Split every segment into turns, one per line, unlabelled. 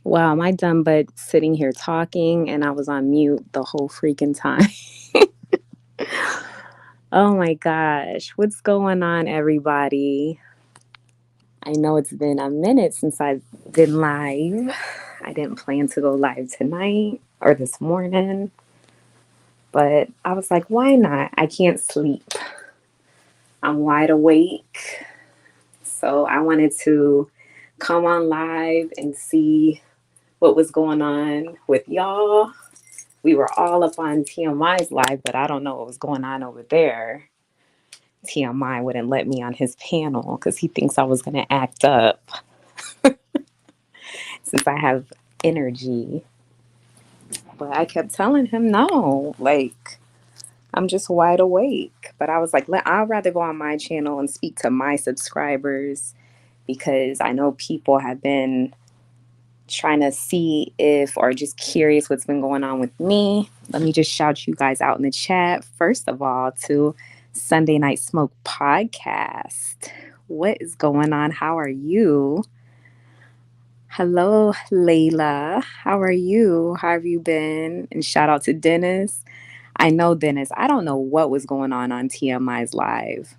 Wow, my dumb butt sitting here talking and I was on mute the whole freaking time. Oh my gosh, what's going on, everybody? I know it's been a minute since I've been live. I didn't plan to go live tonight or this morning, but I was like, why not? I can't sleep. I'm wide awake. So I wanted to come on live and see what was going on with y'all. We were all up on TMI's live, but I don't know what was going on over there. TMI wouldn't let me on his panel because he thinks I was going to act up since I have energy. But I kept telling him no, like I'm just wide awake. But I was like, I'd rather go on my channel and speak to my subscribers because I know people have been trying to see if or just curious what's been going on with me. Let me just shout you guys out in the chat. First of all, to Sunday Night Smoke podcast. What is going on? How are you? Hello, Layla. How are you? How have you been? And shout out to Dennis. I know Dennis. I don't know what was going on TMI's live.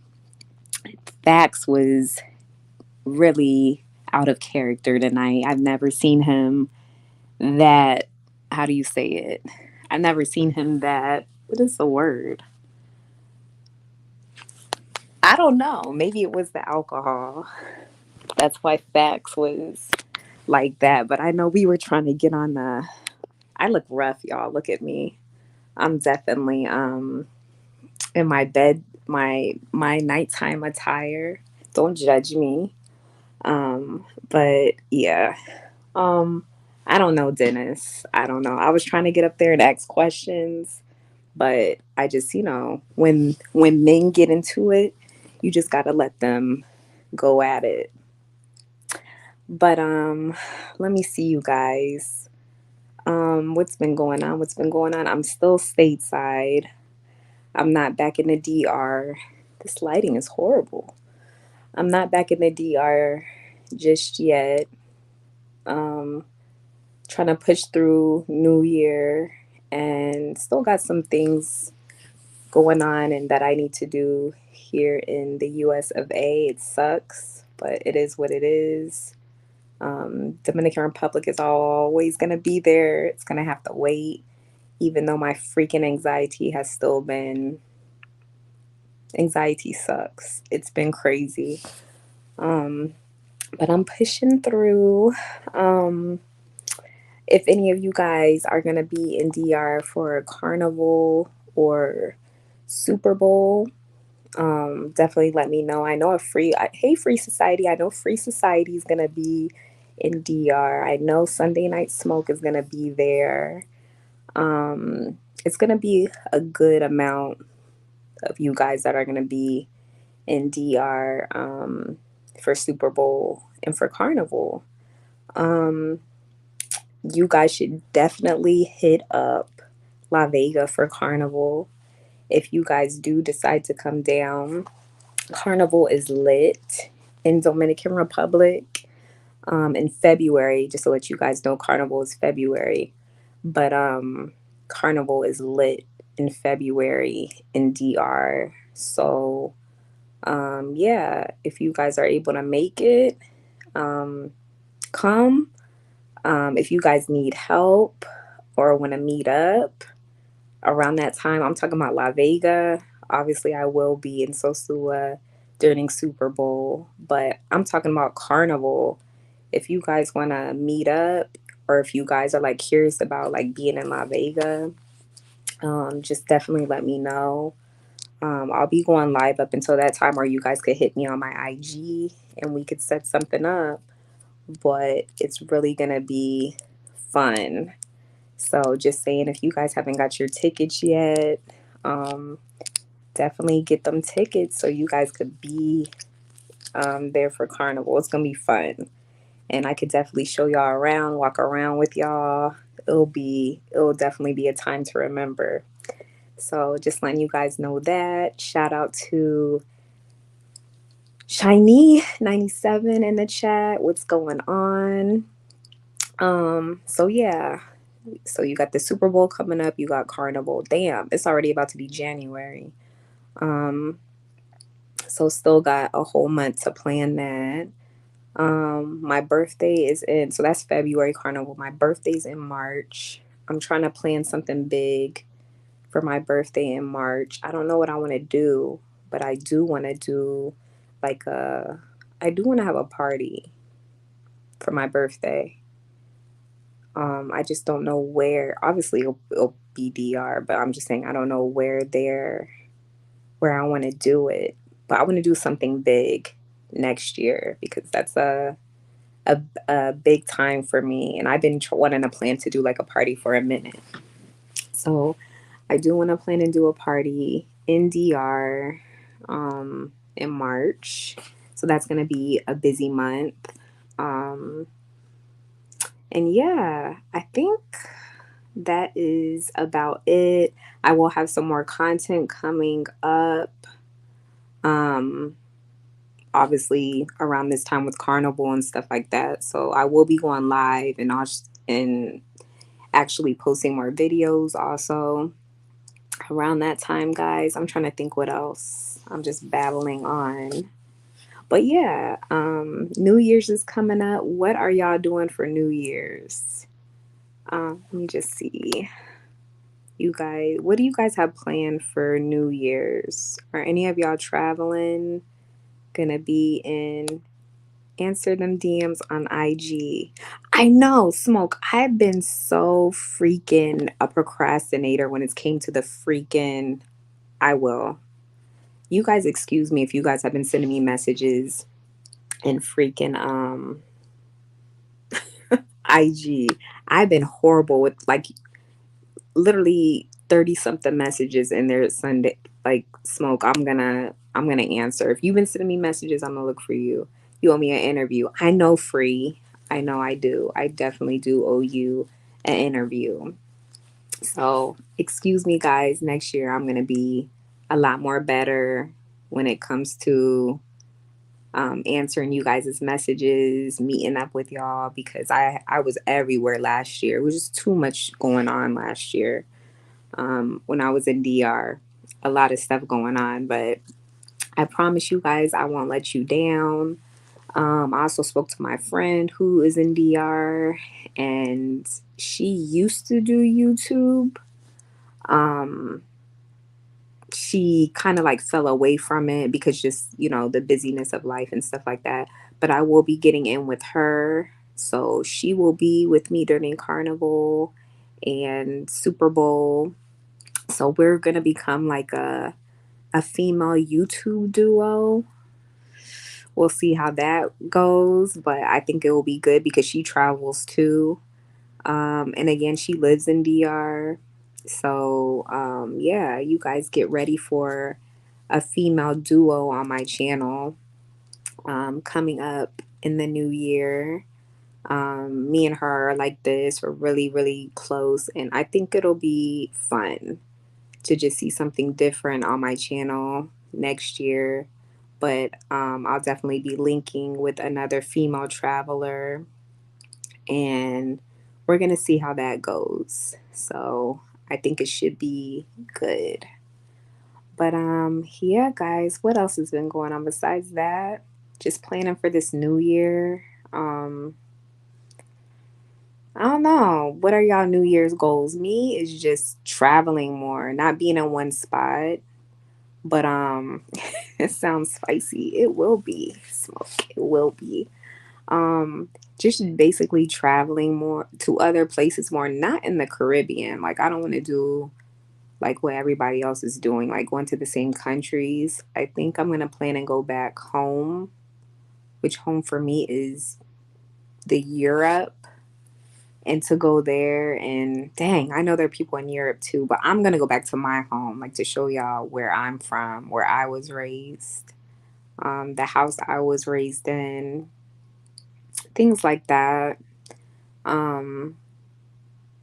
Fax was really out of character tonight. I've never seen him that, how do you say it? I've never seen him that, what is the word? I don't know. Maybe it was the alcohol. That's why Fax was like that. But I know we were trying to get on the, I look rough, y'all. Look at me. I'm definitely in my bed, my nighttime attire. Don't judge me. But yeah. Um I don't know, Dennis. I don't know. I was trying to get up there and ask questions. But I just, when men get into it, you just got to let them go at it. But let me see, you guys. What's been going on? What's been going on? I'm still stateside. I'm not back in the DR. This lighting is horrible. I'm not back in the DR just yet. Um Trying to push through New Year and still got some things going on and that I need to do here in the US of A. It sucks, but it is what it is. Dominican Republic is always going to be there. It's going to have to wait, even though my freaking anxiety has still been. Anxiety sucks. It's been crazy. Um, but I'm pushing through. Um, if any of you guys are going to be in DR for Carnival or Super Bowl, definitely let me know. I know hey, Free Society. I know Free Society is going to be in DR. I know Sunday Night Smoke is going to be there. It's going to be a good amount of you guys that are going to be in DR for Super Bowl and for Carnival. Um, you guys should definitely hit up La Vega for Carnival if you guys do decide to come down. Carnival is lit in Dominican Republic in February. Just to let you guys know, Carnival is February, but Carnival is lit in February in DR. So yeah, if you guys are able to make it, um, come. If you guys need help or want to meet up around that time, I'm talking about La Vega. Obviously, I will be in Sosua during Super Bowl, but I'm talking about Carnival. If you guys want to meet up, or if you guys are like curious about like being in La Vega, just definitely let me know. I'll be going live up until that time, or you guys could hit me on my IG and we could set something up. But it's really gonna be fun. So just saying, if you guys haven't got your tickets yet, um, definitely get them tickets so you guys could be there for Carnival. It's gonna be fun, and I could definitely show y'all around, walk around with y'all. It'll definitely be a time to remember. So just letting you guys know that. Shout out to Shiny 97 in the chat. What's going on? So yeah. So you got the Super Bowl coming up, you got Carnival. Damn, it's already about to be January. Um, so still got a whole month to plan that. My birthday is in, so that's February Carnival. My birthday's in March. I'm trying to plan something big for my birthday in March. I don't know what I want to do, but I do want to do like a, I do want to have a party for my birthday. I just don't know where. Obviously, it'll be DR, but I'm just saying I don't know where I want to do it. But I want to do something big next year because that's a, a big time for me, and I've been wanting to plan to do like a party for a minute. So I do want to plan and do a party in DR in March. So that's gonna be a busy month. Um, and yeah, I think that is about it. I will have some more content coming up. Um, Obviously around this time with Carnival and stuff like that. So I will be going live and actually posting more videos also around that time, guys. I'm trying to think what else. I'm just babbling on. But yeah, New Year's is coming up. What are y'all doing for New Year's? Let me just see. You guys, what do you guys have planned for New Year's? Are any of y'all traveling? Gonna be in answer them DMs on IG. I know, Smoke. I've been so freaking a procrastinator when it came to the freaking I will. You guys excuse me if you guys have been sending me messages and freaking IG. I've been horrible with like literally 30 something messages in there Sunday. Like Smoke, I'm gonna answer. If you've been sending me messages, I'm gonna look for you. You owe me an interview. I know free. I know I do. I definitely do owe you an interview. So excuse me guys, next year I'm gonna be a lot more better when it comes to answering you guys' messages, meeting up with y'all because I was everywhere last year. It was just too much going on last year when I was in DR. A lot of stuff going on, but I promise you guys I won't let you down. I also spoke to my friend who is in DR and she used to do YouTube. Um, she kind of like fell away from it because just, the busyness of life and stuff like that. But I will be getting in with her. So she will be with me during Carnival and Super Bowl. So we're going to become like a female YouTube duo. We'll see how that goes, but I think it will be good because she travels too. And again, she lives in DR. So, yeah, you guys get ready for a female duo on my channel coming up in the new year. Me and her are like this. We're really, really close, and I think it'll be fun to just see something different on my channel next year. But I'll definitely be linking with another female traveler, and we're gonna see how that goes. So I think it should be good. But yeah, guys, what else has been going on besides that? Just planning for this new year. Um, I don't know. What are y'all New Year's goals? Me is just traveling more, not being in one spot. But it sounds spicy. It will be smoke. It will be. Um, just basically traveling more to other places more, not in the Caribbean. Like I don't want to do like what everybody else is doing, like going to the same countries. I think I'm gonna plan and go back home, which home for me is the Europe, and to go there and dang, I know there are people in Europe too, but I'm gonna go back to my home, like to show y'all where I'm from, where I was raised, the house I was raised in, things like that. Um,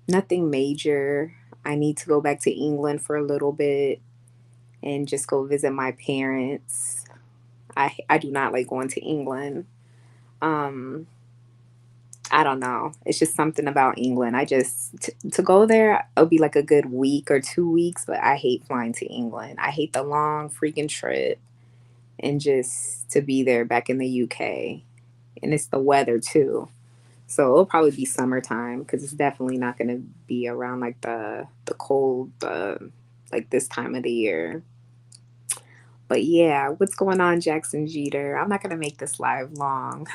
Nothing major. I need to go back to England for a little bit and just go visit my parents. I do not like going to England. Um, I don't know. It's just something about England. I just to go there, it'll be like a good week or 2 weeks, but I hate flying to England. I hate the long freaking trip and just to be there back in the UK. And it's the weather too. So it'll probably be summertime because it's definitely not going to be around like the cold like this time of the year. But yeah, what's going on, Jackson Jeter? I'm not going to make this live long.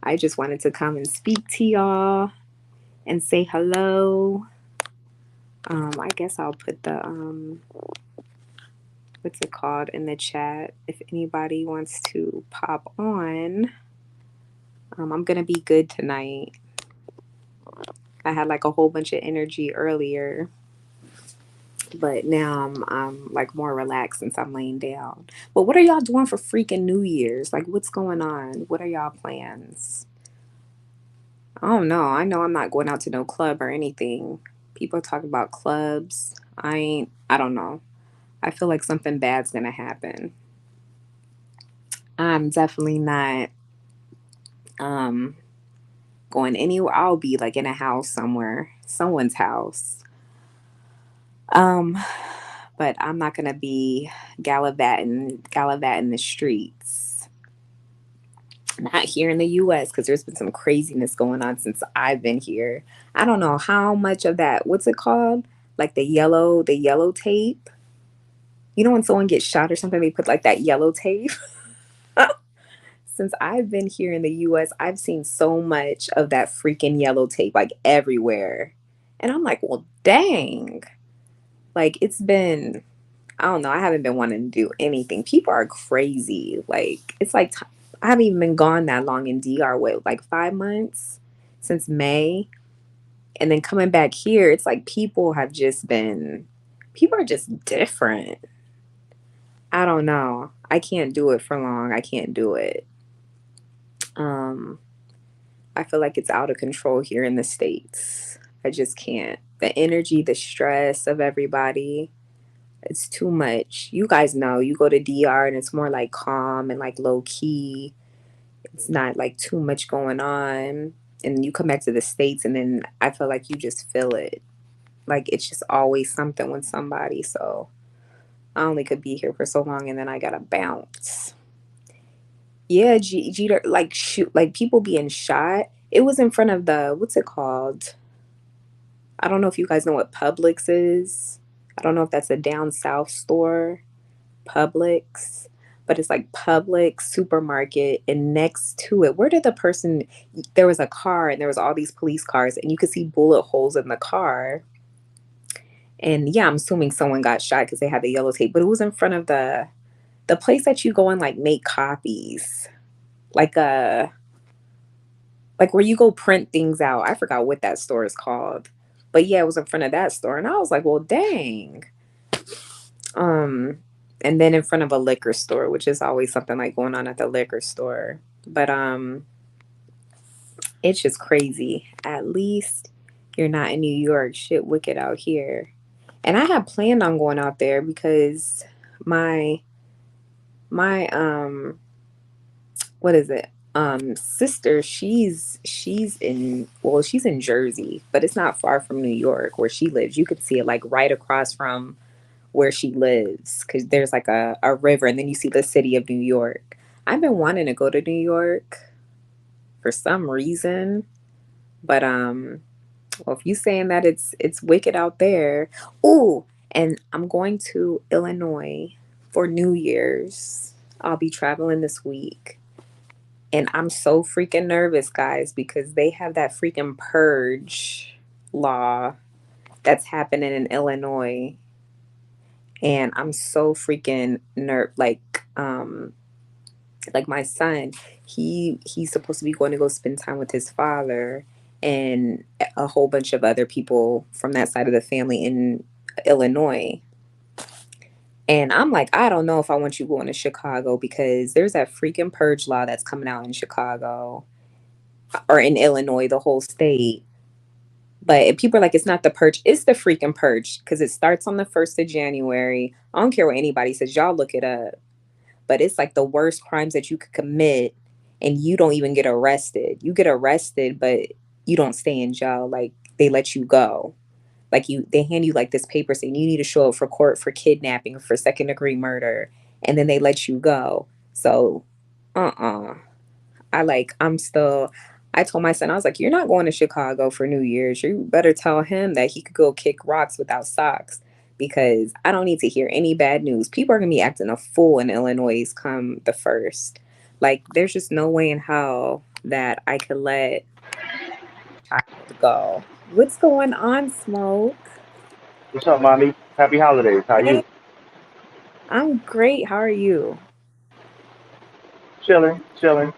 I just wanted to come and speak to y'all and say hello. I guess I'll put the what's it called in the chat if anybody wants to pop on. I'm gonna be good tonight. I had like a whole bunch of energy earlier, but now I'm like more relaxed since I'm laying down. But what are y'all doing for freaking New Year's? Like, what's going on? What are y'all plans? I don't know. I know I'm not going out to no club or anything. People talk about clubs. I ain't. I don't know. I feel like something bad's gonna happen. I'm definitely not um going anywhere. I'll be like in a house somewhere, someone's house. Um, but I'm not gonna be gallivanting the streets. Not here in the US because there's been some craziness going on since I've been here. I don't know how much of that, what's it called? Like the yellow tape. You know when someone gets shot or something, they put like that yellow tape. Since I've been here in the US, I've seen so much of that freaking yellow tape like everywhere. And I'm like, well, dang. Like it's been, I don't know, I haven't been wanting to do anything. People are crazy. Like it's like I haven't even been gone that long in DR, what, like 5 months since May. And then coming back here, it's like people are just different. I don't know. I can't do it for long. I can't do it. Um, I feel like it's out of control here in the States. I just can't. The energy, the stress of everybody, it's too much. You guys know, you go to DR and it's more like calm and like low key. It's not like too much going on. And you come back to the States and then I feel like you just feel it. Like it's just always something with somebody. So I only could be here for so long and then I gotta bounce. Yeah, Jeter, like shoot, like people being shot. It was in front of the, what's it called? I don't know if you guys know what Publix is. I don't know if that's a down south store, Publix, but it's like Publix supermarket, and next to it, where did the person? There was a car, and there was all these police cars, and you could see bullet holes in the car. And yeah, I'm assuming someone got shot because they had the yellow tape, but it was in front of the place that you go and like make copies, like a like where you go print things out. I forgot what that store is called. But yeah, it was in front of that store and I was like, "Well, dang." Um and then in front of a liquor store, which is always something like going on at the liquor store. But it's just crazy. At least you're not in New York. Shit wicked out here. And I had planned on going out there because my my what is it? Sister, she's in, well, she's in Jersey, but it's not far from New York where she lives. You could see it like right across from where she lives because there's like a river and then you see the city of New York. I've been wanting to go to New York for some reason, but well, if you saying that it's wicked out there. Ooh, and I'm going to Illinois for New Year's. I'll be traveling this week. And I'm so freaking nervous, guys, because they have that freaking purge law that's happening in Illinois. And I'm so freaking like my son, he's supposed to be going to go spend time with his father and a whole bunch of other people from that side of the family in Illinois. And I'm like, I don't know if I want you going to Chicago because there's that freaking purge law that's coming out in Chicago or in Illinois, the whole state. But people are like, it's not the purge, it's the freaking purge because it starts on the 1st of January. I don't care what anybody says, y'all look it up. But it's like the worst crimes that you could commit. and you don't even get arrested. You get arrested, but you don't stay in jail. Like they let you go. Like they hand you like this paper saying you need to show up for court for kidnapping or for second degree murder, and then they let you go. So, I'm still. I told my son, I was like, you're not going to Chicago for New Year's. You better tell him that he could go kick rocks without socks because I don't need to hear any bad news. People are gonna be acting a fool in Illinois come the first. Like, there's just no way in hell that I could let child go. What's going on, Smoke?
What's up, mommy? Happy holidays. How
Hey,
you?
I'm great. How are you?
Chilling, chilling.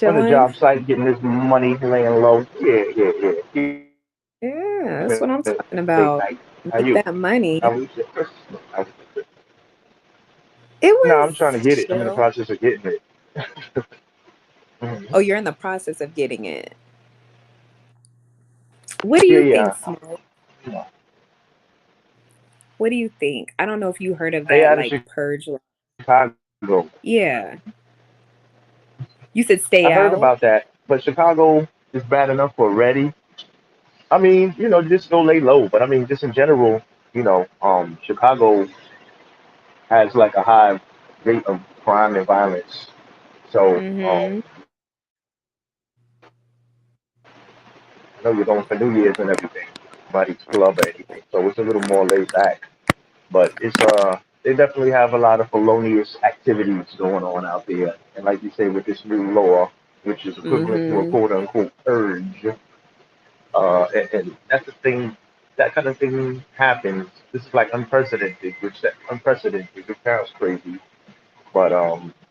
On the
Chilling?
job site, getting this money, laying low. Yeah, yeah, yeah. Keeping it
Yeah, that's what I'm
late
talking
night.
about.
How you?
Make that
How
money.
was your Christmas?
It
No, I'm trying to
was
get it. I'm in the
chill.
process of getting it.
Oh, you're in the process of getting it. What do
Yeah,
you think,
yeah.
Smoke?
You know,
What do you think? I don't know if you heard of
stay
that
out of
like purge.
Chicago.
Yeah. You said
I
stay
heard
out?
about that, but Chicago is bad enough already. I mean, just go lay low. But I mean, just in general, Chicago has like a high rate of crime and violence. So,
Mm-hmm.
I know you're going for New Year's and everything, nobody's club or anything. So it's a little more laid back. But they definitely have a lot of felonious activities going on out there. And like you say, with this new law, which is equivalent to a
Mm-hmm.
quote unquote purge, and that's the thing, that kind of thing happens. This is like unprecedented, which sounds crazy, but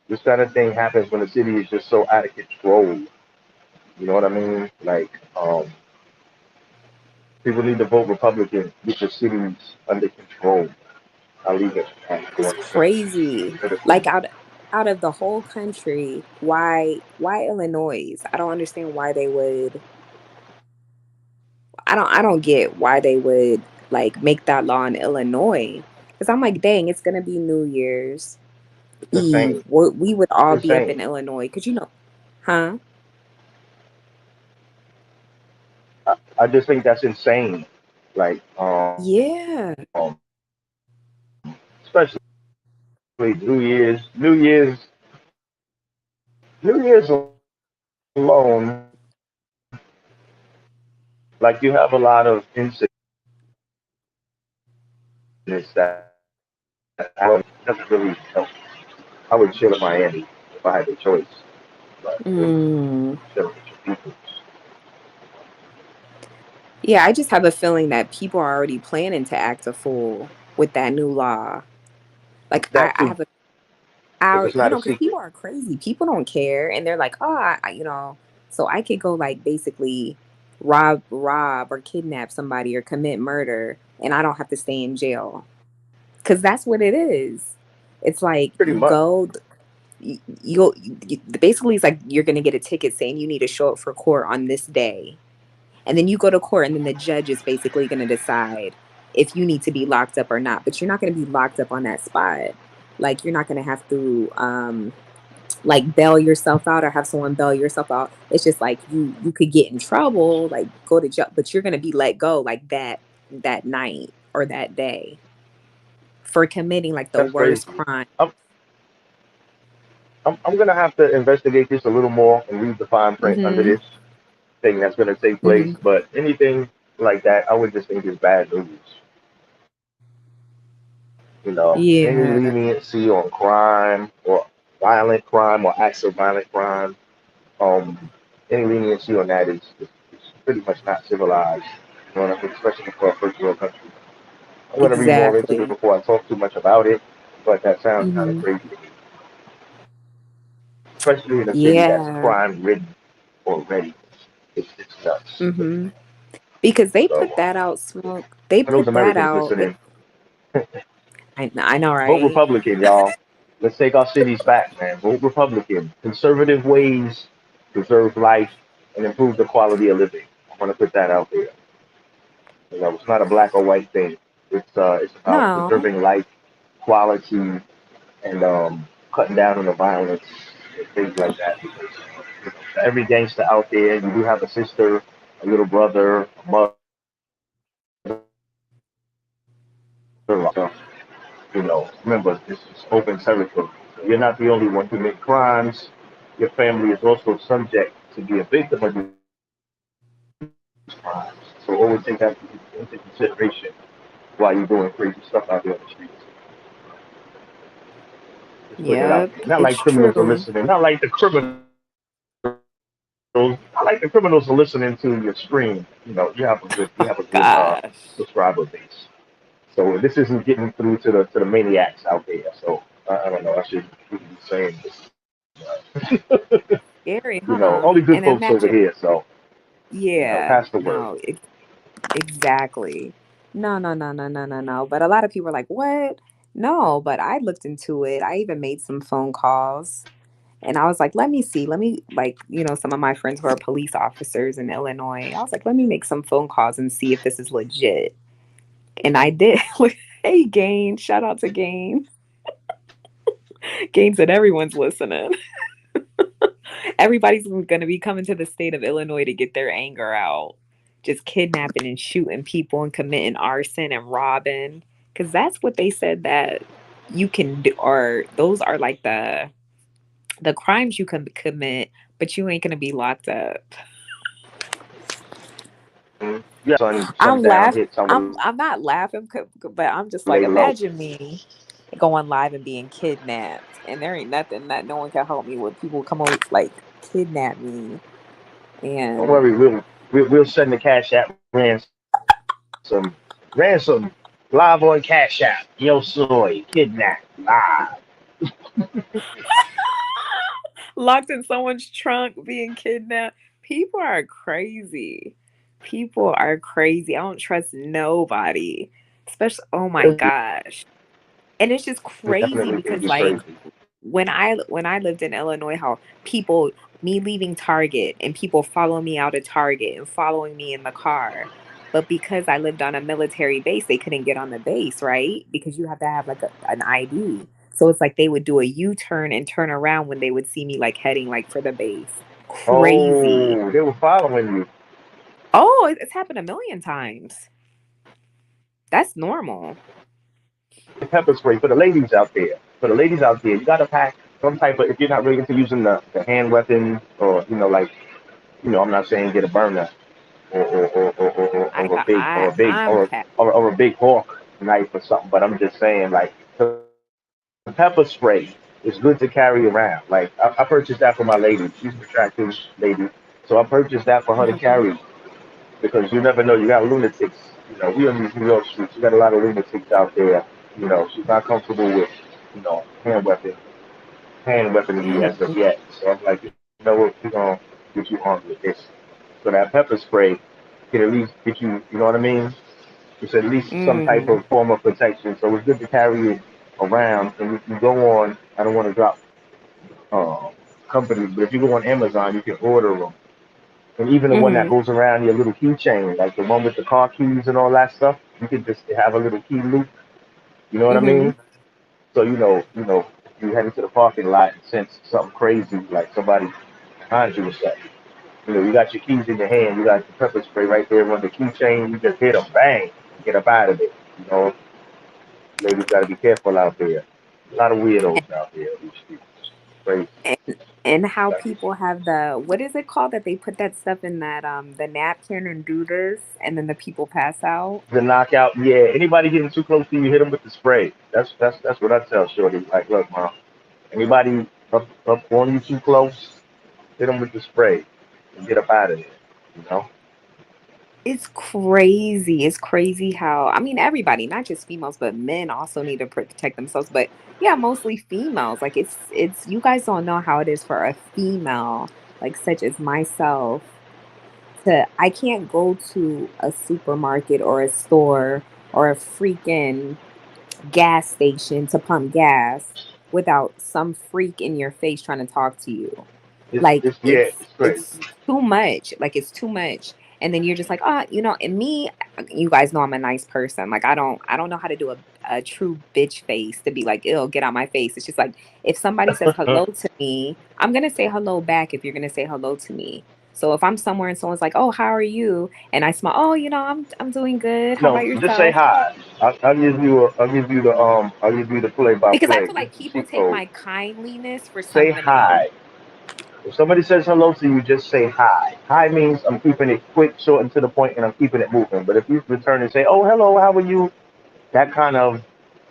this kind of thing happens when the city is just so out of control. You know what I mean? Like, people need to vote Republican, get the cities under control. I'll leave it at
It's
going to
crazy. Like out of the whole country, why Illinois? I don't understand why they would I don't get why they would like make that law in Illinois. Cause I'm like, dang, it's gonna be New Year's
It's
Eve.
insane.
We would
It's
all be up
insane.
in Illinois. Cause huh?
I just think that's insane. Like,
Yeah.
especially New Year's, New Year's alone. Like, you have a lot of incidents that doesn't really help. I would chill in Miami if I had the choice, but really
Mm.
chill with your people.
Yeah, I just have a feeling that people are already planning to act a fool with that new law. Like
That
I
too,
have a
if
our,
it's not a
because
secret.
people are crazy. People don't care, and they're like, oh, so I could go like basically rob or kidnap somebody or commit murder, and I don't have to stay in jail because that's what it is. It's like
Pretty
you
much.
go, basically it's like you're gonna get a ticket saying you need to show up for court on this day, and then you go to court, and then the judge is basically gonna decide if you need to be locked up or not. But you're not gonna be locked up on that spot. Like you're not gonna have to like bail yourself out or have someone bail yourself out. It's just like you could get in trouble, like go to jail, but you're gonna be let go like that night or that day for committing like the
That's
worst
crazy.
crime.
I'm, I'm gonna have to investigate this a little more and read the fine print under
Mm-hmm.
this thing that's gonna take place.
Mm-hmm.
But anything like that, I would just think is bad news. Any
Yeah,
leniency on crime or violent crime or acts of violent crime, um, any leniency on that is pretty much not civilized. You know what I mean? Especially for a first world country. I'm gonna read more into it
exactly.
before I talk too much about it, but that sounds kind of
Mm-hmm.
crazy to me, especially in a city that's
Yeah.
crime ridden already. It's nuts.
Mm-hmm. Because they
So,
put that out, Smoke. They
for those
put that
Americans
out.
listening,
I know,
vote
right?
Republican, y'all. Let's take our cities back, man. Vote Republican. Conservative ways preserve life and improve the quality of living. I want to put that out there. It's not a black or white thing. It's about
No.
preserving life, quality, and cutting down on the violence. and things like that. Because every gangster out there, you do have a sister, a little brother, a mother, so, remember, this is open territory. So you're not the only one who commit crimes. Your family is also subject to be a victim of these crimes. So always take that into consideration while you're doing crazy stuff out there on the streets. Just put it out
Yep,
there. Not
it's
like criminals are
true.
listening. Not like the criminals are listening to your stream. You have a good
Gosh.
subscriber base. So this isn't getting through to the maniacs out there. So I don't know. I should be saying this.
Scary,
Only
huh?
good
And
folks over
imagine,
here. So
yeah,
pass the word.
no, exactly. No, no, no, no, no, no, no. But a lot of people are like, what? No, but I looked into it. I even made some phone calls and I was like, let me see. Let me, like, some of my friends who are police officers in Illinois, I was like, let me make some phone calls and see if this is legit. And I did. Hey, Gain. Shout out to Gain. Gain said everyone's listening. Everybody's going to be coming to the state of Illinois to get their anger out. Just kidnapping and shooting people and committing arson and robbing. Because that's what they said that you can do, or those are like the crimes you can commit, but you ain't going to be locked up.
You have
I'm
some
laugh.
down hit, some
I'm not laughing, but I'm just like,
lay low.
imagine me going live and being kidnapped, and there ain't nothing that no one can help me with. People come over like kidnap me,
Don't
and
worry, we'll send the cash app ransom live on cash app. Yo soy kidnapped live.
locked in someone's trunk, being kidnapped. People are crazy. People are crazy. I don't trust nobody, especially. Oh my
It's
gosh, and it's just crazy
definitely
because
it's
like
crazy.
when I lived in Illinois, how people me leaving Target and people follow me out of Target and following me in the car. But because I lived on a military base, they couldn't get on the base, right? Because you have to have like an ID. So it's like they would do a U-turn and turn around when they would see me like heading like for the base. Crazy.
Oh, they were following you.
Oh, it's happened a million times. That's normal.
Pepper spray for the ladies out there. For the ladies out there, you gotta pack some type of. If you're not really into using the hand weapon, or like, I'm not saying get a burner
I
or a
got
big
I I'm packed.
or a big hawk knife or something. But I'm just saying, like, the pepper spray is good to carry around. Like, I purchased that for my lady. She's an attractive lady, so I purchased that for her to
Mhm.
carry because you never know. You got lunatics. We on these New York streets. You got a lot of lunatics out there. She's not comfortable with hand weaponry as of
Mhm.
yet. So I'm like, what? We're gonna get you armed with this. So that pepper spray can at least get you. You know what I mean? It's at least some type
Mm.
of form of protection. So it's good to carry it around. And if you go on, I don't want to drop uh, companies, but if you go on Amazon, you can order them. And even the one that
Mhm.
goes around your little keychain, like the one with the car keys and all that stuff, you can just have a little key loop. You know what I
Mhm.
mean? So you head into the parking lot and sense something crazy, like somebody behind you or something. You got your keys in your hand, you got the pepper spray right there on the keychain. You just hit them, bang, and get up out of it. You know, ladies got to be careful out there. A lot of weirdos out there. These streets, crazy.
And how
Got these
people have the what is it called that they put that stuff in that the napkin and do this and then the people pass out?
the knockout. Yeah, anybody getting too close to you, hit them with the spray. That's what I tell Shorty. Like, look, mom, anybody up on you too close, hit them with the spray and get up out of there. You know.
It's crazy. It's crazy how I mean everybody, not just females, but men also need to protect themselves. But yeah, mostly females. Like it's you guys don't know how it is for a female, like such as myself, to I can't go to a supermarket or a store or a freaking gas station to pump gas without some freak in your face trying to talk to you. Like
It's yeah, it's crazy.
it's too much. Like it's too much. And then you're just like, and me, you guys know I'm a nice person. Like I don't know how to do a true bitch face to be like, "Ew, get out my face." It's just like if somebody says hello to me, I'm gonna say hello back if you're gonna say hello to me. So if I'm somewhere and someone's like, "Oh, how are you?" and I smile, "Oh, I'm doing good. How
No,
about
just say
yourself?"
hi. I'll give you the play by
Because I
play,
feel
the
like people
cheat
take
code.
my kindliness for
Say
something else.
hi. If somebody says hello to you, just say hi. Hi means I'm keeping it quick, short, and to the point, and I'm keeping it moving. But if you return and say, "Oh, hello, how are you?" that kind of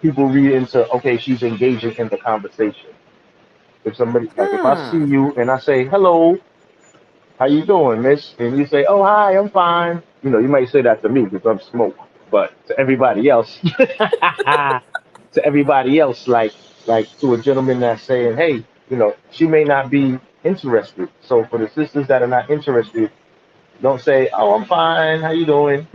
people read into, okay, she's engaging in the conversation. If somebody, like, if I see
Huh.
you and I say, "Hello, how you doing, miss?" and you say, "Oh, hi, I'm fine," you might say that to me because I'm smoke, but to everybody else, to everybody else, like to a gentleman that's saying, "Hey, she may not be interested." So for the sisters that are not interested, don't say, "Oh, I'm fine. How you doing?"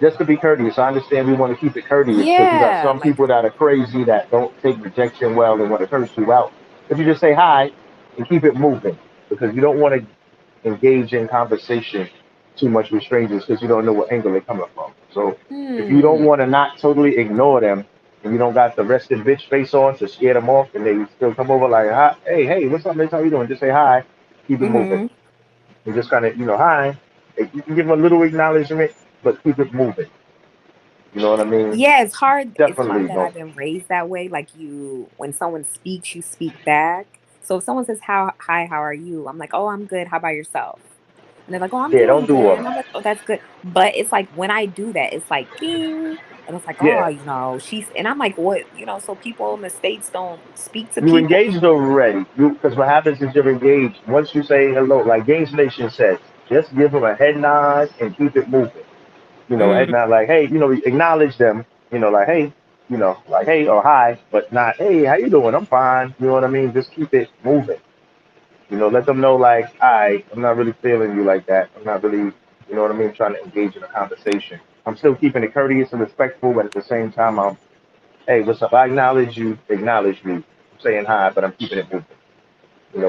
Just to be courteous. I understand we want to keep it courteous because you got
Yeah,
some
like
people that are crazy that don't take rejection well and want to curse you out. If you just say hi and keep it moving, because you don't want to engage in conversation too much with strangers because you don't know what angle they're coming from. So if you don't
hmm.
want to not totally ignore them and you don't got the rested bitch face on to scare them off and they still come over like, hi, hey, what's up, miss? How you doing? Just say hi, keep it moving.
Hmm.
And just kind of, hi. You can give them a little acknowledgement, but keep it moving. You know what I mean?
Yeah, it's hard. It's hard
Definitely
that
don't.
I've been raised that way. Like when someone speaks, you speak back. So if someone says, "How hi, how are you?" I'm like, "Oh, I'm good. How about yourself?" And they're like, "Oh, I'm
Yeah, don't
doing
do all
good." And I'm
that.
like, "Oh, that's good." But it's like when I do that, it's like ding, and it's like, "Oh,
Yeah.
she's." And I'm like, "What?" So people in the states don't speak to
You
people.
engaged already. Because what happens is you're engaged. Once you say hello, like Games Nation says, just give them a head nod and keep it moving. Head
Mm,
nod like, hey, acknowledge them. Like, hey, like, hey or hi, but not, hey, how you doing? I'm fine. You know what I mean? Just keep it moving. Let them know like, I'm not really feeling you like that. I'm not really, what I mean, trying to engage in a conversation. I'm still keeping it courteous and respectful, but at the same time, hey, what's up? I acknowledge you, acknowledge me. I'm saying hi, but I'm keeping it moving.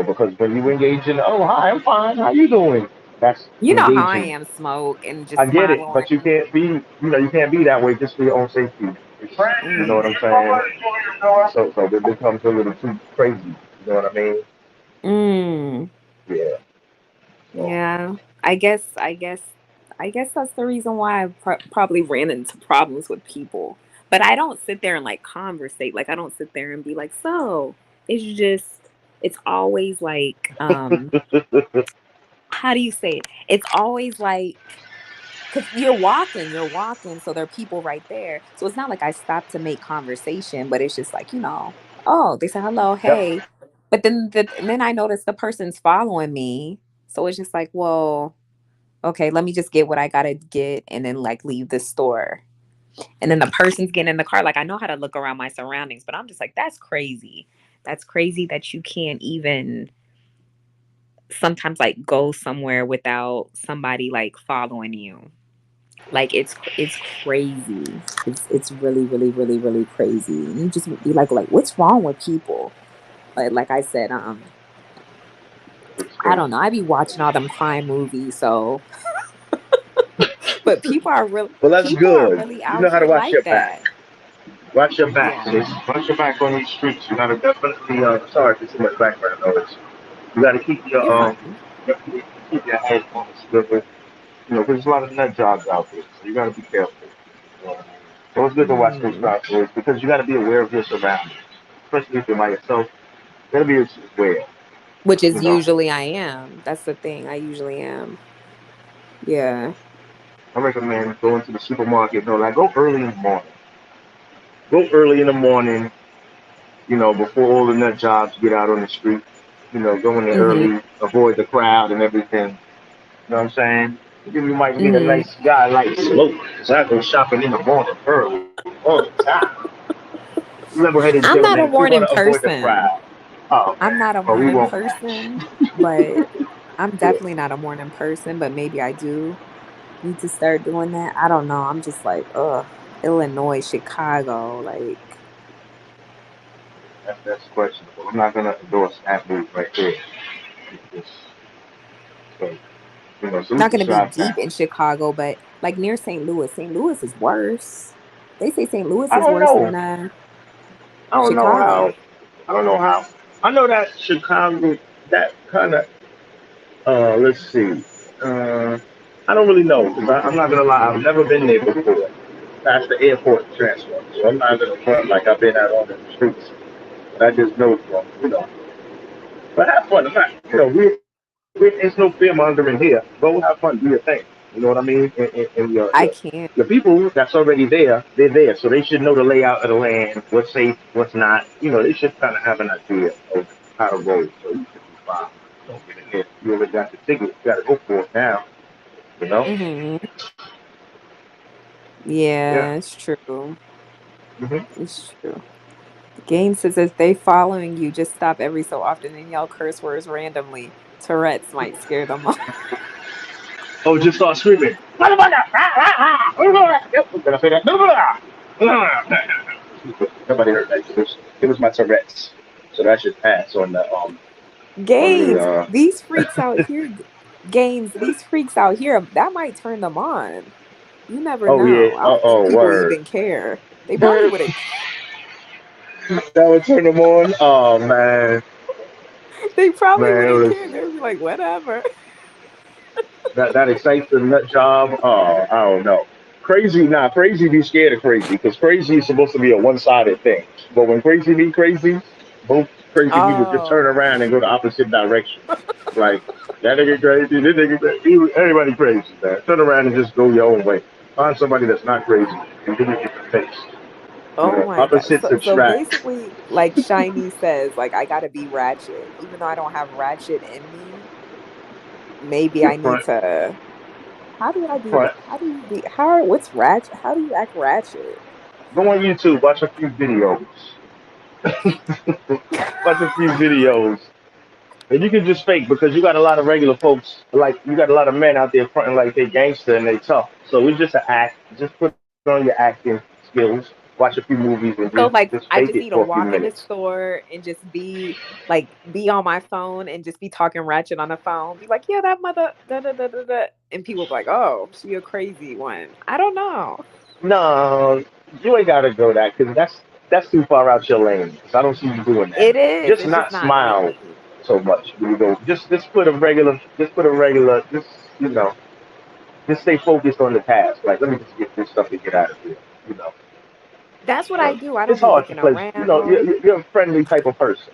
Because when you engage in, oh, hi, I'm fine. How you doing? That's
you know how I
engaging.
am, smoke, and
I
just
get it,
smile
but you
and.
can't be, you can't be that way just for your own safety. You know
Mm,
what I'm saying? So it becomes a little too crazy. You know what I mean?
mm.
Yeah. So
Yeah, I guess that's the reason why I probably ran into problems with people. But I don't sit there and like conversate. Like I don't sit there and be like, "So, it's just it's always like how do you say it? It's always like cuz you're walking, so there are people right there. So it's not like I stop to make conversation, but it's just like, oh, they say hello,
yep.
hey. But then I notice the person's following me. So it's just like, well, okay, let me just get what I gotta get and then like leave the store. And then the person's getting in the car. Like I know how to look around my surroundings, but I'm just like, that's crazy. That's crazy that you can't even sometimes like go somewhere without somebody like following you. Like it's crazy. It's really, really, really, really crazy. And you just be like, what's wrong with people? But like I said,
It's
I
crazy.
don't know. I be watching all them crime movies, so but
Well, that's
people are
good.
really
You
out
know how to
here
watch
like
your back.
that.
Watch your back,
Yeah.
sis. Watch your back on these streets. You gotta definitely. Sorry for too much background noise. You gotta keep
You're
your
fine.
definitely keep your head on the swivel. Because there's a lot of nut jobs out there, so you gotta be careful. You know what I mean? So it's good to watch those
Mm.
crime stories because you gotta be aware of your surroundings, especially if you're by yourself. You gotta be aware.
Which is
You know,
usually I am. That's the thing. I usually am. Yeah.
I recommend going to the supermarket. No, like go early in the morning. Go early in the morning. Before all the nut jobs get out on the street. Go in there
Mhm.
early, avoid the crowd and everything. You know what I'm saying? You might meet a
Mhm.
nice guy like Slope. So I go shopping in the morning early all the time. Level-headed
I'm not a
gentlemen, we want
morning
to avoid the
person.
crowd. Oh
I'm
man,
not a
well we
morning
won't match.
person, but I'm
Yeah,
definitely not a morning person, but maybe I do need to start doing that. I don't know. I'm just like, ugh, Illinois, Chicago, like
that's questionable. I'm not gonna endorse that move right there. It's, so, salute
not
to
gonna be
Chi
deep
Town.
in Chicago, but like near St. Louis. St. Louis is worse. They say St. Louis
I
is
don't
worse
know.
than
I don't know how.
Chicago.
I don't know how. I know that Chicago, that kind of, let's see. Uh, I don't really know. 'Cause I'm not gonna lie. I've never been there before. Past the airport transfer, so I'm not gonna front like I've been out on the streets. But I just know from, But have fun. I'm not, there's no fear mongering here. Go have fun. Do your thing. You know what I mean? And
I can't.
your people that's already there, they're there, so they should know the layout of the land, what's safe, what's not. They should kind of have an idea of how to roll. So you should be fine. Don't get in there. You already got the ticket. You got to go for it now. You know?
Hmm.
Yeah.
Yeah, it's true.
hmm
It's true. The game says if they following you, just stop every so often and yell curse words randomly. Tourette's might scare them off.
Oh, just start screaming. Motherfucker! Did I say that? Nobody heard that. It was my Tourette's. So that should pass on the
Gains, these freaks out here. Gains, these freaks out here. That might turn them on. You never
oh yeah.
know. I don't think people
Word.
even care. They probably
that
wouldn't.
would turn them on. Oh man.
They probably
Man, it
wouldn't
was
care. They would be like, whatever.
that excites the nut job. Oh, I don't know. Crazy be scared of crazy because crazy is supposed to be a one-sided thing. But when crazy be crazy, both crazy people just turn
Oh,
around and go the opposite direction. Like that nigga crazy, this nigga crazy, everybody crazy, man. Turn around and just go your own way. Find somebody that's not crazy and give it your face.
oh my God.
Opposites
So
attract.
basically, like Shiny says, like I gotta be ratchet. Even though I don't have ratchet in me, maybe
Your
I need
front,
to. How do I be?
front.
How do you be? How? What's ratchet? How do you act ratchet?
Go on YouTube, watch a few videos. Watch a few videos. And you can just fake because you got a lot of regular folks, like you got a lot of men out there fronting like they gangster and they tough. So it's just an act. Just put on your acting skills, watch a few movies, and just
So
just
like
fake
I
it
just
for
need
a
to
few
walk in the
minutes.
store and just be on my phone and just be talking ratchet on the phone. Be like, yeah, that mother da da da da da, and people be like, oh, she a crazy one. I don't know.
No, you ain't gotta go that because that's too far out your lane. 'Cause I don't see you doing that.
It is.
Just
It's just
not
not
smile
me.
so much when you go. Just put a regular. Just stay focused on the task. Like let me just get this stuff and get out of here. You know.
That's what I
'Cause
do. I
it's
don't be
hard to
looking
play.
around.
You're a friendly type of person.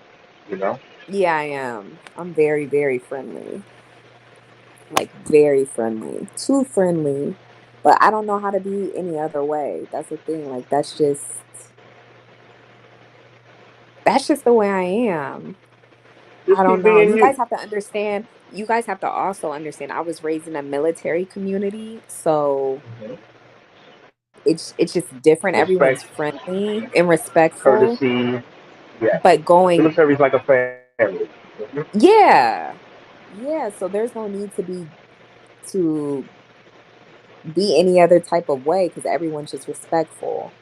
You know.
Yeah, I am. I'm very, very friendly. Like very friendly. Too friendly. But I don't know how to be any other way. That's the thing. Like that's just the way I am. I
Just
don't
keep
know.
being
You
you.
guys have to understand. You guys have to also understand. I was raised in a military community, so
Mhm.
it's just different.
Respect,
Everyone's friendly and respectful,
courtesy. Yes.
but going,
Military's like a family. Mhm.
yeah, yeah. So there's no need to be any other type of way because everyone's just respectful.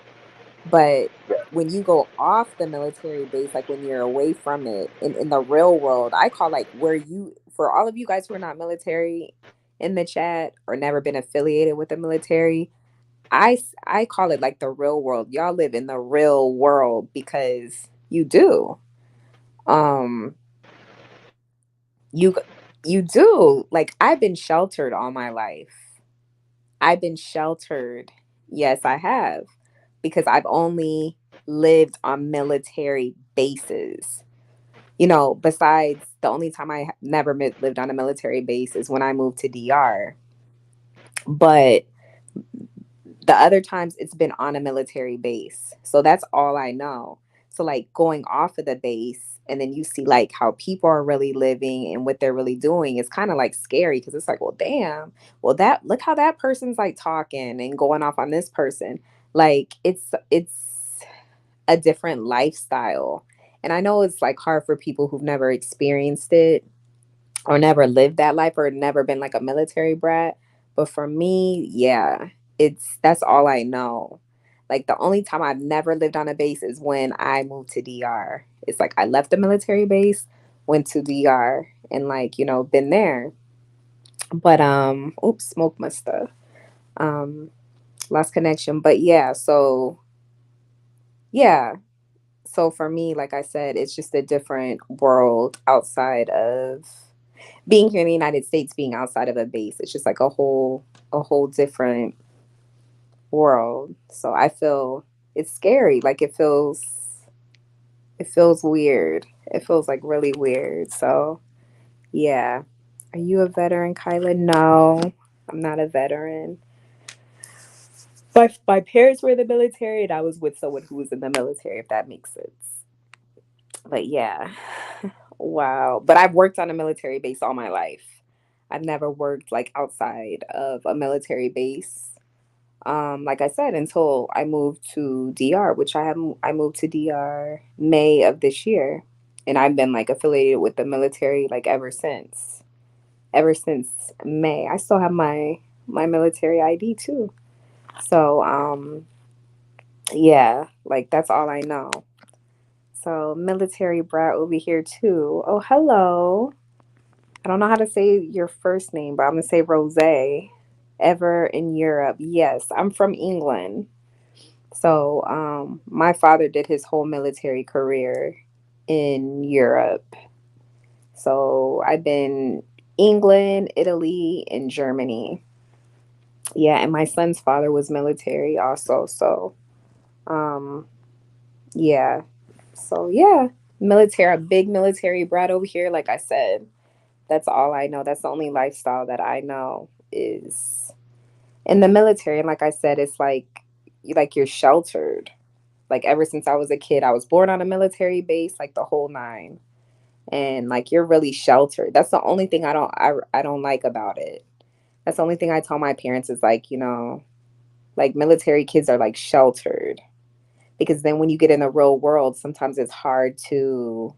But
Yeah.
when you go off the military base, like when you're away from it in the real world, I call like where you, for all of you guys who are not military in the chat or never been affiliated with the military, I call it like the real world. Y'all live in the real world because you do. Um, you you do. Like I've been sheltered all my life. I've been sheltered. Yes, I have. Because I've only lived on military bases. Besides the only time I never lived on a military base is when I moved to DR. But the other times it's been on a military base. So that's all I know. So like going off of the base and then you see like how people are really living and what they're really doing, it's kind of like scary because it's like, well, damn, well that look how that person's like talking and going off on this person. Like it's a different lifestyle. And I know it's like hard for people who've never experienced it or never lived that life or never been like a military brat. But for me, yeah, that's all I know. Like the only time I've never lived on a base is when I moved to DR. It's like I left the military base, went to DR and like, been there. But oops, smoke my stuff. Um lost connection. But yeah, so yeah. So for me, like I said, it's just a different world outside of being here in the United States, being outside of a base. It's just like a whole different world. So I feel it's scary. Like it feels weird. It feels like really weird. So yeah. Are you a veteran, Kyla? No, I'm not a veteran. My parents were in the military, and I was with someone who was in the military, if that makes sense. But yeah, wow. But I've worked on a military base all my life. I've never worked like outside of a military base. Like I said, until I moved to DR, which I moved to DR May of this year, and I've been like affiliated with the military like ever since. Ever since May, I still have my military ID too. So yeah, like that's all I know. So military brat over here too. Oh, hello. I don't know how to say your first name, but I'm gonna say Rose. Ever in Europe? Yes, I'm from England. So my father did his whole military career in Europe. So I've been England, Italy, and Germany. Yeah, and my son's father was military also. So um, yeah. So yeah, military, a big military brat over here. Like I said, that's all I know. That's the only lifestyle that I know is in the military. And like I said, it's like you're sheltered. Like ever since I was a kid, I was born on a military base, like the whole nine. And like you're really sheltered. That's the only thing I don't like about it. That's the only thing I tell my parents is like, like military kids are like sheltered because then when you get in the real world, sometimes it's hard to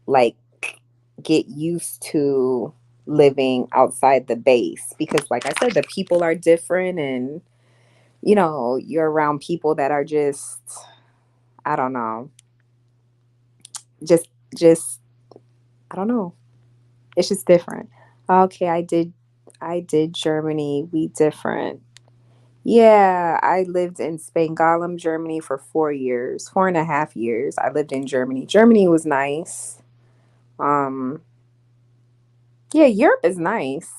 like get used to living outside the base because like I said, the people are different and you're around people that are just I don't know, just I don't know. It's just different. Okay, I did Germany. We different. Yeah, I lived in Spangalum, Germany for 4 years, 4.5 years. I lived in Germany. Germany was nice. Um, yeah, Europe is nice.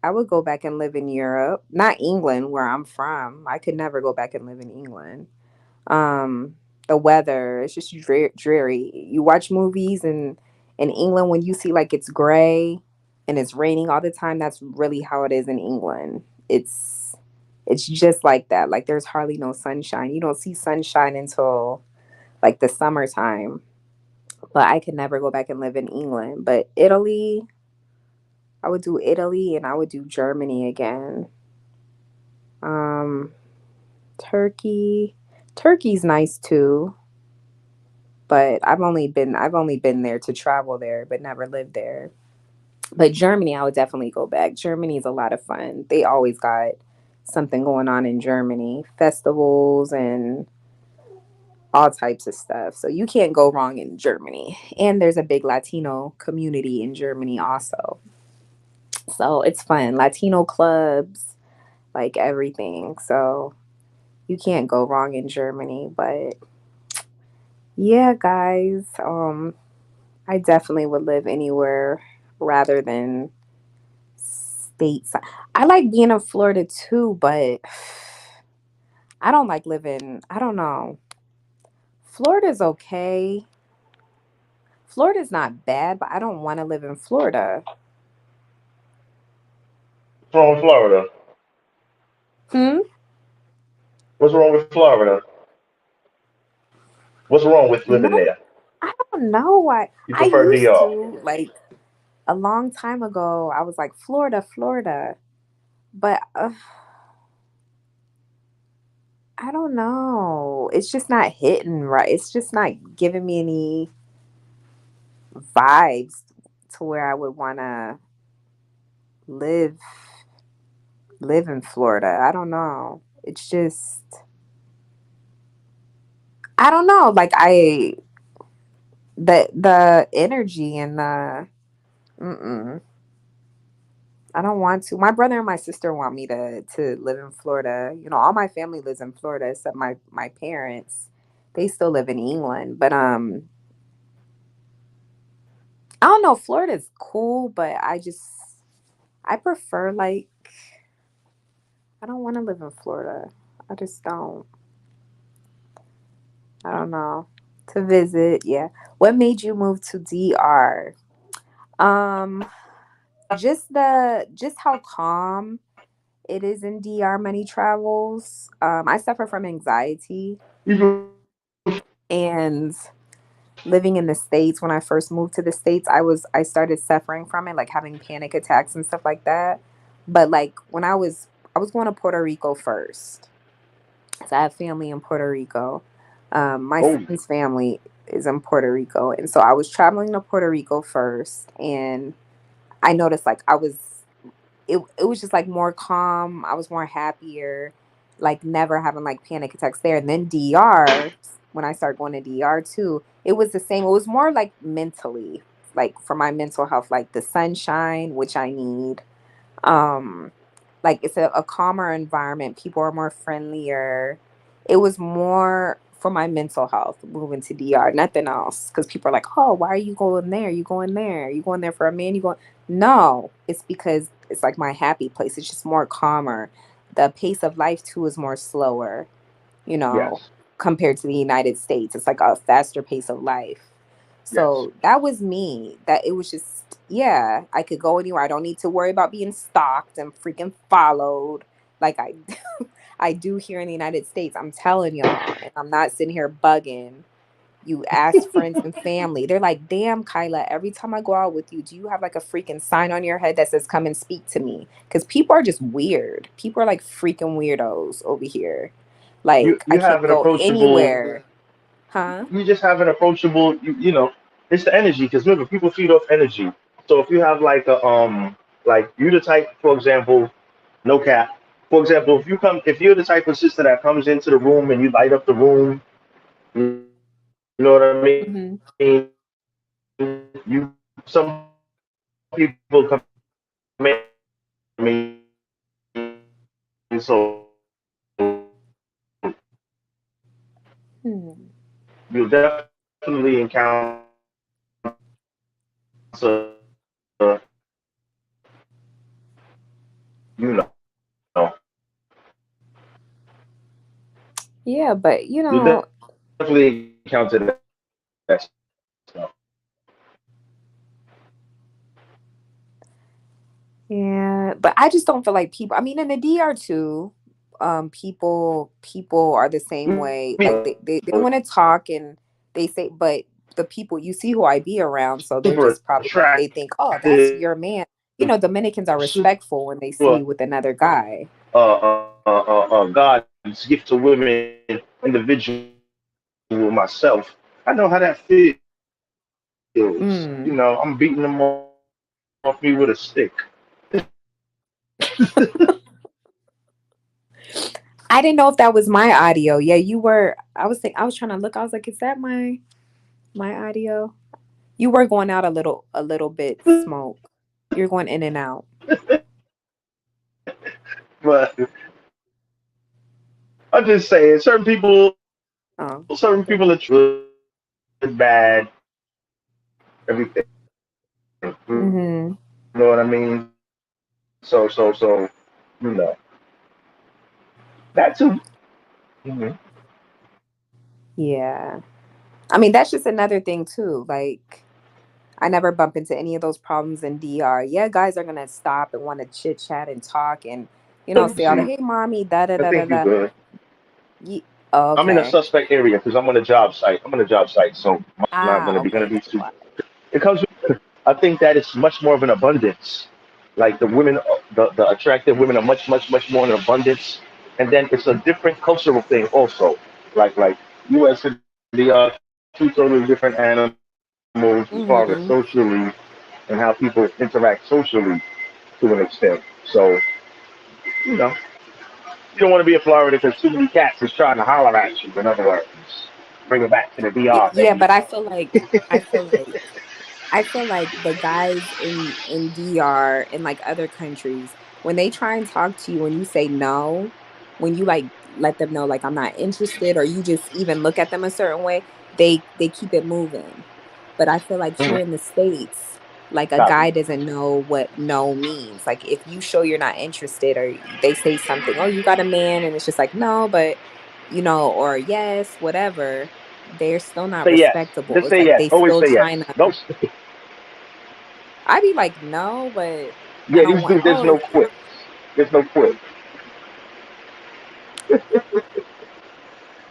I would go back and live in Europe, not England, where I'm from. I could never go back and live in England. Um, the weather, it's just dreary. You watch movies and in England when you see like it's gray and it's raining all the time, that's really how it is in England. It's just like that. Like there's hardly no sunshine. You don't see sunshine until like the summertime. But I could never go back and live in England. But Italy, I would do Italy and I would do Germany again. Um, Turkey. Turkey's nice too, but I've only been there to travel there, but never lived there. But Germany, I would definitely go back. Germany is a lot of fun. They always got something going on in Germany, festivals and all types of stuff. So you can't go wrong in Germany. And there's a big Latino community in Germany also. So it's fun. Latino clubs, like everything. So you can't go wrong in Germany. But yeah, guys, I definitely would live anywhere rather than states. I like being in Florida too, but I don't like living, I don't know. Florida's okay. Florida's not bad, but I don't want to live in Florida.
What's wrong with Florida?
Hmm?
What's wrong with Florida? What's wrong with
No,
living there?
I don't know why.
You
I
prefer
used
DR.
to, like, a long time ago, I was like, Florida, Florida. But I don't know. It's just not hitting right. It's just not giving me any vibes to where I would want to live live in Florida. I don't know. It's just I don't know. Like the energy and the mm-mm. I don't want to. My brother and my sister want me to live in Florida. You know, all my family lives in Florida except my parents. They still live in England, but I don't know. Florida's cool, but I prefer like I don't want to live in Florida. I just don't. I don't know. To visit, yeah. What made you move to DR? Um, just how calm it is in DR. Many travels. I suffer from anxiety,
Even
and living in the States, when I first moved to the States, I started suffering from it, like having panic attacks and stuff like that. But like when I was going to Puerto Rico first. So I have family in Puerto Rico. My
oh,
son's family is in Puerto Rico. And so I was traveling to Puerto Rico first, and I noticed like it was just like more calm. I was more happier, like never having like panic attacks there. And then DR, when I started going to DR too, it was the same. It was more like mentally, like for my mental health, like the sunshine, which I need. Um, like it's a calmer environment. People are more friendlier. It was more for my mental health moving to DR, nothing else. Because people are like, "Oh, why are you going there? You going there? You going there for a man? You going?" No, it's because it's like my happy place. It's just more calmer. The pace of life too is more slower, you know,
yes,
compared to the United States. It's like a faster pace of life.
yes.
So that was me. That it was just, yeah, I could go anywhere. I don't need to worry about being stalked and freaking followed like I I do here in the United States. I'm telling y'all, and I'm not sitting here bugging. You ask friends and family. They're like, "Damn, Kyla, every time I go out with you, do you have like a freaking sign on your head that says come and speak to me?" Cuz people are just weird. People are like freaking weirdos over here. Like I
You
can't
have an
go
approachable.
anywhere. Huh?
You just have an approachable. You know, it's the energy because remember, people feed off energy. So if you have like a like you the type, for example, no cap. For example, if you're the type of sister that comes into the room and you light up the room, you know what I mean.
Mhm.
You some people come in and they just light up the room. I mean, so
Hmm.
you'll definitely encounter, you know,
Yeah, but you
you'll
know,
definitely encounter that stuff.
yeah, but I just don't feel like people. I mean, in the DR too, people are the same way.
People
Like they want to talk and they say, but the people you see who I be around, so they're
super
just probably like they think, oh, that's
attractive,
your man. You know, Dominicans are
super
respectful when they see you with another guy.
God's gift to women, individual myself. I know how that feels. You know, I'm beating them off me with a stick.
I didn't know if that was my audio. Yeah, you were. I was trying to look. I was like, is that my audio? You were going out a little bit. Smoke. You're going in and out.
But I'm just saying,
Oh.
certain people are good, bad, everything. You
Mm-hmm.
know what I mean? So, you know, that too. Hmm.
Yeah. I mean, that's just another thing too. Like, I never bump into any of those problems in DR. Yeah, guys are gonna stop and want to chit chat and talk and say all the
See,
hey mommy da da
I
da da
think you're
da.
good.
Ye- oh,
I'm in a
okay.
suspect area because I'm on a job site. I'm on a job site, so I'm not
Ah,
gonna
okay.
be
That's
too.
why.
It comes. I think that it's much more of an abundance. Like the women, the attractive women are much more in abundance, and then it's a different cultural thing also. Like U.S. and the two totally different animals as far as socially
Mm-hmm.
and how people interact socially to an extent. So you know, you don't want to be in Florida because too many cats is trying to holler at you. In other words, bring it back to the DR,
Yeah,
baby.
but I feel like I feel like the guys in DR and like other countries, when they try and talk to you and you say no, when you like let them know like I'm not interested or you just even look at them a certain way, they keep it moving. But I feel like here
Mhm.
in the States, like a
Copy.
guy doesn't know what no means. Like if you show you're not interested or they say something, "Oh, you got a man," and it's just like, "No, but or yes, whatever." They're still not
Say yes.
respectable.
Just
It's
say
like
yes.
they
Always
still
say yes.
trying to
Don't.
I'd be like, no, but I
Yeah,
don't
these
want.
dudes. There's no quit. There's no quit.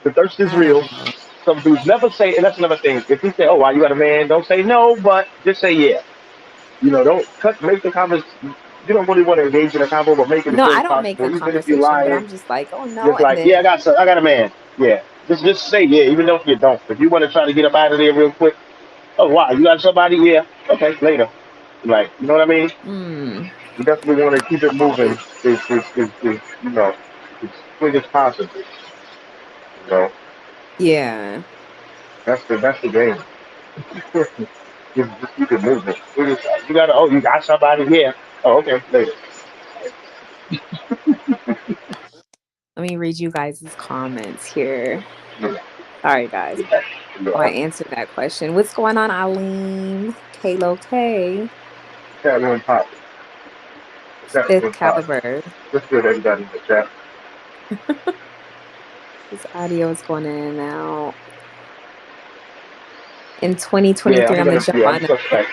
The thirst is
I don't
real.
know.
Some dudes never say, and that's another thing. If you say, "Oh, why you got a man?" Don't say no, but just say yeah. Don't make the conversation. You don't really want to engage in a convo, but make it as
No,
short
I
as
don't make a
possible. Even if you're
conversation, but
lying,
I'm just like, oh no,
just
and
like, yeah,
then
I got a man. Yeah, just say yeah, even though if you don't. If you want to try to get up out of there real quick, oh wow, you got somebody? Yeah, okay, later. Like, you know what I mean?
mm,
You definitely want to keep it moving. As quick as possible. You know,
yeah,
that's the game. Just keep it moving. You gotta. Oh, you got somebody here. Oh, okay, later.
let me read you guys' comments here.
Yeah,
Sorry, guys. Oh, I
yeah.
answered that question. What's going on, Eileen? Kalo K,
Chat room pop. Chat
Fifth
room pop.
Caliber.
Just good everybody in the chat.
This audio is going in and out. In
Yeah,
2023,
I'm
I'm gonna
gonna.
jump
Yeah, I'm
on a
suspect.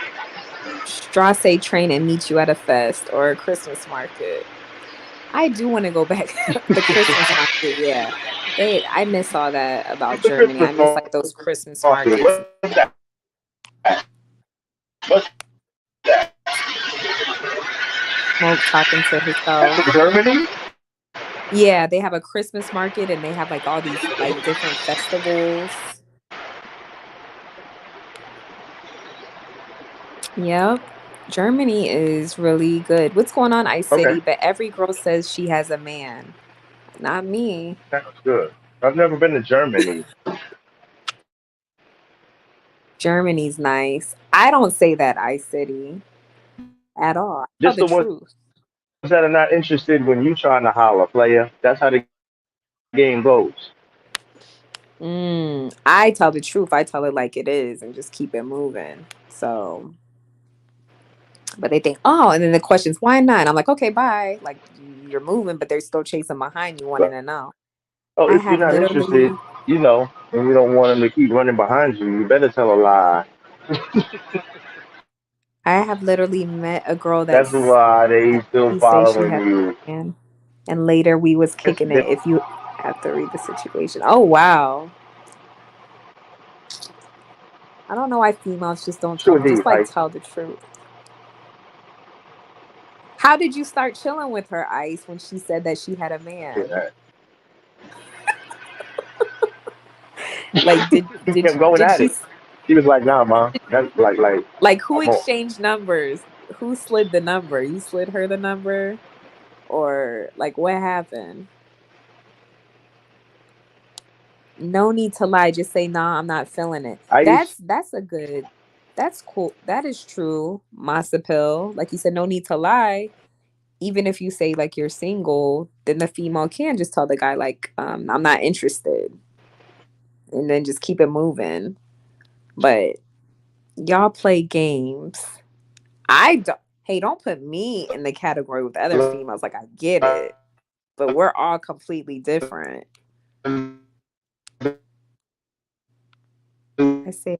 Strasse train and meet you at a fest or a Christmas market. I do want to go back the Christmas market. Yeah. I miss all that about
What's the
Germany. I
Christmas
miss like those Christmas
market?
markets.
What's that? What's that?
Smoke talking to
That's
himself.
from Germany.
Yeah, they have a Christmas market and they have like all these like different festivals. Yep. Germany is really good. What's going on, Ice
Okay,
City? But every girl says she has a man. Not me.
that's good. I've never been to Germany.
Germany's nice. I don't say that, Ice City, at all. I tell
Just
the
the ones
truth.
that are not interested when you trying to holler, player. That's how the game goes.
I tell the truth. I tell it like it is and just keep it moving. So, but they think, oh, and then the question's why not? I'm like, okay, bye. Like you're moving, but they're still chasing behind you, wanting
But,
to know.
oh,
I
if you're
have
not interested,
literally,
and you don't want them to keep running behind you, you better tell a lie.
I have literally met a girl
That's
that's
why they still
she say she
following
has
you.
a man, and later we was
It's,
kicking it. If you have to read the situation, oh wow, I don't know why females just don't
true
just
indeed.
like
Like,
tell the truth. How did you start chilling with her, Ice, when she said that she had a man?
yeah,
Like,
we kept going
did
at
she
it. He was like, "Nah, ma, that's like
like who
I'm on."
exchanged numbers? Who slid the number? You slid her the number, or like what happened? No need to lie. Just say, "Nah, I'm not feeling it."
Ice.
That's a good. That's cool. That is true, Masa Pill. Like you said, no need to lie. Even if you say like you're single, then the female can just tell the guy like, I'm not interested, and then just keep it moving. But y'all play games. I don't. Hey, don't put me in the category with other females. Like I get it, but we're all completely different. I say,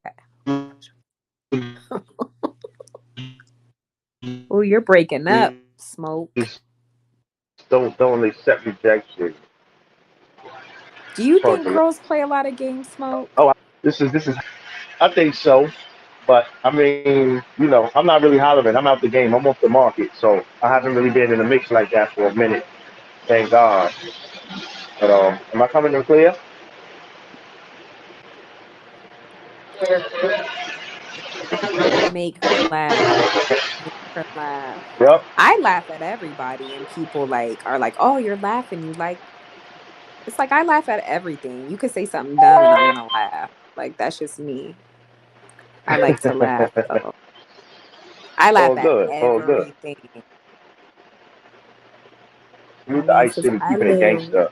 oh, you're breaking up, Smoke.
Don't accept rejection.
Do you
Hard
think
to
girls play a lot of games, Smoke?
Oh, this is. I think so, but I mean, I'm not really hollering. I'm out the game. I'm off the market, so I haven't really been in the mix like that for a minute. Thank God. But am I coming in clear?
Make her laugh. Make her laugh.
Yep.
I laugh at everybody, and people like are like, "Oh, you're laughing. You like." It's like I laugh at everything. You could say something dumb, and I'm gonna laugh. Like that's just me. I like to laugh though. I laugh
All
at
good, all good.
everything.
Salute the
Yes,
Ice
because
City, keeping it gangster.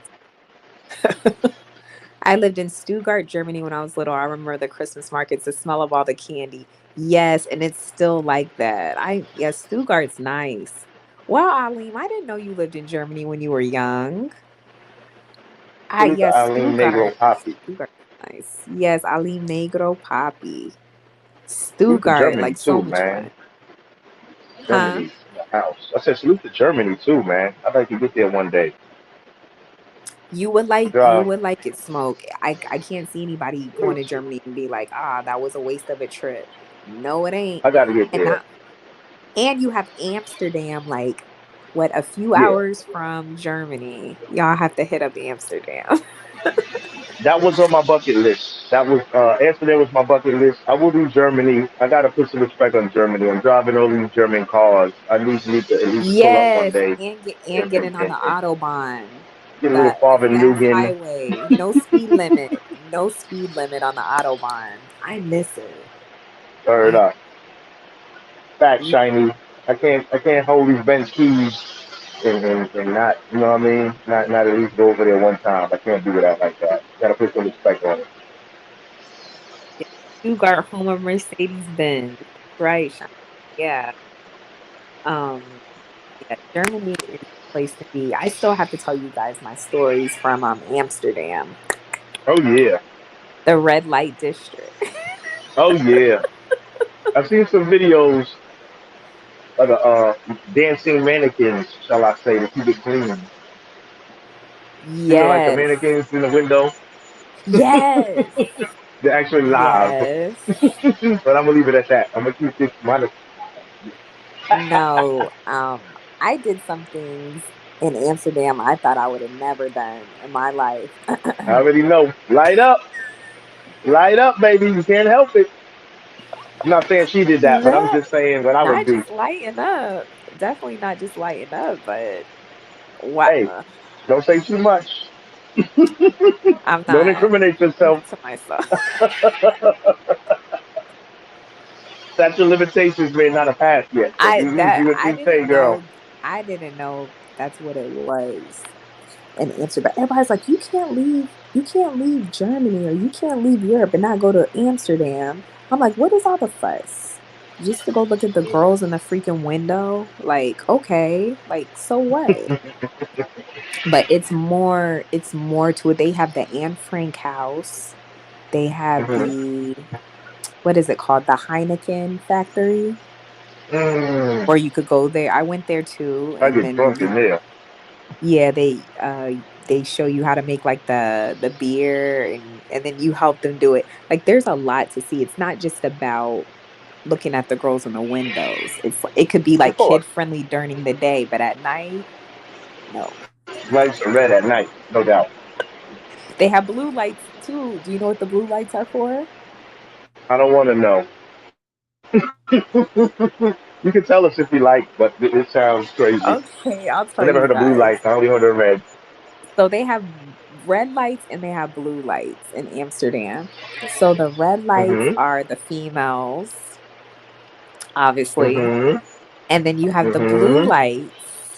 I lived in Stuttgart, Germany when I was little. I remember the Christmas markets, the smell of all the candy. Yes, and it's still like that. Yes, Stuttgart's nice. Well, Alim, I didn't know you lived in Germany when you were young.
Salute the
Yes,
Eileen Negro Poppy.
Stuttgart is nice. Yes, Alim Negro Poppy.
Salute to
Stuttgart,
Germany
like so
too,
much
man.
fun. Huh?
Germany in the house. I said salute to Germany too, man. I'd like to get there one day.
You
Uh,
would like it, Smoke. I can't see anybody going to Germany and be like, ah, that was a waste of a trip. No, it ain't.
I gotta get
And
there.
not and you have Amsterdam, like what, a few
Yeah,
hours from Germany. Y'all have to hit up Amsterdam.
that was on my bucket list. That was Amsterdam was my bucket list. I will do Germany. I gotta put some respect on Germany. I'm driving all these German cars. I need to at least pull up one
Yes,
day
and getting on the
and
Autobahn,
get a little
the
farther
fast
Nugan.
highway. No speed limit. No speed limit on the Autobahn. I miss it.
Turn
I
up. Fat shiny. I can't hold these bench keys and not, you know what I mean? Not at least go over there one time. I can't do that like that. Gotta put some respect on it.
Stuttgart, home of Mercedes Benz. Right, Sean. Yeah. Um, yeah, Germany is the place to be. I still have to tell you guys my stories from Amsterdam,
Oh yeah.
the red light district.
Oh yeah. I've seen some videos of the dancing mannequins, shall I say, to keep it clean. You know, like the
Yes.
mannequins in the window.
Yes.
They're actually live.
Yes.
But I'm gonna leave it at that. I'm gonna keep this minus.
No, I did some things in Amsterdam I thought I would have never done in my life.
I already know. Light up, baby. You can't help it. I'm not saying she did that, but I'm
No,
just saying what I would
not
do.
just lighten up. Definitely not just lighten up, but what?
Hey, don't say too much.
I'm
Don't
not.
incriminate
Keep
yourself.
it to myself.
Statute of limitations may not have passed yet. So you do what
I
you say,
didn't
girl.
know. I didn't know that's what it was in Amsterdam. Everybody's like, you can't leave. You can't leave Germany or you can't leave Europe and not go to Amsterdam. I'm like, what is all the fuss? Just to go look at the girls in the freaking window? Like, okay, like so what? But it's more to it. They have the Anne Frank house. They have
Mm-hmm.
the, what is it called? The Heineken factory,
Mm,
or you could go there. I went there too,
I
and
get
then
drunk in there.
yeah, they show you how to make like the beer, and then you help them do it. Like there's a lot to see. It's not just about looking at the girls in the windows. It could be
Of
like
course.
kid friendly during the day, but at night, no.
Lights are red at night, no doubt.
They have blue lights too. Do you know what the blue lights are for?
I don't want to know. You can tell us if you like, but it sounds crazy.
Okay, I'll
I
tell
never
you
heard of blue
guys.
lights. I only heard of red.
So they have red lights and they have blue lights in Amsterdam. So the red lights
Mm-hmm.
are the females, obviously.
Mm-hmm.
And then you have the blue
Mm-hmm.
lights.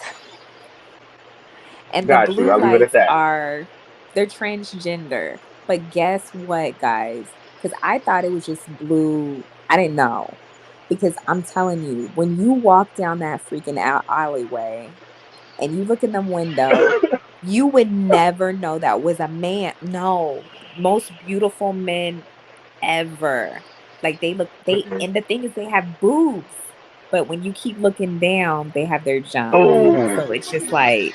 And the
Got you.
blue
I'll leave it at
lights
that.
are, they're transgender. But guess what, guys? Because I thought it was just blue. I didn't know. Because I'm telling you, when you walk down that freaking alleyway and you look in the window, you would never know that was a man. No, most beautiful men ever. Like and the thing is, they have boobs, but when you keep looking down, they have their junk.
Oh.
So it's just like,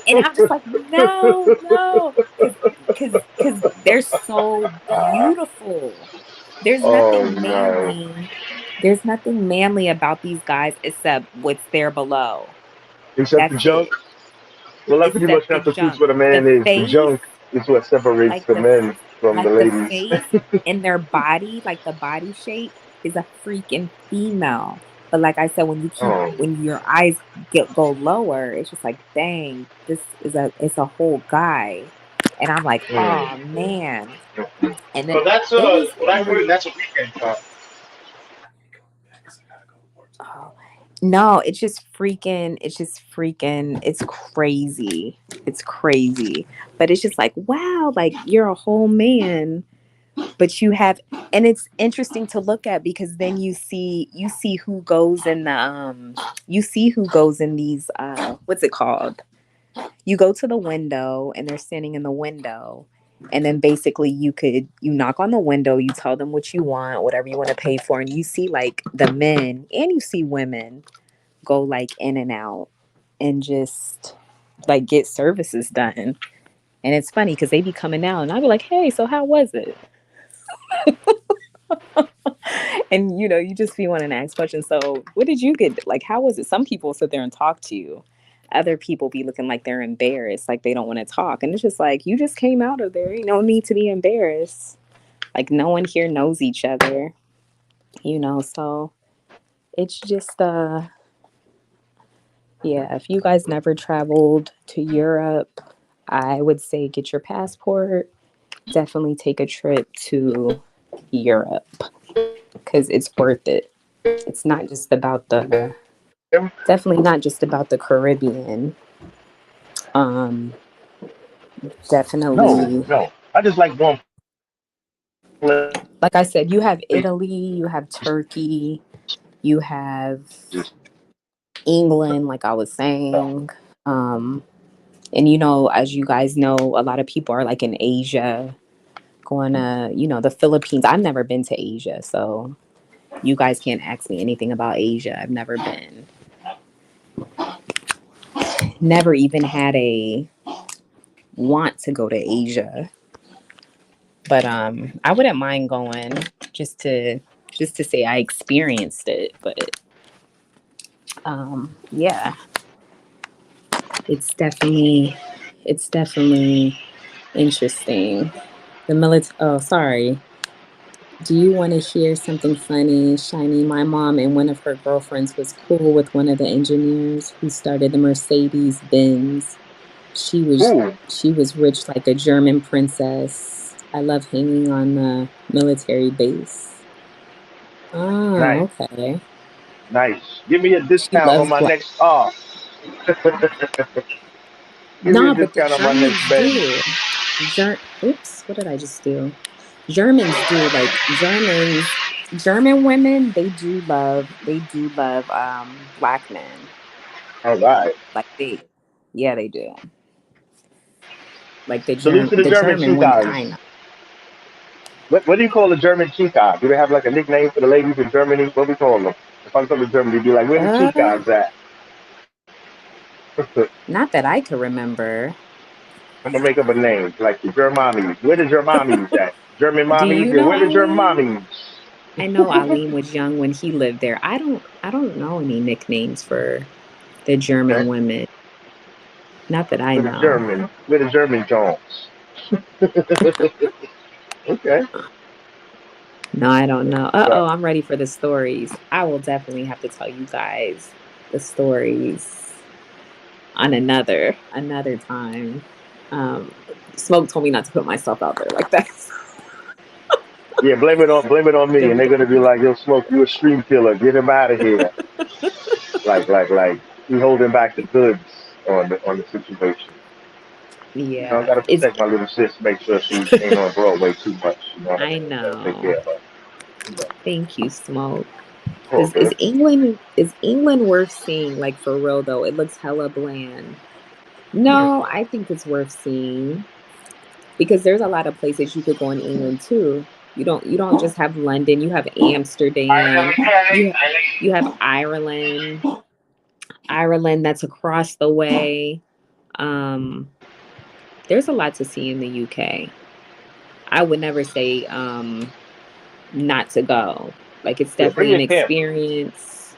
and I'm just like, no, no, because they're so beautiful. There's
Oh
nothing
no.
manly. There's nothing manly about these guys except what's there below.
Except the
That's
junk.
it.
Well, that pretty much
Except the
constitutes
junk.
what a
The
man is. The
face,
junk is what separates
like
the men from the
like the
ladies.
face and their body, like the body shape is a freaking female. But like I said,
Oh.
when your eyes go lower, it's just like, dang, it's a whole guy. And I'm like, oh
Mm.
man. And
So
then
that's
it was
what I heard. That's a weekend car.
Oh, no, it's just freaking, it's crazy. It's crazy. But it's just like, wow, like you're a whole man, but you have, and it's interesting to look at because then you see who goes in the, you see who goes in these, what's it called? You go to the window and they're standing in the window. And then basically you knock on the window, you tell them what you want, whatever you want to pay for, and you see like the men and you see women go like in and out and just like get services done. And it's funny because they be coming out and I'll be like, hey, so how was it? And you just be wanting to ask questions. So what did you get? Like, how was it? Some people sit there and talk to you. Other people be looking like they're embarrassed, like they don't want to talk. And it's just like, you just came out of there. You no need to be embarrassed. Like no one here knows each other, so it's just yeah, if you guys never traveled to Europe, I would say get your passport. Definitely take a trip to Europe because it's worth it. It's not just about the definitely not just about the Caribbean. Um,
No,
definitely,
no. I just like going places.
like I said, you have Italy, you have Turkey, you have England, like I was saying. Um, and as you guys know, a lot of people are like in Asia, going to, the Philippines. I've never been to Asia, so you guys can't ask me anything about Asia. I've never been. Never even had a want to go to Asia. But I wouldn't mind going just to just to say I experienced it. But yeah, it's definitely it's definitely interesting. The military. Oh, sorry. Do you want to hear something funny, Shiny? My mom and one of her girlfriends was cool with one of the engineers who started the Mercedes Benz. She was
Ooh,
she was rich like a German princess. I love hanging on the military base.
nice,
Oh, okay.
nice. Give me a
She
discount on
loves
my
black.
next car. Give me a
Nah, but the
discount on my next
Germans
Benz.
do. Oops, what did I just do? Germans do like German women, they do love black men.
All right.
Like yeah, they do. Like
Salute to the
the
German
German women
Chicas.
I know.
What do you call a German Chica? Do they have like a nickname for the ladies in Germany? What we call them? If I come to Germany, be like, where the
Uh
Chicas at?
Not that I could remember.
I'm gonna make up a name like the Germanis. Where the Germanis at? German
Do
mommies?
you
Yeah,
know
where the
Eileen?
Germanis?
I know Eileen was young when he lived there. I don't know any nicknames for the
Okay,
German women. Not that I
where the
know.
German? Where the German Jones? Okay.
No, I don't know.
But
Uh-oh, I'm ready for the stories. I will definitely have to tell you guys the stories on another time. Um, Smoke told me not to put myself out there like that.
yeah, blame it on me, and they're gonna be like, "Yo, smoke, you a stream killer. Get him out of here." Like, he holding back the goods on the situation. I
Yeah,
gotta
it's
protect my little sis, make sure she ain't on Broadway too much. You know what I
I
mean? Gotta take
know.
care of her.
Thank you, Smoke.
Oh, good.
Is England worth seeing? Like for real though, it looks hella bland. No, I think it's worth seeing because there's a lot of places you could go in England too. You don't just have London, you have Amsterdam, you you have Ireland. Ireland that's across the way. Um there's a lot to see in the UK. I would never say not to go. Like it's
Yeah, bring
definitely an
your camera.
experience.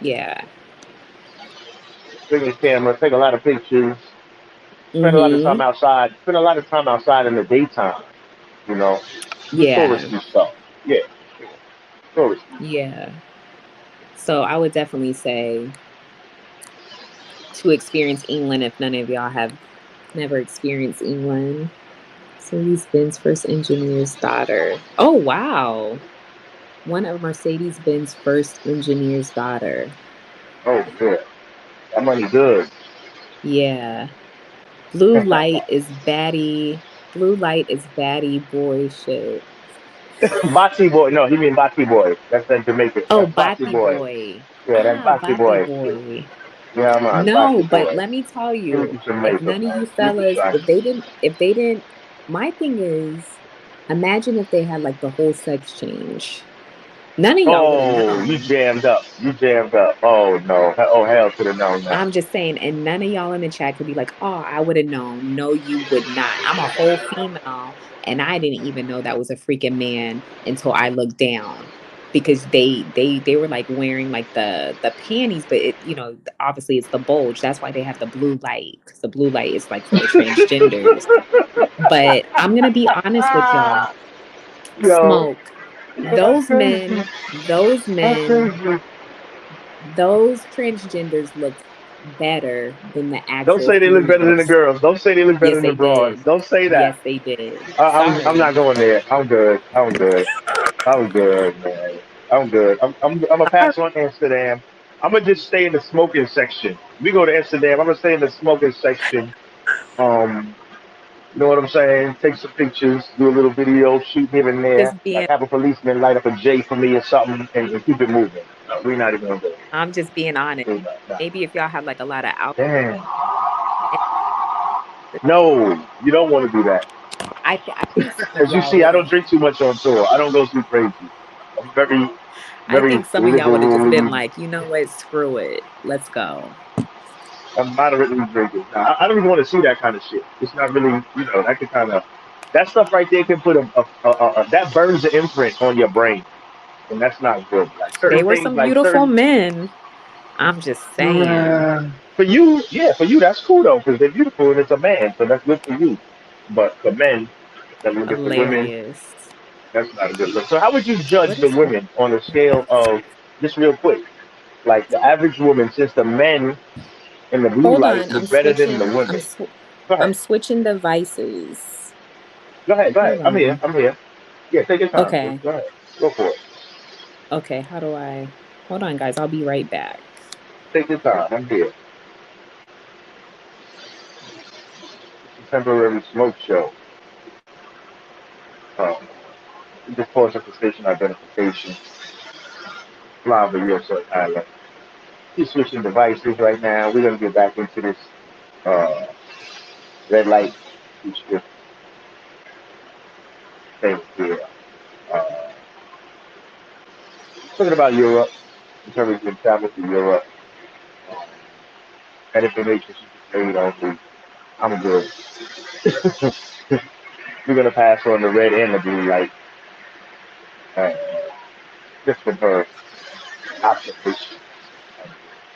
Yeah.
Bring your camera. Take a lot of pictures. Spend a lot of time
Mhm.
outside. Spend a lot of time outside in the daytime. You know, the
Yeah.
touristy stuff. Yeah, touristy.
Yeah. So I would definitely say to experience England if none of y'all have never experienced England. So he's Ben's first engineer's daughter. Oh wow. one of Mercedes-Benz first engineer's daughter.
Oh, good. That money good.
Yeah. Blue light is baddie. Blue light is baddie boy shit.
Bati boy. No, he mean Bati boy. That's in Jamaica.
Oh,
That's Bati
Bati
boy.
boy.
Yeah, that's
Ah,
Bati
Bati
boy.
boy.
Yeah, man,
No,
Bati
but
boy.
let me tell
He was
you,
in
if
Jamaica,
none of
man.
you
He was
fellas,
trying.
if they didn't, my thing is, imagine if they had like the whole sex change. None of y'all would have
Oh, you
known.
jammed up. You jammed up. Oh no. Oh hell to the no no.
I'm just saying, and none of y'all in the chat could be like, oh, I would have known. No, you would not. I'm a whole female, and I didn't even know that was a freaking man until I looked down because they were like wearing like the panties, but it, you know, obviously it's the bulge. That's why they have the blue light because the blue light is like for the transgenders. But I'm gonna be honest with y'all.
Yo,
Smoke.
that's
Those
crazy.
men, those
That's
men
crazy.
those transgenders looked better than the
Don't
actual
say they look better than the
females.
girls. Don't say they look better
Yes,
than the
they
bronze.
did.
Don't say that.
Yes, they did.
I'm not
Sorry.
going there. I'm good. I'm good. I'm good, man. I'm good. I'm gonna
Sorry.
pass on Amsterdam. I'm gonna just stay in the smoking section. We go to Amsterdam. I'm gonna stay in the smoking section. Um, you know what I'm saying? Take some pictures, do a little video, shoot here and there.
Just
Like
being
have a policeman light up a J for me or something, and keep it moving. No, we're not even gonna do it.
I'm just being honest.
We're not, not.
Maybe if y'all had like a lot of alcohol,
Damn. No, you don't want to do that.
I think some of
As you
y'all
see, I
would
don't drink too much on tour. I don't go too crazy. I'm very,
I
very
think some of y'all would have just been
liberally.
like, you know what, screw it. Let's go.
I'm moderately drinking. I don't even want to see that kind of shit. It's not really, that can kind of, that stuff right there can put that burns the imprint on your brain, and that's not good. Like
They
certain
were
things,
some
like
beautiful
certain.
men. I'm just saying.
For you, yeah, for you that's cool though, because they're beautiful and it's a man, so that's good for you. But for men, that look at the women,
Hilarious.
that's not a good look. So how would you judge
What
the
is
women on a scale of just real quick? Like the average woman, since the men in the blue
hold
light
on.
look better than the women. Go ahead.
I'm switching devices.
Go ahead. Go ahead.
Hold
I'm here.
on.
I'm here. Yeah, take your time. Sis.
Okay.
Go ahead. Go for it.
Okay, how do I hold on, guys? I'll be right back.
Take your time. I'm here. It's a temporary smoke show. Um, just pause up the station identification. Live with yourself, Island. He's switching devices right now. We're gonna get back into this uh, red light feature thing here. Uh, talking about Europe, in terms of travel to Europe, um, that information she can trade on me. I'm good. We're gonna pass on the red and the blue light, uh, just for her observation.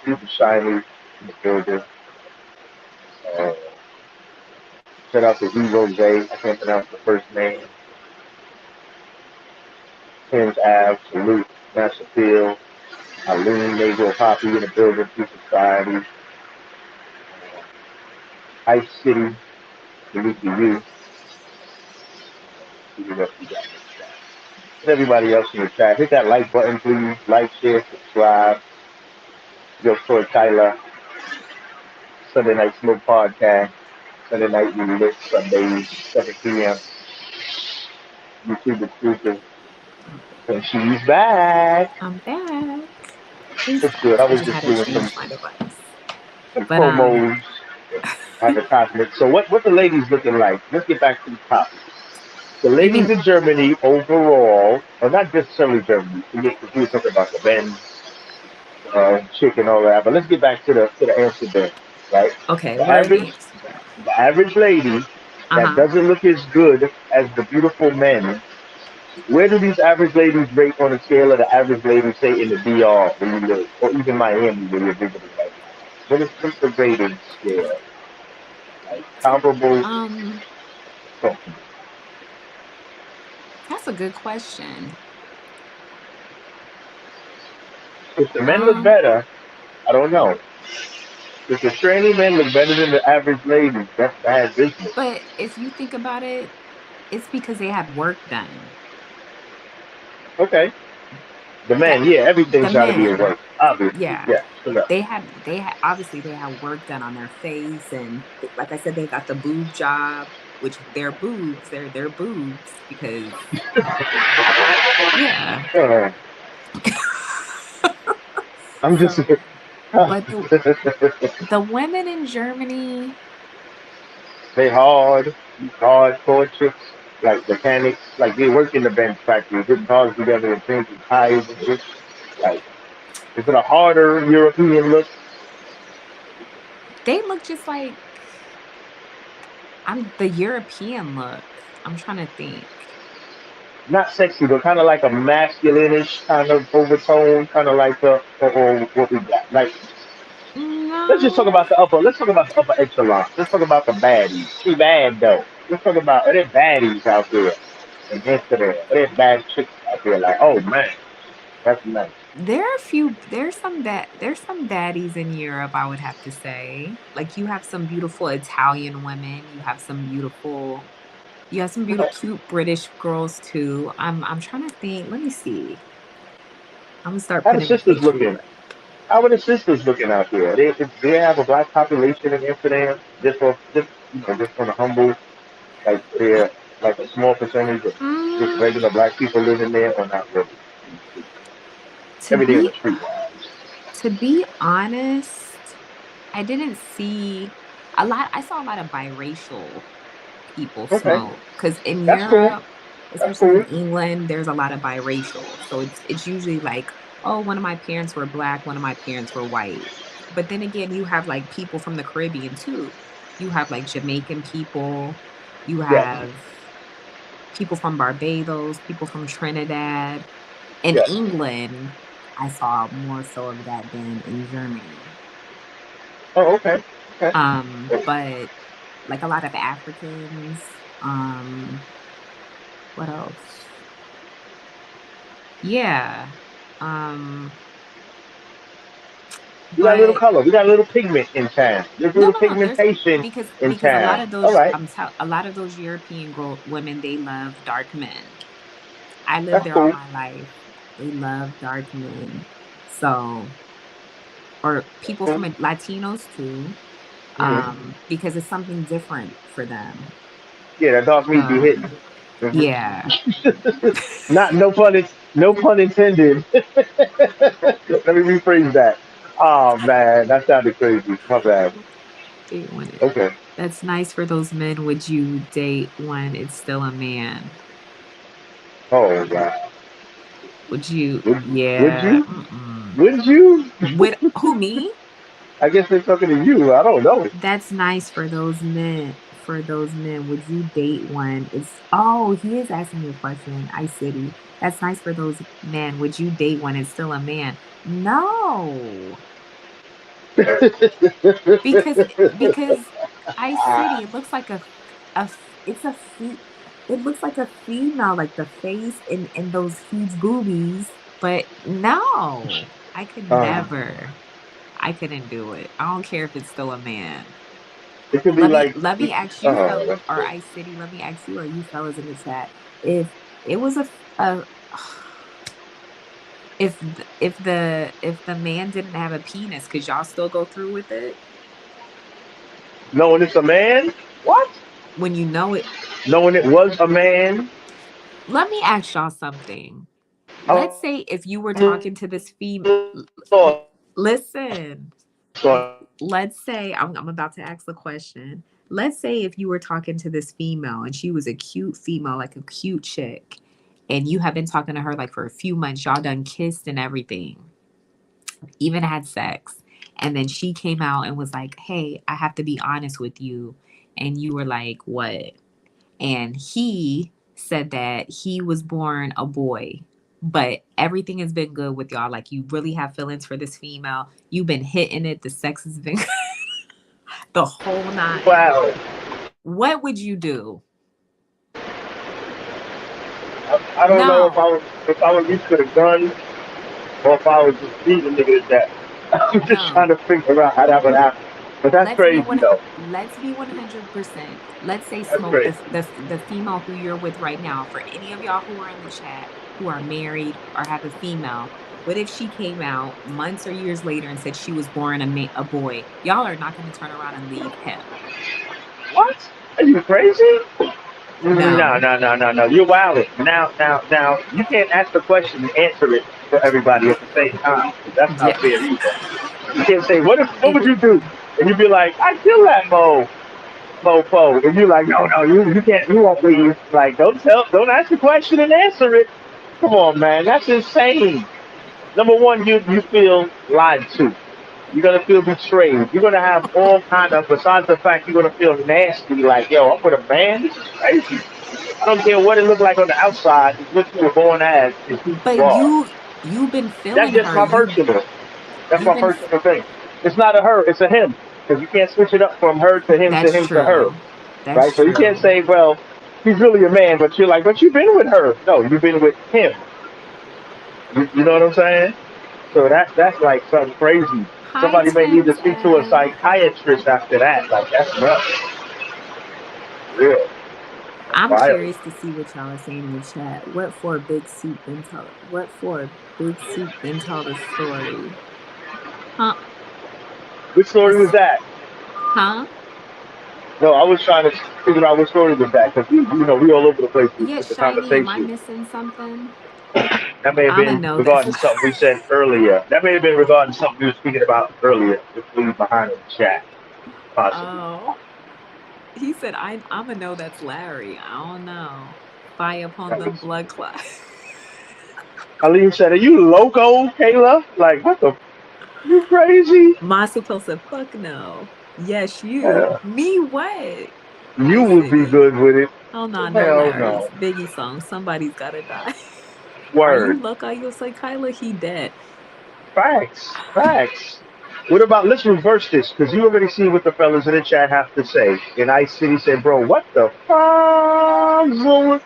Super shiny in the building. Uh, shout out to Evo J. I can't pronounce the first name. Thames Ave, Salute, Master Field, Eileen, Negro, Poppy in the building, Peace Society, Ice City, Salute to you. See what else we got in the chat. And everybody else in the chat, hit that like button, please. Like, share, subscribe. Yo, Troy Tyler, Sunday Night Smoke Podcast. Sunday night we lit Sundays, 7 p.m. YouTube exclusive. And she's back.
I'm back. Thanks,
It's good. I
guys. I
was
just
just
had to
doing
change my device.
some
But
promos, advertisements. So what the ladies looking like? Let's get back to the topic. The
you
ladies
mean
in Germany overall, or not necessarily Germany, we were talking about the Ben, chick and all that, but let's get back to the Amsterdam, right?
okay,
The
we're in
average
Amsterdam.
the average lady that
Uh-huh.
doesn't look as good as the beautiful men. Where do these average ladies rate on a scale of the average lady, say in the DR when you live, or even Miami where you're visiting right now? What's the rating scale? Like comparable?
Um,
So,
that's a good question.
if the men look
Um,
better, I don't know. If the tranny men look better than the average lady, that's bad business.
but if you think about it, it's because they had work done.
Okay. The
That
man, yeah, everything's
the
got to be a
men,
work, obviously.
yeah.
Yeah, correct.
They had obviously they have work done on their face, and like I said, they got the boob job, which their boobs, they're boobs because yeah.
Uh, I'm just.
So, but the women in Germany,
They hard chicks, like mechanics, like they work in the bench factory, putting cars together and changing tires and shit. Like, is it a harder European look?
they look just like I'm the European look. I'm trying to think.
Not sexy, but kind of like a masculine-ish kind of overtone, kind of like or what we got. Like, let's just talk
No,
about the upper. Let's talk about the upper echelon. Let's talk about the baddies. She bad though. Let's talk about there baddies out there in Instagram. There bad chicks out there. Like, oh man, that's nice.
there are a few. There's some baddies in Europe. I would have to say, like you have some beautiful Italian women. You have some beautiful,
Okay.
cute British girls too. I'm trying to think. Let me see. I'm gonna start
How the
putting
sisters
pictures
looking?
up.
How are the sisters looking out there? They have a black population in Amsterdam, just on a humble, like they're like a small percentage of just
Mm,
regular black people living there, or not really.
to
Every day in
be
the street wise.
to be honest, I didn't see a lot. I saw a lot of biracial people
Okay,
smoke because in
that's cool.
Europe,
That's
especially in
cool.
England, there's a lot of biracial. So it's usually like, oh, one of my parents were black, one of my parents were white. But then again, you have like people from the Caribbean too. You have like Jamaican people, you
Yes,
have people from Barbados, people from Trinidad. In
yes.
England, I saw more so of that than in Germany.
Oh, okay, okay.
But like a lot of Africans. What else? Yeah. Um,
We got a little
but
color. We got a little pigment in town. There's a
no,
little
no, no. There's
pigmentation in
because a lot
town.
of
All
those
right,
a lot of those European women they love dark men. I lived
that's
there all
cool.
my life. They love dark men. So or
That's
people
cool.
from Latinos too.
Hmm.
Because it's something different for them.
Yeah, that dog meat be
So
hitting. Hmm.
yeah.
Not no pun intended. Let me rephrase that. Oh man, that sounded crazy. My bad.
Date when it
Okay.
that's nice for those men. Would you date when it's still a man?
Oh wow.
Would you?
Would would
Yeah.
you?
Mm-mm.
Would you?
With who me?
I guess they're talking to you. I don't know.
That's nice for those men. For those men, would you date one? It's oh, he is asking me a question. I city. That's nice for those men. Would you date one? It's still a man. No, because because I city. It looks like it's a it looks like a female, like the face and those huge boobies. But no, I could
uh,
never. I couldn't do it. I don't care if it's still a man.
it could be like,
Let me ask you,
oh,
fella,
that's
or
crazy.
Ice City. Let me ask you, or you fellas in the chat, if it was a if the man didn't have a penis, could y'all still go through with it
Knowing it's a man? What?
when you know it?
Knowing it was a man?
Let me ask y'all something. Let's
Oh,
say if you were talking to this female, listen. Let's say I'm about to ask the question. Let's say if you were talking to this female and she was a cute female, like a cute chick, and you have been talking to her like for a few months, y'all done kissed and everything, even had sex, and then she came out and was like, "Hey, I have to be honest with you," and you were like, "What?" And he said that he was born a boy, but everything has been good with y'all. Like you really have feelings for this female. You've been hitting it. The sex has been the whole nine.
wow.
What would you do?
I don't know
No,
if I was used to the gun or if I was just beating nigga to death. I'm just trying
no.
to figure out how that would happen. But that's
Let's be
crazy
one.
though.
Let's be 100%. Let's say
That's
smoke
crazy.
the female who you're with right now. For any of y'all who are in the chat who are married or have a female, What if she came out months or years later and said she was born a boy? Y'all are not going to turn around and leave him.
What? Are you crazy? No,
No.
no, no, no, no. You're wilding. Now. You can't ask the question and answer it for everybody at the same time. That's not
Yeah.
fair either. You can't say, what
If
would you do? And you'd be like, I'd kill that mofo. And you're like, no, you can't, you won't leave. Like, don't ask the question and answer it. Come on, man. That's insane. Number one, you feel lied to. You're gonna feel betrayed. You're gonna have all kind of. Besides the fact you're gonna feel nasty, like yo, I'm with a man. This is crazy. I don't care what it looked like on the outside. It's what you were born as. Is who you
but
are.
you've been
That's
feeling
just
her.
my personal. That's
You've
my
been
personal thing. It's not a her. It's a him. Because you can't switch it up from her to him to
That's
him to her,
true. That's
right? So you can't
true.
say, well, he's really a man, but you're like, but you've been with her. No, you've been with him. You know what I'm saying? So that's like something crazy.
Hi
Somebody may need to
Tim
speak to a
Ted.
psychiatrist after that. Like that's nuts. Yeah, that's
I'm
wild.
curious to see what y'all are saying in the chat. What for a big soup then tell what for a big soup then tell the story? Huh?
Which story was
This
that?
huh?
No, I was trying to figure out what story was that because we all over the place
Yeah,
with the
Shiny, am I
conversation.
missing something?
That may have
I'ma
been
know that's
regarding something we said earlier. That may have been regarding something we were speaking about earlier. Just leave behind in the chat, possibly.
Oh. He said I'ma know that's Larry. I don't know. Fire upon
That
them
was.
blood clots.
Aline said, "Are you loco, Kayla? Like what the? You crazy?
Masupil said, fuck no. Yes, you.
Yeah.
Me what?
You
Hi,
would be
Siggy.
good with it.
Oh no, no
Hell
Larry's.
no.
Biggie song. Somebody's gotta die. Are
Word.
you loco? You say Kyla, he dead.
Facts. Facts. What about let's reverse this because you already see what the fellas in the chat have to say. And Ice City said, "Bro, what the fuck?"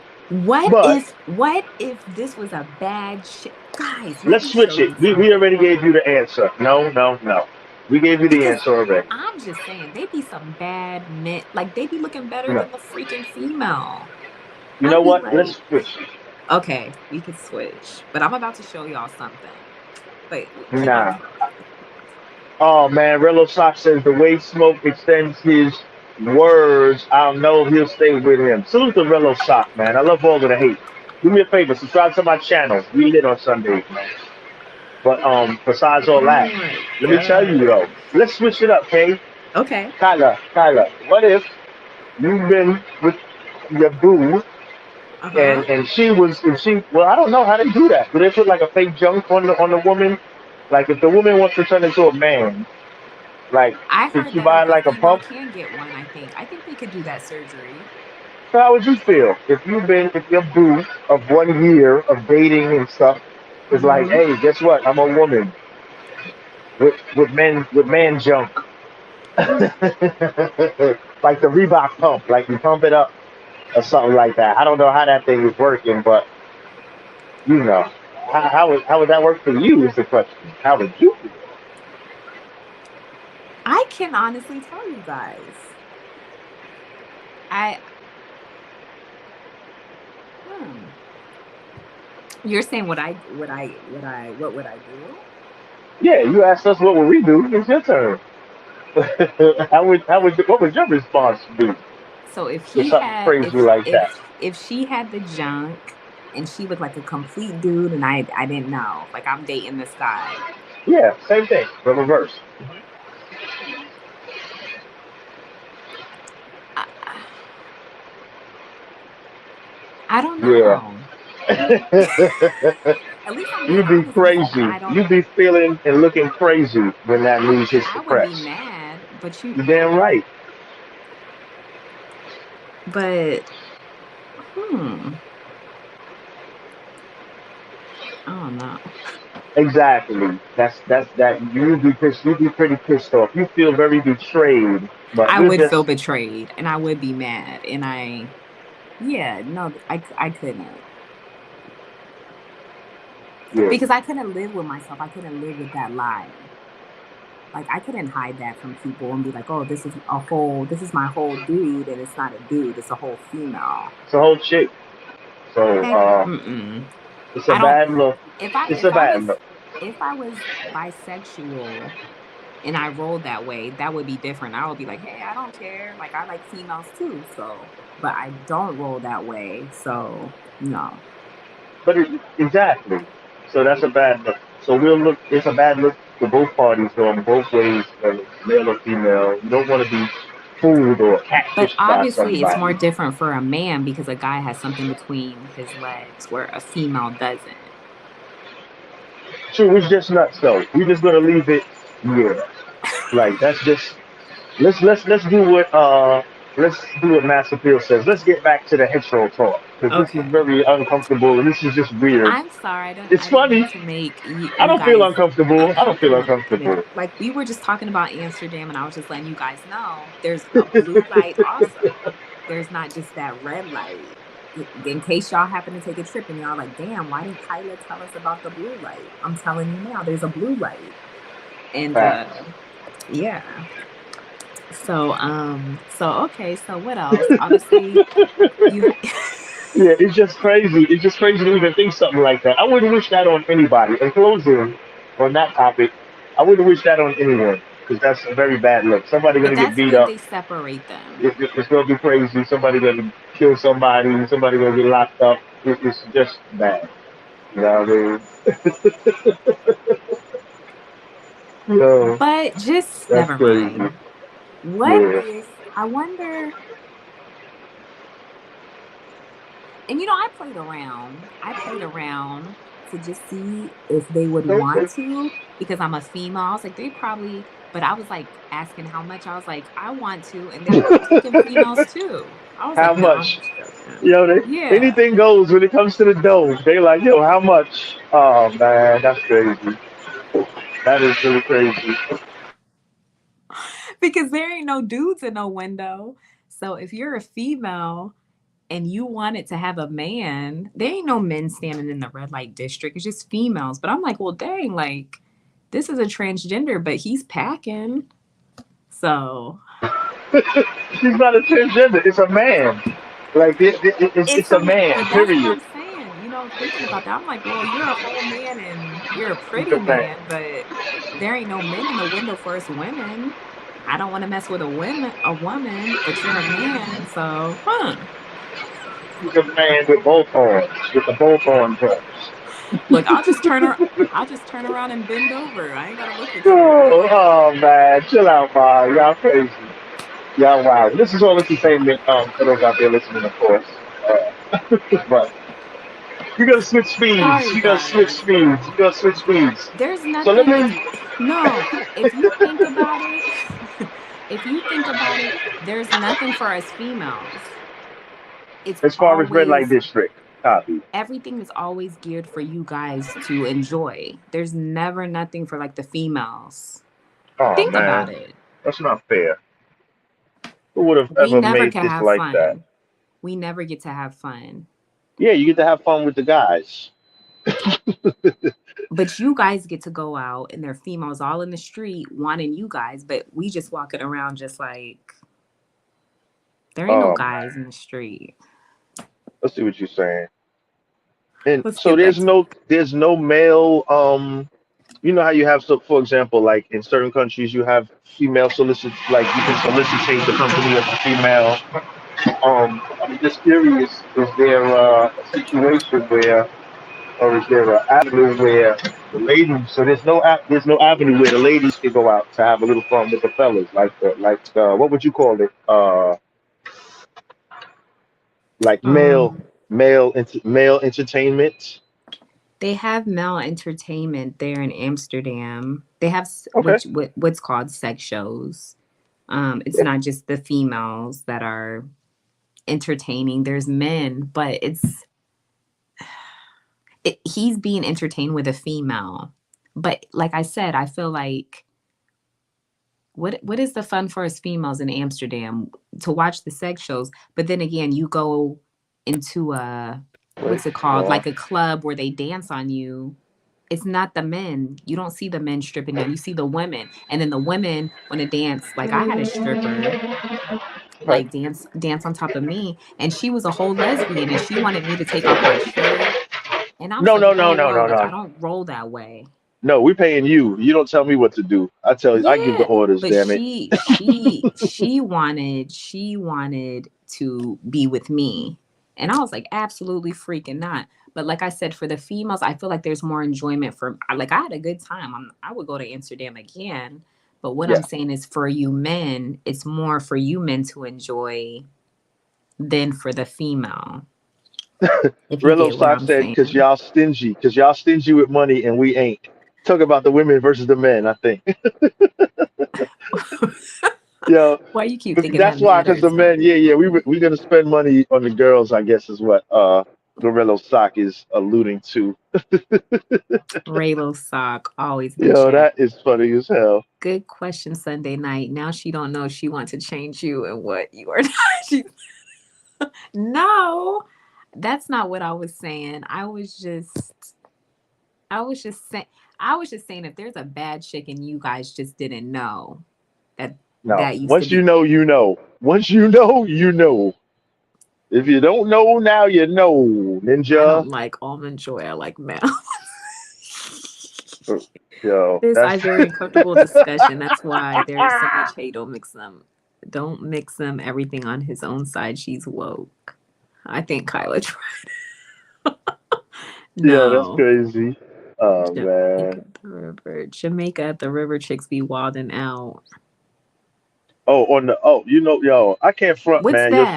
But
What if this was a bad shit? Guys, let
let's
me show
switch it.
you
We
something.
already gave you the answer. No, no, no. We gave you the
Because
answer already.
I'm just saying, they be some bad men. Like they be looking better
No.
than the freaking female.
You
I'd
know
be
what? Let's
like,
switch.
okay, we could switch. But I'm about to show y'all something. But keep on
Nah.
talking.
Oh man, Rello Sock says the way Smoke extends his words, I'll know he'll stay with him. Salute to Rello Sock, man. I love all of the hate. Do me a favor, subscribe to my channel. We lit on Sundays, man. But besides all
Oh
that,
my
let me tell you though,
gosh.
let's switch it up, okay?
Okay.
Kyla, what if you've been with your boo
Uh huh.
and she well I don't know how they do that. Do they put like a fake junk on the woman? Like if the woman wants to turn into a man, like
I
should
heard
she
that
buy
a
like a
female
pump?
can get one, I think. I think they could do that surgery.
So how would you feel if your boo of 1 year of dating and stuff is like,
Mm-hmm.
hey, guess what? I'm a woman with man junk, like the Reebok pump, like you pump it up or something like that. I don't know how that thing is working, but you know, how would that work for you? Is the question. How would you feel?
I can honestly tell you guys. I hmm. You're saying what would I do?
Yeah, you asked us what would we do. It's your turn. What would your response be
So if
to
he
something
had
crazy like that?
if she had the junk and she looked like a complete dude and I didn't know. Like I'm dating this guy.
Yeah, same thing, but reverse.
I, I don't
Yeah.
know. At least I'm being
You'd be
honest and saying
crazy.
I don't.
You'd be feeling and looking crazy when that news hits
I
the
would be
press.
mad, but
You're damn right.
but hmm, I don't know.
Exactly. That's that. You'd be pissed. You'd be pretty pissed off. You feel very betrayed. But
I
we're
would
just
feel betrayed and I would be mad and yeah, no, I couldn't
yeah.
because I couldn't live with myself. I couldn't live with that lie. Like I couldn't hide that from people and be like, "Oh, this is my whole dude, and it's not a dude; it's a whole female."
It's a whole chick. So
Heck, mm-mm.
it's a
I don't.
bad look. It's a
If I
bad
was
look.
if I was bisexual and I rolled that way, that would be different. I would be like, hey, I don't care. Like I like females too. So, but I don't roll that way. So no.
But exactly. So that's a bad look. So we'll look. It's a bad look for both parties, going both ways, whether it's male or female. You don't want to be fooled or
But
catfished by
obviously it's more
somebody.
different for a man because a guy has something between his legs where a female doesn't.
True, it's just not so. We're just gonna leave it. Yeah, like that's just let's do what Master Phil says. Let's get back to the hetero talk because this is
Okay.
very uncomfortable and this is just weird.
I'm sorry.
It's
I didn't mean
funny.
to make
I
you
don't feel
guys
uncomfortable. I don't feel
uncomfortable with it.
uncomfortable.
Like we were just talking about Amsterdam and I was just letting you guys know there's a blue light also. There's not just that red light. In case y'all happen to take a trip and y'all like, damn, why didn't Kyla tell us about the blue light? I'm telling you now, there's a blue light. And
Facts.
yeah. So okay, so what else? Obviously you
Yeah, it's just crazy. It's just crazy to even think something like that. I wouldn't wish that on anybody. In closing on that topic, I wouldn't wish that on anyone because that's a very bad look. Somebody
but
gonna get
that's
beat
where
up.
they separate them.
It's gonna be crazy. Somebody gonna kill somebody. Somebody gonna get locked up. It's just bad. You know what I mean? So
But just
that's
never
crazy.
mind. What
Yeah.
if I wonder, and I played around to just see if they would
Okay.
want to because I'm a female. I was like, they probably, but I was like asking how much. I was like, I want to, and they're like taking females too. I was
How
like, no, I'm
much?
just joking.
Yo,
Yeah.
anything goes when it comes to the dough. They like, yo, how much? Oh man, that's crazy. That is really crazy.
Because there ain't no dudes in no window. So if you're a female and you wanted to have a man, there ain't no men standing in the red light district. It's just females. But I'm like, well, dang, like this is a transgender, but he's packing. So
She's not a transgender. It's a man. Like
it's
it's a
some,
man.
but that's what
Period.
I'm saying. Thinking about that, I'm like, well, you're a whole man and you're a
He's
pretty
a man.
man, but there ain't no men in the window for us women. I don't want to mess with a woman, but you're a man, so
He's a man with both arms, with the both arm drops.
look, I'll just turn around and bend over. I ain't gotta look at you.
Oh, oh man, chill out, man. Y'all crazy. Y'all wow. This is all entertainment for those out there listening, of course. But you gotta switch speeds.
Sorry,
You gotta switch
guys.
speeds. You gotta switch speeds.
There's
So let
nothing
me,
no, if you think about it, if you think about it, there's nothing for us females. It's
as far as red light
always
district, copy.
everything is always geared for you guys to enjoy. There's never nothing for like the females.
Oh
Think about
man,
it.
that's not fair. Who would have
We
ever
never
made
can
this
have
like that?
fun. We never get to have fun.
Yeah, you get to have fun with the guys.
But you guys get to go out and there are females all in the street wanting you guys, but we just walking around just like there ain't no
Oh
guys in
man,
the street.
let's see what you're saying. And
Let's
so
get back to
there's no male. You know how you have, so for example, like in certain countries, you have female solicit, like you can solicitate the company of the female. I'm just curious, is there a situation where, or is there an avenue where the ladies? So there's no avenue where the ladies can go out to have a little fun with the fellas, what would you call it? Like
um
male entertainment.
they have male entertainment there in Amsterdam. They have
Okay.
what's called sex shows. It's
Yeah.
not just the females that are entertaining. There's men, but he's being entertained with a female. But like I said, I feel like what is the fun for us females in Amsterdam to watch the sex shows? But then again, you go into a
Wait.
what's it called?
Uh,
Like a club where they dance on you. It's not the men. You don't see the men stripping down. You see the women. And then the women want to dance. Like I had a stripper
okay.
like dance on top of me and she was a whole lesbian and she wanted me to take off my shirt and I was
No,
like,
no, no,
whoa,
no,
whoa,
no,
like
no.
I don't roll that way.
No, we're paying you. You don't tell me what to do. I give the
Yeah,
orders,
but
damn it.
she wanted to be with me. And I was like, absolutely freaking not. But like I said, for the females, I feel like there's more enjoyment for like I had a good time. I would go to Amsterdam again. But what I'm
Yeah.
saying is for you men, it's more for you men to enjoy than for the female. If you
Rello
get what
Sock
I'm
said,
saying.
because y'all stingy with money and we ain't. Talk about the women versus the men, I think. Yo,
Why you keep
but
thinking that
that's why, because the
matters,
men,
honey?
we gonna spend money on the girls, I guess is what Gorilla Sock is alluding to.
Raylo sock always been
Yo,
checked.
that is funny as hell.
Good question Sunday night. Now she don't know she wants to change you and what you are not. She, no, that's not what I was saying. I was just saying I was just saying if there's a bad chick and you guys just didn't know that
No,
that used to
once you
be.
know, you know. Once you know, you know. If you don't know now, you know,
I
Ninja.
don't like almond joy. I like mouth.
Yo,
This
that's
I very uncomfortable discussion. That's why there is so much hate. Don't mix them. Don't mix them. Everything on his own side. She's woke. I think Kyla tried.
yo, that's
No.
crazy. Oh
Jamaica
man.
at the river. Jamaica at the river chicks be wilding out.
Oh, yo, I can't front,
What's
man. Yo,
that?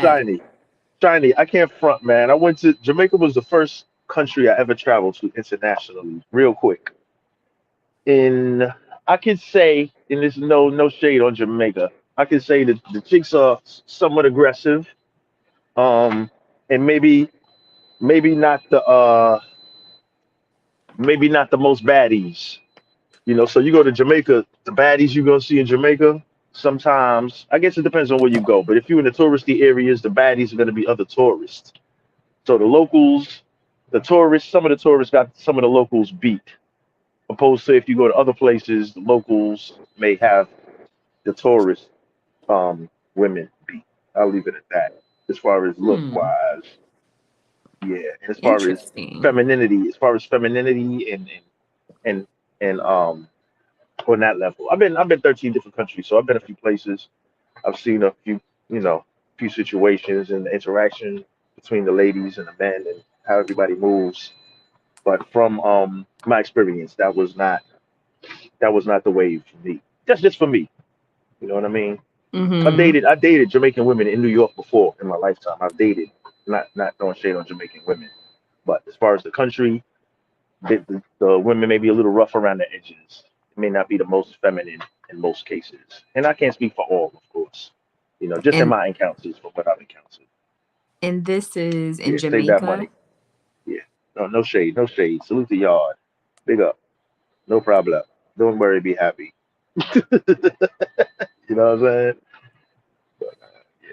shiny, I can't front, man. I went to Jamaica was the first country I ever traveled to internationally. Real quick, in I could say, and there's no shade on Jamaica. I could say that the chicks are somewhat aggressive, um, and maybe not the most baddies. So you go to Jamaica, the baddies you're gonna see in Jamaica. Sometimes, I guess it depends on where you go, but if you're in the touristy areas, the baddies are gonna be other tourists. So the locals, some of the tourists got some of the locals beat. Opposed to if you go to other places, the locals may have the tourist women beat. I'll leave it at that. As far as look
Hmm.
wise, yeah, and
Interesting.
as far as femininity and and on that level, I've been 13 different countries, so I've been a few places. I've seen a few situations and the interaction between the ladies and the men and how everybody moves. But from my experience, that was not the wave for me. That's just for me. You know what I mean?
Mm-hmm.
I dated Jamaican women in New York before in my lifetime. I've dated, not throwing shade on Jamaican women, but as far as the country, the women may be a little rough around the edges. It may not be the most feminine in most cases, and I can't speak for all, of course. Just in
And
my encounters, from what I've encountered.
this is in
Yeah, save that
Jamaica.
money. Yeah, no, no shade, no shade. Salute the yard. Big up. No problem. Don't worry, be happy. You know what I'm saying? But yeah,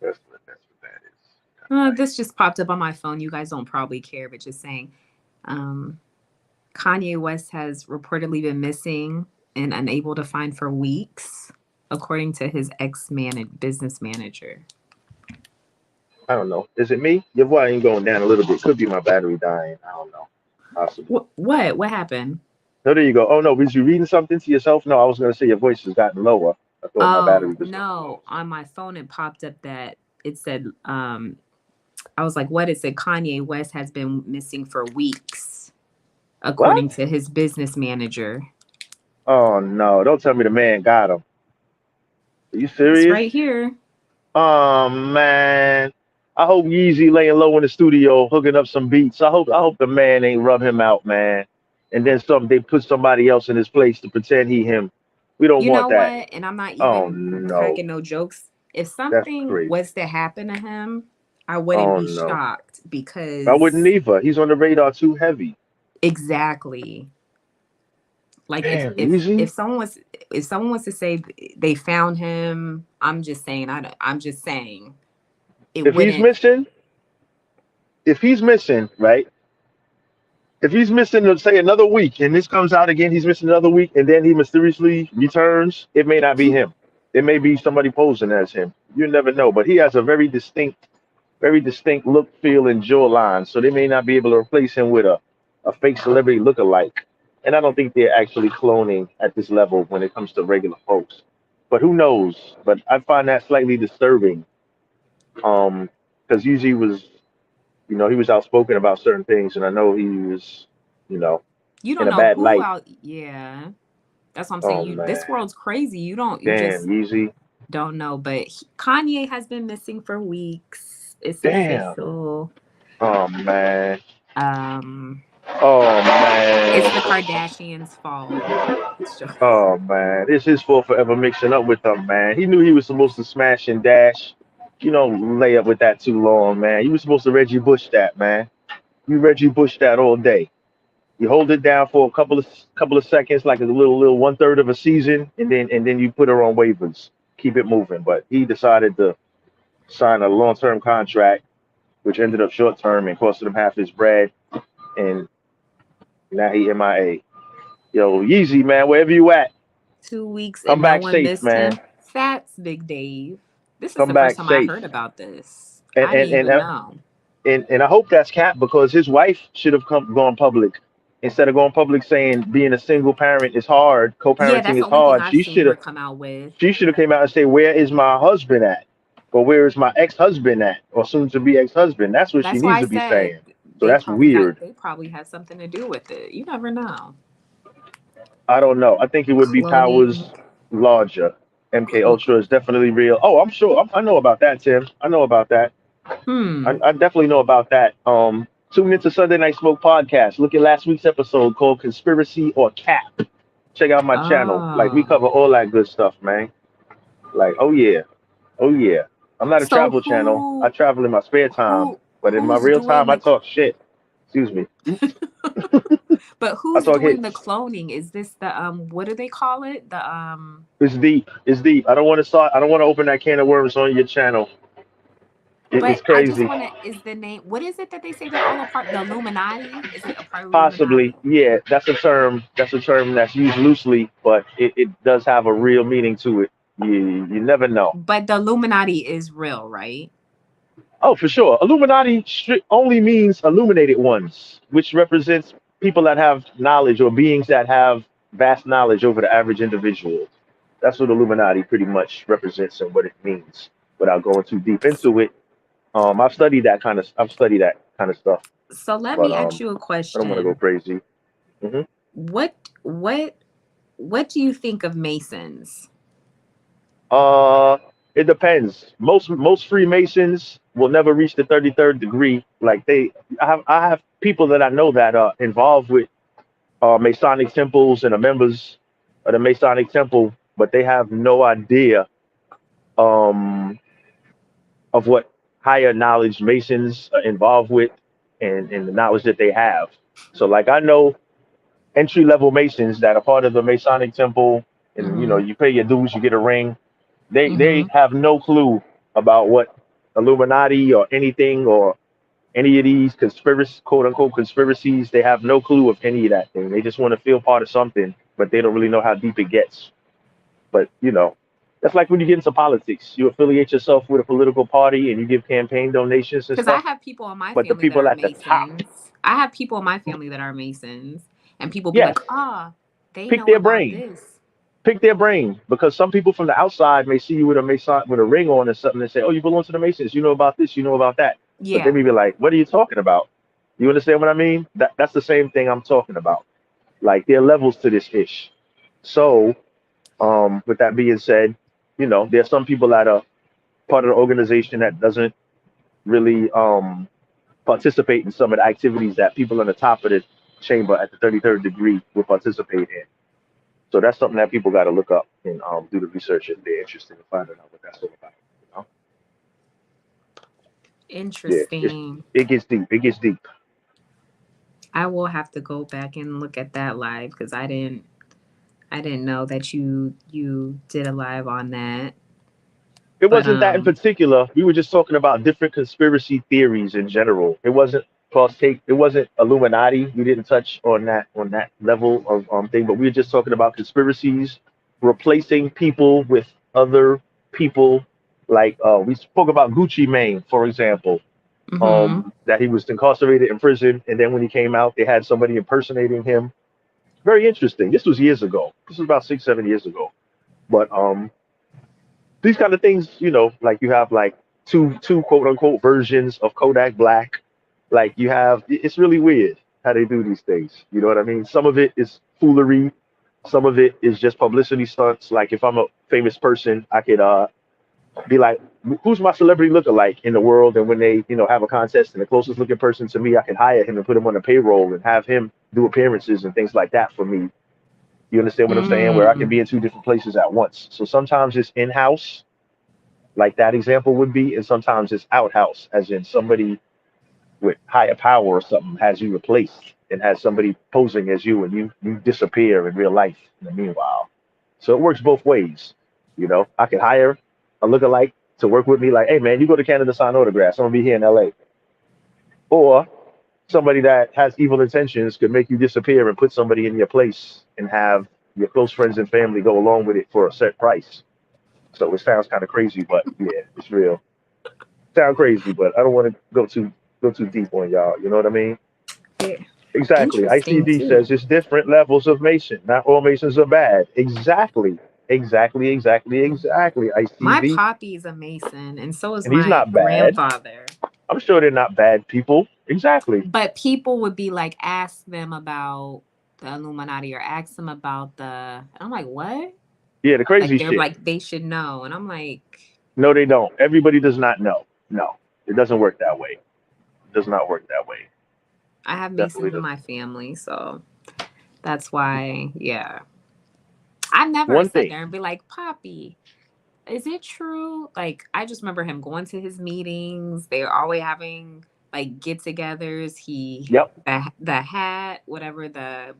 that's what that is. Kind of
This just popped up on my phone. You guys don't probably care, but just saying. Um, Kanye West has reportedly been missing and unable to find for weeks, according to his business manager.
I don't know. Is it me? Your volume going down a little bit. Could be my battery dying. I don't know. Possibly.
What? What? What happened?
No, there you go. Oh no, was you reading something to yourself? No, I was gonna say your voice has gotten lower. I thought my
Oh
battery was going low.
no! On my phone, it popped up that it said. I was like, "What?" It said Kanye West has been missing for weeks, according
What?
to his business manager.
Oh no! Don't tell me the man got him. Are you
It's
serious?
right here.
Oh man. I hope Yeezy laying low in the studio hooking up some beats. I hope the man ain't rub him out, man. And then they put somebody else in his place to pretend he him. We don't
You
want
know
that.
what? And I'm not
Oh
even
no.
cracking no jokes. If
That's
something
crazy.
was to happen to him, I wouldn't
Oh
be
no.
shocked
I wouldn't
because
either. He's on the radar too heavy.
exactly. Like
Damn, Yeezy.
if someone was to say they found him, I'm just saying I'm just saying it
If he's
wouldn't
missing, if he's missing, right? If he's missing, let's say another week, and this comes out again, he's missing another week, and then he mysteriously returns. It may not be him. It may be somebody posing as him. You never know. But he has a very distinct look, feel, and jawline. So they may not be able to replace him with a a fake celebrity look-alike. And I don't think they're actually cloning at this level when it comes to regular folks. But who knows? But I find that slightly disturbing. Because usually he was outspoken about certain things, and I know he was, you know,
You
in
don't
a
know
bad
who
light.
out. Yeah, that's what I'm saying.
Oh
You this
man,
world's crazy. You
damn,
just
Yeezy,
don't know. But Kanye has been missing for weeks. It's
damn.
official.
Oh man,
Um,
oh
it's the
man,
Kardashians' fault. It's just
oh man. It's his fault for ever mixing up with them, man. He knew he was supposed to smash and dash. You don't lay up with that too long, man. You was supposed to Reggie Bush that, man. You Reggie Bush that all day. You hold it down for a couple of seconds, like a little 1/3 of a season, and then you put her on waivers. Keep it moving. But he decided to sign a long-term contract, which ended up short-term and costing him half his bread, and now he MIA. Yo, Yeezy, man, wherever you at,
2 weeks
come
and no
back
one
safe,
missed him.
man.
That's Big Dave. This is
Come
the first
back
time I
safe.
heard about this.
And
I didn't
and and
even
uh,
know.
and I hope that's cap because his wife should have gone public instead of going public saying being a single parent is hard,
Yeah,
co-parenting
that's the
is
only thing
hard.
I've
She
seen
should
her
have
come out with.
she should have came out and say, "Where is my husband at?" Or "Where is my ex-husband at?" Or soon to be ex-husband. That's what she
That's why
needs
I
to be
said
saying. So that's weird.
they probably had something to do with it. You never know.
I don't know. I think it would be
Cloning.
powers larger. MK
Cl-
Ultra is definitely real. Oh, I'm sure. I know about that, Tim. I know about that.
hmm.
I definitely know about that. Tune into Sunday Night Smoke podcast. Look at last week's episode called "Conspiracy or Cap." Check out my channel. Like we
Oh.
cover all that good stuff, man. Like, oh yeah, oh yeah. I'm not a
So
travel channel. I travel in my spare time, but in my
who's
real
doing
time, I
the
talk shit. Excuse me.
but
I
who's
talk
doing the
hits.
cloning? Is this the what do they call it? The
It's deep. It's deep. I don't want to start. I don't want to open that can of worms on your channel. It's
but I just
crazy.
want to is the name what is it that they say they're all a part the Illuminati? Is it a part of
Possibly,
Illuminati?
yeah. That's a term. That's a term that's used loosely, but it does have a real meaning to it. You never know.
But the Illuminati is real, right?
Oh, for sure. Illuminati only means illuminated ones, which represents people that have knowledge or beings that have vast knowledge over the average individual. That's what Illuminati pretty much represents and what it means. Without going too deep into it, I've studied that kind of stuff,
So let
but
me ask you a
I don't want to go
question.
crazy. hmm
What what what do you think of Masons?
Uh, it depends. Most Freemasons will never reach the 33rd degree. Like I have people that I know that are involved with Masonic temples and are members of the Masonic temple, but they have no idea um, of what higher knowledge Masons are involved with and the knowledge that they have. So, like, I know entry level Masons that are part of the Masonic temple, and
Mm-hmm.
you pay your dues, you get a ring. They
Mm-hmm.
have no clue about what Illuminati or anything or any of these conspiracy quote unquote conspiracies. They have no clue of any of that thing. They just want to feel part of something, but they don't really know how deep it gets. But that's like when you get into politics. You affiliate yourself with a political party and you give campaign donations and
Because I
stuff.
have people in my
But the
family that
people
are
at the top,
Masons. I have people in my family that are Masons, and people be
yes,
like, "Ah, they
pick
know
their
about
brain.
this."
Pick their brain because some people from the outside may see you with a mason with a ring on or something and say, "Oh, you belong to the Masons. You know about this. You know about that." But they
Yeah.
may be like, "What are you talking about?" You understand what I mean? That's the same thing I'm talking about. Like there are levels to this ish. So, with that being said, there are some people that are part of the organization that doesn't really participate in some of the activities that people on the top of the chamber at the 33rd degree will participate in. So that's something that people got to look up and do the research if they're interested in finding out what that's all about. You know? Yeah,
Interesting.
it gets deep. It gets deep.
I will have to go back and look at that live because I didn't know that you did a live on that.
It
But
wasn't that in particular. We were just talking about different conspiracy theories in general. It wasn't cross take. It wasn't Illuminati. We didn't touch on that level of thing. But we were just talking about conspiracies, replacing people with other people. Like we spoke about Gucci Mane, for example.
Mhm.
That he was incarcerated in prison, and then when he came out, they had somebody impersonating him. Very interesting. This was years ago. This was about 6, 7 years ago. But these kind of things, like you have like two quote unquote versions of Kodak Black. Like you have, it's really weird how they do these things. You know what I mean? Some of it is foolery. Some of it is just publicity stunts. Like if I'm a famous person, I could be like, who's my celebrity lookalike in the world? And when they, have a contest and the closest looking person to me, I can hire him and put him on the payroll and have him do appearances and things like that for me. You understand what I'm saying? Where I can
Mm.
be in two different places at once. So sometimes it's in house, like that example would be, and sometimes it's outhouse, as in somebody with higher power or something has you replaced and has somebody posing as you, and you disappear in real life in the meanwhile. So it works both ways. I can hire a lookalike to work with me, like, hey man, you go to Canada sign autographs. I'm gonna be here in LA. Or somebody that has evil intentions could make you disappear and put somebody in your place and have your close friends and family go along with it for a set price. So it sounds kind of crazy, but yeah, it's real. Sound crazy, but I don't want to go too deep on y'all. You know what I mean?
Yeah.
Exactly.
Interesting
ICD
too.
says it's different levels of Mason. Not all Masons are bad. Exactly. Exactly. Exactly. Exactly.
My
ICD,
poppy is a Mason, and so is
and he's
my
not bad.
grandfather.
I'm sure they're not bad people. Exactly.
But people would be like, ask them about the Illuminati or ask them about the. And I'm like, what?
Yeah, the
Like
crazy
they're
shit.
like they should know, and I'm like,
No, they don't. Everybody does not know. No, it doesn't work that way. It does not work that way.
I have
Definitely
Masons in
doesn't.
my family, so that's why. Yeah, I never
One
sat
thing.
there and be like, Poppy, is it true? Like, I just remember him going to his meetings. They were always having like get-togethers. He
Yep.
the hat, whatever the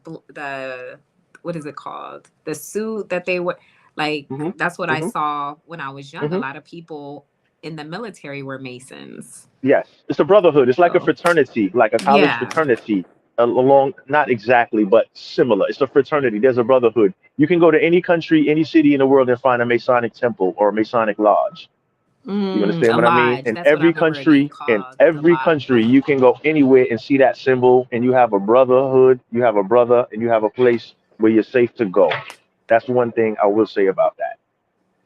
what is it called? The suit that they were like.
Mhm.
That's what I
Mhm.
saw when I was young. A
Mhm.
lot of people in the military were Masons.
Yes, it's a brotherhood. It's like a
So
fraternity, like a college
yeah.
fraternity. Along, not exactly, but similar. It's a fraternity. There's a brotherhood. You can go to any country, any city in the world and find a Masonic temple or a Masonic lodge. You understand
A
what I mean?
lodge.
In
That's what I
every
remember it being
country, in
called. The
every country,
lodge.
you can go anywhere and see that symbol, and you have a brotherhood, you have a brother, and you have a place where you're safe to go. That's one thing I will say about that.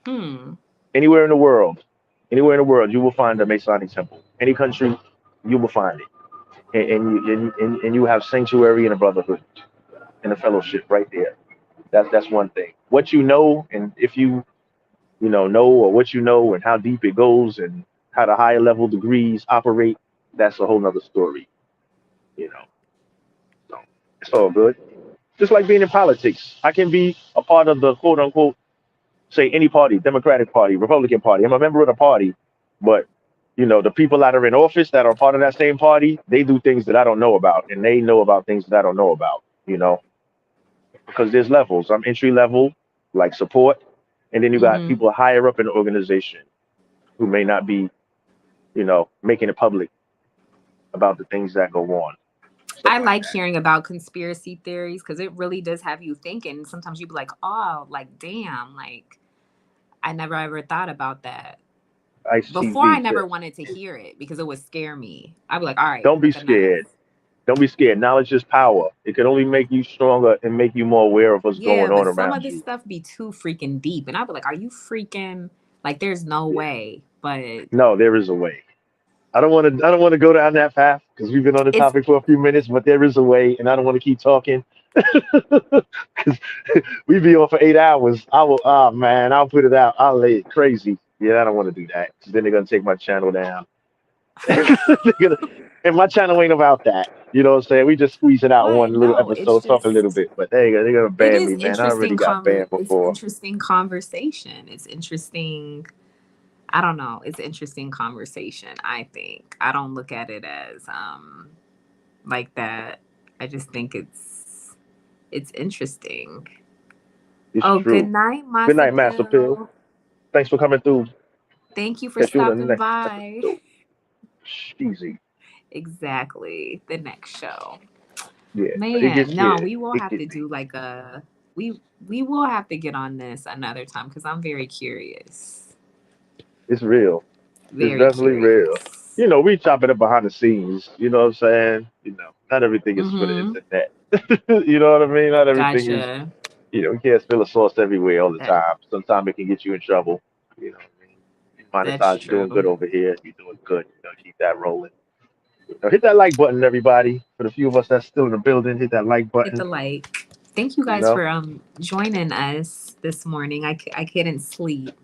Hmm.
Anywhere in the world, anywhere in the world, you will find a Masonic temple. Any country, you will find it, and you have sanctuary and a brotherhood and a fellowship right there. That's one thing. What you know, and if you know or what you know and how deep it goes and how the higher level degrees operate, that's a whole nother story, you know. So it's all good. Just like being in politics. I can be a part of the quote unquote say any party, Democratic Party, Republican Party. I'm a member of the party, but the people that are in office that are part of that same party, they do things that I don't know about, and they know about things that I don't know about. Because there's levels. I'm entry level, like support, and then you got
Hmm.
people higher up in the organization who may not be, making it public about the things that go on, stuff
I
like
like
that.
hearing about conspiracy theories because it really does have you thinking. Sometimes you be like, oh, like, damn, like, I never ever thought about that. Before, I
ICD
never
says,
wanted to hear it because it would scare me. I'd be like, all right,
don't be
enough enough.
scared. Don't be scared. Knowledge is power. It can only make you stronger and make you more aware of what's
Yeah,
going
but
on
some of
around
this
you.
stuff be too freaking deep. And I'd be like, are you freaking, like, there's no
Yeah.
way. But
No, there is a way. I don't want to. I don't want to go down that path because we've been on the
it's,
topic for a few minutes. But there is a way, and I don't want to keep talking because we be on for 8 hours. I will. Oh man, I'll put it out. I'll lay it crazy. Yeah, I don't want to do that because then they're gonna take my channel down. They're gonna, and my channel ain't about that. You know what I'm saying? We just squeeze it out in
what?
one little
No, it's
episode, talk a little
just,
bit. But they're gonna
it
ban
is
me, man. I already got banned
it's
before.
interesting conversation. It's interesting. I don't know. It's interesting conversation, I think. I don't look at it as like that. I just think it's interesting.
It's
Oh, good
true.
night,
Good
Masa
night, Master Pill.
Pill.
Thanks for coming through.
Thank you for
Catch you in the
stopping
next
by.
episode. Easy.
Exactly. The next show.
Yeah, but it
Man,
gets
no,
yeah,
we will
it
have
gets
to
deep.
do like a we will have to get on this another time because I'm very curious.
It's real. It's
Very
definitely real.
curious.
we chop it up behind the scenes. You know what I'm saying? Not everything is for the
Mm-hmm.
internet. You know what I mean? Not everything is,
Gotcha.
you can't spill a sauce everywhere all the
That
time. Sometimes it can get you in trouble. You know what I mean? You
that's
monetize, you're doing
true.
good over here. You're doing good. Keep that rolling. Hit that like button, everybody. For the few of us that's still in the building, hit that like
Hit the
button.
like. Thank you
You
guys
know?
for joining us this morning. I couldn't sleep.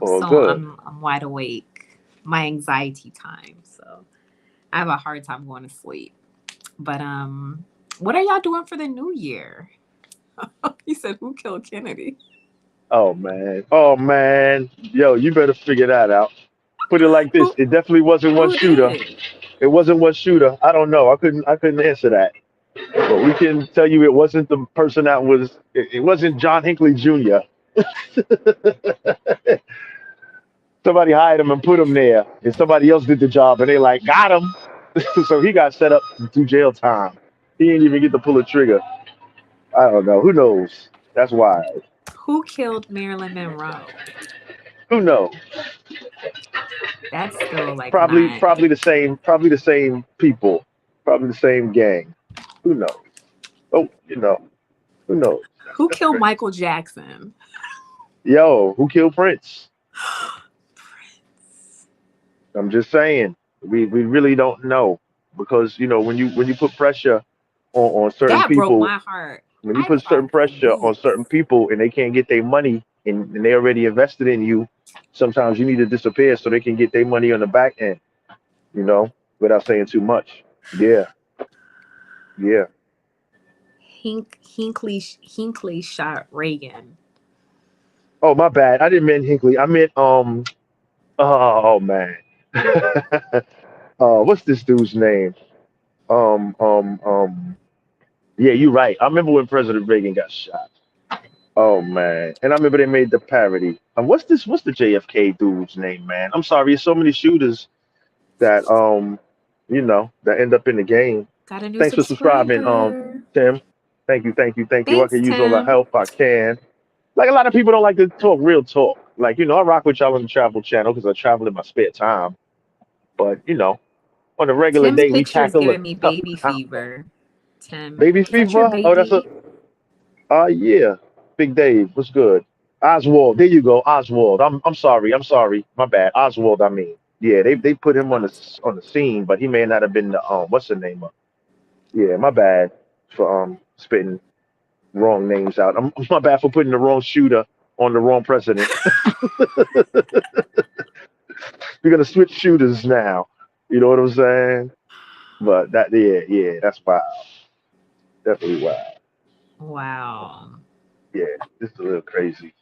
All
So
good.
I'm wide awake. My anxiety time. So I have a hard time going to sleep. But what are y'all doing for the new year? He said, "Who killed Kennedy?"
Oh man. Oh man. Yo, you better figure that out. Put it like this.
Who
It definitely wasn't one
who
shooter.
did?
It wasn't one shooter. I don't know. I couldn't answer that. But we can tell you it wasn't the person that was it wasn't John Hinckley Jr. Somebody hired him and put him there, and somebody else did the job, and they like got him. So he got set up to jail time. He didn't even get to pull a trigger. I don't know. Who knows? That's wild.
Who killed Marilyn Monroe?
Who knows?
That's still like
Probably
not.
probably the same people. Probably the same gang. Who knows? Oh, who knows?
Who
That's
killed
crazy.
Michael Jackson?
Yo, who killed Prince?
Prince.
I'm just saying. We really don't know because when you put pressure on certain
That broke
people,
my heart.
when you
I
put certain
thought for
pressure on
weeks.
certain people and they can't get their money and they already invested in you, sometimes you need to disappear so they can get their money on the back end, you know, without saying too much. Yeah, yeah.
Hinkley shot Reagan.
Oh, my bad. I didn't mean Hinckley. I meant oh man. What's this dude's name? Um um um yeah, you're right. I remember when President Reagan got shot. Oh man. And I remember they made the parody. What's the JFK dude's name, man? I'm sorry, there's so many shooters that that end up in the game.
Got a new
Thanks for subscribing,
subscriber.
Tim. Thank you. I
Thanks,
can use all the
Tim.
help I can. Like a lot of people don't like to talk real talk. Like, I rock with y'all on the travel channel because I travel in my spare time. But, on a regular
Tim's
day we
picture is
tackle a
giving me
tough
baby
topic.
fever. Tim,
Baby
is that your
fever? Oh, that's a
baby?
yeah. Big Dave, what's good? Oswald, there you go, Oswald. I'm sorry, my bad. Oswald, I mean. Yeah, they put him on
Oh,
the scene, but he may not have been the what's the name of? Yeah, my bad for spitting wrong names out. My bad for putting the wrong shooter on the wrong president. We're gonna switch shooters now. You know what I'm saying? But yeah, that's wild. Definitely wild.
wow.
Yeah, this is a little crazy.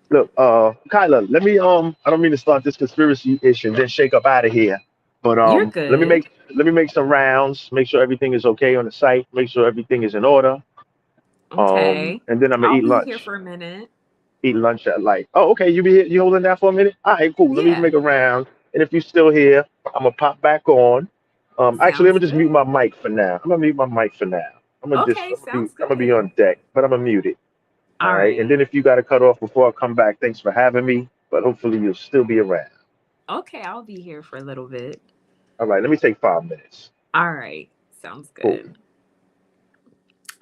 Look, Kyla, let me I don't mean to start this conspiracy issue and then shake up out of here. But
You're
let me
good.
make some rounds, make sure everything is okay on the site, make sure everything is in order.
Okay.
And then I'm gonna
I'll
eat
be here
lunch.
for a minute.
Eat lunch at like, oh, okay, you holding that for a minute? All right, cool. Let me
Yeah.
make a round. And if you're still here, I'm gonna pop back on. Actually, let
Sounds
me just mute my
good.
mic for now. I'm gonna mute my mic for now.
Okay, sounds
I'm gonna be
good.
on deck, but I'm gonna mute it. All
All
right. And
right.
then if you got to cut off before I come back, thanks for having me. But hopefully you'll still be around.
Okay, I'll be here for a little bit.
All right. Let me take 5 minutes.
All right. Sounds
Cool.
good.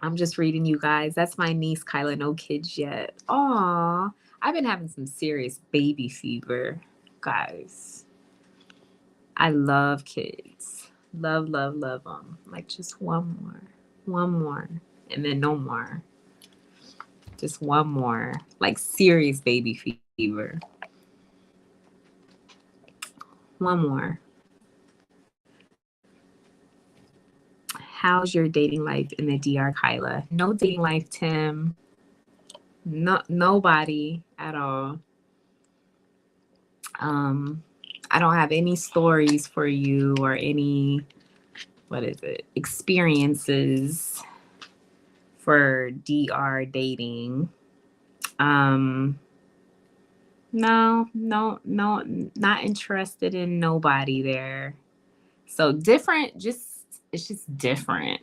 I'm just reading you guys. That's my niece Kyla, no kids yet. Aw. I've been having some serious baby fever. Guys, I love kids. Love, love, love them. Like just one more. One more. And then no more. Just one more. Like serious baby fever. One more. How's your dating life in the DR, Kyla? No dating life, Tim. No, nobody at all. Um, I don't have any stories for you or any, what is it, experiences for DR dating. Um, no, no, no, not interested in nobody there. So different, just it's just different.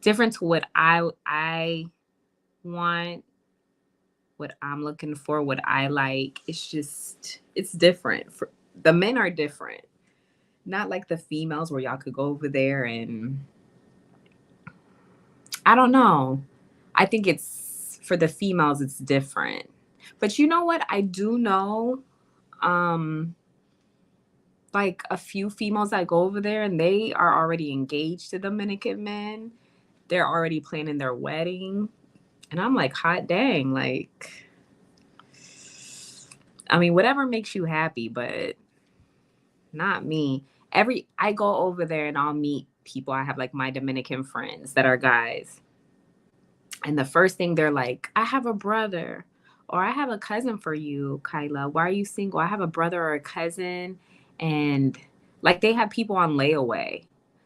Different to what I want, what I'm looking for, what I like. It's just it's different. For the men are different. not like the females where y'all could go over there and I don't know. I think it's for the females it's different. But you know what? I do know um like a few females that go over there and they are already engaged to Dominican men. They're already planning their wedding. And I'm like, hot dang, like I mean, whatever makes you happy, but not me. Every I go over there and I'll meet people. I have like my Dominican friends that are guys. And the first thing they're like, I have a brother or I have a cousin for you, Kyla. Why are you single? I have a brother or a cousin. And like they have people on layaway.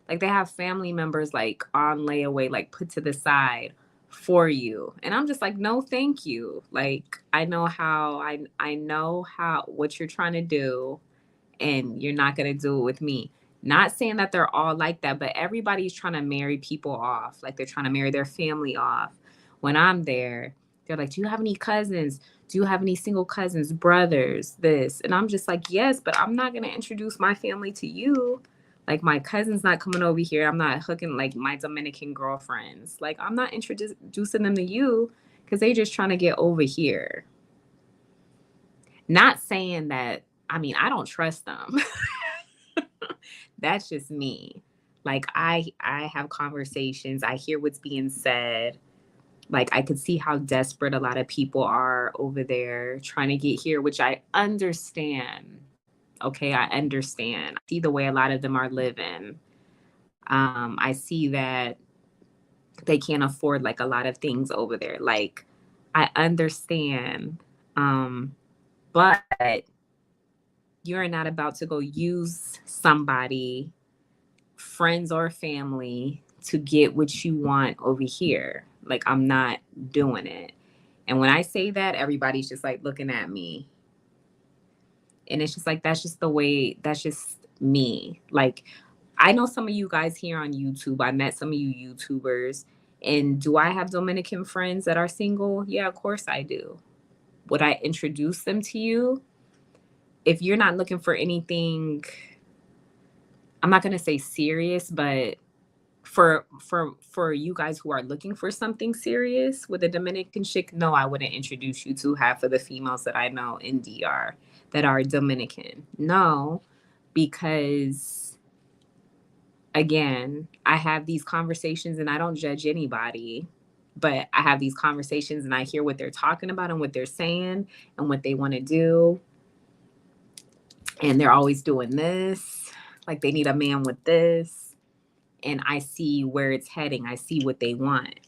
Like they have family members like on layaway, like put to the side for you. And I'm just like, no, thank you. Like I know how what you're trying to do and you're not going to do it with me. Not saying that they're all like that, but everybody's trying to marry people off. Like they're trying to marry their family off. When I'm there, they're like, do you have any cousins? Do you have any single cousins, brothers, this? And I'm just like, yes, but I'm not going to introduce my family to you. Like my cousin's not coming over here. I'm not hooking like my Dominican girlfriends. Like I'm not introducing them to you because they just trying to get over here. Not saying that, I mean, I don't trust them. That's just me. Like I have conversations, I hear what's being said. Like I could see how desperate a lot of people are over there trying to get here, which I understand. Okay, I understand. I see the way a lot of them are living. I see that they can't afford like a lot of things over there. Like I understand. Um, but you're not about to go use somebody, friends or family, to get what you want over here. Like, I'm not doing it. And when I say that, everybody's just like looking at me. And it's just like, that's just the way, that's just me. Like, I know some of you guys here on YouTube. I met some of you YouTubers. And do I have Dominican friends that are single? Yeah, of course I do. Would I introduce them to you? If you're not looking for anything, I'm not going to say serious, but for you guys who are looking for something serious with a Dominican chick, no, I wouldn't introduce you to half of the females that I know in DR that are Dominican. No, because again, I have these conversations and I don't judge anybody, but I have these conversations and I hear what they're talking about and what they're saying and what they want to do. And they're always doing this, like they need a man with this. And I see where it's heading. I see what they want.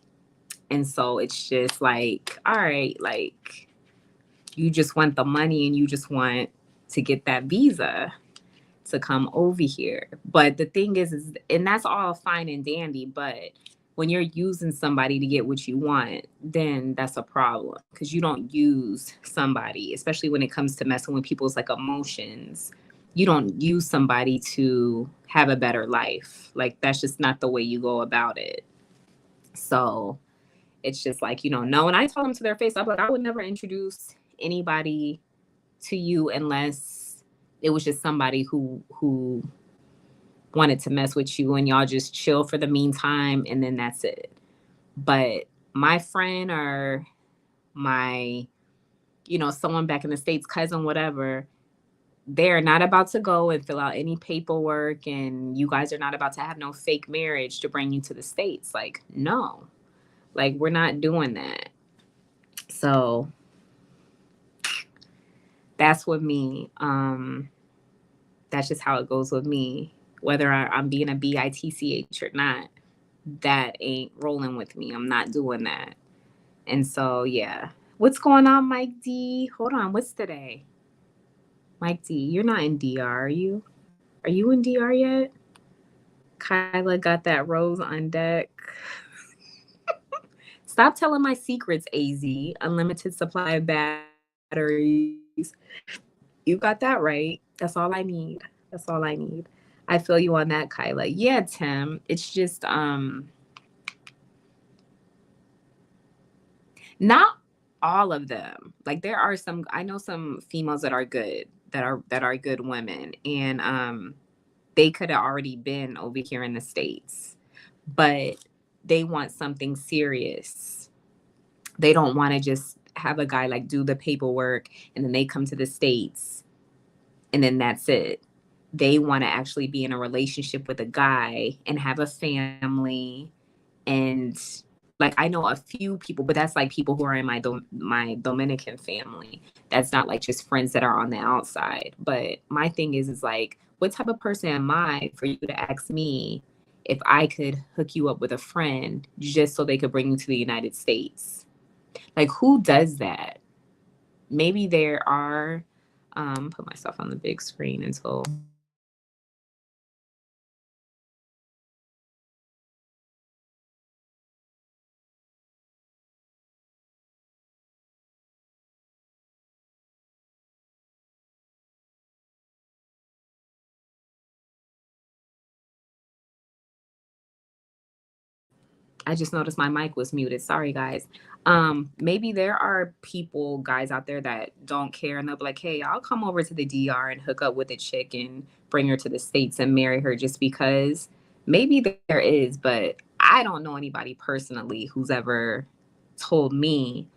And so it's just like, all right, like you just want the money and you just want to get that visa to come over here. But the thing is and that's all fine and dandy, but when you're using somebody to get what you want, then that's a problem because you don't use somebody, especially when it comes to messing with people's like emotions. You don't use somebody to have a better life. Like that's just not the way you go about it. So it's just like, no. And I tell them to their face, I'm like, I would never introduce anybody to you unless it was just somebody who wanted to mess with you and y'all just chill for the meantime and then that's it. But my friend or my, someone back in the States, cousin, whatever, they're not about to go and fill out any paperwork and you guys are not about to have no fake marriage to bring you to the States. Like, no. Like, we're not doing that. So that's with me. That's just how it goes with me. Whether I'm being a bitch or not, that ain't rolling with me. I'm not doing that. And so, yeah. What's going on, Mike D? Hold on. What's today? Mike D, you're not in DR, are you? Are you in DR yet? Kyla got that rose on deck. Stop telling my secrets, AZ. Unlimited supply of batteries. You got that right. That's all I need. That's all I need. I feel you on that, Kyla. Yeah, Tim. It's just not all of them. Like there are some, I know some females that are good, that are good women. And they could have already been over here in the States, but they want something serious. They don't want to just have a guy like do the paperwork and then they come to the States and then that's it. They want to actually be in a relationship with a guy and have a family. And like I know a few people, but that's like people who are in my Dominican family. That's not like just friends that are on the outside. But my thing is like, what type of person am I for you to ask me if I could hook you up with a friend just so they could bring you to the United States? Like, who does that? Maybe there are. Put myself on the big screen until. I just noticed my mic was muted. Sorry, guys. Maybe there are people, guys out there that don't care and they'll be like, hey, I'll come over to the DR and hook up with a chick and bring her to the States and marry her just because. Maybe there is, but I don't know anybody personally who's ever told me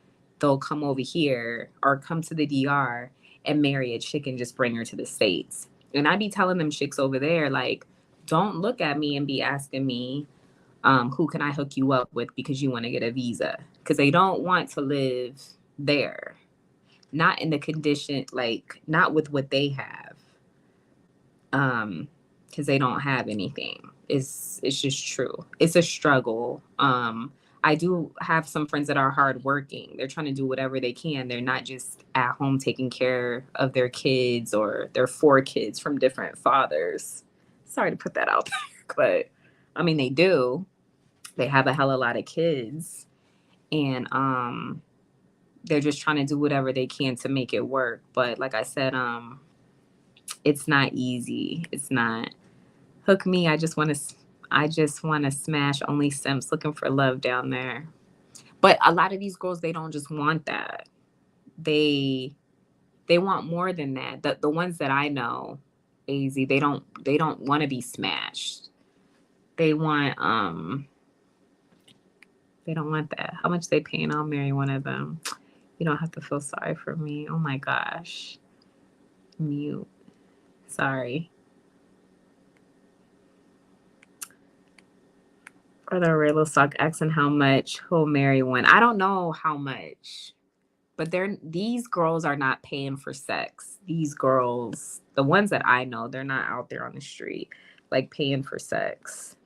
they'll come over here or come to the DR and marry a chick and just bring her to the States. And I be telling them chicks over there, like, don't look at me and be asking me who can I hook you up with because you want to get a visa? Because they don't want to live there, not in the condition, like not with what they have, because they don't have anything. It's just true. It's a struggle. I do have some friends that are hardworking. They're trying to do whatever they can. They're not just at home taking care of their kids or their 4 kids from different fathers. Sorry to put that out there, but I mean they do. They have a hell of a lot of kids, and they're just trying to do whatever they can to make it work. But like I said, it's not easy. It's not. Hook me. I just want to smash only simps looking for love down there. But a lot of these girls, they don't just want that. They they want more than that. The ones that I know, AZ, they don't want to be smashed. They want they don't want that. How much they paying? I'll marry one of them. You don't have to feel sorry for me. Oh my gosh. Mute. Sorry. Brother Raylo Sock asking how much who'll marry one. I don't know how much. But these girls are not paying for sex. These girls, the ones that I know, they're not out there on the street like paying for sex.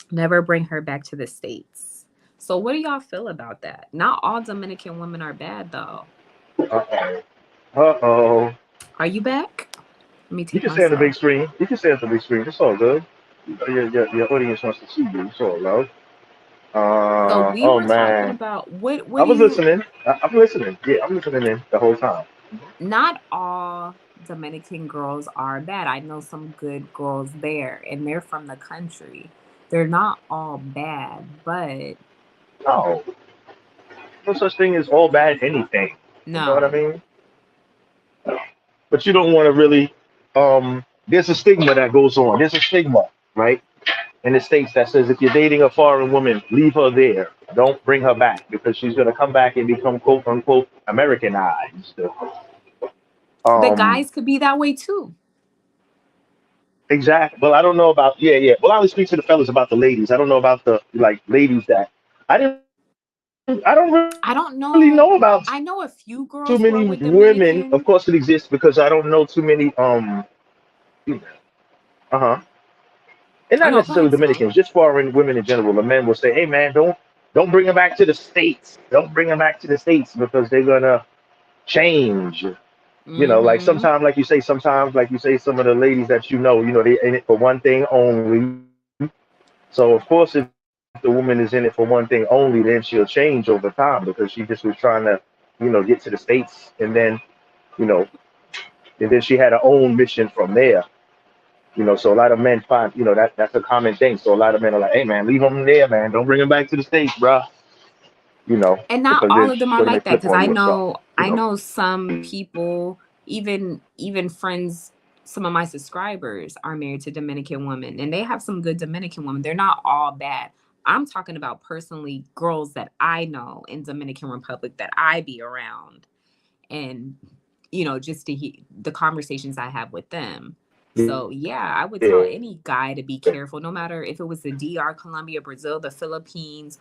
Never bring her back to the States. So what do y'all feel about that? Not all Dominican women are bad though.
Uh-oh. Uh-oh.
Are you back? Let me
You
take
can stay on the
myself.
big screen. You can stay on the big screen. It's all good. Your audience wants to see you. It's all love.
So we
Oh
were talking
man.
about what
I
do
was
you
listening. I'm listening. Yeah, I'm listening in the whole time.
not all Dominican girls are bad. I know some good girls there and they're from the country. They're not all bad, but
No, no such thing as all bad anything. You know what I
no.
mean? But you don't want to really. There's a stigma that goes on. There's a stigma, right? In the states that says if you're dating a foreign woman, leave her there. Don't bring her back because she's gonna come back and become quote unquote Americanized.
The
Um,
guys could be that way too.
exactly. Well, I don't know about yeah. Well, I only speak to the fellas about the ladies. I don't know about the like ladies that I didn't. I don't really know
I don't
about
know. I know a
too
few
many
girls who are with
women. Of course, it
Dominican.
exists because I don't know too many. Uh huh. And
Oh
not
no, go
necessarily
ahead, Smoke.
Dominicans, just foreign women in general. The men will say, "Hey, man, don't bring them back to the states. Don't bring them back to the states because they're gonna change." Like
Mm-hmm.
sometimes, like you say, some of the ladies that they in it for one thing only. So of course, if the woman is in it for one thing only, then she'll change over time because she just was trying to, get to the states, you know, and then she had her own mission from there. So a lot of men find, that's a common thing. So a lot of men are like, hey man, leave them there, man. Don't bring them back to the states, bruh.
And not
Because
all
then
of them are
so they
like that
flip
because
on
I
you or something.
know I know some people, even friends some of my subscribers are married to Dominican women, and they have some good Dominican women. They're not all bad. I'm talking about personally girls that I know in Dominican Republic that I be around, and just to hear the conversations I have with them. So yeah, I would tell
Yeah.
any guy to be careful, no matter if it was the DR, Colombia, Brazil, the Philippines,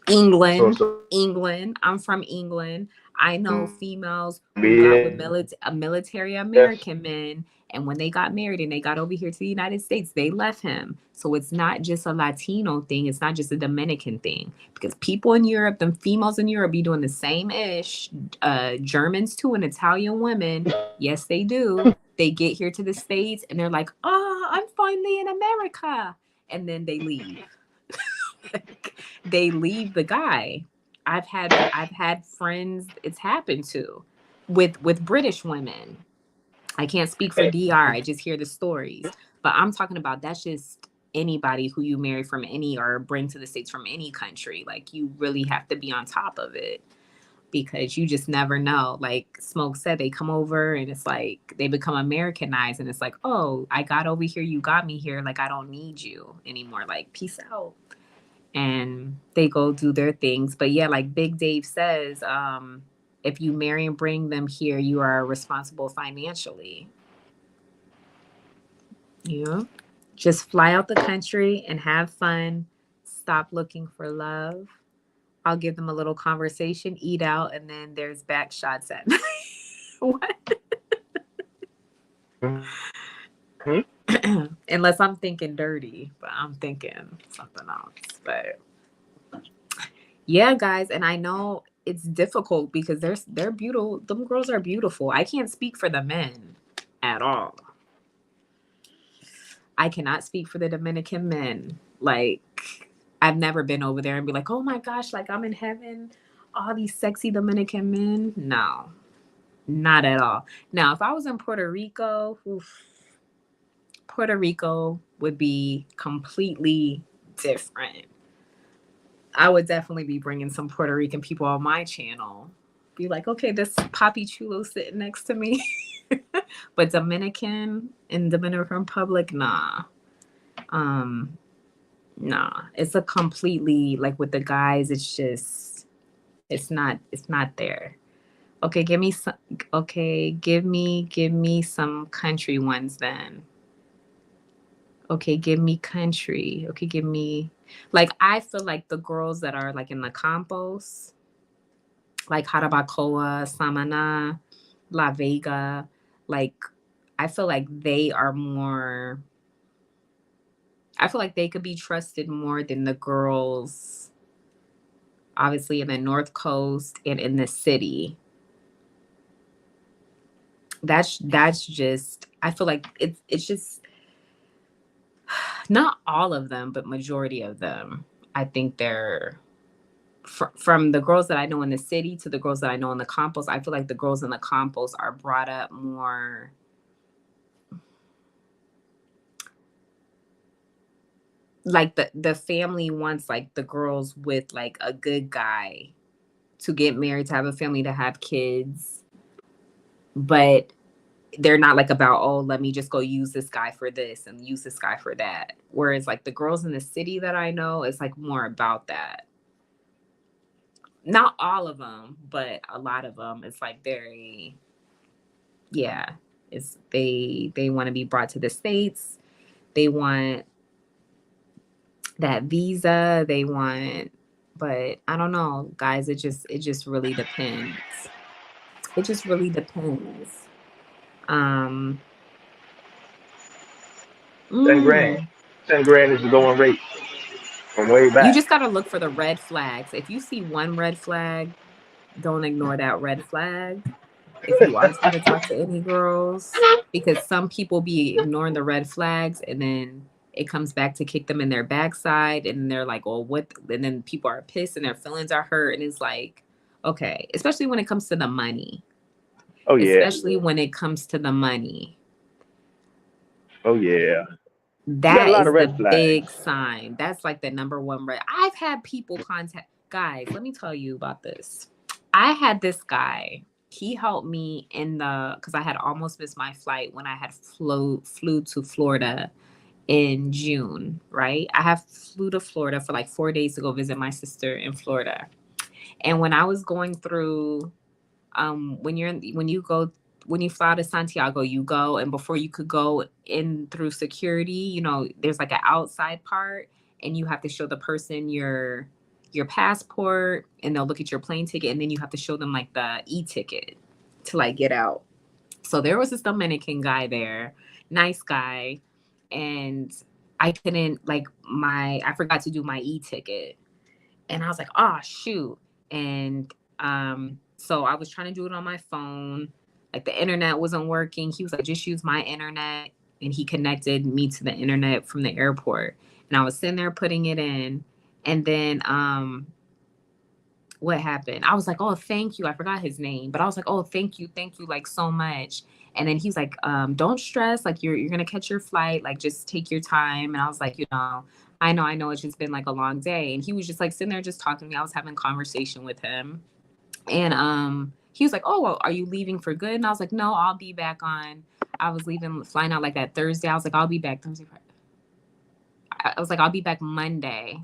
England.
So
England. I'm from England. I know females who got with
yeah,
military
yes.
American men, and when they got married and they got over here to the United States, they left him. So it's not just a Latino thing. It's not just a Dominican thing. Because people in Europe, them females in Europe, be doing the same ish. Germans too, and Italian women. Yes, they do. They get here to the States and they're like, "Oh, I'm finally in America," and then they leave. They leave the guy. I've had friends it's happened to with British women. I can't speak for DR. I just hear the stories. But I'm talking about that's just anybody who you marry from any or bring to the States from any country. Like you really have to be on top of it because you just never know. Like Smoke said, they come over and it's like they become Americanized and it's like, oh, I got over here, you got me here. Like I don't need you anymore. Like peace out. And they go do their things. But yeah, like Big Dave says, if you marry and bring them here, you are responsible financially. You know, just fly out the country and have fun. Stop looking for love. I'll give them a little conversation, eat out, and then there's back shots at night. What?
Hmm?
Unless I'm thinking dirty, but I'm thinking something else. But yeah, guys, and I know it's difficult because they're beautiful. Them girls are beautiful. I can't speak for the men at all. I cannot speak for the Dominican men. Like I've never been over there and be like, "Oh my gosh, like I'm in heaven." All these sexy Dominican men. No. Not at all. Now, if I was in Puerto Rico, oof, Puerto Rico would be completely different. I would definitely be bringing some Puerto Rican people on my channel. Be like, okay, this Poppy Chulo sitting next to me. But Dominican in Dominican Republic, nah. Um, nah. It's a completely like with the guys, it's not there. Okay, give me some okay, give me some country ones then. Okay, give me country. Okay, give me like I feel like the girls that are like in the campos, like Jarabacoa, Samana, La Vega, like I feel like they are more I feel like they could be trusted more than the girls obviously in the North Coast and in the city. That's just I feel like it's just not all of them, but majority of them. I think they're from the girls that I know in the city to the girls that I know in the campos. I feel like the girls in the campos are brought up more like the family wants like the girls with like a good guy to get married, to have a family, to have kids, but they're not like about, oh, let me just go use this guy for this and use this guy for that. Whereas like the girls in the city that I know, it's like more about that. Not all of them, but a lot of them. It's like very, yeah. It's they want to be brought to the States. They want that visa. They want, but I don't know, guys. It just really depends. It just really depends. Um,
$10 grand.
mm,
10 grand is the going rate from way
you
back.
just gotta look for the red flags. If you see one red flag, don't ignore that red flag. If you are trying to talk to any girls, because some people be ignoring the red flags and then it comes back to kick them in their backside and they're like, oh, what? And then people are pissed and their feelings are hurt. And it's like, okay, especially when it comes to the money,
Oh yeah.
especially when it comes to the money.
Oh yeah. You got a
That
lot of
is the
red flags.
big sign. That's like the number one red. I've had people contact guys. Let me tell you about this. I had this guy. he helped me because I had almost missed my flight when I had flew to Florida in June, right? I have flew to Florida for like 4 days to go visit my sister in Florida. And when I was going through, when you fly to Santiago, you go, and before you could go in through security, there's like an outside part, and you have to show the person your passport, and they'll look at your plane ticket, and then you have to show them like the e-ticket to like get out. So there was this Dominican guy there, nice guy, and I couldn't like I forgot to do my e-ticket, and I was like, oh shoot. And so I was trying to do it on my phone. Like the internet wasn't working. He was like, just use my internet. And he connected me to the internet from the airport. And I was sitting there putting it in. And then what happened? I was like, oh, thank you. I forgot his name, but I was like, oh, thank you like so much. And then he's like, don't stress, like you're gonna catch your flight, like just take your time. And I was like, I know it's just been like a long day. And he was just like sitting there just talking to me. I was having conversation with him. And he was like, oh, well, are you leaving for good? And I was like, no, I'll be back I was flying out like that Thursday. I was like, I'll be back Thursday. I was like, I'll be back Monday.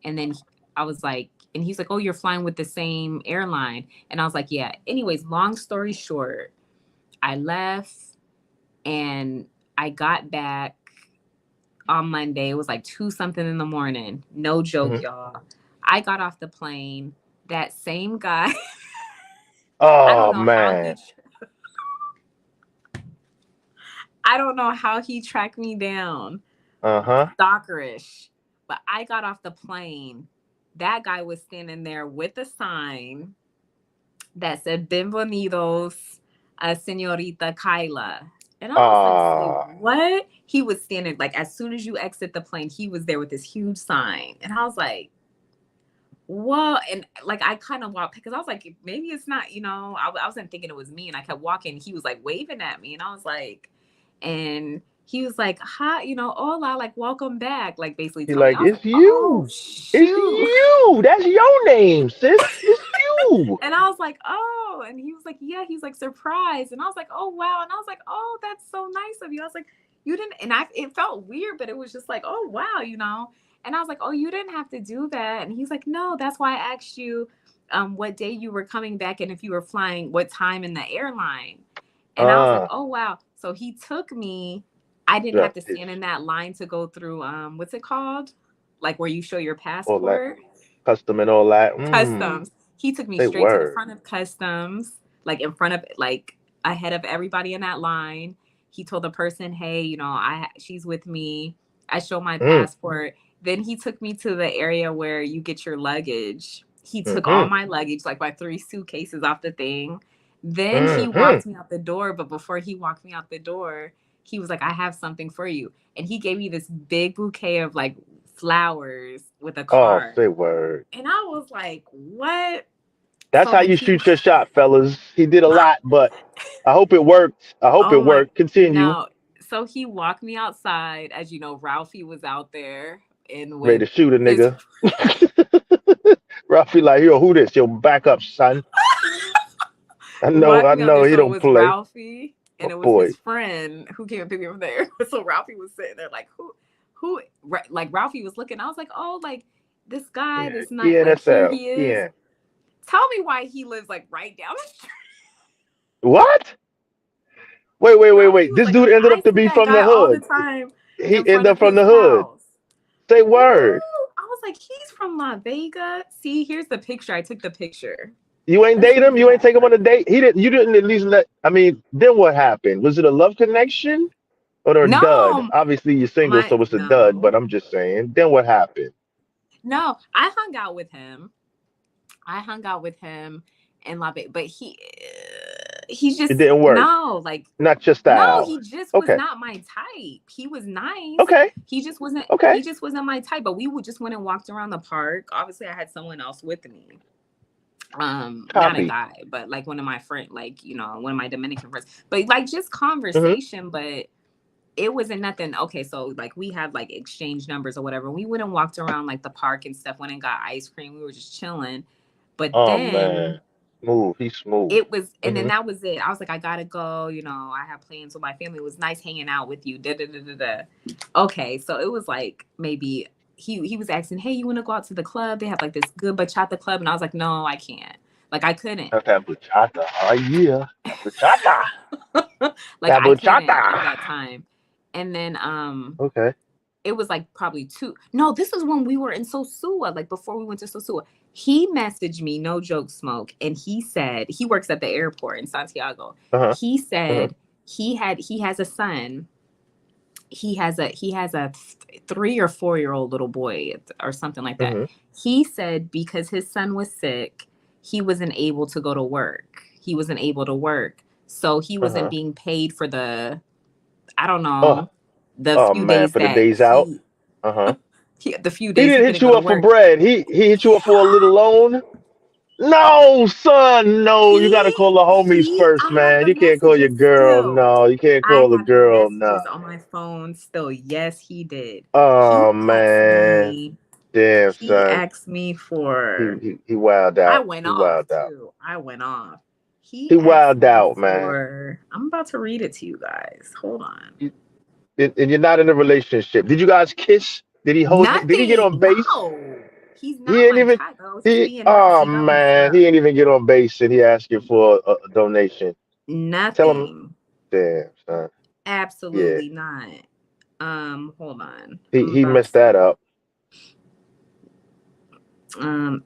And then I was like, and he's like, oh, you're flying with the same airline. And I was like, yeah. Anyways, long story short, I left and I got back on Monday. It was like 2 something in the morning. No joke, y'all. I got off the plane. That same guy. I don't
Oh
know
man.
I don't know how he tracked me down. Stalkerish. But I got off the plane. That guy was standing there with a sign that said Bienvenidos, Señorita Kyla. And I was like, what? He was standing, like, as soon as you exit the plane, he was there with this huge sign. And I was like, whoa. And, like, I kind of walked, because I was like, maybe it's not, I wasn't thinking it was me. And I kept walking. He was, like, waving at me. And I was like, and he was like, hi, hola, like, welcome back. Like, basically
He
telling me.
like,
I was
it's
like, oh,
you.
shoot.
It's you. That's your name, sis. It's you.
And I was like, oh. And he was like, yeah. He's like, surprised. And I was like, oh, wow. And I was like, oh, that's so nice of you. I was like, you didn't. And it felt weird, but it was just like, oh, wow. And I was like, oh, you didn't have to do that. And he's like, no, that's why I asked you what day you were coming back and if you were flying, what time in the airline. And I was like, oh, wow. So he took me. I didn't have to stand in that line to go through, what's it called? Like where you show your passport.
All that. Custom and all that.
Customs. He took me straight to the front of customs, like in front of, like ahead of everybody in that line. He told the person, hey, she's with me. I show my passport. Then he took me to the area where you get your luggage. He took all my luggage, like my 3 suitcases off the thing. Then he walked me out the door. But before he walked me out the door, he was like, I have something for you. And he gave me this big bouquet of like flowers with a card.
Oh, say word.
And I was like, what?
That's how you shoot your shot, fellas. He did a lot, but I hope it worked. I hope it worked. Continue.
No. So he walked me outside. As you know, Ralphie was out there and
ready to shoot a nigga. Ralphie like, yo, who this? Yo, back up, son. I know he don't play.
Ralphie, and it was his friend who came and picked me up there. So Ralphie was sitting there like, who? Like Ralphie was looking. I was like, oh, like this guy, this night, like,
that's
here he is.
Yeah.
Tell me why he lives like right down the street.
What? Wait. This dude ended up to be from the hood. All the time. He ended up from the hood. Say word.
I was like, he's from La Vega. See, here's the picture. I took the picture.
You ain't date him? You ain't take him on a date? You didn't at least then what happened? Was it a love connection? Or a dud? Obviously you're single, so it's a dud, but I'm just saying. Then what happened?
No, I hung out with him in La Vega, but he just,
it didn't work.
No, like
not your style.
No, he just was not my type. He was nice.
Okay.
He just wasn't my type. But we just went and walked around the park. Obviously, I had someone else with me. Not a guy, but like one of my friends, like, one of my Dominican friends. But like just conversation, but it wasn't nothing. Okay, so like we have like exchange numbers or whatever. We went and walked around like the park and stuff, went and got ice cream. We were just chilling. But then
Smooth. He's smooth.
It was, and then
Hmm.
that was it. I was like, I gotta go. I have plans with my family. It was nice hanging out with you. Da da da da da. Okay, so it was like maybe he was asking, hey, you want to go out to the club? They have like this good bachata club, and I was like, no, I can't. Like I couldn't.
That's that bachata. Oh yeah, that bachata.
Like
That
I couldn't
bachata.
at that time. And then
Okay.
it was like probably two. No, this was when we were in Sosua, like before we went to Sosua. He messaged me, no joke, Smoke, and he said he works at the airport in Santiago.
Uh huh.
He
Uh huh.
said he has a son. He has a 3 or 4 year old little boy or something like that.
Hmm.
He said because his son was sick, he wasn't able to go to work. He wasn't able to work, so he
Uh
wasn't
huh.
being paid for the, I don't
Oh.
know, the
Oh
few
man,
days
for the
that
days out. Uh huh.
the few
He
days he
didn't hit
couldn't
you
go to
up for
work.
bread. He hit you up for a little loan. No, son. No, you gotta
He
call the homies
he
first,
I have
man.
the
You can't call your
messages
girl.
still.
No, you can't
I
call the
have the
girl. No.
messages on my phone still. Yes, he did. He
Oh
asked
man.
me
Damn,
he
son.
asked me
He
for,
he wowed
I
out.
went
He
off
wowed out.
too. I went off. He
He
asked
wowed
me
out, man.
for, I'm about to read it to you guys. Hold on.
You, and you're not in a relationship. Did you guys kiss? Did he hold? Did he get
Nothing.
on base?
No. He's
He
not
ain't
my
even.
type. It's just
He.
being
Oh
messy dumb
man, he
stuff.
ain't even get on base, and he asking for a donation. Tell him.
Nothing.
Damn, son. Yeah,
Absolutely not. Hold on. I'm
he
about
messed that
to.
up.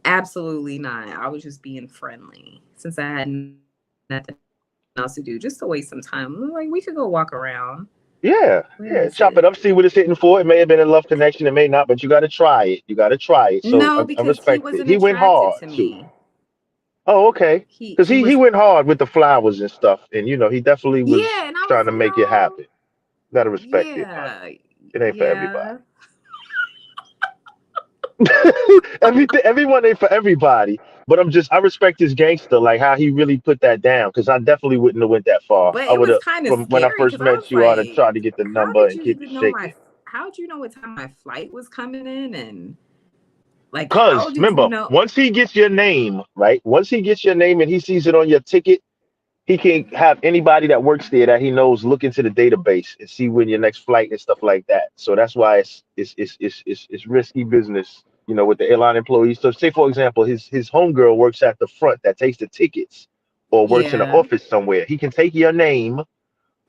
Absolutely not. I was just being friendly since I had nothing else to do, just to waste some time. I'm like, we could go walk around. Where is
Yeah,
it?
yeah. Chop it up. See what it's hitting for. It may have been a love connection. It may not, but you got to try it. You got to try it. So
No,
I
because he
respect it.
wasn't
He went
attracted
hard
to
too.
me.
Oh, okay.
He
Because
he
he
was,
went hard with the flowers and stuff, and he definitely was
yeah, and I
trying
was,
to make it happen. Gotta respect it, but
yeah,
it ain't for everybody.
yeah.
Everyone ain't for everybody. But I respect his gangster, like how he really put that down. Because I definitely wouldn't have went that far.
But
I
it
would
was
have,
kind of
from when I
scary
first
because I
met
was
you, I'd have
like,
tried to get the
how
number
did
and
you
keep it
even know
shaking.
how did you know what time my flight was coming in? And like, how
Cause
did you
remember,
know?
once he gets your name, right? Once he gets your name and he sees it on your ticket, he can have anybody that works there that he knows look into the database and see when your next flight and stuff like that. So that's why it's risky business, with the airline employees. So say for example, his homegirl works at the front that takes the tickets or works in the
Yeah.
office somewhere. He can take your name,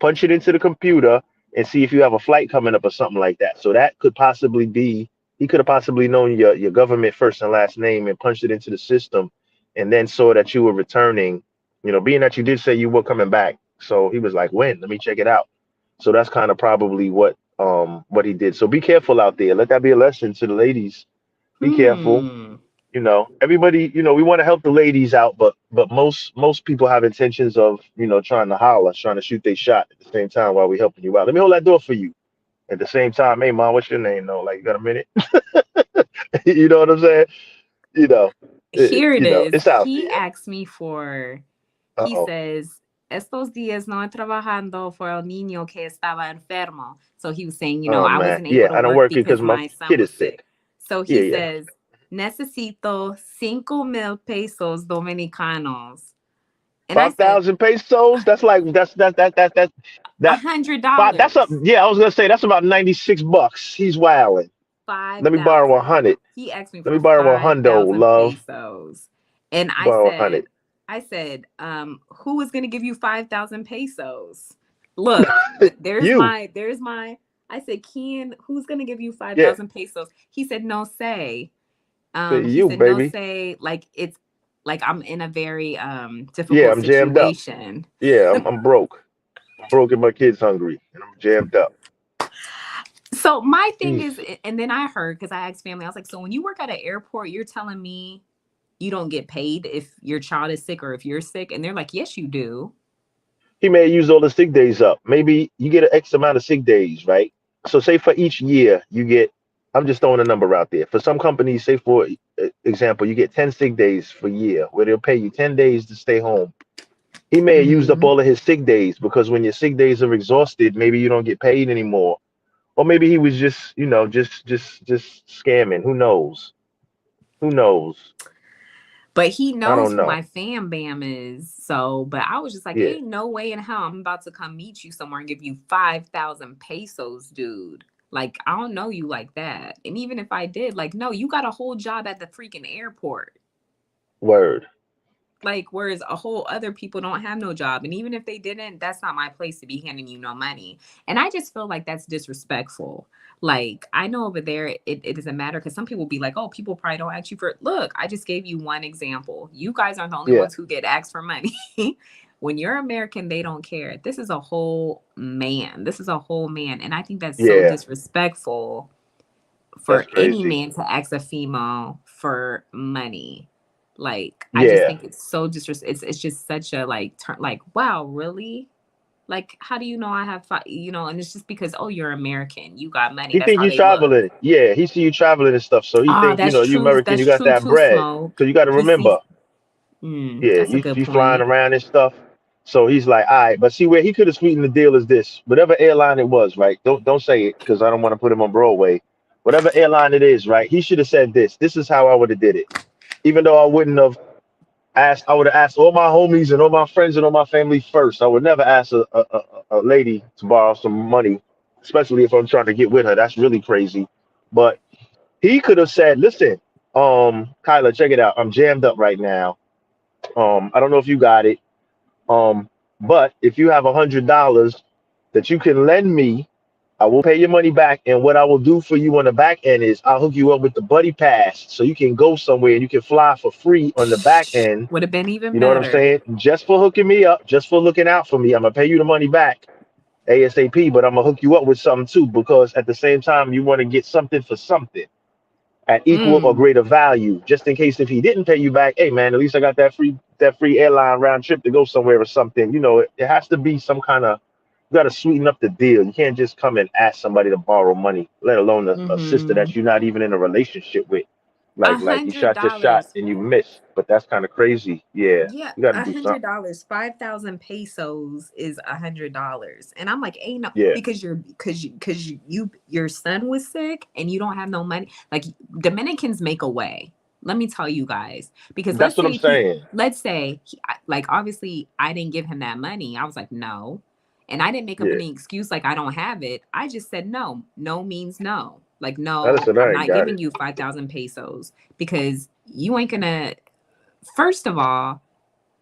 punch it into the computer, and see if you have a flight coming up or something like that. So that could possibly be he could have possibly known your government first and last name and punched it into the system and then saw that you were returning, being that you did say you were coming back. So he was like, when? Let me check it out. So that's kind of probably what he did. So be careful out there. Let that be a lesson to the ladies. Be careful.
Hmm.
Everybody, we want to help the ladies out, but most people have intentions of, trying to holler, trying to shoot their shot at the same time while we helping you out. Let me hold that door for you. At the same time, hey mom, what's your name? No, like you got a minute? You know what I'm saying? You know,
Here it is.
it's out
He
there.
asked me for,
Uh
he
oh.
says, estos días no he trabajando for el niño que estaba enfermo. So he was saying,
Oh
I
man.
wasn't able
Yeah,
to
I don't
work
work here because
because
my
my son
kid
was
is sick.
sick. So
Yeah,
he
yeah.
says, necesito 5,000 pesos dominicanos. And I said,
5,000 pesos. That's like
a
that
hundred
five. That's up.
dollars,
Yeah, I was gonna say that's about $96. He's wilding. Let me borrow
5,000.
100.
He asked me
Let
for
me borrow a
five
hundo,
thousand
love.
pesos. And
Borrow 100.
I said, who is gonna give you 5,000 pesos? Look,
You.
there's my, I said, Ken, who's gonna give you five
Yeah.
thousand pesos? He said, no say.
Say
He
you,
said, no
baby.
say, like it's like I'm in a very
Yeah,
difficult
I'm jammed up.
situation.
Yeah, I'm broke. I'm broke and my kid's hungry and I'm jammed up.
So my thing
Jeez.
is, and then I heard, because I asked family, I was like, so when you work at an airport, you're telling me you don't get paid if your child is sick or if you're sick? And they're like, yes, you do.
He may use all the sick days up. Maybe you get an X amount of sick days, right? So say for each year you get, I'm just throwing a number out there. For some companies, say for example, you get 10 sick days for a year where they'll pay you 10 days to stay home. He may have used up
Mm-hmm.
all of his sick days because when your sick days are exhausted, maybe you don't get paid anymore. Or maybe he was just, just scamming. Who knows? Who knows?
But he
I
knows
don't
who
know.
my fam bam is. So, but I was just like,
Yeah,
ain't no way in hell I'm about to come meet you somewhere and give you 5,000 pesos, dude. Like, I don't know you like that. And even if I did, like, no, you got a whole job at the freaking airport.
word.
Like, whereas a whole other people don't have no job. And even if they didn't, that's not my place to be handing you no money. And I just feel like that's disrespectful. Like, I know over there it doesn't matter because some people be like, oh, people probably don't ask you for it. Look, I just gave you one example. You guys aren't the only
Yeah,
ones who get asked for money. When you're American, they don't care. This is a whole man. This is a whole man. And I think that's so
yeah,
disrespectful
that's
for any
crazy.
man to ask a female for money. Like, I just
Yeah,
think it's so it's just such a like turn like, wow, really? Like, how do you know I have and it's just because, oh, you're American, you got money.
he
That's
think
how
you
they look.
traveling. Yeah, he see you traveling and stuff, so he
Ah,
think
that's
you
true.
American, you
That's
got
true
that
too,
bread.
Smoke.
Cause you got to
He
remember,
sees
yeah,
that's a good
you flying
point.
around and stuff. So he's like, all right, but see where he could have sweetened the deal is this: whatever airline it was, right? Don't say it because I don't want to put him on Broadway. Whatever airline it is, right? He should have said this. This is how I would have did it. Even though I wouldn't have asked, I would have asked all my homies and all my friends and all my family first. I would never ask a lady to borrow some money, especially if I'm trying to get with her. That's really crazy. But he could have said, listen, Kyla, check it out. I'm jammed up right now. I don't know if you got it. Um, but if you have $100 that you can lend me, I will pay your money back. And what I will do for you on the back end is I'll hook you up with the buddy pass so you can go somewhere and you can fly for free on the back end.
Would have been even
You know what I'm
better.
saying? Just for hooking me up, just for looking out for me. I'm gonna pay you the money back ASAP, but I'm gonna hook you up with something too because at the same time you want to get something for something at equal or
Mm.
greater value, just in case if he didn't pay you back, hey man, at least I got that free airline round trip to go somewhere or something. It has to be some kind of you got to sweeten up the deal. You can't just come and ask somebody to borrow money, let alone a sister
Mm-hmm.
that you're not even in a relationship with.
A
Like you
hundred
shot your shot
dollars
and you missed, but that's kind of crazy. Yeah,
Yeah,
you got to
a
do
hundred
something.
dollars, 5,000 pesos is $100, and I'm like, ain't no
Yeah,
because your son was sick and you don't have no money. Like Dominicans make a way. Let me tell you guys, because
that's what I'm saying.
let's say, like obviously I didn't give him that money. I was like, no, and I didn't make up
Yeah,
any excuse like I don't have it. I just said no. No means no. Like no,
listen,
I'm
I ain't
not
got
giving
it.
you 5,000 pesos because you ain't gonna. First of all,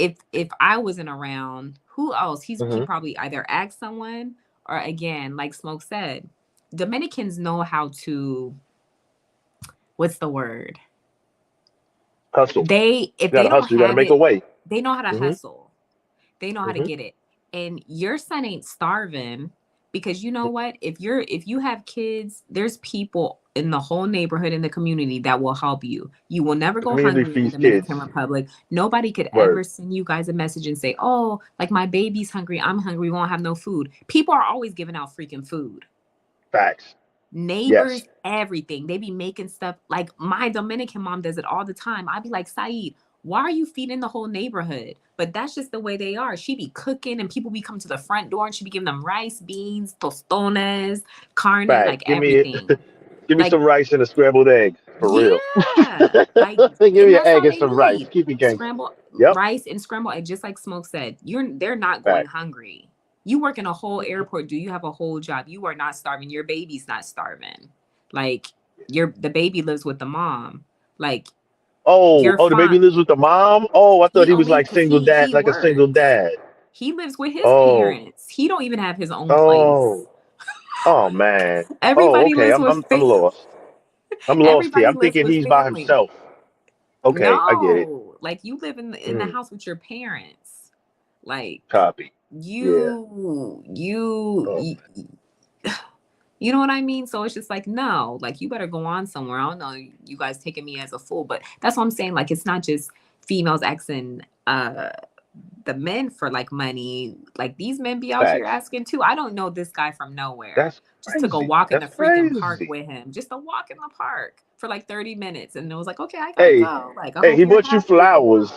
if I wasn't around, who else? He
Hmm.
probably either asked someone or again, like Smoke said, Dominicans know how to what's the word?
Hustle.
They if
You got
they
to
don't
hustle. You got to
have
make a
it,
way.
they know how to
Hmm.
hustle. They know how to
Hmm.
get it. And your son ain't starving because you know what? If you have kids, there's people in the whole neighborhood in the community that will help you. You will never
The
go
community
hungry in the
feeds kids.
Dominican Republic. Nobody could
Word.
ever send you guys a message and say, "Oh, like my baby's hungry, I'm hungry, we won't have no food." People are always giving out freaking food.
Facts. Yes.
Neighbors, everything. They be making stuff like my Dominican mom does it all the time. I'd be like, Saeed, why are you feeding the whole neighborhood? But that's just the way they are. She be cooking and people be coming to the front door and she be giving them rice, beans, tostones, carne,
Facts.
like
Give me
everything.
give me
Like,
some rice and a scrambled egg for real.
yeah. Like,
Give
and
me an
that's
egg
all
and
they
some rice.
need.
Keep it gangster.
Scramble
Yep.
rice and scramble egg, just like Smoke said. They're not going
Facts.
hungry. You work in a whole airport. Do you have a whole job? You are not starving. Your baby's not starving. Like the baby lives with the mom. Like
Oh,
you're
oh, the baby
fine.
lives with the mom. Oh, I thought
He
he was
only
like
because
single dad,
he
like a single
works.
dad.
He lives with his
Oh,
parents. He don't even have his own place.
oh, oh man. Oh,
Everybody
okay.
lives
I'm
with
I'm I'm lost. I'm lost here.
everybody
I'm
lives
thinking
with
he's by
family.
himself. Okay, I get it.
No, like you live in the
Mm,
house with your parents. Like
copy. Yeah. Oh,
you you know what I mean? So it's just like, no, like you better go on somewhere. I don't know, you guys taking me as a fool, but that's what I'm saying. Like it's not just females asking the men for like money. Like these men be out here
facts.
asking too. I don't know this guy from nowhere.
That's
Just took a
crazy.
walk in the
That's
freaking park
crazy.
with him. Just a walk in the park for like 30 minutes. And it was like, okay, I gotta
Hey,
go. Like I
hey,
hope
he
you're
bought you
happy.
flowers.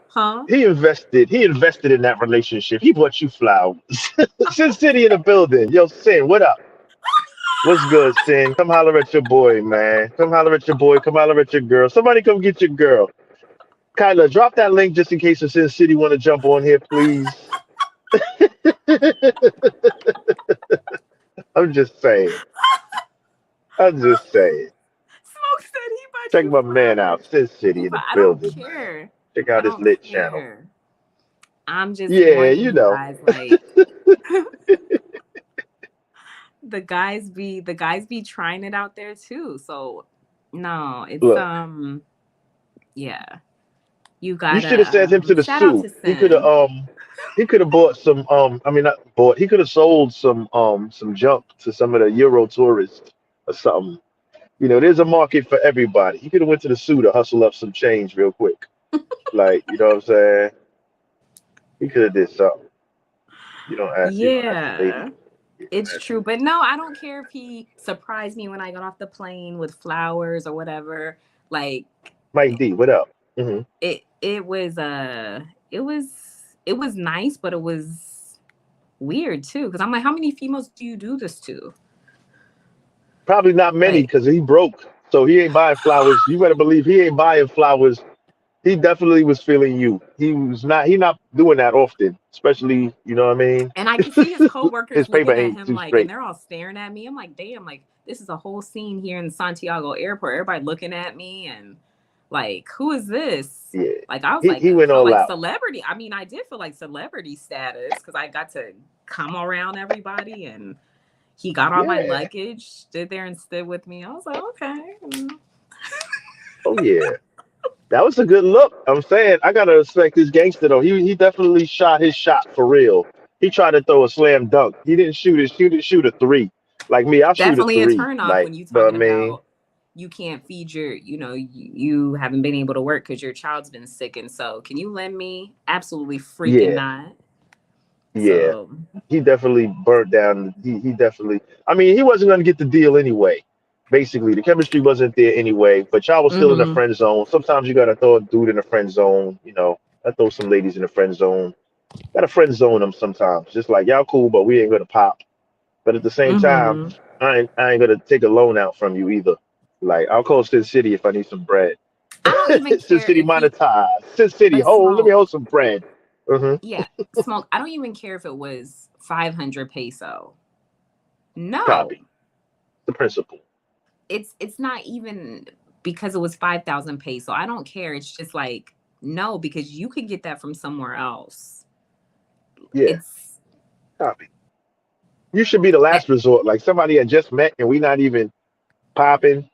Huh?
He invested in that relationship. He bought you flowers. Sin City in the building. Yo, Sin, what up? What's good, Sin? Come holler at your boy, man. Come holler at your boy. Come holler at your girl. Somebody come get your girl.
Kyla, drop that link just in case the Sin City want to jump on here, please. I'm just saying. I'm just saying.
Smoke said he bought
Check
you
my man
flowers.
out. Sin City in the
I don't
building, man.
care.
Check
I
out his
don't
lit channel.
care. I'm just
Yeah,
warning
you
you
know.
guys, like the guys be trying it out there too. So no, it's
Look,
yeah. You
you should have
gotta
sent him to the
shout out
zoo.
to Sin.
He could have bought some I mean not bought, he could have sold some junk to some of the Euro tourists or something. You know, there's a market for everybody. He could have went to the zoo to hustle up some change real quick. Like, you know what I'm saying? He could have did something. You don't ask the lady.
Yeah,
You don't
it's
ask the
true. But no, I don't care if he surprised me when I got off the plane with flowers or whatever. Like
Mike D, what up? Hmm.
it was nice, but it was weird too. Because I'm like, how many females do you do this to?
Probably not many
Like,
because he broke. So he ain't buying flowers. You better believe he ain't buying flowers. He definitely was feeling you. He not doing that often, especially, you know what I mean?
and I could see his coworkers
His paper
looking at
ain't
him
too
like, and
straight.
they're all staring at me. I'm like, damn, like this is a whole scene here in Santiago Airport. Everybody looking at me and like, who is this?
Yeah.
Like, I was like,
He went
felt
all
like
out.
celebrity. I mean, I did feel like celebrity status because I got to come around everybody, and he got all my
Yeah.
luggage, stood there and stood with me. I was like, okay.
Oh yeah. That was a good look. I'm saying I gotta respect this gangster though. He definitely shot his shot for real. He tried to throw a slam dunk. He didn't shoot a three. Like me, I'll shoot a
Definitely a
three.
turnoff
Like,
when you
you know what
talking
I mean?
about you can't feed you haven't been able to work because your child's been sick, and so can you lend me? Absolutely freaking
Yeah,
not.
yeah.
So
He definitely burnt down. He definitely. I mean, he wasn't gonna get the deal anyway. Basically, the chemistry wasn't there anyway. But y'all was still in the
hmm
friend zone. Sometimes you gotta throw a dude in the friend zone. You know, I throw some ladies in the friend zone. Gotta friend zone them sometimes. Just like y'all cool, but we ain't gonna pop. But at the same time,
hmm
I ain't gonna take a loan out from you either. Like I'll call Sin City if I need some bread.
I don't even
Sin
care
City
if he
monetized. Sin City,
but
hold. Let me
smoke.
hold some bread. Mm-hmm.
Yeah, smoke. I don't even care if it was 500 peso. No.
Copy the principle.
It's not even because it was 5,000 peso. I don't care. It's just like no, because you could get that from somewhere else.
Yeah,
It's
copy. You should be the
I,
last resort. Like somebody had just met and we not even popping.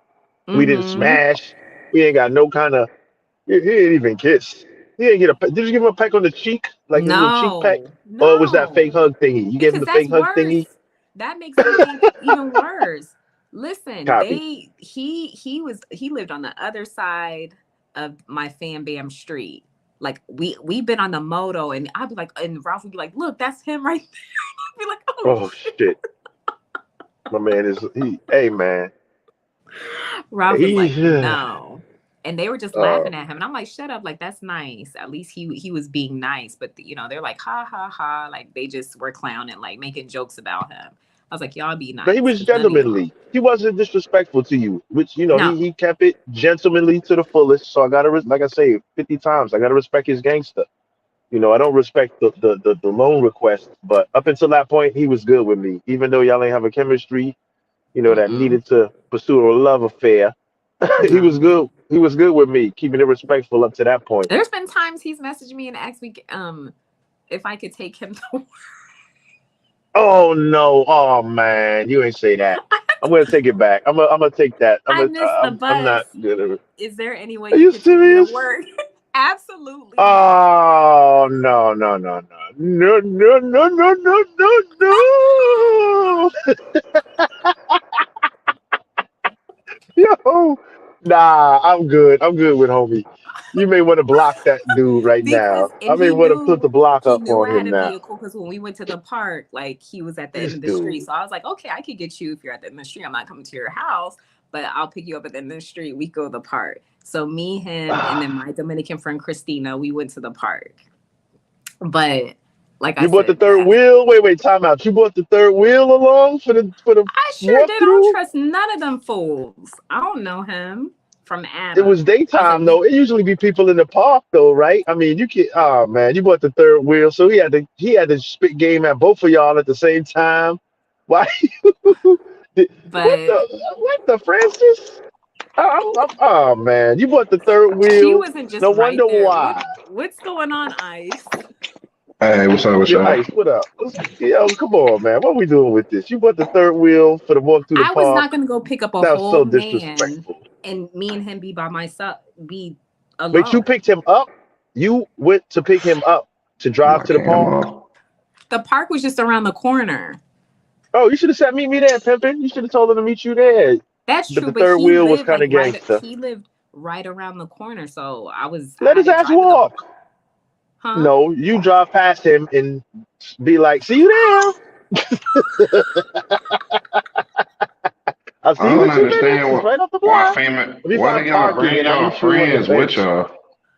We didn't
mm-hmm.
smash. We ain't got no kind of. He ain't even kiss. He ain't get a. Did you give him a peck on the cheek, like a little cheek peck,
No,
or was that fake
no,
hug thingy? You gave him
because
the
that's
fake hug
worse.
thingy.
That makes everything even worse. Listen,
Copy.
he lived on the other side of my Fam Bam street. Like we've been on the moto, and I'd be like, and Ralph would be like, "Look, that's him right there." I'd be like, "Oh
Oh shit, my man is he. Hey man,
Ralph was like,
he.
no. And they were just
Uh,
laughing at him. And I'm like, shut up. Like, that's nice. At least he was being nice. But, they're like, ha, ha, ha. Like, they just were clowning, like, making jokes about him. I was like, y'all be
but he
nice
was
because none of y'all.
gentlemanly. He wasn't disrespectful to you, which
No.
he kept it gentlemanly to the fullest. So I gotta like I say 50 times, I gotta respect his gangster. I don't respect the loan request, but up until that point, he was good with me. Even though y'all ain't have a chemistry, that
Mm-mm.
needed to pursue a love affair, he was
No.
good. He was good with me, keeping it respectful up to that point.
There's been times he's messaged me and asked me if I could take him to
Oh no! Oh man, you ain't say that. I'm gonna take it back. I'm gonna take that.
I missed the
I'm
bus.
not gonna.
Is there any way
Are
you
you
could take me to
serious?
work? Absolutely not.
Oh no no no no no no no no no no no! Yo, nah, I'm good. I'm good with homie. You may want to block that dude right
Because
now.
and
I may
he
want to put
knew
the block
he
up
knew
on
I had
him
a
now.
vehicle because when we went to the park, like he was at the end
This
of the street.
dude.
So I was like, okay, I could get you if you're at the end of the street. I'm not coming to your house, but I'll pick you up at the end of the street. We go to the park. So me, him, and then my Dominican friend Christina, we went to the park. But like I
You bought the
said,
third wheel. Wait, time out. You bought the third wheel along for the
I sure did. I don't
walkthrough.
trust none of them fools. I don't know him. from
It was
Adam. I was like,
daytime though.
we
It usually be people in the park though, right? I mean, you can. Oh man, you bought the third wheel, so he had to spit game at both of y'all at the same time. Why?
but
What the Francis? Oh man, you bought the third
she
wheel.
wasn't just
No
right
wonder
there.
why.
What's going on, Ice?
Hey, what's up? What's
Your
up?
ice, what up? Yo, come on, man. What we doing with this? You bought the third wheel for the walk through the
I was not
park.
gonna go pick up a
That was
whole
so
man
disrespectful.
and me and him be by myself, be
But you
alone.
picked him up. You went to pick him up to drive
My
to the park.
camera.
The park was just around the corner.
Oh, you should have said meet me there, pimpin'. You should have told him to meet you there.
That's
But
true,
the
but
third
he
wheel was
lived
kind
like
of gangster.
he lived right around the corner, so I
Let
had
his
to
ass
drive to the park.
walk.
Huh?
No, you drive past him and be like, "See you there. I'll
I
see you
don't
in 2 minutes.
understand
It's right up the
why
block.
famous.
Let me
Why
find
do y'all
parking
bring
and I'll
y'all
meet you on the
friends with
bench.
y'all?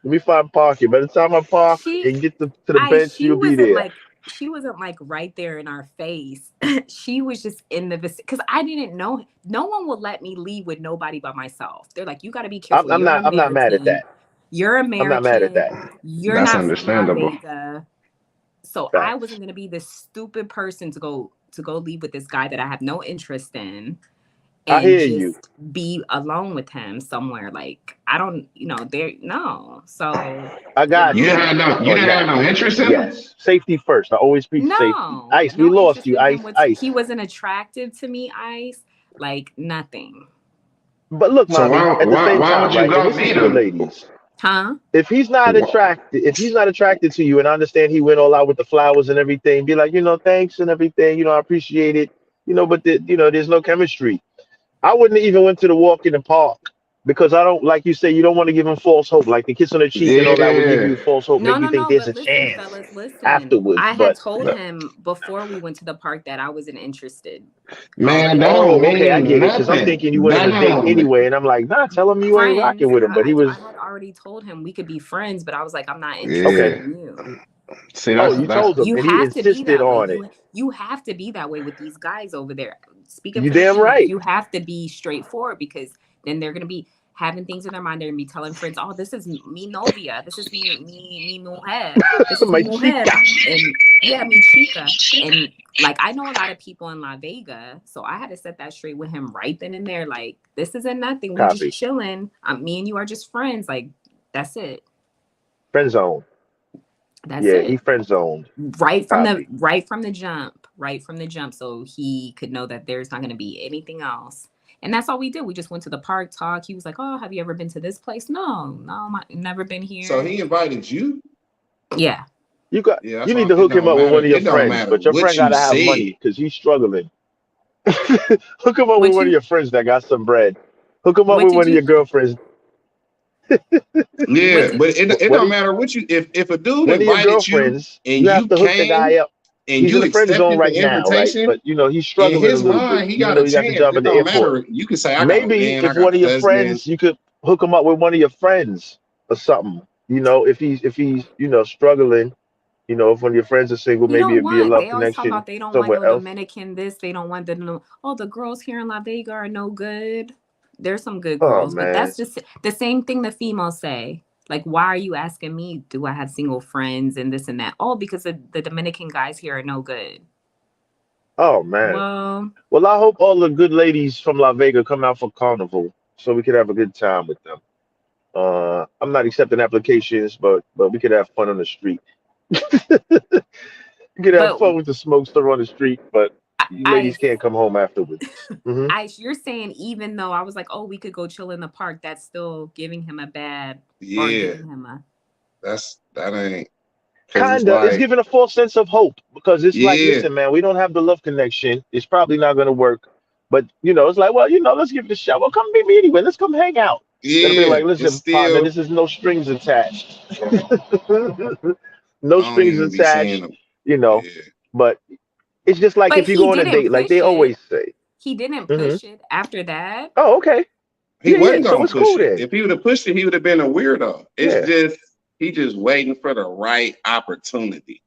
Let me find parking. By the time I park
She
and get to the bench,
she
you'll be
wasn't
there.
like she wasn't like right there in our face. She was just in the vicinity because I didn't know. No one will let me leave with nobody by myself. They're like, you got to be
I'm,
careful.
I'm
You're
not. I'm not mad at
American.
that.
You're
I'm not mad at
American.
that.
You're
That's
not from La
understandable.
Vega. So I
Facts.
wasn't gonna be this stupid person to go leave with this guy that I have no interest in
I
and
hear you.
just be alone with him somewhere. Like I don't, there no. So
I got
You
you
didn't have no. You
on
didn't have
that.
no interest in him.
Yes. Safety first. I always preach safety. Ice, we
no
lost
interest
you.
in him.
Ice,
He
ice.
wasn't attractive to me, Ice. Like nothing.
But look,
So
mommy, at the same
why
time,
would you
right? And
go
this is
meet
for the
him?
ladies.
Huh?
If he's not attracted to you, and I understand he went all out with the flowers and everything, be like, thanks and everything, I appreciate it, but there's no chemistry. I wouldn't even went to the walk in the park because I don't like you say you don't want to give him false hope. Like the kiss on the cheek and all that would give
Yeah,
you false hope,
No,
make
no,
you think
no.
there's
But
a
listen,
chance
fellas, listen.
afterwards.
I had
But
told
That-
him before we went to the park that I wasn't interested
man, that
already.
don't
oh, okay, I
mean
get it. Because I'm
nothing.
thinking you went
That
on a date
don't.
anyway, and I'm like, nah, tell him you ain't rocking
Friends,
with him. But he
I
was
had already told him we could be friends, but I was like, I'm not interested
okay.
Yeah.
in you.
See,
Oh,
that's
you
that's
told him,
You
and he
have to be
insisted
that way.
on it.
You have to be that way with these guys over there. Speaking
You
for the
damn
females,
right.
you have to be straightforward because then they're gonna be having things in their mind. They're gonna be telling friends, "Oh, this is me novia. This is me mujer. This is
My
mi mujer."
chica.
And yeah, mi chica. And like I know a lot of people in La Vega, so I had to set that straight with him right then and there. Like this isn't nothing. We just
Copy.
chilling. Me and you are just friends. Like that's it.
Friend zone.
That's
Yeah, he
it.
friend zoned.
Right from
Copy.
the jump, so he could know that there's not going to be anything else. And that's all we did. We just went to the park, talk. He was like, "Oh, have you ever been to this place?" No, I've never been
So
here.
he invited you?
Yeah.
You got.
Yeah, that's
You need
why
to
it
hook him
don't
up with
matter.
one of your
It don't
friends,
matter
but your
what
friend
you
gotta have
said.
money because he's struggling. Hook him up with
What
one of
you
your friends that got some bread. Hook him up
what
with
did
one of your
you
girlfriends.
what
Yeah,
did
but it
One
don't
of
matter what you if a dude
one of your
invited you
girlfriends.
and
You have
you
to hook the guy
came
up.
and
He's in
you
the friend zone
accepted the
right now, right?
invitation,
But he's
in
struggling a
his
little bit,
mind, he
even
got
though
a
he got the
chance.
job
It
at the
don't
airport.
matter. You can say I got a
Maybe
man, I
if
got
one
a
of your
husband.
friends, you could hook him up with one of your friends or something. If he's struggling, if one of your friends is single,
you
maybe
don't
it'd be a
want?
love
They always talk
connection
about they don't want
somewhere
no
else.
Dominican this, they don't want the oh, the girls here in La Vega are no good. There's some good
Oh
girls, but
man.
that's just the same thing the females say. Like, why are you asking me? Do I have single friends and this and that? Oh, because the Dominican guys here are no good.
Oh man.
Well,
Well, I hope all the good ladies from La Vega come out for Carnival so we could have a good time with them. I'm not accepting applications, but we could have fun on the street. You could have
but
fun with the smokester on the street, but you
I,
ladies can't come home afterwards.
you're saying even though I was like, oh, we could go chill in the park, that's still giving him a bad or
Yeah,
giving him a
that ain't because it's
Kinda. It's
like,
giving a false sense of hope because it's like,
yeah,
listen, man, we don't have the love connection. It's probably not going to work. But it's like, well, let's give it a shot. Well, come meet me anyway. Let's come hang out. That'll be
yeah.
like,
It's
listen, partner,
still
this is no strings attached. No
I don't
strings
even be seeing
attached.
them.
You know.
Yeah.
But it's just like
but
if you go
he
on a
didn't
date, like
push
they
it.
always say.
He didn't
hmm
push it after that.
Oh, okay.
He
Yeah.
wasn't
So
gonna
it's
push
cool
it.
then.
If he would have pushed it, he would have been a weirdo. It's
Yeah.
just he just waiting for the right opportunity.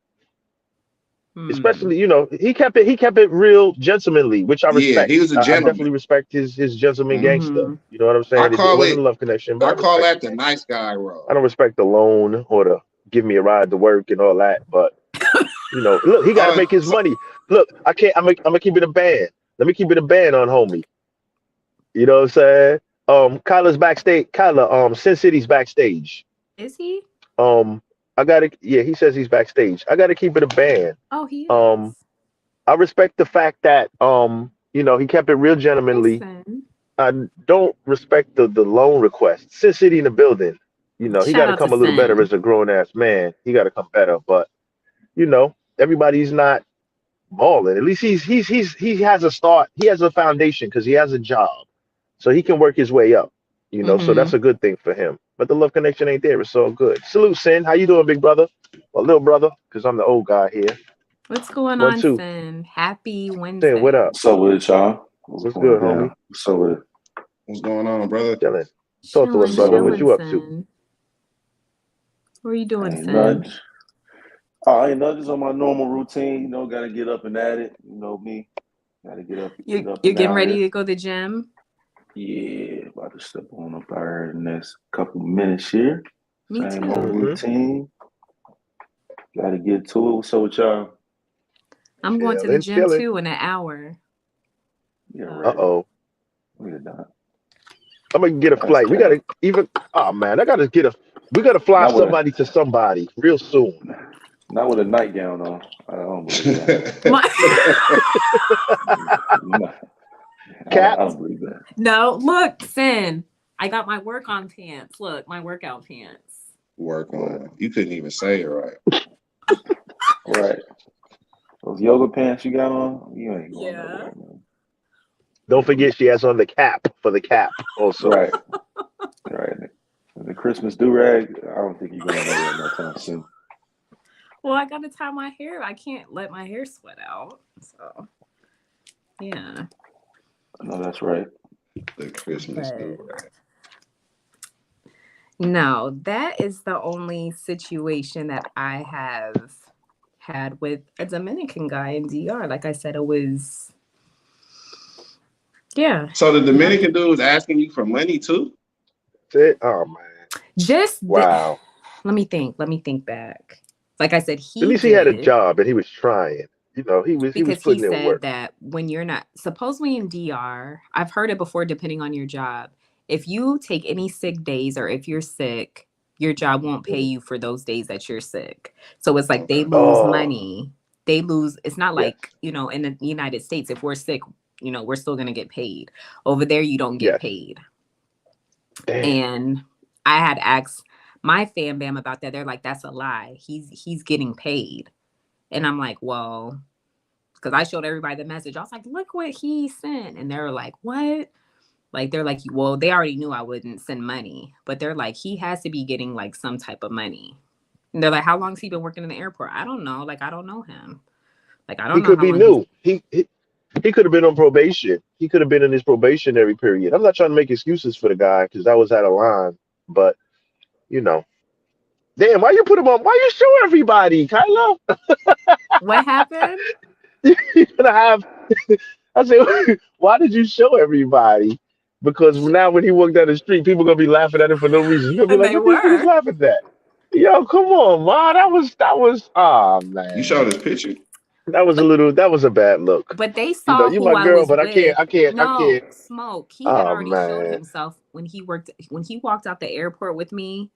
Especially, he kept it real gentlemanly, which I
Yeah,
respect.
he was a
I
gentleman.
definitely respect his gentleman gangster.
Mm-hmm.
You know what I'm
I
saying? It
call
wasn't a
it.
love connection, but
I
I
call
respect
that
it.
the nice guy
I
role.
don't respect the loan or the give me a ride to work and all that, but look, he got to make his
So
money. Look, I can't. I'm gonna keep it a band. Let me keep it a band on homie. You know what I'm saying? Kyler's backstage. Kyler, Sin City's backstage.
Is he?
Um, I gotta. Yeah, he says he's backstage. I gotta keep it a band.
Oh, he
Um,
is.
I respect the fact that he kept it real gentlemanly.
Listen.
I don't respect the loan request. Sin City in the building. He got
Shout
to
out to
come a little better
Sin.
as a grown ass man. He got to come better. But everybody's not balling. At least he has a start. He has a foundation because he has a job, so he can work his way up. So
Mm-hmm.
that's a good thing for him. But the love connection ain't there. It's all good. Salute, Sin. How you doing, big brother? Or little brother? Because I'm the old guy here.
What's going
One,
on,
two.
Sin? Happy
Sin, what
Wednesday.
up?
What's up with it, y'all? What's
What's
going
good, homie?
down? What's up with it?
what's going on, brother?
Chilling. Talk to us,
Chilling,
What's up
brother.
with
What
it?
you up to?
Sin. What are you doing,
Ain't
Sin?
nothing. Oh, ain't nothing. Just on my normal routine. Gotta get up and at it. Me. Gotta get up
You're
and
getting
out
ready
here.
to go to the gym?
Yeah, about to step on up there in the next couple minutes here.
Me
Same
too.
old routine. Gotta get to it. What's up with y'all?
I'm going to the gym
Chilling.
too in an hour.
Yeah,
Uh
right.
oh.
We're done.
I'm gonna get a
That's
flight. We
cap.
gotta even. Oh man, we gotta fly
Not with
somebody to somebody real soon.
a nightgown on. I don't believe that. No, I
Cap.
don't believe that.
No, look, Sin. I got my work-on pants. Look, my workout pants.
Work on. You couldn't even say it right.
Right. Those yoga pants you got on, you ain't going
Yeah.
nowhere, man.
Don't forget she has on the cap for the cap also.
Right. Right. The Christmas do-rag, I don't think you're going nowhere no time soon.
Well, I gotta tie my hair. I can't let my hair sweat out. So, yeah.
No, that's right.
The Christmas
But
do.
no, that is the only situation that I have had with a Dominican guy in DR. Like I said, it was, yeah.
So the Dominican dude was asking you for money too?
That's it. Oh man.
Just
Wow.
let me think back. Like I said,
At
he
least he had a
did
job and he was trying. He was
because he
putting in
said
work.
that when you're not supposedly in DR, I've heard it before, depending on your job. If you take any sick days or if you're sick, your job won't pay you for those days that you're sick. So it's like they
Okay.
lose
Oh
money. They lose. It's not
yes,
like, in the United States, if we're sick, we're still going to get paid. Over there, you don't get
yes.
paid.
Damn.
And I had asked my fam bam about that. They're like, that's a lie. He's getting paid. And I'm like, well, because I showed everybody the message. I was like, look what he sent. And they're like, what? Like, they're like, well, they already knew I wouldn't send money. But they're like, he has to be getting like some type of money. And they're like, how long has he been working in the airport? I don't know. Like, I don't know him. Like, I don't
He
know
could
how
be
long
new. He could have been on probation. He could have been in his probationary period. I'm not trying to make excuses for the guy because that was out of line. But damn, why you put him on? Why you show everybody, Kylo?
What happened?
You're gonna have. I said, why did you show everybody? Because now when he walked down the street, people gonna be laughing at him for no reason. You're gonna be
And
like,
they
what these niggas
were.
laughing at? Yo, come on, ma. That was
You
man.
showed his picture?
That was a bad look.
But they saw
You
who
my
I
girl,
was
but I
with.
can't.
No, Smoke. He had
Oh
already showed
man.
himself when he walked out the airport with me.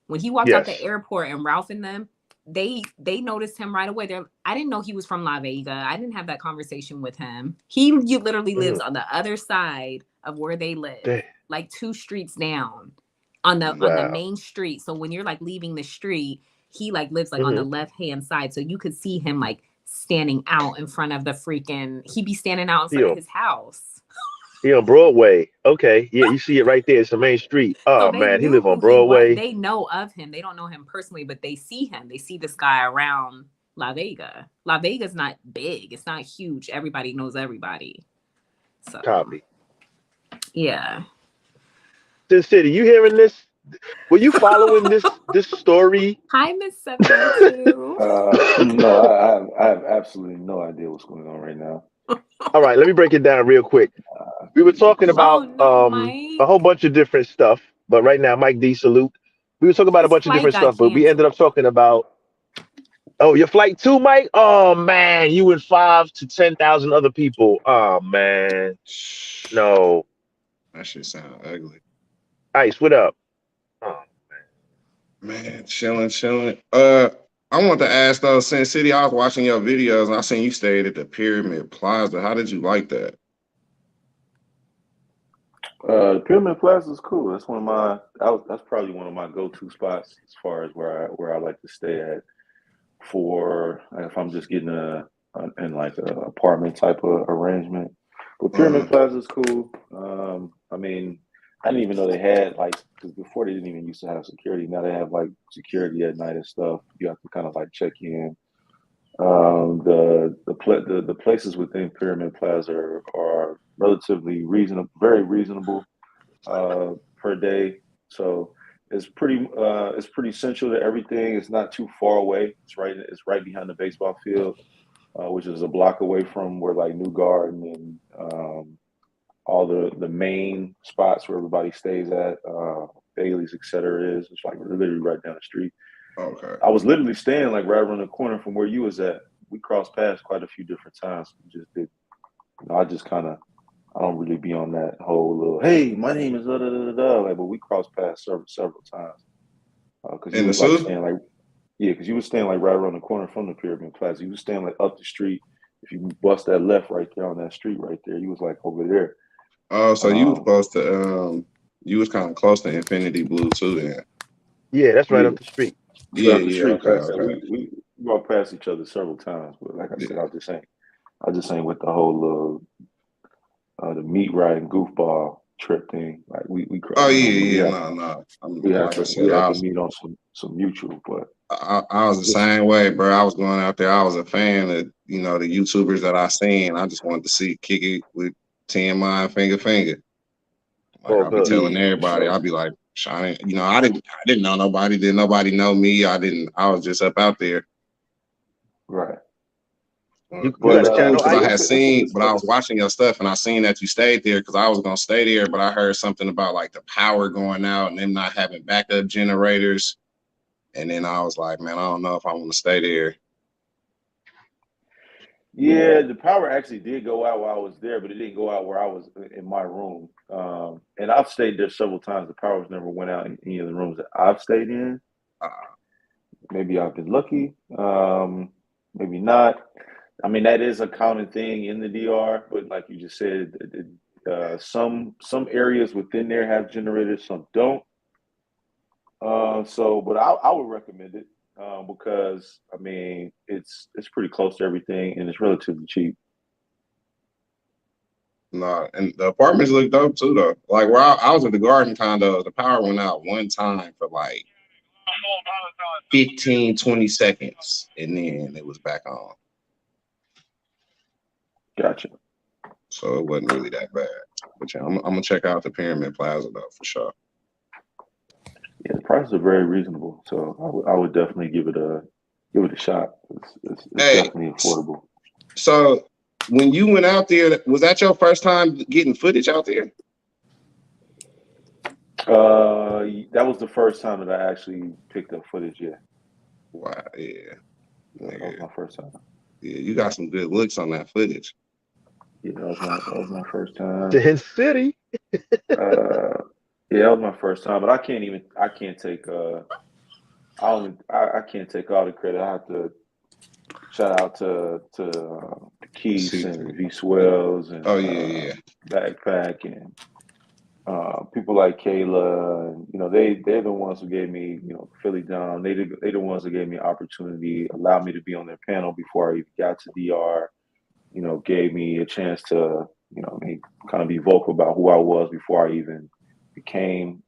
When he walked out the
Yes.
airport and Ralph and them, they noticed him right away. I didn't know he was from La Vega. I didn't have that conversation with him. He literally lives on the other side of where they live,
Damn.
like 2 streets down on the
Wow.
main street. So when you're like leaving the street, he like lives like on the left hand side. So you could see him like standing out in front of he'd be standing out in front of his house.
He on Broadway. Okay. Yeah, you see it right there. It's the main street.
So
Oh
they
man, he
knew
live on
who he was.
Broadway.
They know of him. They don't know him personally, but they see him. They see this guy around La Vega. La Vega's not big. It's not huge. Everybody knows everybody. So
Copy.
yeah.
Sin City, you hearing this? Were you following this story?
Hi, Miss 702.
No, I absolutely no idea what's going on right now.
All right, let me break it down real quick. We were talking
Oh
about
no,
a
Mike.
whole bunch of different stuff, but right now, Mike D, salute. We were talking about a
His
bunch of
flight
different
got
stuff, but we ended up
canceled.
talking about your flight too, Mike. Oh man, you and 5 to 10,000 other people. Oh man, no.
That shit sound ugly.
Ice, what up? Oh,
Man, chilling. I want to ask though, Sin City, I was watching your videos and I seen you stayed at the Pyramid Plaza. How did you like that?
Pyramid Plaza is cool. That's that's probably one of my go-to spots as far as where I like to stay at for if I'm just getting in like a apartment type of arrangement. But Pyramid
Uh,
Plaza is cool. I mean, I didn't even know they had like because before they didn't even used to have security. Now they have like security at night and stuff. You have to kind of like check in. The places within Pyramid Plaza are relatively reasonable, very reasonable per day. So it's pretty central to everything. It's not too far away. It's right behind the baseball field, which is a block away from where like New Garden and all the main spots where everybody stays at, Bailey's, etc. is. It's like literally right down the street.
okay.
I was literally staying like right around the corner from where you was at. We crossed paths quite a few different times. We just did. I just kind of I don't really be on that whole little, hey, my name is da da da da. Like, but we crossed paths several times because you
In the
was like
suit?
staying like, yeah, because you was staying like right around the corner from the Pyramid Plaza. You was staying like up the street. If you bust that left right there on that street right there, you was like over there.
Oh, so you was
Um,
supposed to you was kind of close to Infinity Blue too then.
yeah, that's right
yeah,
up the street.
right
Yeah,
up the
yeah,
street
okay,
past that.
okay.
We walked past each other several times, but like I
Yeah.
said, I just ain't with the whole the meat riding goofball trip thing. Like
Oh
you know,
yeah, no. Like I
we
said,
had to meet on some mutual, but
I was the
just
same way, bro. I was going out there. I was a fan of, the YouTubers that I seen. I just wanted to see kick it with TMI and Finger. Like
Oh,
I'll be
good.
telling
yeah, for
everybody,
sure.
I'll be like, Shine, I didn't know nobody. Didn't nobody know me? I was just up out there.
Right.
You
But
got a
It's cool
channel,
because I had
Ice?
seen, but I was watching your stuff and I seen that you stayed there because I was gonna stay there, but I heard something about like the power going out and them not having backup generators. And then I was like, man, I don't know if I want to stay there.
yeah, the power actually did go out while I was there, but it didn't go out where I was in my room. And I've stayed there several times. The power's never went out in any of the rooms that I've stayed in.
Uh,
Maybe I've been lucky. Maybe not. I mean, that is a common thing in the DR, but like you just said, some areas within there have generators, some don't. But I would recommend it because I mean it's pretty close to everything and it's relatively cheap.
No, and the apartments look dope too, though. Like where I was at the Garden condo, the power went out one time for like 15, 20 seconds, and then it was back on.
Gotcha.
So it wasn't really that bad. But yeah, I'm gonna check out the Pyramid Plaza though for sure.
Yeah, the prices are very reasonable, so I would definitely give it a shot. It's
Hey,
definitely affordable.
so when you went out there, was that your first time getting footage out there?
That was the first time that I actually picked up footage. Yeah,
Wow, yeah,
that was
nigga,
my first time.
yeah, you got some good looks on that footage.
Yeah, that was my first time.
Sin City.
Yeah, that was my first time, but I can't take I can't take all the credit. I have to shout out to Keith and V Swells and
Oh yeah.
Backpack and people like Kayla, and they're the ones who gave me Philly Down. They the ones that gave me opportunity, allowed me to be on their panel before I even got to DR. Gave me a chance to kind of be vocal about who I was before I even became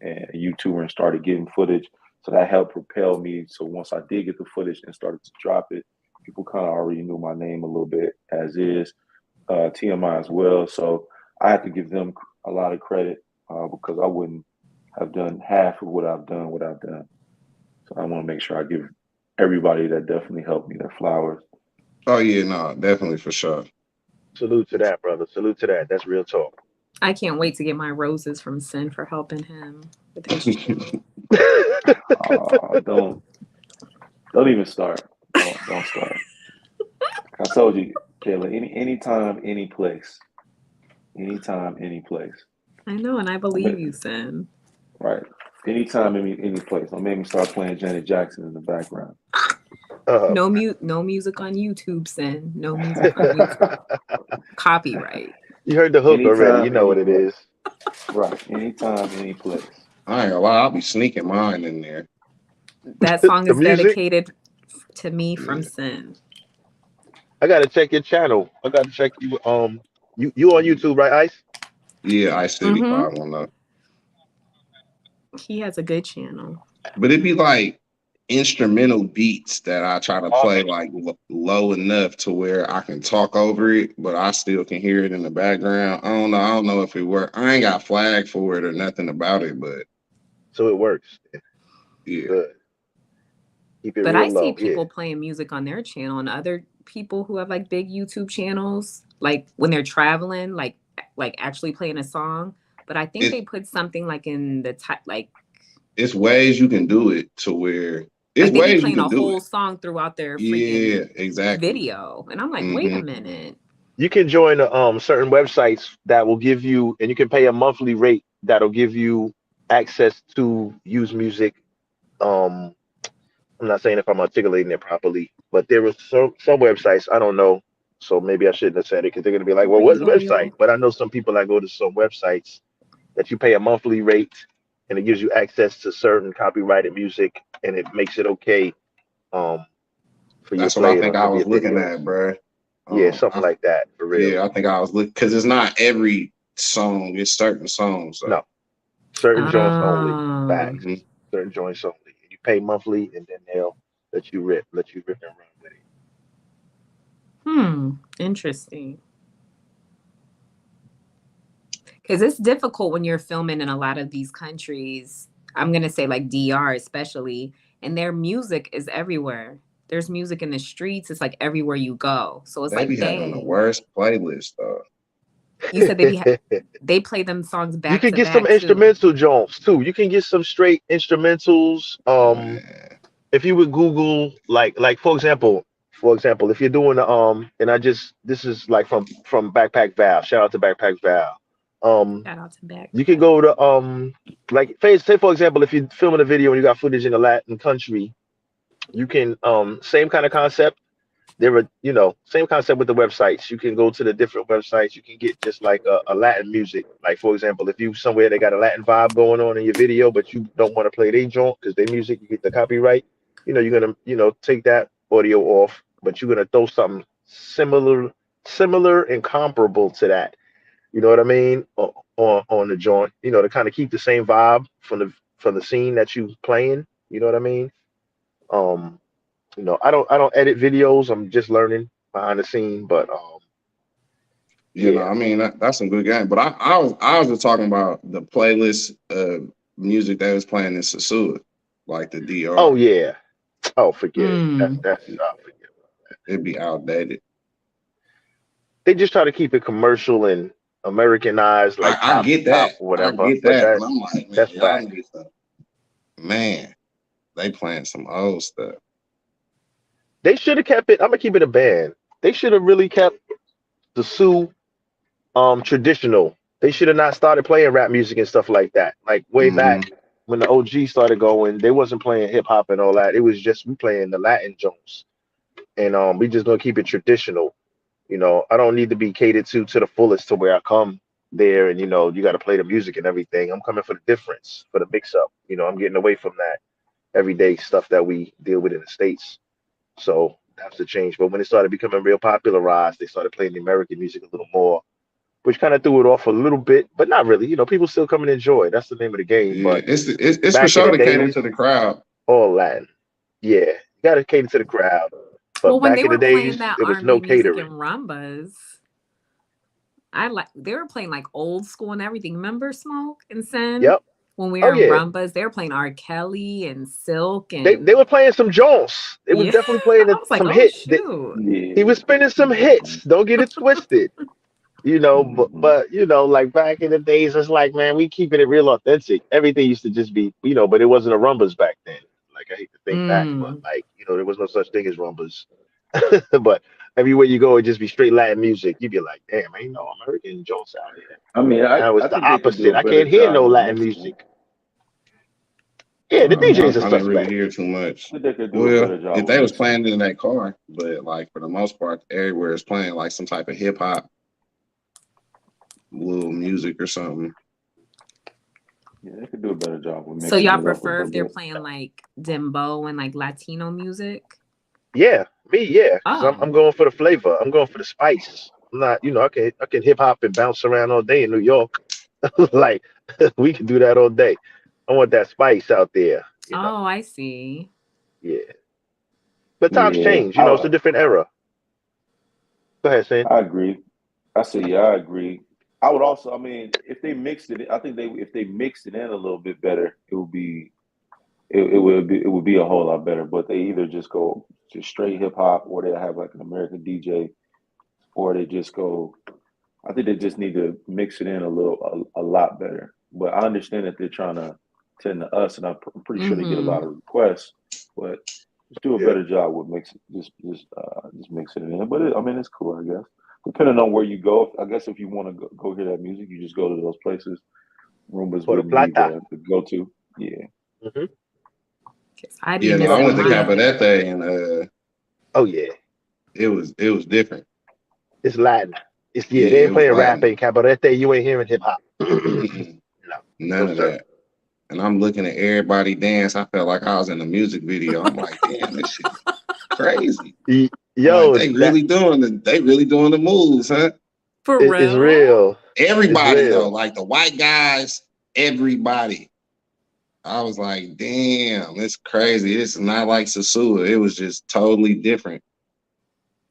a YouTuber and started getting footage. So that helped propel me. So once I did get the footage and started to drop it, people kind of already knew my name a little bit as is. TMI as well. So I have to give them a lot of credit because I wouldn't have done half of what I've done. So I want to make sure I give everybody that definitely helped me their flowers.
Oh yeah, no, definitely for sure.
Salute to that, brother. Salute to that. That's real talk.
I can't wait to get my roses from Sin for helping him with his channel.
Don't even start. Don't start. I told you, Kayla. Anytime, any place. Anytime, any place.
I know, and I believe you, Sin.
Right. Anytime, any place. Don't make me start playing Janet Jackson in the background.
No music on YouTube, Sin. No music on YouTube. Copyright.
You heard the hook already. You
Anytime,
know
any
what it
place.
is.
Right. Anytime, any place.
I ain't gonna lie, I'll be sneaking mine in there.
That song
The
is
music.
dedicated to me from
Yeah.
Sin.
I gotta check your channel. I gotta check you. You on YouTube, right, Ice?
Yeah, Ice City
Mm-hmm.
510.
He has a good channel.
But it'd be like instrumental beats that I try to play like low enough to where I can talk over it, but I still can hear it in the background. I don't know if it works. I ain't got flagged for it or nothing about it, but
So it works.
yeah.
Good. Keep it
But
real
I see
low.
people
Yeah.
playing music on their channel, and other people who have like big YouTube channels, like when they're traveling, like actually playing a song. But I think
It,
they put something like in the like
it's ways you can do it to where it's
they be
ways you
playing
can
a
do
whole
it.
song throughout their
Yeah,
freaking
exactly.
video. And I'm like, wait a minute.
You can join certain websites that will give you, and you can pay a monthly rate that'll give you access to use music. Um, I'm not saying if I'm articulating it properly, but there were some websites I don't know, so maybe I shouldn't have said it because they're gonna be like, well, what's the website?
Reloyal.
But I know some people that go to some websites that you pay a monthly rate, and it gives you access to certain copyrighted music, and it makes it okay um for you to
That's what I
play it
think
on
I
some of
was
your
looking
videos.
at, bro.
Yeah, something like that for real.
Yeah, I think I was looking because it's not every song; it's certain songs. So.
No, certain joints only.
Ah,
Facts. Certain joints only. You pay monthly, and then they'll let you rip and run with it.
interesting. Because it's difficult when you're filming in a lot of these countries. I'm gonna say like DR especially, and their music is everywhere. There's music in the streets. It's like everywhere you go. So it's
They be
like,
having the
dang.
worst playlist though.
You said they play them songs
You
back
can
to
get some
back too.
instrumental joints too. You can get some straight instrumentals.
Man.
If you would Google like for example, if you're doing and this is like from Backpack Val. Shout out to Backpack Val.
Shout out to back.
You can go to like say for example, if you're filming a video and you got footage in a Latin country, you can same kind of concept. There are same concept with the websites. You can go to the different websites. You can get just like a Latin music. Like for example, if you somewhere they got a Latin vibe going on in your video, but you don't want to play their joint because their music you get the copyright. You're gonna take that audio off, but you're gonna throw something similar and comparable to that. You know what I mean? On the joint, to kind of keep the same vibe from the scene that you playing. You know what I mean? Um, I don't edit videos. I'm just learning behind the scene, but yeah.
I mean that's some good game. But I was just talking about the playlist of music that was playing in Sasua, like the DR.
Oh yeah. Oh, forget it. That's forget it.
It'd be outdated.
They just try to keep it commercial and Americanized, like
I get that.
or whatever.
I get
But
that, but I'm like, man,
that's
y'all
fact.
need to, man, they playing some old stuff.
They should have kept it. I'm gonna keep it a band. They should have really kept the Sioux traditional. They should have not started playing rap music and stuff like that. Like way back when the OG started going, they wasn't playing hip hop and all that. It was just we playing the Latin joints. And we just gonna keep it traditional. I don't need to be catered to the fullest to where I come there and you got to play the music and everything. I'm coming for the difference, for the mix up. I'm getting away from that everyday stuff that we deal with in the States. So that's the change. But when it started becoming real popularized, they started playing the American music a little more, which kind of threw it off a little bit, but not really. People still come and enjoy. That's the name of the game.
Yeah,
But
it's for
back in
sure
the
to cater
days,
to the crowd.
all Latin. Yeah, you got to cater to the crowd. But
Well, when
back
they
in the
were playing
days,
that
there was no
R&B music and
catering.
rumbas, they were playing like old school and everything. Remember Smoke and Sin?
Yep.
when we
Oh
were in
yeah,
Rumbas, they were playing R. Kelly and Silk
they
and
were playing some Jones. They was
yeah.
definitely playing
I was like,
some
oh
hits.
shoot.
He
Yeah.
was spinning some hits. Don't get it twisted.
Mm-hmm.
But like back in the days, it's like, man, we keeping it real authentic. Everything used to just be, but it wasn't a rumbas back then. Like I hate to think back, but
Mm.
like, there was no such thing as rumbas. But everywhere you go, it just be straight Latin music. You'd be like, damn, ain't no American Jones out here.
I mean,
Now it's
I
the
think they could do
opposite.
a
I
better
can't hear no
job with
Latin
mixing it.
music. Yeah, the DJs are
I didn't really
suspect.
hear too much.
I think they could do a
Well,
better job
if
with
they was
mixing
playing it in that car, but like for the most part, everywhere is playing like some type of hip hop, little music or something.
Yeah, they could do a better job with
So
mixing
y'all
it up a
prefer
little
if they're
bit.
playing like dembow and like Latino music?
Yeah, me, yeah. Because I'm
Oh.
going for the flavor. I'm going for the spice. I'm not, I can hip hop and bounce around all day in New York. Like we can do that all day. I want that spice out there.
Oh, I see.
Yeah. But times
Yeah,
change, it's a different era. Go ahead, Sam.
I agree. I say, yeah, I agree. I would also, I mean, if they mixed it, I think if they mixed it in a little bit better, it would be a whole lot better. But they either just go to straight hip hop, or they have like an American DJ, or they just go. I think they just need to mix it in a lot better. But I understand that they're trying to tend to us, and I'm pretty sure they get a
Mm-hmm.
lot of requests. But just do a
Yeah.
better job with just mixing it in. But I mean, it's cool, I guess. Depending on where you go, I guess if you want to go hear that music, you just go to those places. Rumbas
For the
wouldn't be
plata.
the go to. Yeah.
Hmm.
I'd be
Yeah, no, I
missing
went to
mine.
Cabarete and
Oh yeah.
it was different.
It's Latin. They
Yeah,
ain't
it was
playing rap
Latin.
and cabarete. You ain't hearing hip hop. No,
None of
sir.
that. And I'm looking at everybody dance. I felt like I was in a music video. I'm like, damn, this shit crazy.
Yo,
Like they really doing the moves, huh?
For
it's
real?
real.
Everybody
real.
though, like the white guys, everybody. I was like, damn, it's crazy. This is not like Sasua. It was just totally different.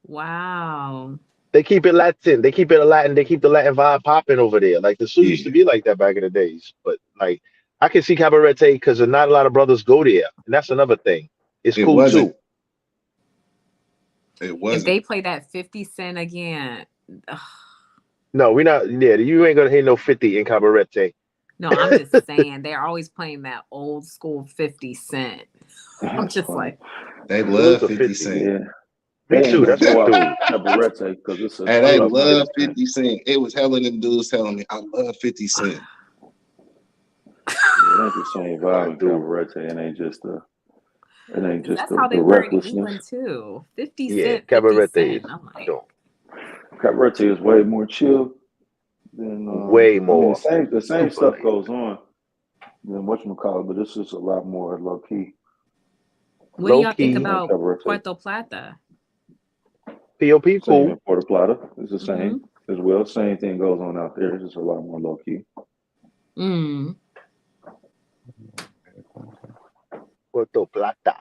Wow.
They keep it Latin. They keep it Latin. They keep the Latin vibe popping over there. Like the Sioux used to
Yeah,
be like that back in the days. But like I can see cabarete because not a lot of brothers go there, and that's another thing. It's
it
cool
wasn't.
too.
It
If
wasn't.
they play that 50 Cent again, ugh,
No, we're not. Yeah, you ain't gonna hear no 50 in cabarete.
no, I'm just saying they're always playing that old school 50 Cent. I'm
That's
just
funny.
like,
They
Salute
love
to
50
50.
Cent.
Yeah.
Me
They ain't
too.
gonna
That's my
go out
dude.
Cabarete because it's a
Hey,
I
they
love
tough
50.
love
mix, man.
50 Cent. It was hella them dudes telling me, I love 50 Cent.
Yeah, it ain't the same
That's my
vibe in
dude.
Cabarete. It ain't
'cause
just
that's how
the
they were in
recklessness.
England too. 50
Yeah,
Cent, 50
cabarete is
Cent. I'm like,
dope.
Cabarete is way more chill than
Way
I mean
more.
the same
Super
stuff
laid.
goes on than whatchamacallit, but it's just a lot more low key.
what do
Low
y'all think
key.
about
Cabarete.
Puerto Plata?
POP
Same
cool.
in Puerto Plata. It's the
Mm-hmm.
same as well. Same thing goes on out there. It's just a lot more low key.
Mm.
Puerto Plata.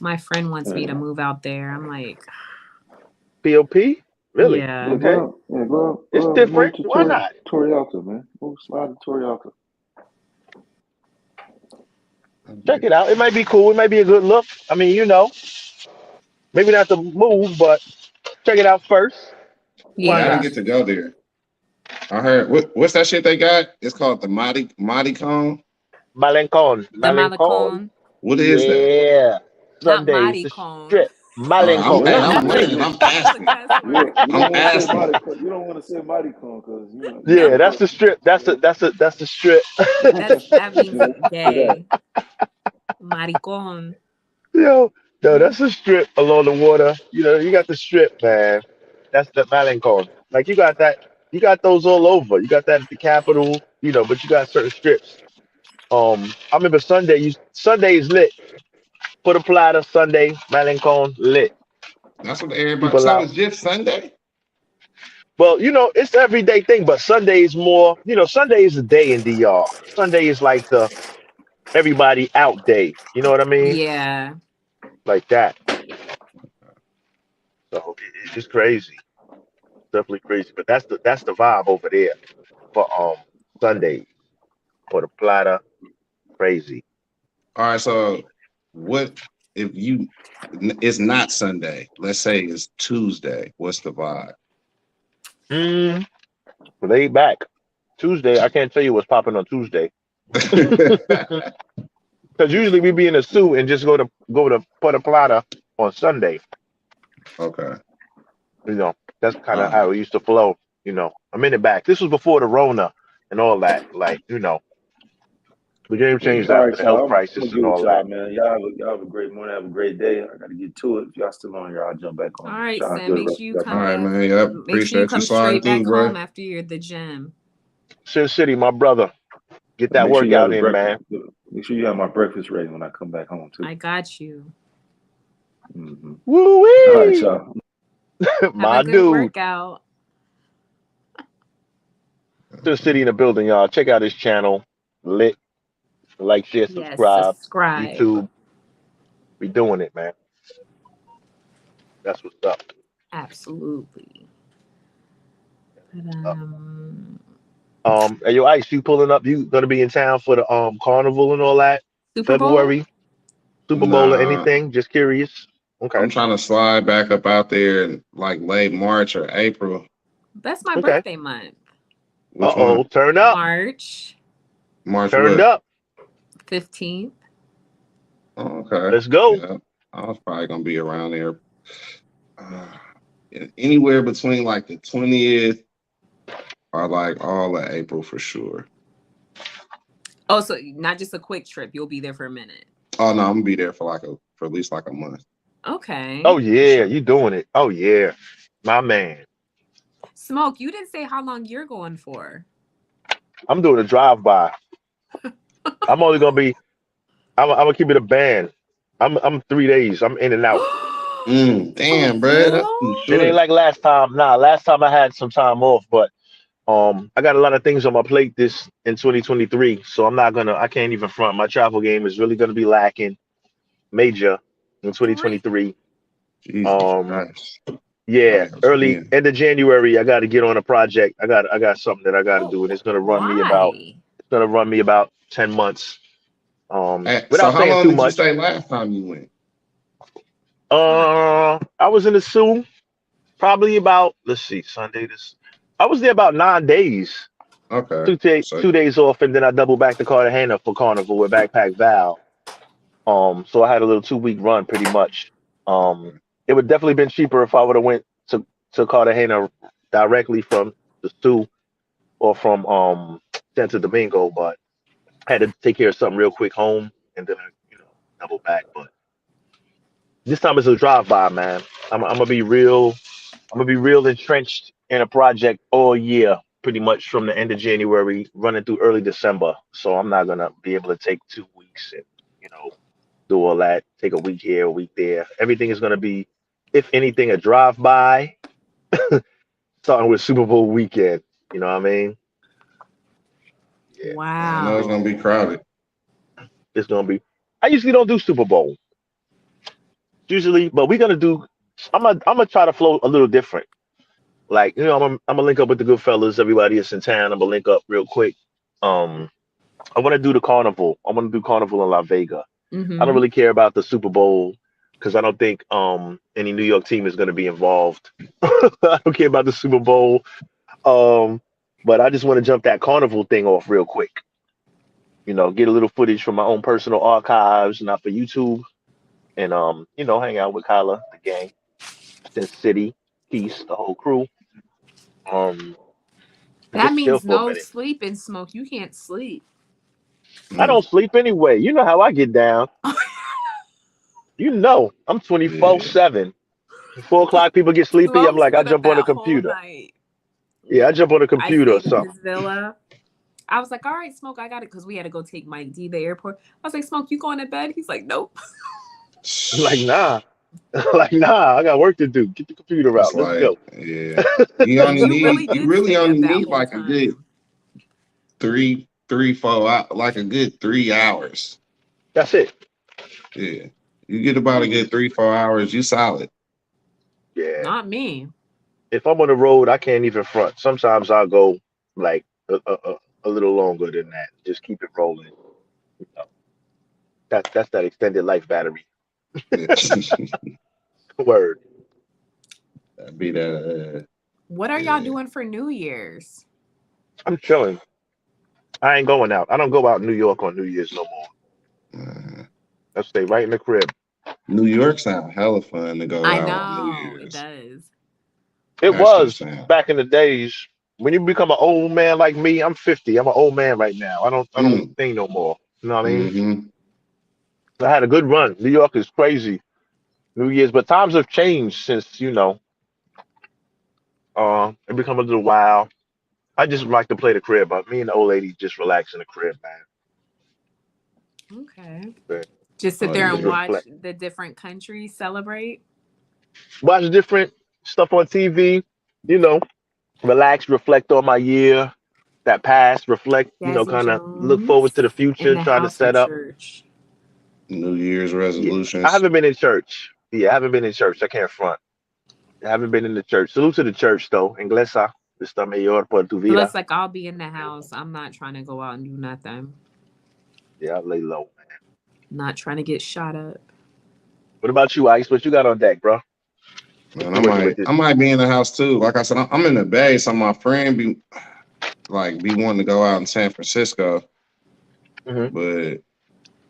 My friend wants me to
Yeah.
move out there. I'm like,
POP? Really?
yeah.
Yeah,
Okay. It's
move
different.
to
Why not?
Torialta, man. Slide to Torialta.
Check it out. It might be cool. It might be a good look. I mean, maybe not the move, but check it out first. Why
Yeah, I
Yeah.
didn't
not?
get to go there. I heard what's that shit they got? It's called the Madi Con.
Malencon.
The
Malencon.
Malecon,
What is that?
Yeah.
not
Sundays, the
Maricon.
strip.
I'm
Malencon.
You
hey,
Not
don't
I'm
not
learning.
English.
I'm
That's a
asking.
cuss word.
you
I'm
don't want to say
asking.
you don't want to say Maricon because
Yeah,
That
that's the strip. That's the strip.
that means
you say that.
gay. Maricon.
Yo, no, that's a strip along the water. You got the strip, man. That's the Malencon. Like you got those all over. You got that at the Capitol, but you got certain strips. I remember Sunday is lit. Put a platter Sunday, Malencon lit.
That's what everybody.
People
So
out.
it's just Sunday.
Well, it's the everyday thing, but Sunday is more. Sunday is a day in DR. Sunday is like the everybody out day. You know what I mean?
Yeah.
Like that. So it's just crazy. Definitely crazy. But that's the vibe over there for Sunday for the platter. Crazy.
All right, so what if it's not Sunday? Let's say it's Tuesday. What's the vibe?
Laid back. Tuesday, I can't tell you what's popping on Tuesday. Because usually we be in a suit and just go to Puerto Plata on Sunday.
Okay.
You know, that's kind of how it used to flow. You know, a minute back. This was before the Rona and all that. Like, you know, the game changed
All
after
right,
the health
y'all. I'm
crisis
gonna
and
get with
all
y'all,
that.
man. Y'all have a great morning. Have a great day. I gotta get to it. If y'all still on here, I'll jump back
All
on.
right,
Y'all
Sam.
enjoy the
Make
rest
sure you
of your
All
come
night.
right,
back.
man. Yep.
Make sure you
Appreciate you
come
sliding
straight back
through, bro.
home after you're at the gym.
Sin City, my brother. Get
And
that
make sure you have
workout
the
in, man.
breakfast. Make sure you have my breakfast ready when I come back home too.
I got you.
Mm-hmm.
Woo
All right,
wee!
y'all.
Have
My
a good
dude.
workout.
Sin City in the building, y'all. Check out his channel. Lit. Like, share,
Yes,
subscribe.
subscribe.
YouTube. We doing it, man. That's what's up.
Absolutely.
Hey, yo, Ice, you pulling up? You gonna be in town for the carnival and all that?
Super Bowl?
February, Super Bowl or
Nah,
anything? Just curious. Okay,
I'm trying to slide back up out there in like late March or April.
That's my
okay.
birthday month.
Which one?
Turn up,
March
March
turned
what?
up.
15th.
Oh, okay.
Let's go.
Yeah, I was probably gonna be around there. Anywhere between like the 20th or like all of April for sure.
Oh, so not just a quick trip. You'll be there for a minute.
Oh no, I'm gonna be there for at least like a month.
Okay.
Oh yeah,
Sure.
you doing it. Oh yeah, my man.
Smoke, you didn't say how long you're going for.
I'm doing a drive by. I'm only gonna be. I'm gonna keep it a band. I'm 3 days. I'm in and out.
Damn,
For
bro, that's too
real?
It ain't
short.
like last time. Nah, last time I had some time off, but I got a lot of things on my plate this in 2023, so I can't even front. My travel game is really gonna be lacking major in
For real?
2023.
Jesus
Um,
Christ.
yeah, early
Understand.
end of January, I got to get on a project. I got something that I got to do, and
Why?
it's gonna run me about 10 months.
Hey, so
Without
how
saying
long
too
did you
much.
stay last time you went?
I was in the zoo probably about, let's see, Sunday. I was there about 9 days.
Okay.
Two, day,
So
2 days off, and then I doubled back to Cartagena for Carnival with Backpack Val. So I had a little 2 week run pretty much. Um,
okay.
it would definitely been cheaper if I would have went to Cartagena directly from the zoo or from Santo Domingo, but I had to take care of something real quick home, and then I, double back. But this time it's a drive by, man. I'm gonna be real. I'm gonna be real entrenched in a project all year, pretty much from the end of January running through early December. So I'm not gonna be able to take 2 weeks and do all that. Take a week here, a week there. Everything is gonna be, if anything, a drive by, starting with Super Bowl weekend. You know what I mean? Yeah,
I know it's gonna be
Wow.
crowded.
it's gonna be. I usually don't do Super Bowl usually, but we're gonna do. I'm gonna try to flow a little different. Like I'm gonna link up with the good fellas. Everybody is in town. I'm gonna link up real quick. Um, I want to do the carnival. I want to do carnival in La Vega. I don't
Mm-hmm.
really care about the Super Bowl because I don't think any New York team is going to be involved. I don't care about the Super Bowl. But I just want to jump that carnival thing off real quick. Get a little footage from my own personal archives, not for YouTube, and hang out with Kyla, the gang, Sin City, Peace, the whole crew. Um, and
That
just chill
means
for a
no
minute.
sleep and Smoke. You can't sleep.
I don't
Mm,
sleep anyway. You know how I get down. I'm
yeah.
24/7. 4 o'clock, people get sleepy. I'm
Smoke
like, I
stood up
jump on the
that whole
computer.
night.
Yeah, I jump on the
I
computer or
stayed in
something.
his villa. I was like, all right, Smoke, I got it. Because we had to go take Mike D to the airport. I was like, Smoke, you going to bed? He's like, nope.
I'm like, nah. Like, nah, I got work to do. Get the computer
It's
out. Let's
like,
go.
yeah.
And you really
You
did
really
stay
only
up that
need
whole
like a good
time.
4 hours, like a good 3 hours.
That's it.
Yeah. You get about a good 4 hours, you solid.
Yeah.
Not me.
If I'm on the road, I can't even front. Sometimes I'll go like a little longer than that. Just keep it rolling. That's that extended life battery.
That'd
Word.
be that.
What are y'all
Yeah.
doing for New Year's?
I'm chilling. I ain't going out. I don't go out in New York on New Year's no more.
Uh,
I stay right in the crib.
New York sound hella fun to go
I
out on New
know it
Year's.
does.
It
That shit
was
sound.
back in the days when you become an old man like me. I'm 50. I'm an old man right now. I don't
Mm,
think no more. You know what I mean?
mm-hmm.
I had a good run. New York is crazy. New Year's, but times have changed since it become a little wild. I just like to play the crib, but me and the old lady just relax in the crib, man.
Okay.
But
Just sit
Oh
there
just
and
yeah.
watch
reflect,
the different countries celebrate.
watch different stuff on TV. You know, relax, reflect on my year that passed, reflect.
Jazzy
Kind of look forward to the
Jones in
future,
the
try to
house or
set up.
church.
New Year's
Yeah, I
resolutions.
haven't been in church. Yeah, I haven't been in church. I can't front. I haven't been in the church. Salute to the church, though. Inglesa, está mejor por tu
So
vida.
it's like I'll be in the house. I'm not trying to go out and do nothing.
Yeah, I lay low.
Not trying to get shot up.
What about you, Ice? What you got on deck, bro? What
Man,
you working with this
I
year?
might be in the house too. Like I said, I'm in the Bay, so my friend be wanting to go out in San Francisco,
Hmm.
but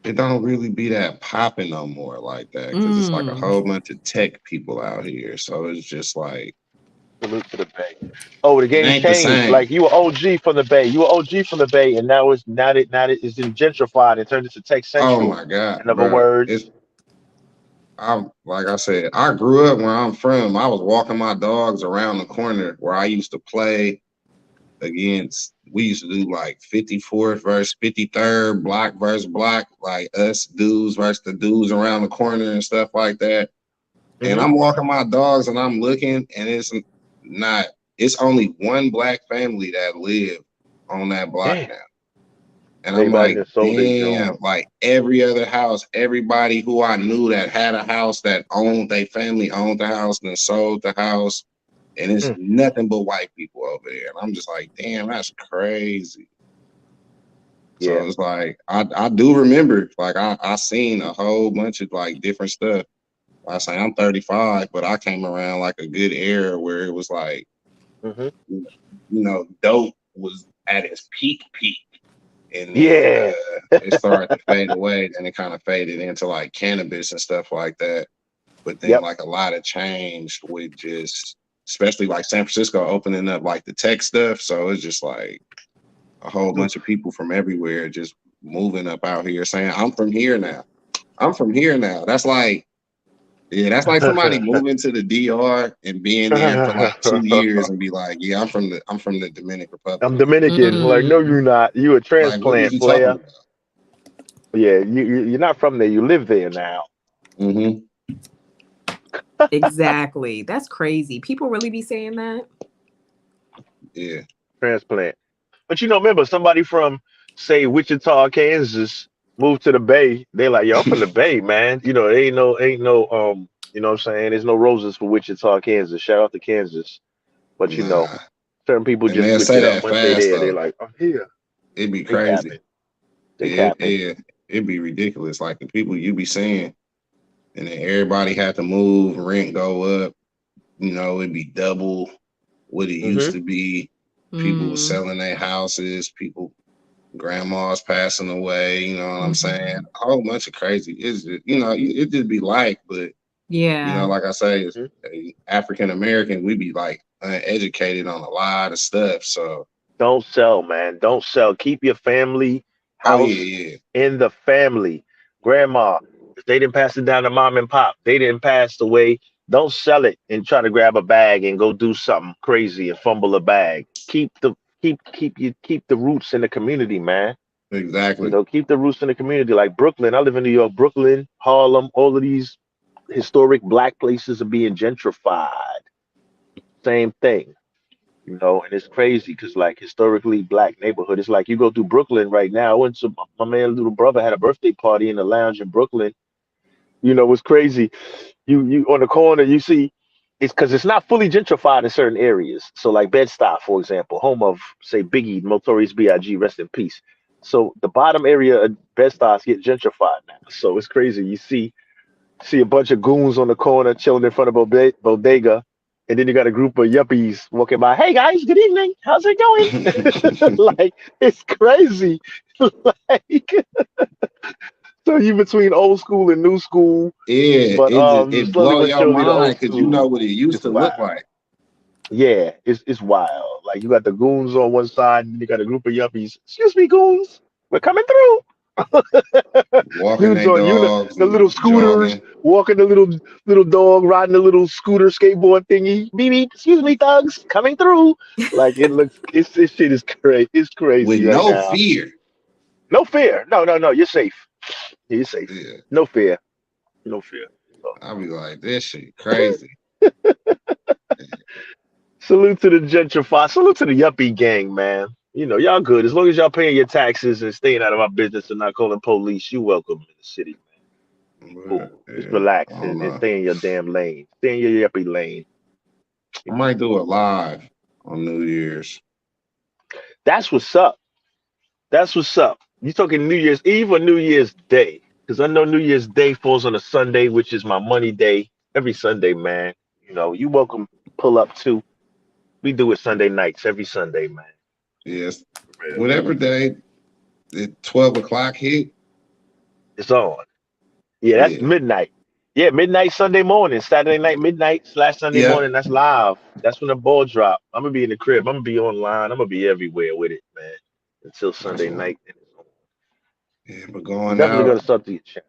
it don't really be that popping no more like that because it's like a
Mm.
whole bunch of tech people out here. So it's just like
Salute to the Bay. Oh, the
it
game
ain't the
changed.
same.
Like you were OG from the Bay. You were OG from the Bay, and now that it's been gentrified and turned into Tech
Oh
Central.
my God,
In other
bro.
words,
I'm like I said, I grew up where I'm from. I was walking my dogs around the corner where I used to play against. We used to do like 54th versus 53rd, block versus block, like us dudes versus the dudes around the corner and stuff like that. And
hmm
I'm walking my dogs and I'm looking, and not. It's only one black family that live on that block
damn,
now. And I'm
everybody
like,
just sold their joint.
damn, like every other house, everybody who I knew that had a house that owned, their family owned the house and then sold the house. And it's
Mm,
nothing but white people over there. And I'm just like, damn, that's crazy.
yeah.
So it's like, I do remember, like, I seen a whole bunch of like different stuff. I say I'm 35, but I came around like a good era where it was like,
Hmm.
dope was at its peak. And then
Yeah.
it started to fade away. Then it kind of faded into like cannabis and stuff like that. But then
Yep.
like a lot of changed with just, especially like San Francisco opening up like the tech stuff. So it's just like a whole bunch of people from everywhere just moving up out here saying, I'm from here now. I'm from here now. That's like somebody moving to the DR and being there for like 2 years and be like, yeah, I'm from the Dominican Republic.
I'm Dominican. Like, no,
Mm.
you're not. You a
Like, what is
transplant
you talking
player.
about?
Yeah, you're not from there. You live there now.
Mm-hmm.
Exactly. That's crazy. People really be saying that.
Yeah.
Transplant. But remember, somebody from say Wichita, Kansas, moved to the Bay. They like, yo, I'm from the Bay, man. Ain't no what I'm saying? There's no roses for Wichita, Kansas. Shout out to Kansas. But
Nah.
certain people
And
just
they'll
switch
say
it up.
that
Once they
fast
there, they
though.
like, I'm here.
It'd be
They
crazy.
capping. They capping.
It'd be ridiculous. Like the people you be seeing, and then everybody had to move, rent go up, it'd be double what it used
Hmm.
to be. People was
Mm.
selling their houses, grandmas passing away, you know what I'm saying?
Mhm.
A whole bunch of crazy. It just be like, but
Yeah.
like I say, as African American, we be like uneducated on a lot of stuff. So
Don't sell, man. Don't sell. Keep your family
oh
house
yeah,
in the family. Grandma, if they didn't pass it down to mom and pop, they didn't pass away. Don't sell it and try to grab a bag and go do something crazy and fumble a bag. Keep the roots in the community, man.
exactly.
Keep the roots in the community. Like Brooklyn, I live in New York, Brooklyn, Harlem, all of these historic black places are being gentrified. Same thing. And it's crazy because like historically black neighborhood, it's like you go through Brooklyn right now. I went to my man's little brother had a birthday party in the lounge in Brooklyn. It's crazy. You on the corner, you see it's because it's not fully gentrified in certain areas. So like Bed-Stuy, for example, home of say Biggie, Notorious B.I.G., rest in peace. So the bottom area of Bed-Stuy get gentrified now. So it's crazy. You see a bunch of goons on the corner chilling in front of a bodega, and then you got a group of yuppies walking by. Hey guys, good evening. How's it going? Like it's crazy. Like so you between old school and new school,
Yeah,
but
it
slowly
blow
but
your
surely the old
mind because you know
school
what it used
is
to look
wild.
like.
Yeah, it's wild. Like you got the goons on one side, and you got a group of yuppies. Excuse me, goons, we're coming through.
Walking
Dudes
their
on
dogs
the little
and
scooters,
jogging.
walking the little dog, riding the little scooter skateboard thingy. Beep beep. Excuse me, thugs, coming through. Like it looks. This shit is crazy. It's
With
crazy right
no
now.
fear.
No fear. No, no, no. You're safe. You're safe.
Yeah.
No fear. No fear. So,
I'll be like, this shit crazy.
salute to the gentrify. Salute to the yuppie gang, man. You know, y'all good. As long as y'all paying your taxes and staying out of our business and not calling police, you welcome in the city. Cool.
But,
Just
yeah,
relax
I don't
and
know.
stay in your damn lane. Stay in your yuppie lane.
I might do it live on New Year's.
That's what's up. That's what's up. You talking New Year's Eve or New Year's Day? Because I know New Year's Day falls on a Sunday, which is my money day. Every Sunday, man. You know, you welcome pull up too. We do it Sunday nights, every Sunday, man.
Yes.
For real.
Whatever day at 12 o'clock hit.
It's on. Yeah, that's
Yeah.
midnight. Yeah, midnight Sunday morning, Saturday night, midnight / Sunday
Yeah.
morning. That's live. That's when the ball drop. I'm gonna be in the crib. I'm gonna be online. I'm gonna be everywhere with it, man. Until
That's
Sunday
what.
night.
Yeah, but
I'm
going
definitely gonna
out.
sub to your channel.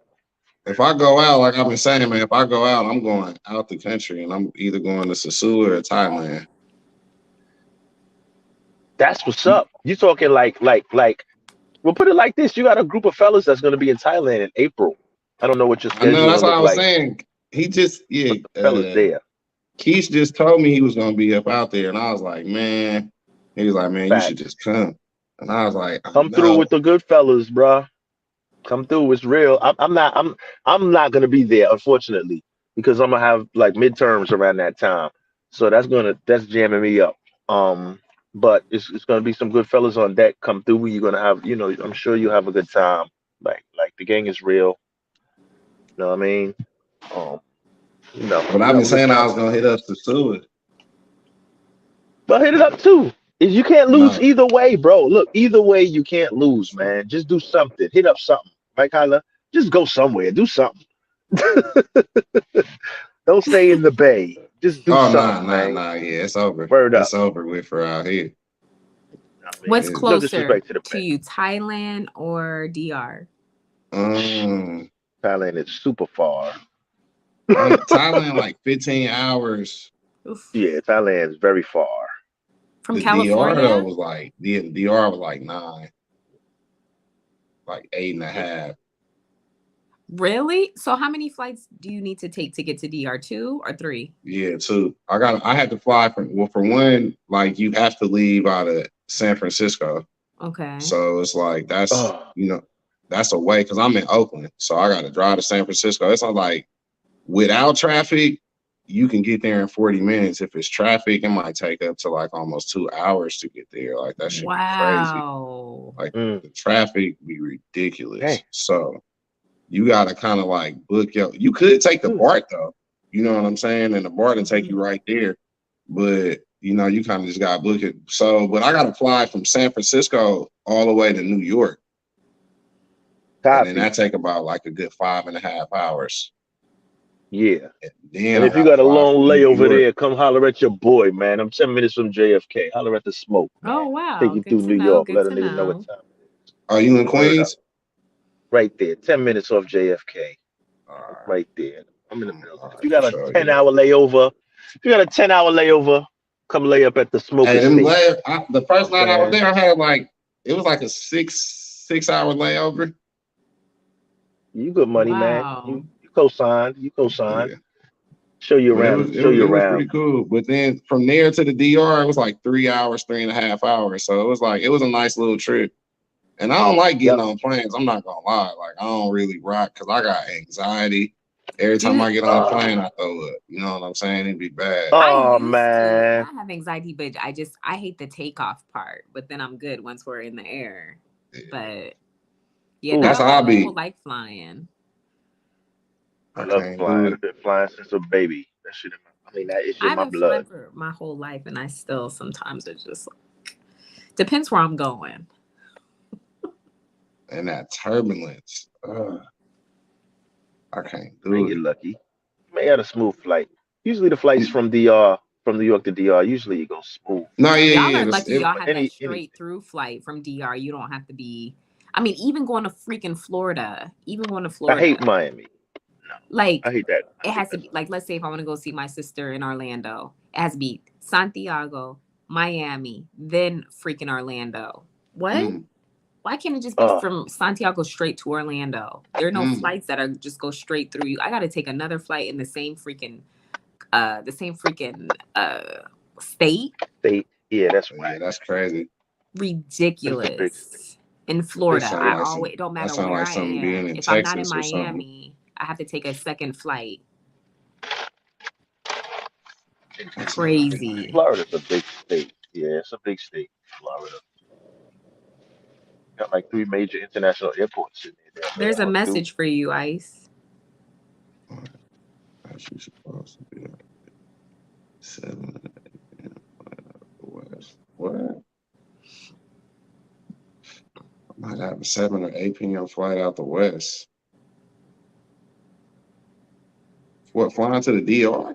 If I go out, like I've been saying, man, if I go out, I'm going out the country and I'm either going to Sasua or Thailand.
That's what's up. You talking like. We'll put it like this: you got a group of fellas that's gonna be in Thailand in April. I don't know what your
I know
schedule
that's
will
what I
look
was
like,
saying. He just, yeah,
but the fellas there.
Keish just told me he was gonna be up out there, and I was like, man. He was like, man, you should
Facts.
just come. And I was like, I
Come through with
know.
the good fellas, bruh. Come through. It's real. I'm not gonna be there, unfortunately, because I'm gonna have like midterms around that time. So that's jamming me up. But it's gonna be some good fellas on deck. Come through. You're gonna have, I'm sure you'll have a good time. Like the gang is real. You know what I mean? Um,
But
we'll
I've
have
been
a good
saying I
time.
was gonna hit up Sasua.
But hit it up too. Is you can't lose
No,
either way, bro. Look, either way you can't lose, man. Just do something. Hit up something, right, Kyla? Just go somewhere. Do something. Don't stay in the bay. Just do
oh
something, man.
yeah, it's over.
Word up.
It's over with for out here.
I
What's
mean, no
closer
disrespect to the
to
bay.
you, Thailand or DR?
Um,
Thailand is super far.
Thailand like 15 hours.
Oof.
Yeah, Thailand is very far.
From
The DR though
California?
was like the DR was like 9, like 8.5.
Really? So how many flights do you need to take to get to DR? 2 or 3?
Yeah, 2. I had to fly for one, like you have to leave out of San Francisco.
Okay.
So it's like that's
Oh,
that's a way because I'm in Oakland. So I gotta drive to San Francisco. It's not like without traffic, you can get there in 40 minutes. If it's traffic, it might take up to like almost 2 hours to get there. Like that should be crazy.
Wow.
Like
mm,
the traffic be ridiculous.
hey.
So you gotta kind of like book you could take the
Mm,
BART though. You know what I'm saying? And the BART will take you right there. But you kind of just gotta book it. So, but I gotta fly from San Francisco all the way to New York. And then
copy.
that take about like a good 5.5 hours.
Yeah.
And then
And
I
if you
gotta
got a
fly
long
from New
layover
York.
there, come holler at your boy, man. I'm 10 minutes from JFK. Holler at the smoke, man.
Oh, wow.
Take you
Good
through
to
New
know.
York.
Good
Let a
to
nigga know what
know.
time it is.
Are you in
Word up.
Queens?
Right there. 10 minutes off JFK.
All right.
Right there. I'm in the building.
All
If
right,
you
for
got a
sure.
10-hour layover, come lay up at the smoke
Hey,
estate.
the first night I was there, I had like it was like a 6 hour layover.
You good money, man.
Wow.
You co-signed.
Yeah.
Show you
But
around.
it was pretty cool. But then from there to the DR, it was like 3 hours, 3.5 hours. So it was a nice little trip. And I don't like getting
Yep.
on planes. I'm not gonna lie. Like I don't really rock because I got anxiety. Every time
Do
I get on a plane, I throw up. You know what I'm saying? It'd be bad.
I
Oh
used to, and
man.
I have anxiety, but I hate the takeoff part. But then I'm good once we're in the air. But yeah,
Ooh,
not
That's
a
how
lot
I
of people
be.
like flying.
I
I
love
can't
flying.
do
I've been flying since a baby. That shit, that is in
I've
my
been flying
blood.
for my whole life, and I still sometimes it just depends where I'm going.
it. And that turbulence. I can't
I ain't
do
get
it.
lucky. May had a smooth flight. Usually the flights from New York to DR, usually it goes smooth.
No,
Y'all
yeah.
are lucky
It,
y'all
But
have that
any
straight through flight from DR. You don't have to be. I mean, even going to freaking Florida,
I hate
Florida,
Miami. No, I
like
hate that
it has to
because
be like, let's say if I want to go see my sister in Orlando, it has to be Santiago, Miami, then freaking Orlando. What?
mm,
Why can't it just be
uh
from Santiago straight to Orlando? There are no
mm.
flights that are just go straight through you. I got to take another flight in the same freaking state.
state. Yeah, that's
Yeah,
whack.
that's crazy.
That's a big state.
Ridiculous. In
That
Florida,
sound
I
like some.
always, it don't
That
matter
sound
where
like
I
something being
am.
in
If I'm not in
Texas or something.
Miami, I have to take a second flight.
That sound like
Crazy.
Florida's a big state. Yeah, it's a big state. Florida got like 3 major international airports in there.
There's a
Or two.
message for you, Ice.
as you supposed to be at 7 a.m. West. What? I might have a 7 or 8 p.m. flight out the West. What, flying to the DR? I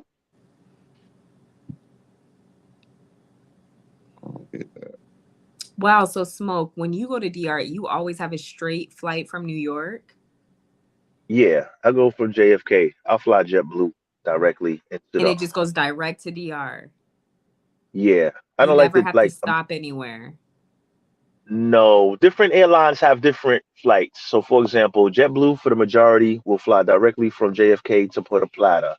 don't get that.
Wow, so Smoke, when you go to DR, you always have a straight flight from New York?
Yeah, I go from JFK. I'll fly JetBlue directly into
And
the.
it just goes direct to DR.
Yeah, I
You
don't like
never
to
have to
like.
stop anywhere.
No, different airlines have different flights. So, for example, JetBlue for the majority will fly directly from JFK to Puerto Plata,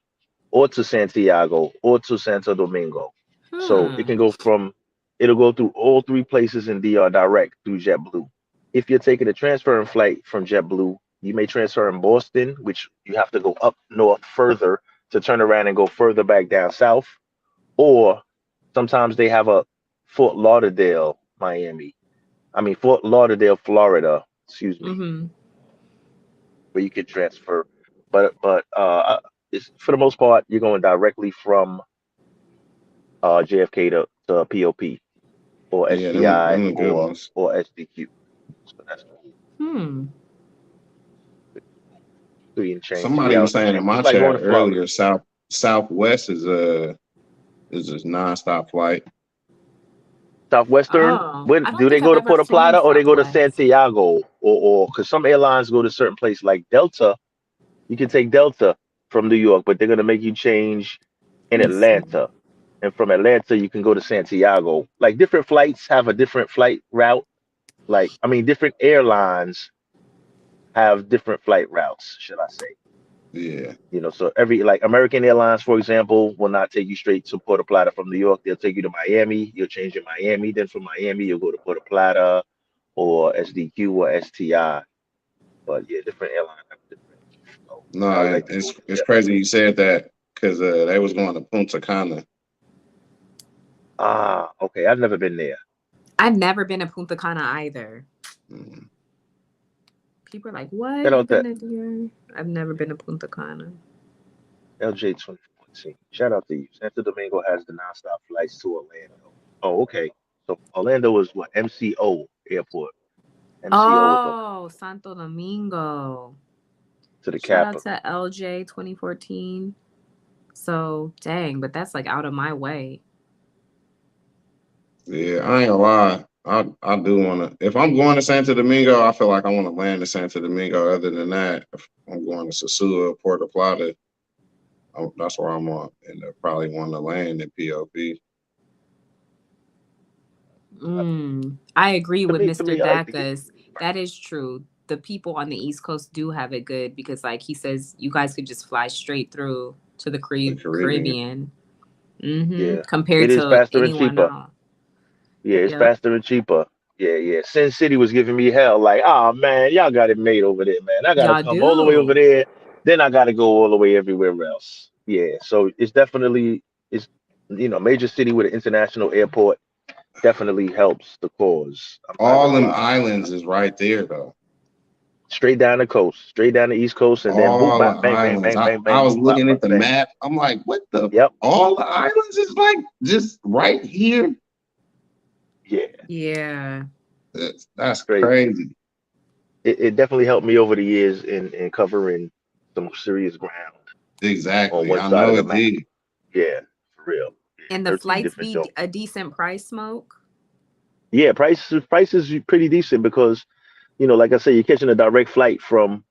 or to Santiago, or to Santo Domingo. So it
Hmm.
can go from. It'll go through all 3 places in DR direct through JetBlue. If you're taking a transferring flight from JetBlue, you may transfer in Boston, which you have to go up north further to turn around and go further back down south. Or sometimes they have a Fort Lauderdale, Miami. I mean Fort Lauderdale, Florida. Excuse me,
Mm-hmm.
where you can transfer. But it's for the most part you're going directly from JFK to POP or
Yeah, them
SCI
the good ones.
or SDQ. So that's
Hmm.
3 and change, three
Somebody was
hours and
saying in
change.
my
It's like going
chat
to Florida.
earlier, Southwest is a nonstop flight.
Southwestern,
Oh,
when
I don't
do they
think I've
go to
ever
Puerto
flown
Plata or they go to
Southwest.
Santiago or because some airlines go to certain place like Delta. You can take Delta from New York, but they're gonna make you change in
Let me see.
Atlanta. And from Atlanta you can go to Santiago. Like different flights have a different flight route. Like I mean different airlines have different flight routes, should I say.
Yeah,
So every like American Airlines, for example, will not take you straight to Puerto Plata from New York. They'll take you to Miami. You'll change in Miami. Then from Miami, you'll go to Puerto Plata or SDQ or STI. But yeah, different airlines have different. So
no,
I like to go
it's
to
crazy you said that because they was going to Punta Cana.
Okay. I've never been there.
I've never been to Punta Cana either.
Mm.
People are like, what?
Shout
You've
out
been
that
to DR? I've never been to Punta Cana.
LJ 2014. Shout out to you. Santo Domingo has the nonstop flights to Orlando. Oh, okay. So Orlando is what MCO airport. MCO is
Oh, Santo Domingo.
to the
Shout out
capital.
to LJ 2014. So, dang, but that's like out of my way.
Yeah, I ain't gonna lie. I do want to. If I'm going to Santo Domingo, I feel like I want to land in Santo Domingo. Other than that, if I'm going to Sosua, Puerto Plata, that's where I'm on, and probably want to land in POP.
I agree with
To
Mr.
me, I like to get.
Dacus. That is true. The people on the East Coast do have it good because, like he says, you guys could just fly straight through to the
The Caribbean.
Caribbean.
Yeah,
Compared
it is
to
faster and
anyone
cheaper.
else.
Yeah, it's
Yep.
faster and cheaper. Yeah, yeah. Sin City was giving me hell. Like, oh man, y'all got it made over there, man. I gotta
Y'all
come all the way over
do.
there, then I gotta go all the way everywhere else. Yeah, so it's definitely it's major city with an international airport. definitely helps the cause. I'm not
All
gonna
them
lie.
islands is right there though.
Straight down the coast, straight down the East Coast, and then boop,
All the
bop, bang, bang,
islands.
bang, bang,
I
bang,
was
boop, bop,
looking at
bop,
the
bang.
map. I'm like, what the?
Yep.
All the islands is like just right here.
Yeah.
Yeah.
That's
Crazy.
crazy.
It definitely helped me over the years in covering some serious ground on
Exactly.
one
I
side
know
of the
it
map.
did.
Yeah, for real. Yeah,
And the
13
flights
different
be
zones.
a decent price, Smoke?
Yeah, price is pretty decent because, like I said, you're catching a direct flight from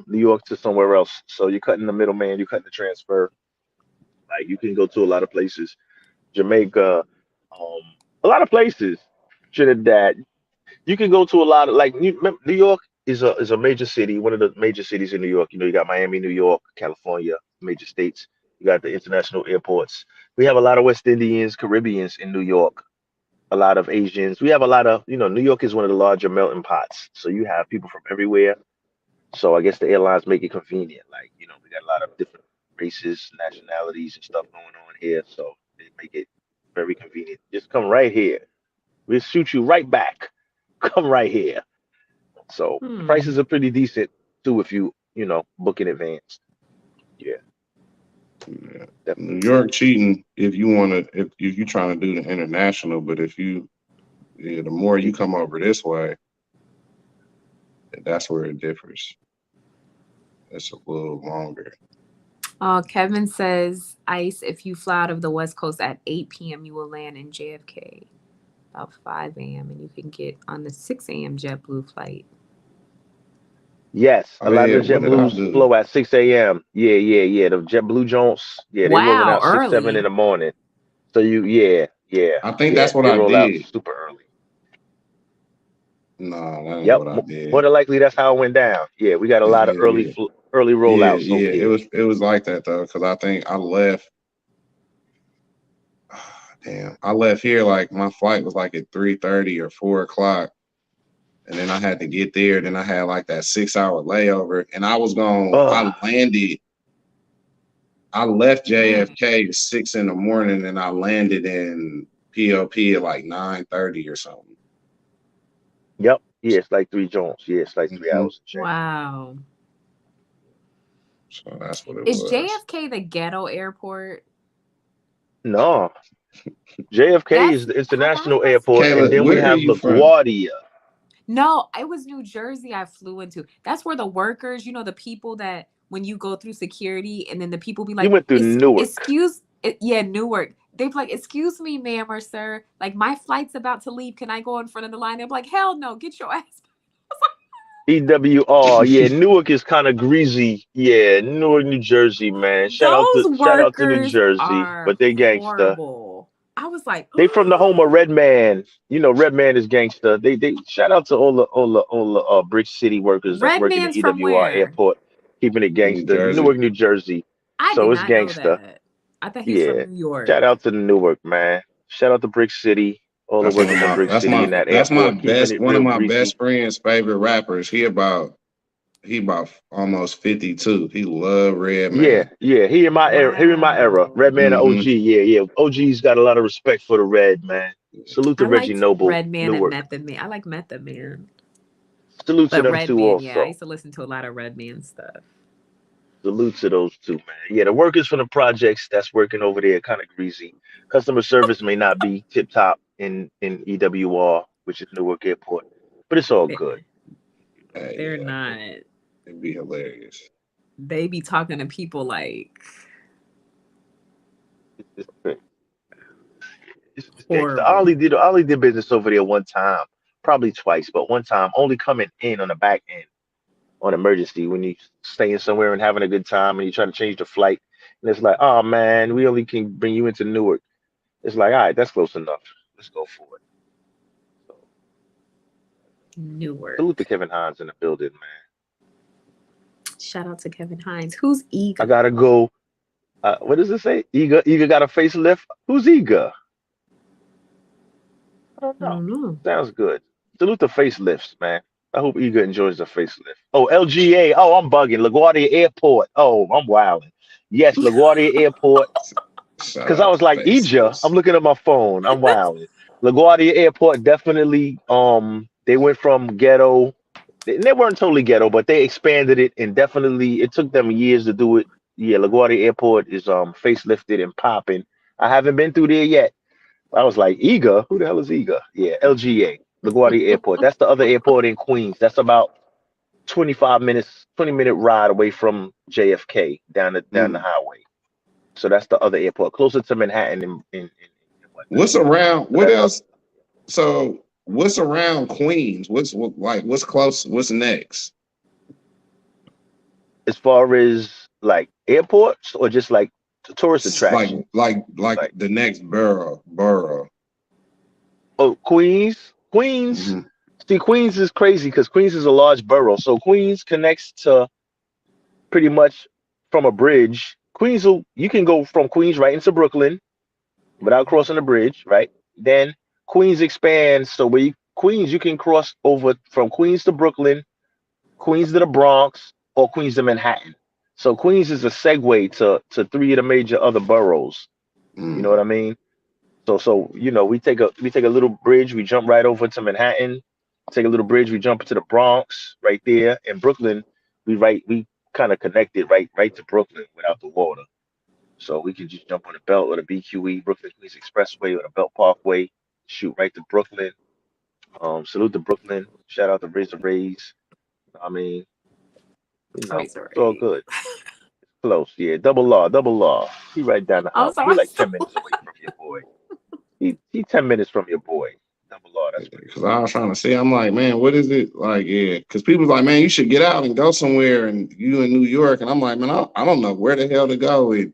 New York to somewhere else. So you're cutting the middleman, you're cutting the transfer. Like you can go to a lot of places, Jamaica, a lot of places, Trinidad. You can go to a lot of like New York is a major city, one of the major cities in New York. You got Miami, New York, California, major states. You got the international airports. We have a lot of West Indians, Caribbeans in New York, a lot of Asians. We have a lot of, New York is one of the larger melting pots. So you have people from everywhere. So I guess the airlines make it convenient. Like, we got a lot of different races, nationalities, and stuff going on here. So they make it very convenient. Just come right here. We'll shoot you right back. Come right here. So the prices are pretty decent too if you book in advance. Yeah,
Yeah.
definitely.
New York cheating if you want to if you're trying to do the international, but if you the more you come over this way, that's where it differs. It's a little longer.
Kevin says, Ice, if you fly out of the West Coast at 8 p.m., you will land in JFK about 5 a.m. and you can get on the 6 a.m. JetBlue flight.
Yes, a
Oh
lot
yeah,
of the
what did I
JetBlues
do?
flow at 6 a.m. Yeah. The JetBlue Jones, they rolling
Wow,
out 6, 7 in
early.
the morning. So
I think that's what
they
I
roll out
did.
super early.
No, that ain't
Yep,
what I did.
more than likely that's how it went down. Yeah, we got a lot of
Yeah.
early rollouts over
It
here.
was like that though, because I think I left. Damn, I left here like my flight was like at 3:30 or 4 o'clock, and then I had to get there. Then I had like that 6-hour layover, and I was going. I landed. I left JFK at 6 in the morning, and I landed in POP at like 9:30 or something.
Yep. Yeah, it's like 3 Jones. Yeah, it's like 3 hours.
Wow.
So that's what it
Is
was.
JFK the ghetto airport?
No. JFK is the international airport,
Kayla,
and then we
where are
have
you from?
LaGuardia.
No, it was New Jersey I flew into. That's where the workers, the people that when you go through security and then the people be like,
You went through Newark.
Newark. They'd be like, excuse me, ma'am or sir, like my flight's about to leave. Can I go in front of the line? They're like, hell no, get your ass.
EWR, yeah, Newark is kind of greasy. Yeah, Newark, New Jersey, man. Shout out to New
Workers
Jersey,
are
but they gangster.
horrible. I was like,
They from the home of Redman. Redman is gangster. They shout out to all the Brick City workers that's working at
Redman's from
EWR
where?
Airport, keeping it gangster.
Jersey.
Newark, New Jersey.
I
So
did
it's
not
gangster.
know that. I thought he's
Yeah.
from New York.
Shout out to Newark, man. Shout out to Brick City. All the workers in Brick City in that
that's my
airport, keeping
best
it
one
real
of my
greasy.
best friend's favorite rappers. He about almost 52. He love Redman.
Yeah. He in my era. He in my era. Redman and OG. Yeah. OG's got a lot of respect for the Red, man. Salute to Reggie Noble.
Redman
Newark.
and Method Man. I like Method Man.
Salute to them
Redman,
two also.
yeah, I used to listen to a lot of Redman stuff.
Salute to those two, man. Yeah, the workers from the projects that's working over there kind of greasy. Customer service may not be tip top in EWR, which is Newark Airport, but it's all good.
They're not.
It'd be hilarious.
They be talking to people like.
I only did business over there one time, probably twice, but one time only coming in on the back end on emergency when you staying somewhere and having a good time and you try to change the flight and it's like, oh man, we only can bring you into Newark. It's like, all right, that's close enough. Let's go for it. So,
Newark.
Salute to Kevin Hines in the building, man.
Shout out to Kevin Hines. Who's Eager?
I gotta go. What does it say? Eager got a facelift. Who's Eager? I don't know. Sounds good. Salute to facelifts, man. I hope Eager enjoys the facelift. Oh, LGA. Oh, I'm bugging. LaGuardia Airport. Oh, I'm wilding. Yes, LaGuardia Airport. Because I was like, Eager. I'm looking at my phone. I'm wilding. LaGuardia Airport definitely. They went from ghetto. They weren't totally ghetto, but they expanded it and definitely it took them years to do it. Yeah, LaGuardia Airport is facelifted and popping. I haven't been through there yet. I was like, Eager? Who the hell is Eager? Yeah, LGA, LaGuardia Airport. That's the other airport in Queens. That's about 25 minutes, 20-minute ride away from JFK down the
Mm.
highway. So that's the other airport, closer to Manhattan and whatnot.
What's around?
So
What
that's
else? So what's around Queens? What's close? What's next?
as far as like airports or just like tourist
Like
attractions. Like
the next borough.
oh, Queens.
Hmm.
See, Queens is crazy because Queens is a large borough. So Queens connects to pretty much from a bridge. You can go from Queens right into Brooklyn without crossing the bridge, right? Then Queens expands, so Queens you can cross over from Queens to Brooklyn, Queens to the Bronx, or Queens to Manhattan. So Queens is a segue to three of the major other boroughs. You know what
Mm.
I mean? So we take a little bridge, we jump right over to Manhattan. Take a little bridge, we jump to the Bronx right there. In Brooklyn, we kind of connected right to Brooklyn without the water. So we can just jump on the Belt or the BQE, Brooklyn Queens Expressway or the Belt Parkway, shoot right to Brooklyn. Salute to Brooklyn. Shout out to Razor Rays. I mean,
Razor
it's all
Ray.
good. Close, yeah. Double law, double law. He right down the
Oh,
highway.
so
He
I
like
saw
10 minutes away from your boy. He 10 minutes from your boy. Double law, that's pretty
Because
close.
I was trying to see, I'm like, man, what is it like? Yeah, because people like, man, you should get out and go somewhere, and you in New York, and I'm like, man, I don't know where the hell to go at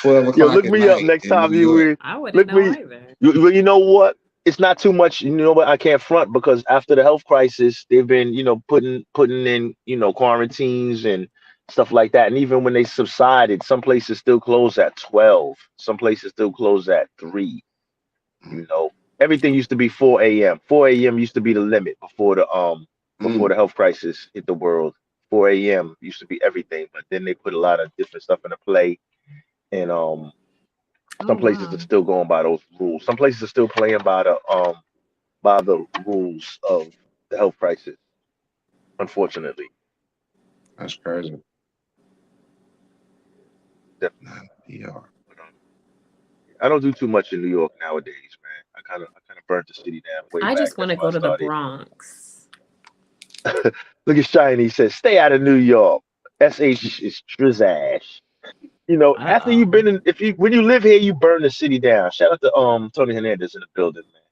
12
Yo,
o'clock
look
at
me up
night
next
in New
time you
York.
were.
I wouldn't
Look
know
me.
either.
You know what? It's not too much. You know what? I can't front because after the health crisis, they've been putting in quarantines and stuff like that. And even when they subsided, some places still close at 12. Some places still close at 3. You know, everything used to be 4 a.m. 4 a.m. used to be the limit before the
Mm.
health crisis hit the world. 4 a.m. used to be everything, but then they put a lot of different stuff into play, and
Oh
some places are
wow.
still going by those rules. Some places are still playing by the rules of the health crisis. Unfortunately,
That's crazy.
definitely.
Nah, yeah.
But, I don't do too much in New York nowadays, man. I kind of burnt the city down way
I
back.
just want
That's
to
why I
go to the
started.
Bronx.
Look at Shiny. He says, "Stay out of New York." SH is Trizash. After
Uh
you've been in, if you when you live here, you burn the city down. Shout out to Tony Hernandez in the building, man.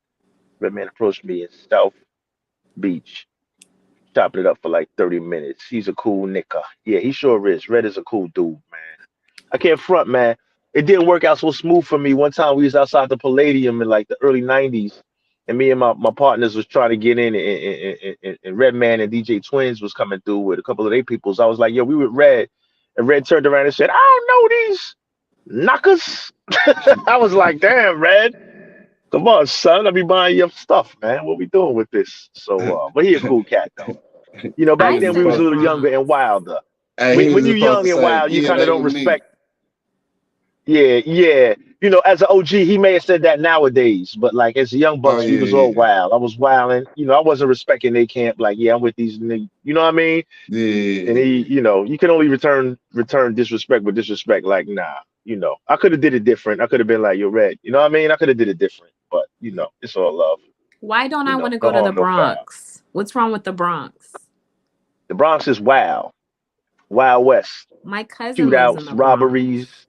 Red man approached me in South Beach, chopping it up for like 30 minutes. He's a cool nigga. Yeah, he sure is. Red is a cool dude, man. I can't front, man. It didn't work out so smooth for me. One time we was outside the Palladium in like the early '90s, and me and my partners was trying to get in, and Redman and DJ Twins was coming through with a couple of their peoples. I was like, yo, we with Red, and Red turned around and said, I don't know these knockers. I was like, damn, Red. Come on, son. I be buying your stuff, man. What we doing with this? So, but he a cool cat though.
He
Back
I
was
then we
said
was
the
a
supposed
little younger and
Bronx.
wilder.
he was
When you
supposed to
young and
say,
wild, you
yeah,
kind of
they
don't
were me.
respect. Yeah, yeah. As an OG, he may have said that nowadays, but like as a young
Oh
bucks, we
yeah,
was all
yeah.
wild. I was wilding. I wasn't respecting their camp. Like, yeah, I'm with these niggas. You know what I mean? And he,
Yeah.
you can only return disrespect with disrespect. Like, nah. I could have did it different. I could have been like, you're red. You know what I mean? I could have did it different, but it's all love.
Why don't I want to
No
go to the
harm, no foul.
Bronx? What's wrong with the Bronx?
The Bronx is wild, Wild West,
My cousin lives in
shootouts,
the
robberies.
Bronx.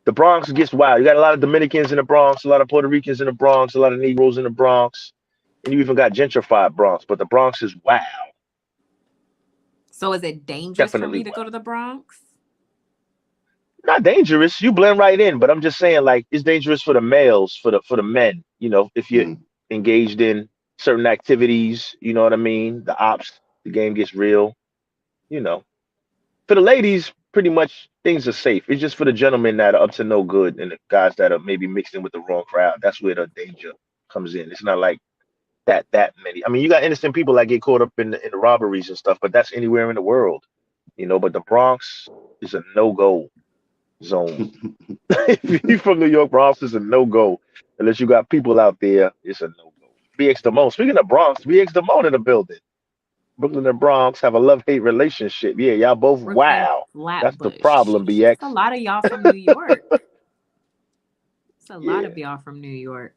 The Bronx gets wild. You got a lot of Dominicans in the Bronx, a lot of Puerto Ricans in the Bronx, a lot of Negroes in the Bronx, and you even got gentrified Bronx. But the Bronx is wild,
So is it dangerous for
definitely
me to go
wild.
to the Bronx?
Not dangerous. You blend right in, but I'm just saying, like, it's dangerous for the males, for the men. If you're
Mm.
engaged in certain activities, you know what I mean. The ops, the game gets real. You know, for the ladies, pretty much things are safe. It's just for the gentlemen that are up to no good and the guys that are maybe mixed in with the wrong crowd. That's where the danger comes in. It's not like that many. I mean, you got innocent people that get caught up in the robberies and stuff, but that's anywhere in the world. But the Bronx is a no go zone. If you're from New York, Bronx is a no go. Unless you got people out there, it's a no go. BX Damone. Speaking of Bronx, BX Damone in the building. Brooklyn and Bronx have a love-hate relationship. Yeah, y'all both
Brooklyn
wow. That's the
Flatbush.
problem,
It's
BX.
a lot of y'all from New York. It's a lot of y'all from New York.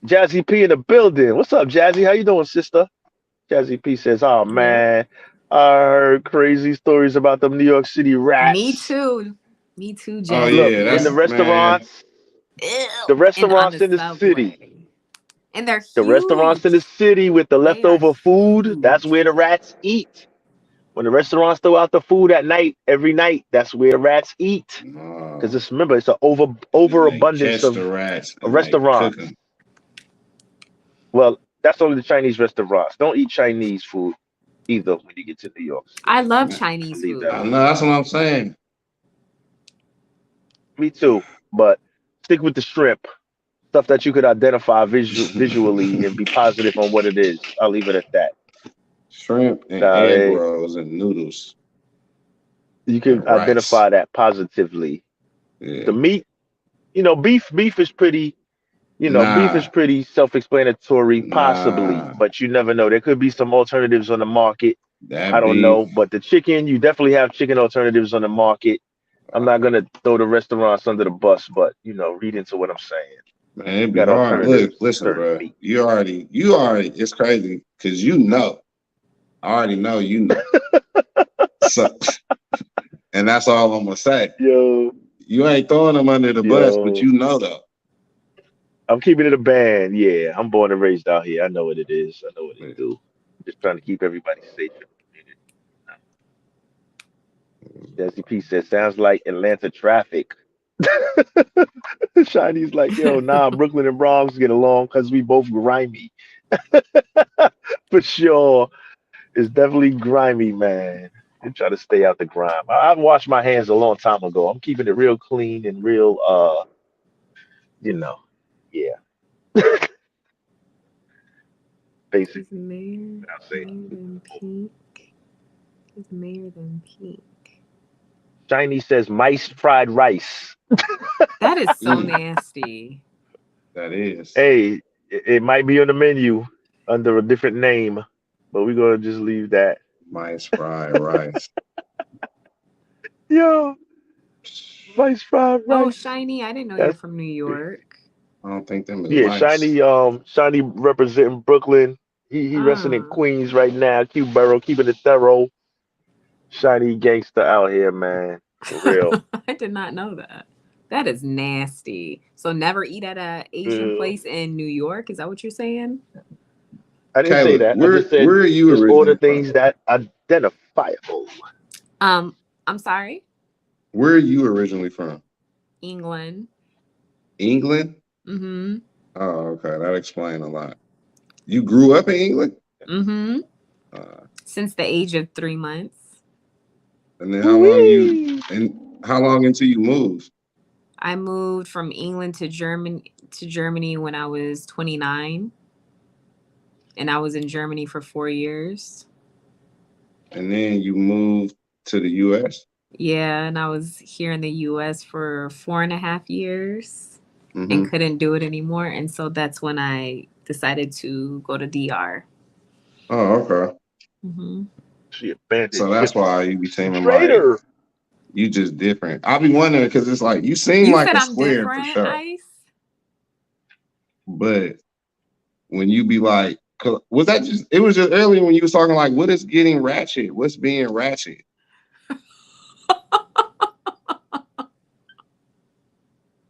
Jazzy P in the building. What's up, Jazzy? How you doing, sister? Jazzy P says, "Oh
Yeah.
man, I heard crazy stories about them New York City rats."
Me too. Me too,
Oh
Jazzy.
Look,
yeah,
in
that's
the
man.
restaurants,
Ew.
the
And on
restaurants
the
in the city,
subway. And they're
the restaurants in the
huge.
city with the
They are
leftover food, that's
huge.
where the rats eat. When the restaurants throw out the food at night, every night, that's where the rats eat. Because
No,
it's remember, it's an
they
overabundance
catch the
of
rats and they cook
restaurants.
them.
Well, that's only the Chinese restaurants. Don't eat Chinese food either when you get to New York City.
I love
Man,
Chinese
Leave that
I
food.
know that's what I'm saying.
Me too, but stick with the shrimp. Stuff that you could identify visually and be positive on what it is. I'll leave it at that.
Shrimp and egg
Hey,
rolls and noodles
you
and
can
rice.
identify that positively.
Yeah.
The meat, beef is pretty. Beef is
Nah,
pretty self-explanatory, possibly,
nah.
but you never know. There could be some alternatives on the market. I
That
don't
beef,
know, but the chicken, you definitely have chicken alternatives on the market. I'm not gonna throw the restaurants under the bus, but read into what I'm saying.
man, it'd be
Got
hard. Look,
alternatives to
listen,
certain
bro.
meat.
You already. It's crazy because you know. I already know you know. So, and that's all I'm gonna say.
Yo,
You ain't throwing them under the bus, but
yo,
you know though.
I'm keeping it a band. Yeah, I'm born and raised out here. I know what it is. I know what it
But,
do. Just trying to keep everybody safe in the community. Desi P says, sounds like Atlanta traffic. Shiny's like, yo, nah, Brooklyn and Bronx get along because we both grimy. For sure. It's definitely grimy, man. And try to stay out the grime. I've washed my hands a long time ago. I'm keeping it real clean and real, you know, yeah, basic.
Is Mayor
I'll say.
than pink? Is Mayor than pink?
Shiny says mice fried rice.
That is so
Mm,
nasty.
that is.
Hey, it might be on the menu under a different name, but we're gonna just leave that.
Mice fried rice.
Yo, mice fried
Oh,
rice.
Shiny, I didn't know you're
That's
from New York.
I don't think them is
yeah,
mice.
Shiny representing Brooklyn. He wrestling in
Ah,
Queens right now. Q Borough keeping it thorough. Shiny gangster out here, man. For real.
I did not know that. That is nasty. So never eat at a Asian
Uh,
place in New York. Is that what you're saying?
I didn't say
Kayla,
that. I just
where
said
are you
just order
originally from?
things that identifiable.
I'm sorry,
Where are you originally from?
England.
England?
Mm-hmm.
Oh, okay. That explains a lot. You grew up in England?
Mm-hmm.
Uh,
Since the age of 3 months.
and then
Wee.
how long until you moved?
I moved from England to Germany when I was 29, and I was in Germany for 4 years.
And then you moved to the US?
Yeah, and I was here in the US for 4.5 years and
Mm-hmm.
couldn't do it anymore. And so that's when I decided to go to DR.
Oh, okay.
Hmm.
She abandoned
So that's
ship.
why you be seeming like
Traitor.
you just different. I be wondering because it's like you seem
You
like
said
a
I'm
square for
different,
sure.
Ice?
But when you be like, was that just, it was just earlier when you was talking like, what is getting ratchet? What's being ratchet?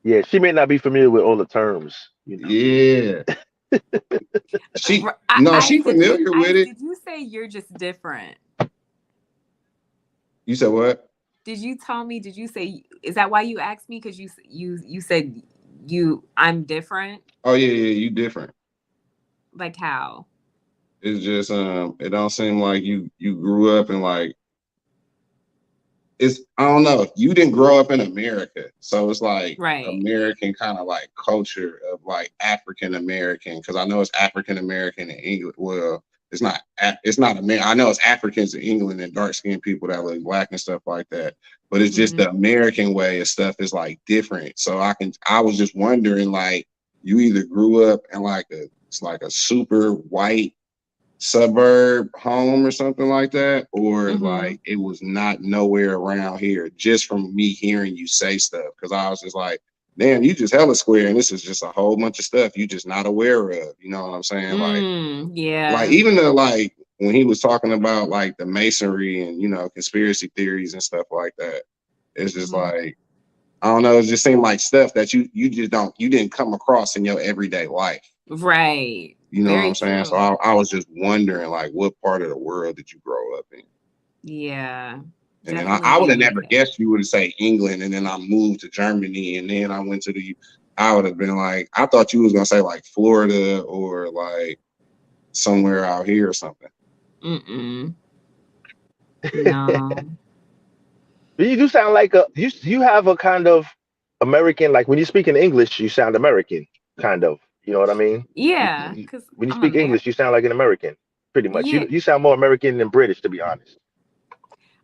Yeah, she may not be familiar with all the terms.
Yeah. She
Ice,
familiar with it.
did you say you're just different?
You said what?
Did you tell me? Did you say? Is that why you asked me? Because you said I'm different.
Oh yeah, you different.
Like how?
It's just it don't seem like you grew up in like it's I don't know. You didn't grow up in America, so it's like
Right.
American kind of like culture of like African American because I know it's African American in England. Well, it's not. I know it's Africans in England and dark skinned people that look black and stuff like that. But it's just the American way of stuff is like different. So I was just wondering like you either grew up in it's like a super white suburb home or something like that, or like it was not nowhere around here, just from me hearing you say stuff. Because I was just like, damn, you just hella square, and this is just a whole bunch of stuff you just not aware of. You know what I'm saying? Like even the like when he was talking about like the masonry and conspiracy theories and stuff like that, it's just like, I don't know, it just seemed like stuff that you didn't come across in your everyday life.
Right.
You know
Very
what I'm saying?
true.
So I was just wondering, like, what part of the world did you grow up in?
Yeah.
And then I would have never guessed you would say England, and then I moved to Germany, and then I went to I would have been like, I thought you was gonna say like Florida or like somewhere out here or something.
No.
You do sound like you have a kind of American, like when you speak in English, you sound American, kind of. You know what I mean?
Yeah, because
when you
I'm
speak English, you sound like an American, pretty much.
Yeah.
You sound more American than British, to be honest.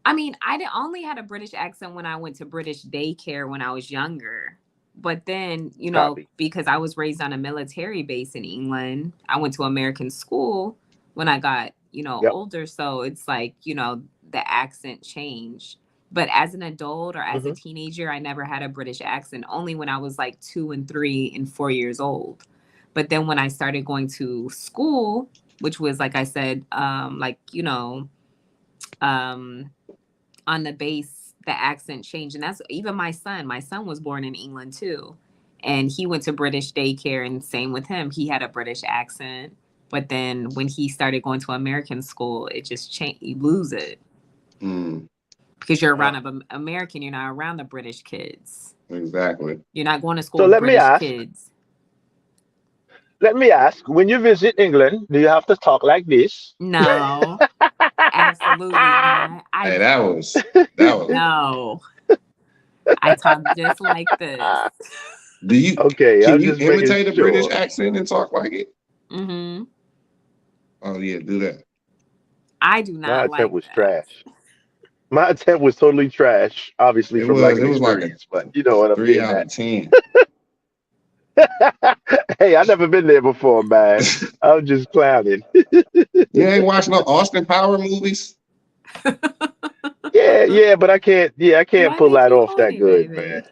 I mean, only had a British accent when I went to British daycare when I was younger. But then, because I was raised on a military base in England, I went to American school when I got, older. So it's like, the accent changed. But as an adult or as a teenager, I never had a British accent, only when I was like 2 and 3 and 4 years old. But then when I started going to school, which was, like I said, on the base, the accent changed. And that's even my son. My son was born in England too. And he went to British daycare, and same with him. He had a British accent. But then when he started going to American school, it just changed. You lose it. Because you're around American, you're not around the British kids.
Exactly.
You're not going to school with British kids.
Let me ask, when you visit England, do you have to talk like this?
No. Absolutely not.
Hey, that was
no. I talk just like this.
Do you can you imitate a British accent and talk like it? Oh yeah, do that.
I do not.
My attempt was trash. My attempt was totally trash, obviously from like an experience, but you know what I'm
3 out of 10.
Hey, I've never been there before, man. I'm just clowning.
You ain't watched no Austin Power movies?
Yeah, but I can't pull that off that good, man.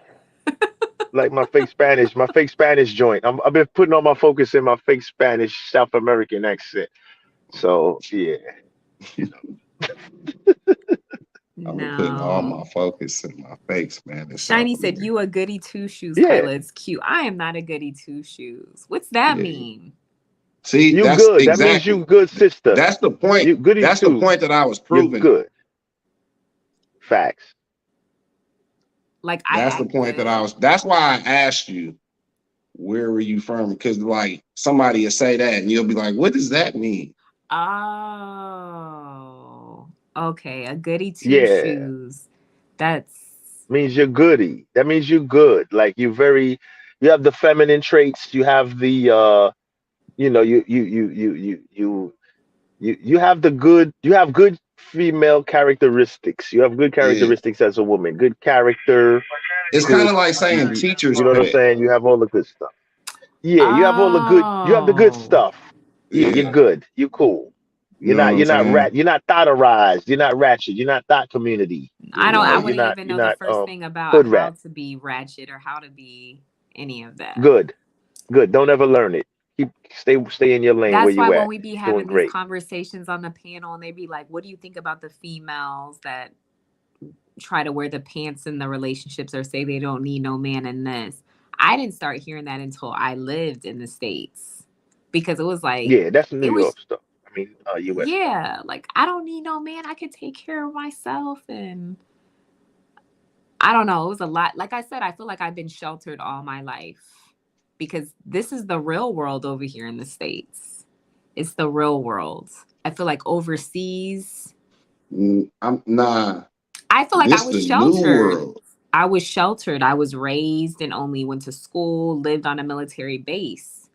Like my fake Spanish joint. I've been putting all my focus in my fake Spanish South American accent. So yeah.
I've been putting all my focus in my fake Spanish.
Shiny said, "You a goody two shoes, Kyla. It's cute." I am not a goody two shoes. What's that mean?
See,
you
that's
good.
Exactly.
That means you good, sister.
That's the point. That's the point that I was proving.
You're good. Facts.
Like
that's the point that I was. That's why I asked you, where were you from? Because like somebody will say that, and you'll be like, "What does that mean?"
Oh, okay. A goody two shoes. That's
means you're goody. That means you're good. Like you have the feminine traits. You have the you have the good. You have good female characteristics. You have good characteristics as a woman. Good character.
It's kind of like saying teachers.
You know what I'm saying? You have all the good stuff. Yeah, you have all the good. You have the good stuff. Yeah, you're good. You're cool. You're not thoughterized. You're not ratchet. You're not thought community.
I wouldn't even know the first thing about how to be ratchet or how to be any of that.
Good. Don't ever learn it. Stay in your lane.
That's
where
why
you
when
at.
we be having these conversations on the panel, and they be like, "What do you think about the females that try to wear the pants in the relationships or say they don't need no man in this?" I didn't start hearing that until I lived in the States, because it was like,
that's New York stuff. I mean, U.S.
Yeah, like I don't need no man. I can take care of myself, and I don't know. It was a lot. Like I said, I feel like I've been sheltered all my life because this is the real world over here in the States. It's the real world. I feel like overseas.
I'm nah.
I feel like I was sheltered. I was sheltered. I was raised and only went to school, lived on a military base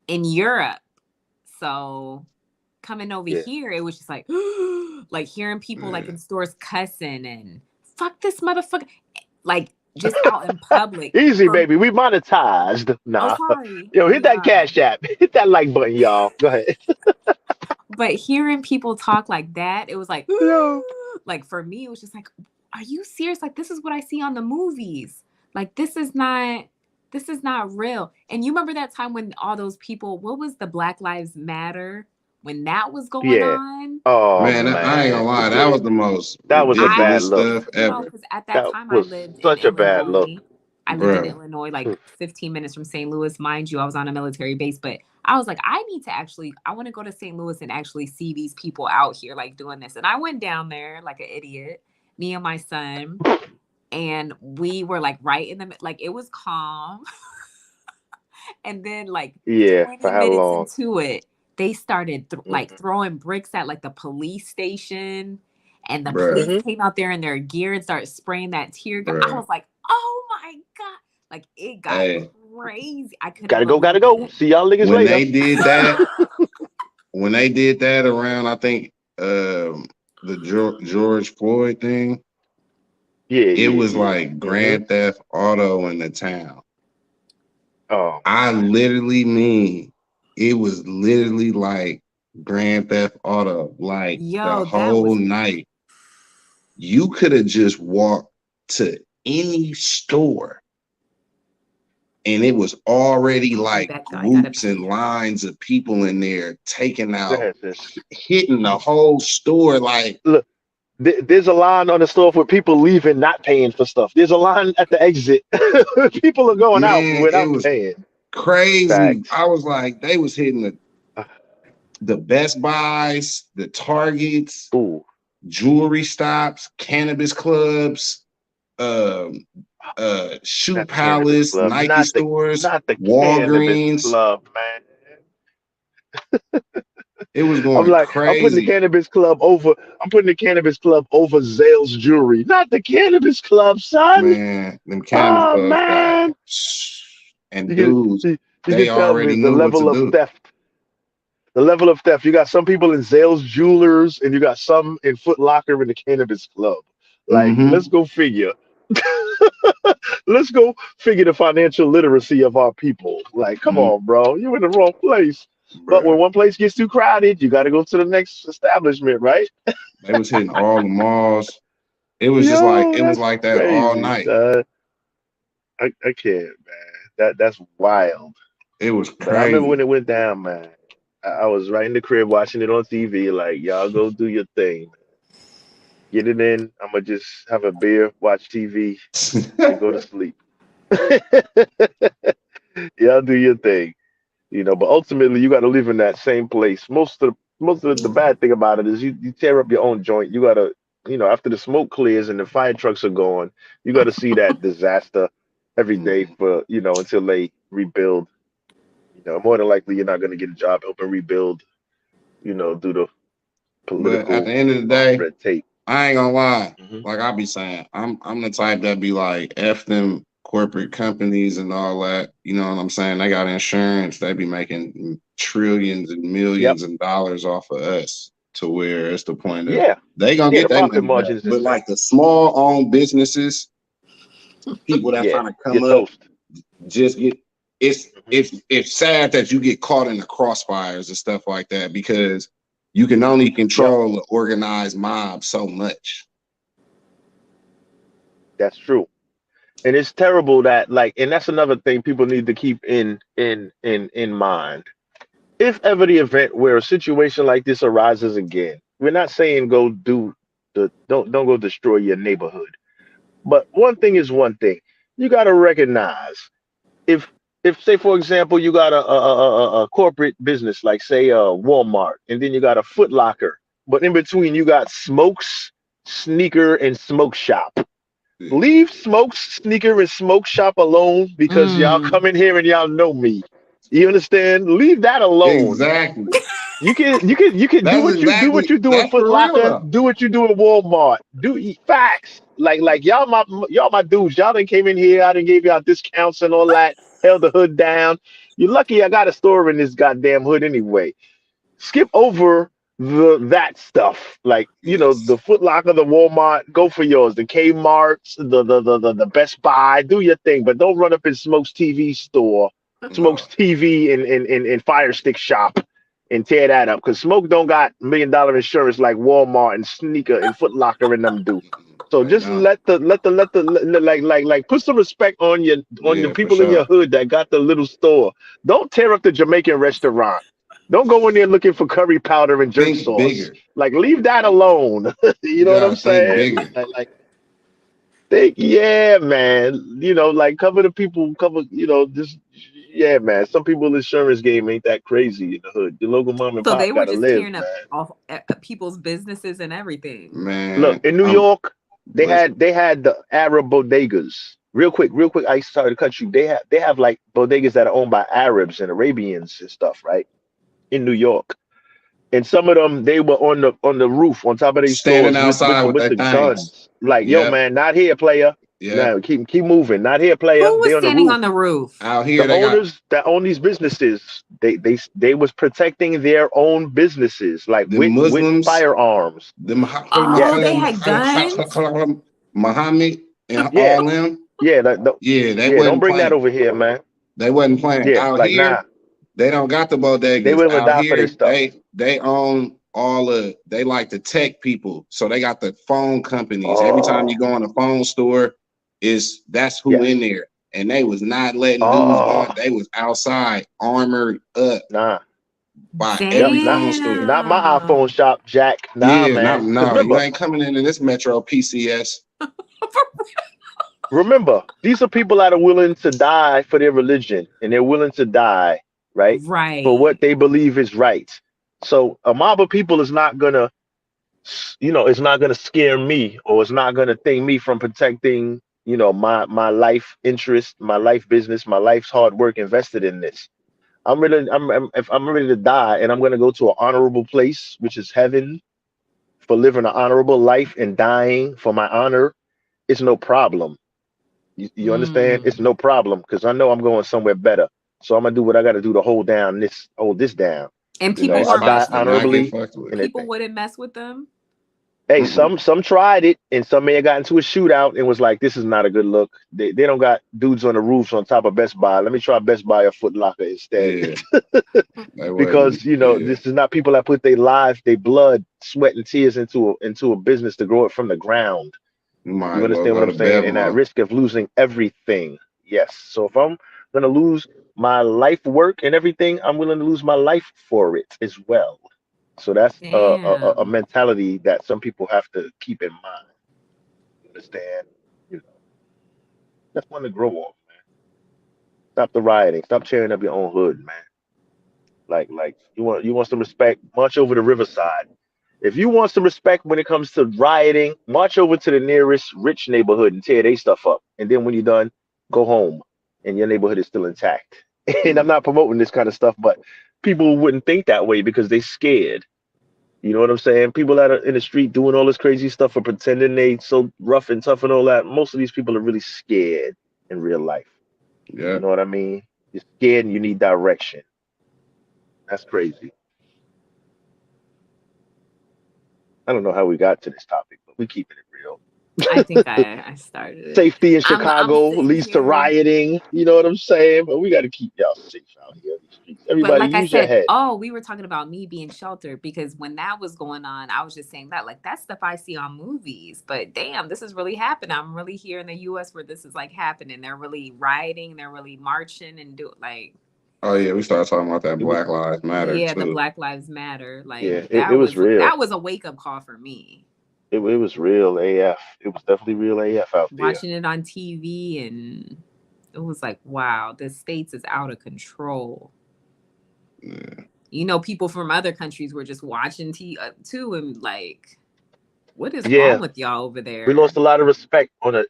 in Europe. So coming over here, it was just like, like hearing people like in stores cussing and fuck this motherfucker. Like just out in public.
Easy, baby. We monetized.
Oh,
Nah.
sorry.
Yo, hit that
Yeah.
Cash App. Hit that like button, y'all. Go ahead.
But hearing people talk like that, it was like,
Yo.
like for me, it was just like, are you serious? Like, this is what I see on the movies. Like, this is not real. And you remember that time when all those people, what was the Black Lives Matter? When that was going
Yeah.
on?
Oh,
Man, I ain't gonna lie, that was the most
That was a bad
ridiculous
look.
stuff
You know,
ever.
because at that
That
time I
was
lived in
such a bad look.
Illinois. I lived in
Bruh.
Illinois, like 15 minutes from St. Louis. Mind you, I was on a military base, but I was like, I want to go to St. Louis and actually see these people out here like doing this. And I went down there like an idiot, me and my son, and we were like right in the, like it was calm. And then like
Yeah,
20
for how
minutes
long?
into it, they started like throwing bricks at like the police station. And the
Bruh.
police came out there in their gear and started spraying that tear gas. I
Bruh.
was like, oh my God. Like it got
Hey.
crazy. I couldn't
Gotta go.
believe it.
See y'all niggas
When
later.
they did that, when they did that around, I think the George Floyd thing,
Yeah,
it was like Grand Theft Auto in the town.
Oh,
I literally mean it was literally like Grand Theft Auto, like
Yo,
the
that
whole
was-
night. You could have just walked to any store and it was already like
Becca, I gotta
groups and
pee.
lines of people in there taking
go
out,
ahead, sis.
hitting the whole store. Like,
There's a line on the store with people leaving, not paying for stuff. There's a line at the exit. People are going
man,
out
it
without
was
paying.
crazy.
Facts.
I was like, they was hitting the Best Buys, the Targets,
Ooh,
jewelry stops, cannabis clubs, shoe
not the Cannabis
palace,
Club.
Nike stores,
Not the Cannabis
Walgreens.
Club, man.
It was
I'm
going
like, I'm putting the
crazy.
Cannabis Club over. I'm putting the Cannabis Club over Zales Jewelry. Not the Cannabis Club, son.
Man, them cannabis
Oh
clubs got,
man.
and
You
dudes,
can
they
tell
already
the
knew what
level
to
of
do.
theft. The level of theft. You got some people in Zales Jewelers, and you got some in Foot Locker in the Cannabis Club. Like,
Mhm.
let's go figure. Let's go figure the financial literacy of our people. Like, come on, bro, you're in the wrong place. But when
Bruh.
one place gets too crowded, you got to go to the next establishment, right?
They was hitting all the malls. It was just
Yo,
like it was
that's
like that all
crazy,
night.
son. I can't, man. That's wild.
It was
But I remember when
crazy.
it went down, man. I was right in the crib watching it on TV. Like, y'all go do your thing. Get it in. I'm gonna just have a beer, watch TV, and go to sleep. Y'all do your thing, but ultimately you got to live in that same place. Most of the bad thing about it is you tear up your own joint. You gotta, after the smoke clears and the fire trucks are gone, you got to see that disaster every day for until they rebuild. More than likely you're not gonna get a job helping rebuild. Due to
But at
political
the end of the day,
red tape.
I ain't gonna lie.
Mhm.
Like I be saying, I'm the type that be like, F them corporate companies and all that. You know what I'm saying? They got insurance. They be making trillions and millions of dollars off of us, to where it's the point of they gonna get
the
their
profit
money back.
margins is
But like the small owned businesses, people that trying to come
get
up,
toast.
just get it's sad that you get caught in the crossfires and stuff like that, because you can only control the organized mob so much.
That's true. And it's terrible that and that's another thing people need to keep in mind. If ever the event where a situation like this arises again, we're not saying go do don't go destroy your neighborhood. But one thing is one thing. You got to recognize if say for example you got a corporate business like say Walmart, and then you got a Foot Locker, but in between you got Smokes, Sneaker, and Smoke Shop. Leave Smokes, Sneaker, and Smoke Shop alone, because y'all come in here and y'all know me. You understand? Leave that alone.
Exactly.
You can do what you do in Foot Locker, do what you do in Walmart. Facts. Like y'all my dudes. Y'all done came in here, I done gave y'all discounts and all that, held the hood down. You're lucky I got a store in this goddamn hood anyway. Skip over that stuff. Like,
Yes.
the Foot Locker, the Walmart, go for yours. The Kmart's, the Best Buy, do your thing, but don't run up in Smoke's TV store, Smoke's
No.
TV in Fire Stick shop and tear that up. Because Smoke don't got $1 million insurance like Walmart and Sneaker and Foot Locker and them do. So
They
just
don't.
like put some respect on the
Yeah, for
people in your
sure.
hood that got the little store. Don't tear up the Jamaican restaurant. Don't go in there looking for curry powder and jerk
Think
sauce.
bigger.
Like, leave that alone. You
You
know what I'm
gotta think
saying?
bigger.
Yeah, man. Like cover the people, just yeah, man. Some people's insurance game ain't that crazy in the hood. The local mom and
So they
pop
were
gotta
just
live,
tearing up
man.
off people's businesses and everything.
Look,
Man,
in New
I'm
York, they
listen.
had the Arab bodegas. Real quick, I started to cut you. They have like bodegas that are owned by Arabs and Arabians and stuff, right? In New York. And some of them they were on the roof on top of these
Standing
stores with
outside with
with
their
the
things.
guns. Like, yo,
Yep,
man, not here, player.
yep.
No, keep moving. Not here, player.
Who
They
was
on the
standing
roof.
on the roof?
Out here
The
they got
owners that own these businesses, they was protecting their own businesses, like
the
with
Muslims,
firearms.
the
Oh,
Yes.
they had guns?
Muhammad and
Yeah.
all them.
Yeah.
Yeah, they
Yeah. Don't
wasn't
bring that
playing.
over here, man.
They wasn't playing.
Yeah.
Out
Like, nah.
here, they don't got the
They
bodegas.
willing to
Out
die for their
here,
stuff.
they own all of. They like the tech people, so they got the phone companies. Every time you
Oh.
go in a phone store, that's who
Yes.
in there. And they was not letting dudes go in.
Oh.
They was outside, armored up
Nah.
by
Yep.
every phone store.
Not my iPhone
Damn.
shop, Jack. Nah,
Yeah,
man. Because
no, you ain't coming into this Metro PCS.
remember, these are people that are willing to die for their religion, and they're willing to die, right, for
Right.
what they believe is right. So a mob of people is not gonna, it's not gonna scare me, or it's not gonna thing me from protecting, my life interest, my life business, my life's hard work invested in this. If I'm ready to die, and I'm gonna go to an honorable place, which is heaven, for living an honorable life and dying for my honor, it's no problem. You understand? It's
Mm.
no problem because I know I'm going somewhere better. So I'm gonna do what I gotta do to hold this down.
And
And they
people
I'll
weren't
die
spots
messing
do
with
not get
honorably.
fucked with.
And
people
everything.
wouldn't mess with them.
Hey,
Mm-mm.
some tried it, and some may have got into a shootout and was like, "This is not a good look." They don't got dudes on the roofs on top of Best Buy. Let me try Best Buy or Foot Locker instead,
Yeah, they
because
wasn't. Yeah,
this is not people that put their lives, their blood, sweat, and tears into a business to grow it from the ground.
you might
You
as well
understand what
go
I'm
to
saying? And at
Bevmo.
risk of losing everything. Yes. So if I'm gonna lose my life work and everything, I'm willing to lose my life for it as well. So that's a
Damn.
mentality that some people have to keep in mind. You understand? You know, that's one to grow on, man. Stop the rioting. Stop tearing up your own hood, man. Like you want some respect, march over to Riverside. If you want some respect when it comes to rioting, march over to the nearest rich neighborhood and tear their stuff up. And then when you're done, go home and your neighborhood is still intact. And I'm
Mm,
not promoting this kind of stuff, but people wouldn't think that way because they scared. You know what I'm saying? People that are in the street doing all this crazy stuff or pretending they so rough and tough and all that. Most of these people are really scared in real life.
yeah.
You know what I mean? You're scared and you need direction. That's crazy. I don't know how we got to this topic, but we keeping it real.
I think I started it.
Safety in
I'm
Chicago
sitting
leads to
here.
rioting. You know what I'm saying? But we got to keep y'all safe out here on these streets.
But
Everybody,
like I
use your
said,
head.
we were talking about me being sheltered because when that was going on, I was just saying that like that's stuff I see on movies. But damn, this is really happening. I'm really here in the US where this is like happening. They're really rioting, they're really marching and do like
Oh yeah, we started talking about that
It was,
Black Lives Matter
yeah, the
too.
Black Lives Matter.
yeah,
Like
it was real.
that was a wake-up call for me.
It was real AF. It was definitely real AF out there.
Watching it on TV and it was like, wow, the States is out of control.
Yeah.
You know, people from other countries were just watching too and like, what is
Yeah,
wrong with y'all over
we
there?
lost a lot of respect on an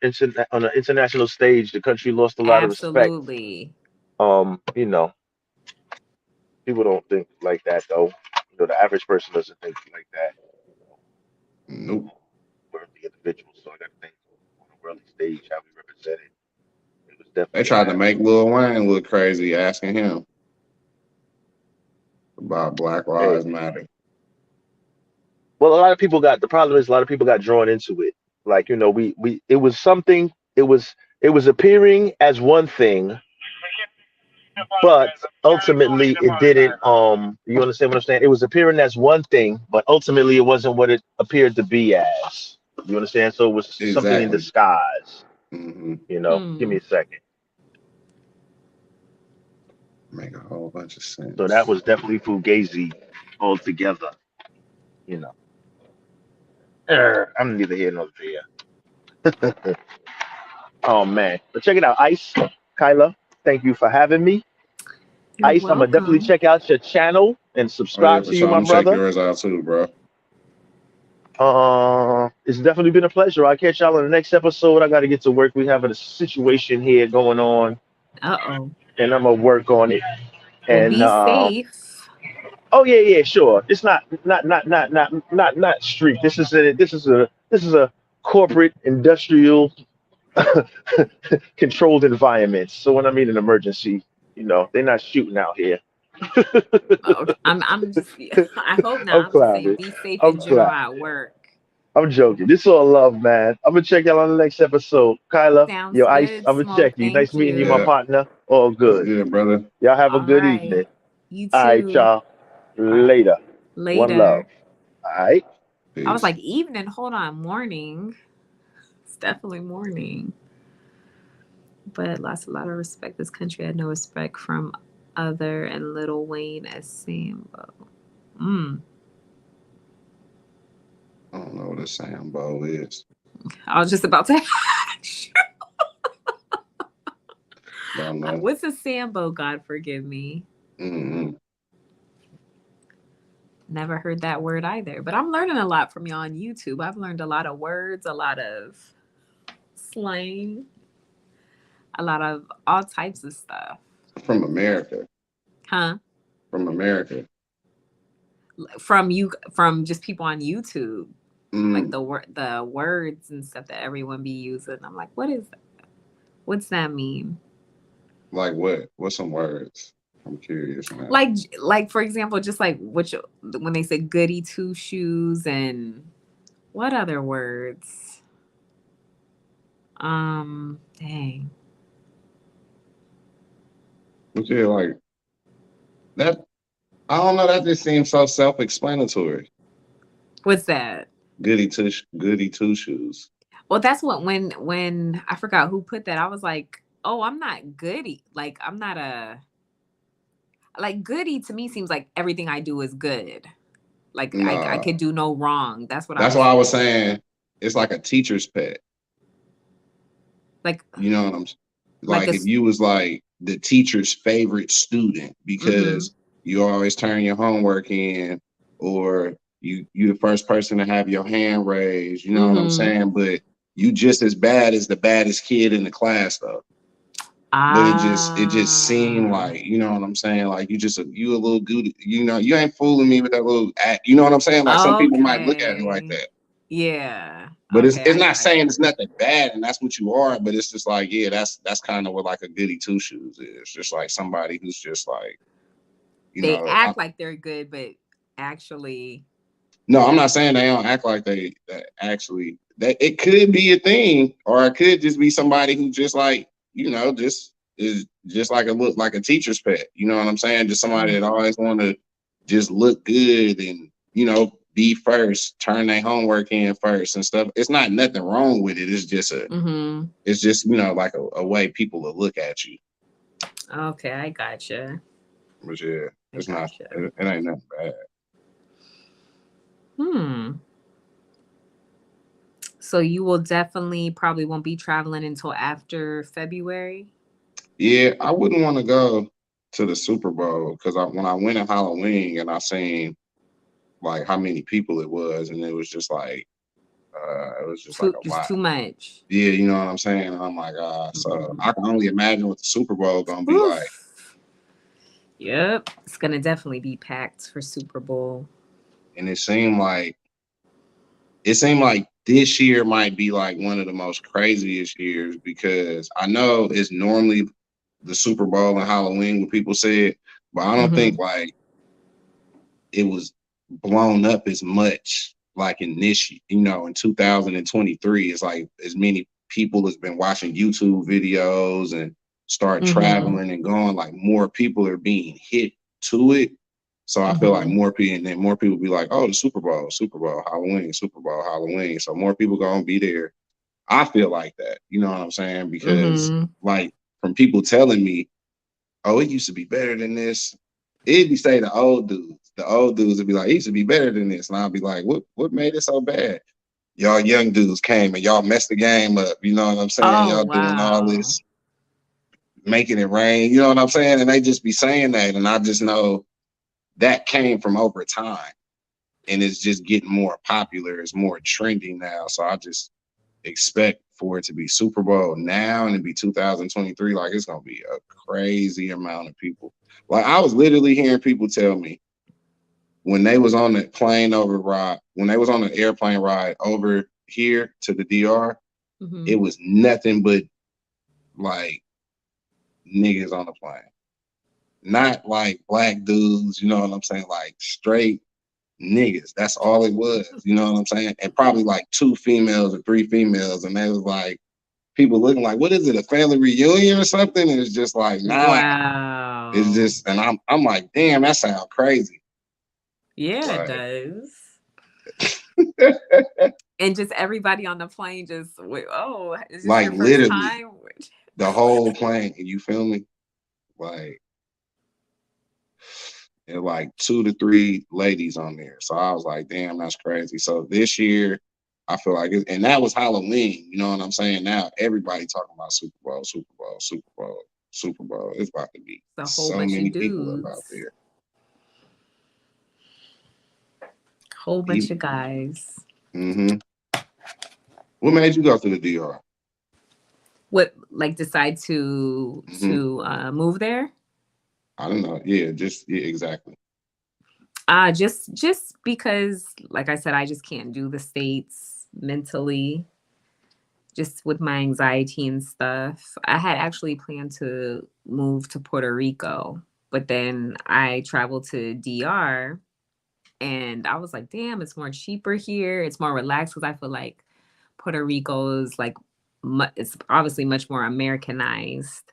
international stage. The country lost a lot of respect.
Absolutely.
You know, people don't think like that though. The average person doesn't think like that.
Nope.
We're the individuals, so I got to think on a worldly stage how we represent it. It was
They
definitely
tried to
bad.
make Lil Wayne look crazy, asking him about Black
Hey,
Lives Matter.
Well, a lot of people got the problem is a lot of people got drawn into it. Like, we it was something. It was appearing as one thing, but ultimately it didn't. You understand what I'm saying? It was appearing as one thing, but ultimately it wasn't what it appeared to be as. You understand? So it was something in
Exactly.
disguise.
Hmm.
Give me a second.
Make a whole bunch of
So that
sense.
was definitely Fugazi altogether. You know, I'm neither here nor there. Oh man, but check it out, Ice, Kyla. Thank you for having me,
You're
Ice. I'm gonna definitely
welcome.
check out your channel and
Oh yeah,
subscribe
for
to you,
sure. I'm
my
gonna check
brother.
yours out too, bro.
It's definitely been a pleasure. I'll catch y'all on the next episode. I got to get to work. We having a situation here going on,
Uh-oh.
and I'm gonna work on it.
Well,
And
be safe.
oh yeah, yeah, sure. It's not street. This is a corporate industrial controlled environment. So when I mean an emergency, they're not shooting out here.
Okay. I'm just I hope
I'm
not. I'm just saying
clapping.
be safe
I'm
in general
clapping.
at work.
I'm joking. This is all love, man. I'm gonna check y'all on the next episode. Kyla,
Sounds
yo, Ice,
good,
I'm gonna
Smoke.
check you. Nice
Thank
meeting you, my
you.
Yeah,
partner. All
that's
good.
good, brother.
Y'all have a
All
good evening.
right. You
All right,
too.
y'all.
All right.
Later. One love.
Later.
All right.
I was
Peace.
like, evening. Hold on. Morning. It's definitely morning. But lost a lot of respect. This country had no respect from other and Lil Wayne as Sambo. Mm.
I don't know what a Sambo is.
I was just about to ask you.
Don't know.
What's a Sambo? God forgive me.
Mm-hmm.
Never heard that word either. But I'm learning a lot from y'all on YouTube. I've learned a lot of words, a lot of slang, a lot of all types of stuff.
From America.
Huh?
From America.
From just people on YouTube. Like
Mm,
the words and stuff that everyone be using. I'm like, what's that mean?
like what? What's some words? I'm curious now.
Like for example, just like when they say goody two shoes and what other words? Dang.
But yeah, like that. I don't know. That just seems so self-explanatory.
What's that?
Goody two shoes.
Well, that's what when I forgot who put that. I was like, oh, I'm not goody. Like I'm not like goody to me seems like everything I do is good. Like I
Nah,
could do no wrong. That's what I
that's
was
why I was
thinking.
saying it's like a teacher's pet.
Like
You know what I'm
like
like? If you was like the teacher's favorite student
mm-hmm.
because you always turn your homework in, or you the first person to have your hand raised. You know what I'm
Mm-hmm.
saying? But you just as bad as the baddest kid in the class though. But it just seemed
Ah.
like, you know what I'm saying? Like you a little goody, you ain't fooling me with that little act. You know what I'm saying? Like some people might look at it like
Okay.
that.
Yeah.
But it's
Okay,
it's
I
not saying
gotcha.
it's nothing bad and that's what you are, but it's just like, yeah, that's kind of what like a goody two shoes is. Just like somebody who's just like,
They act like they're good, but actually
no, I'm not saying they don't act like they that actually that it could be a thing, or it could just be somebody who just like, just is just like a teacher's pet. You know what I'm saying? Just somebody that always want to just look good and be first, turn their homework in first and stuff. It's not nothing wrong with it. It's just
mm-hmm.
it's just like a way people will look at you.
Okay, I gotcha.
But yeah,
I
it's not.
gotcha.
It ain't nothing bad.
So you will definitely probably won't be traveling until after February.
Yeah, I wouldn't want to go to the Super Bowl because when I went to Halloween and I seen like how many people it was, and it was just like a
Just
lot.
too much.
Yeah, you know what I'm saying? And I'm like, so I can only imagine what the Super Bowl gonna be like.
Yep, it's gonna definitely be packed for Super Bowl.
And it seemed like this year might be like one of the most craziest years because I know it's normally the Super Bowl and Halloween what people said, but I don't think like it was blown up as much like in this, you know, in 2023, it's like as many people has been watching YouTube videos and start traveling and going, like more people are being hit to it. So I feel like more people, and then more people be like, oh, the Super Bowl, Halloween, Super Bowl, Halloween. So more people gonna be there. I feel like that, you know what I'm saying? Because like from people telling me, oh, it used to be better than this. It'd be say the old dudes. The old dudes would be like, it used to be better than this. And I'll be like, what made it so bad? Y'all young dudes came and y'all messed the game up. You know what I'm saying?
Oh,
Y'all doing all this, making it rain. You know what I'm saying? And they just be saying that. And I just know that came from over time. And it's just getting more popular. It's more trending now. So I just expect for it to be Super Bowl now and to be 2023. Like it's gonna be a crazy amount of people. Like I was literally hearing people tell me when they was on the plane over ride, when they was on the airplane ride over here to the DR, it was nothing but like niggas on the plane. Not like black dudes, you know what I'm saying? Like straight niggas. That's all it was, you know what I'm saying? And probably like 2 females or 3 females. And they was like, people looking like, what is it, a family reunion or something? And it's just like, nah.
Wow.
It's just, and I'm like, damn, that sounds crazy.
Yeah, it does. And just everybody on the plane just, oh, is this
like
your first
literally
time?
the whole plane, you feel me? Like, and like 2 to 3 ladies on there. So I was like, damn, that's crazy. So this year, I feel like it, and that was Halloween, you know what I'm saying? Now everybody talking about Super Bowl, Super Bowl, Super Bowl, Super Bowl. It's about to be so many people about there.
Whole bunch of guys.
What made you go to the DR?
What, like decide to move there?
I don't know. Yeah, exactly.
Just because, like I said, I just can't do the States mentally, just with my anxiety and stuff. I had actually planned to move to Puerto Rico, but then I traveled to DR and I was like, damn, it's more cheaper here. It's more relaxed because I feel like Puerto Rico is like, it's obviously much more Americanized.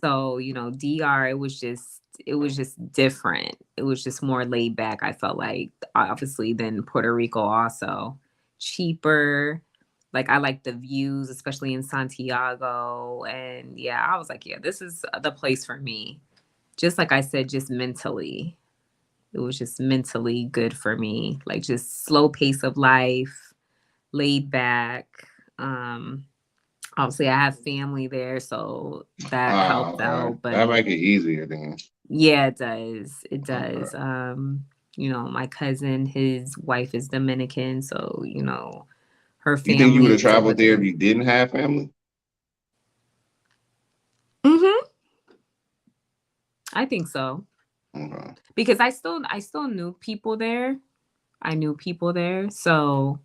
So, you know, DR, it was just different. It was just more laid back, I felt like, obviously, than Puerto Rico also. Cheaper. Like, I like the views, especially in Santiago. And yeah, I was like, yeah, this is the place for me. Just like I said, just mentally. It was just mentally good for me. Like, just slow pace of life, laid back. Obviously, I have family there, so that helped out. But
that make it easier then.
Yeah, it does. It does. You know, my cousin, his wife is Dominican, so you know, her family.
You think you would have traveled there if you didn't have family?
I think so.
Okay.
Because I still knew people there. I knew people there, so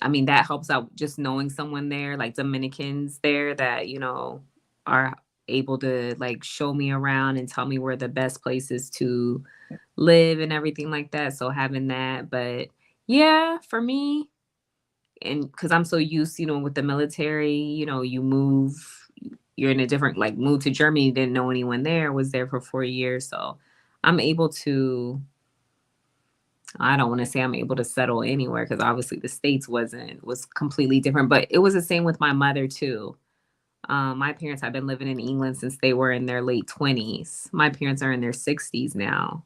I mean, that helps out, just knowing someone there, like Dominicans there that, you know, are able to like show me around and tell me where the best places to live and everything like that. So having that, but yeah, for me, and because I'm so used, you know, with the military, you know, you move, you're in a different, like moved to Germany, didn't know anyone there, was there for 4 years. So I'm able to, I don't want to say I'm able to settle anywhere because obviously the States was completely different, but it was the same with my mother too. My parents have been living in England since they were in their late 20s. My parents are in their 60s now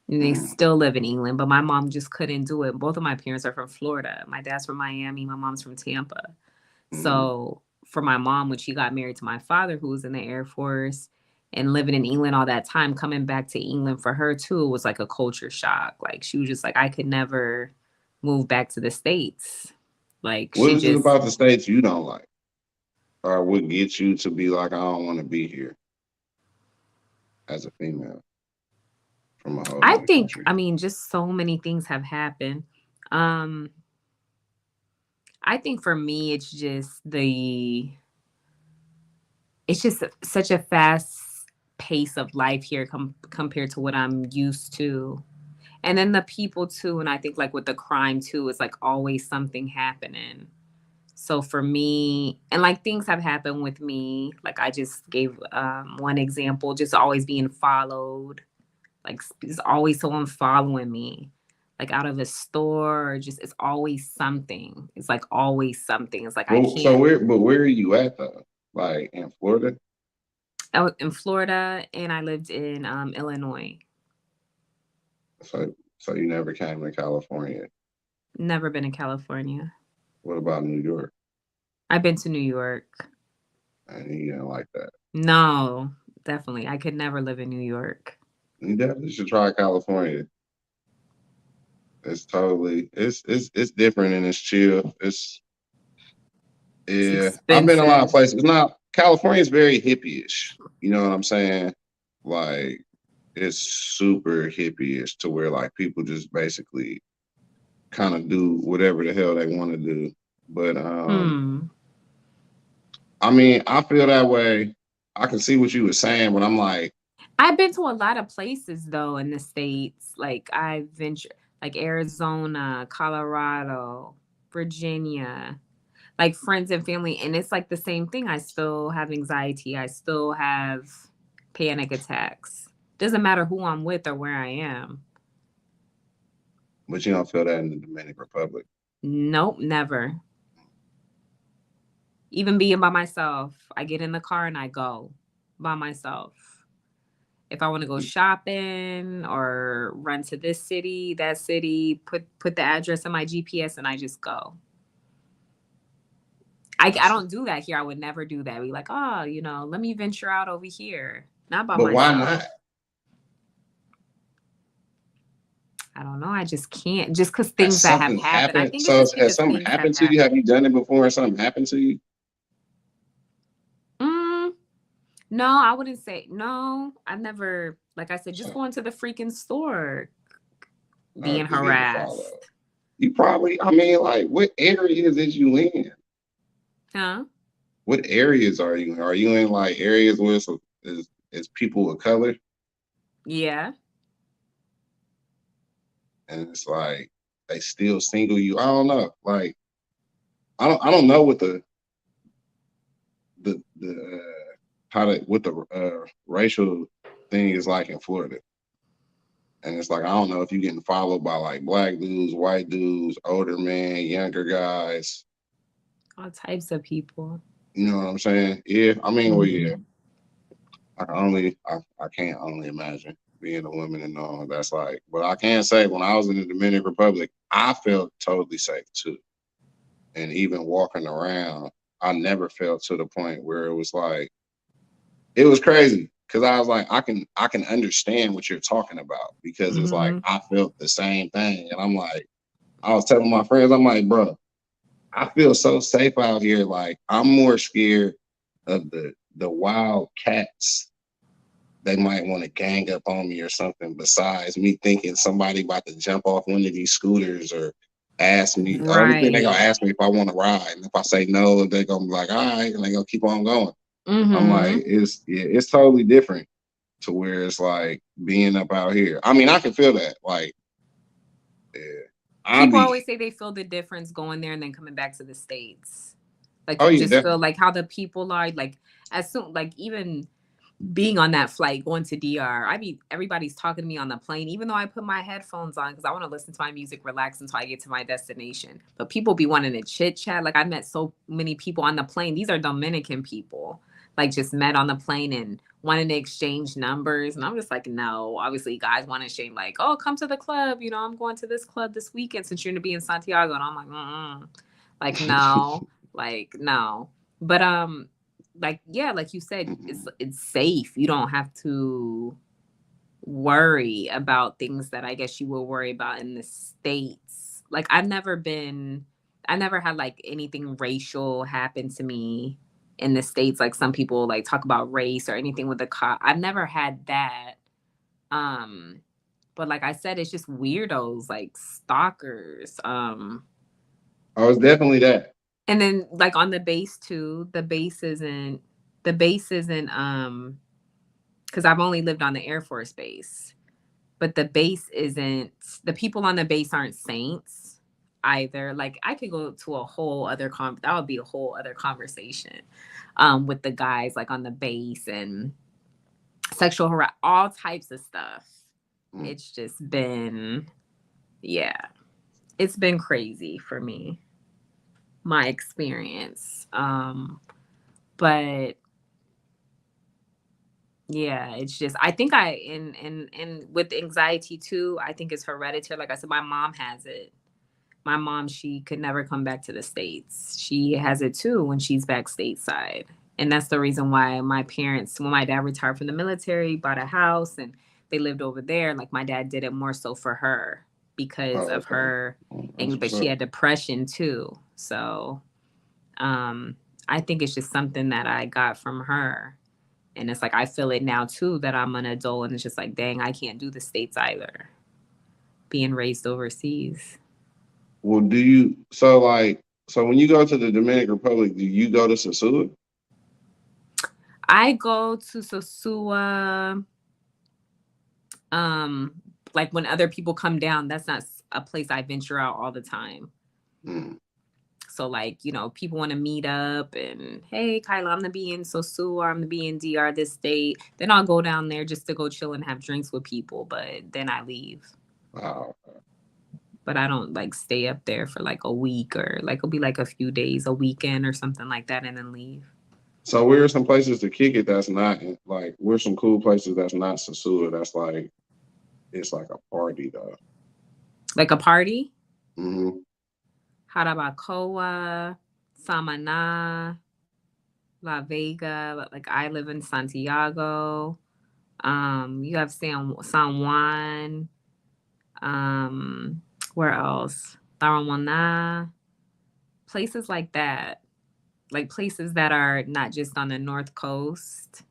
and they still live in England, but my mom just couldn't do it. Both of my parents are from Florida. My dad's from Miami. My mom's from Tampa. So for my mom, when she got married to my father, who was in the Air Force, and living in England all that time, coming back to England for her too was like a culture shock. Like she was just like, I could never move back to the States. Like
what is it about the States you don't like? Or would get you to be like, I don't want to be here as a female from a whole
I think
country?
I mean, just so many things have happened. I think for me it's just such a fast pace of life here compared to what I'm used to. And then the people too, and I think like with the crime too, it's like always something happening. So for me, and like things have happened with me, like I just gave one example, just always being followed, like there's always someone following me, like out of a store, or just it's always something. It's like always something. It's like I
Well, so
can't.
where are you at though? Like in Florida?
I was in Florida and I lived in Illinois.
So you never came to California.
Never been in California.
What about New York?
I've been to New York.
And you didn't like that.
No, definitely. I could never live in New York.
You definitely should try California. It's totally it's different and it's chill. It's I've been a lot of places. It's not California's very hippie-ish. You know what I'm saying? Like it's super hippie-ish to where like people just basically kind of do whatever the hell they want to do. But I mean, I feel that way. I can see what you were saying, but I'm like,
I've been to a lot of places though in the States. Like I've ventured like Arizona, Colorado, Virginia, like friends and family. And it's like the same thing. I still have anxiety. I still have panic attacks. Doesn't matter who I'm with or where I am.
But you don't feel that in the Dominican Republic?
Nope, never. Even being by myself, I get in the car and I go by myself. If I want to go shopping or run to this city, that city, put the address on my GPS and I just go. I don't do that here. I would never do that. Be like, oh, let me venture out over here. Not by myself.
But why not?
I don't know. I just can't. Just because things that have happened. I think so.
Has something happened to you? Have you done it before and something happened to you?
No, I wouldn't say no. I've never, like I said, just going to the freaking store, being harassed.
You probably, I mean, like, what areas is you in?
Huh?
What areas are you in? Are you in like areas where it's people of color?
Yeah.
And it's like they still single you. I don't know. Like, I don't know what the racial thing is like in Florida. And it's like I don't know if you're getting followed by like black dudes, white dudes, older men, younger guys,
all types of people.
You know what I'm saying? Yeah, I mean, well, yeah. I can't only imagine being a woman and all that's like. But I can say when I was in the Dominican Republic, I felt totally safe too. And even walking around, I never felt to the point where it was like, it was crazy. Cause I was like, I can understand what you're talking about because it's like, I felt the same thing. And I'm like, I was telling my friends, I'm like, bro, I feel so safe out here. Like I'm more scared of the wild cats. They might want to gang up on me or something besides me thinking somebody about to jump off one of these scooters or ask me. The only thing they're gonna ask me if I want to ride. And if I say no, they're gonna be like, all right, and they're gonna keep on going. I'm like, it's totally different to where it's like being up out here. I mean, I can feel that. Like,
people always say they feel the difference going there and then coming back to the States. Like, feel like how the people are, like, as soon, like, even being on that flight, going to DR, everybody's talking to me on the plane, even though I put my headphones on because I want to listen to my music, relax until I get to my destination. But people be wanting to chit chat. Like, I met so many people on the plane. These are Dominican people, like, just met on the plane and wanting to exchange numbers. And I'm just like, no, obviously guys want to exchange, like, oh, come to the club. I'm going to this club this weekend since you're going to be in Santiago. And I'm like, like, no, like, no. But, like, yeah, like you said, it's safe. You don't have to worry about things that I guess you will worry about in the States. Like, I never had like anything racial happen to me in the States. Like some people like talk about race or anything with the cop. I've never had that. But like I said, it's just weirdos, like stalkers.
Oh, it's definitely that.
And then like on the base too, the base isn't because I've only lived on the Air Force base, but the base isn't. The people on the base aren't saints either. Like I could go to a whole other that would be a whole other conversation with the guys like on the base and sexual harassment, all types of stuff. It's just been, yeah, it's been crazy for me, my experience. But yeah, it's just, I think and with anxiety too, I think it's hereditary. Like I said, my mom has it. My mom, she could never come back to the States. She has it too when she's back stateside. And that's the reason why my parents, when my dad retired from the military, bought a house and they lived over there. Like my dad did it more so for her because of her, but she had depression too. So I think it's just something that I got from her. And it's like, I feel it now too, that I'm an adult and it's just like, dang, I can't do the States either. Being raised overseas.
Well, so when you go to the Dominican Republic, do you go to Sosua?
I go to Sosua, like when other people come down, that's not a place I venture out all the time. So like, people want to meet up and, hey, Kyla, I'm going to be in Sosua, I'm going to be in DR this date. Then I'll go down there just to go chill and have drinks with people, but then I leave.
Wow.
But I don't like stay up there for like a week or like it'll be like a few days, a weekend or something like that, and then leave.
So where are some places to kick it that's not like, where's some cool places that's not Sosua that's like, it's like a party though?
Like a party?
Mm-hmm.
Jarabacoa, Samaná, La Vega. Like I live in Santiago. You have San Juan. Where else? Tarahumana. Places like that. Like places that are not just on the North Coast.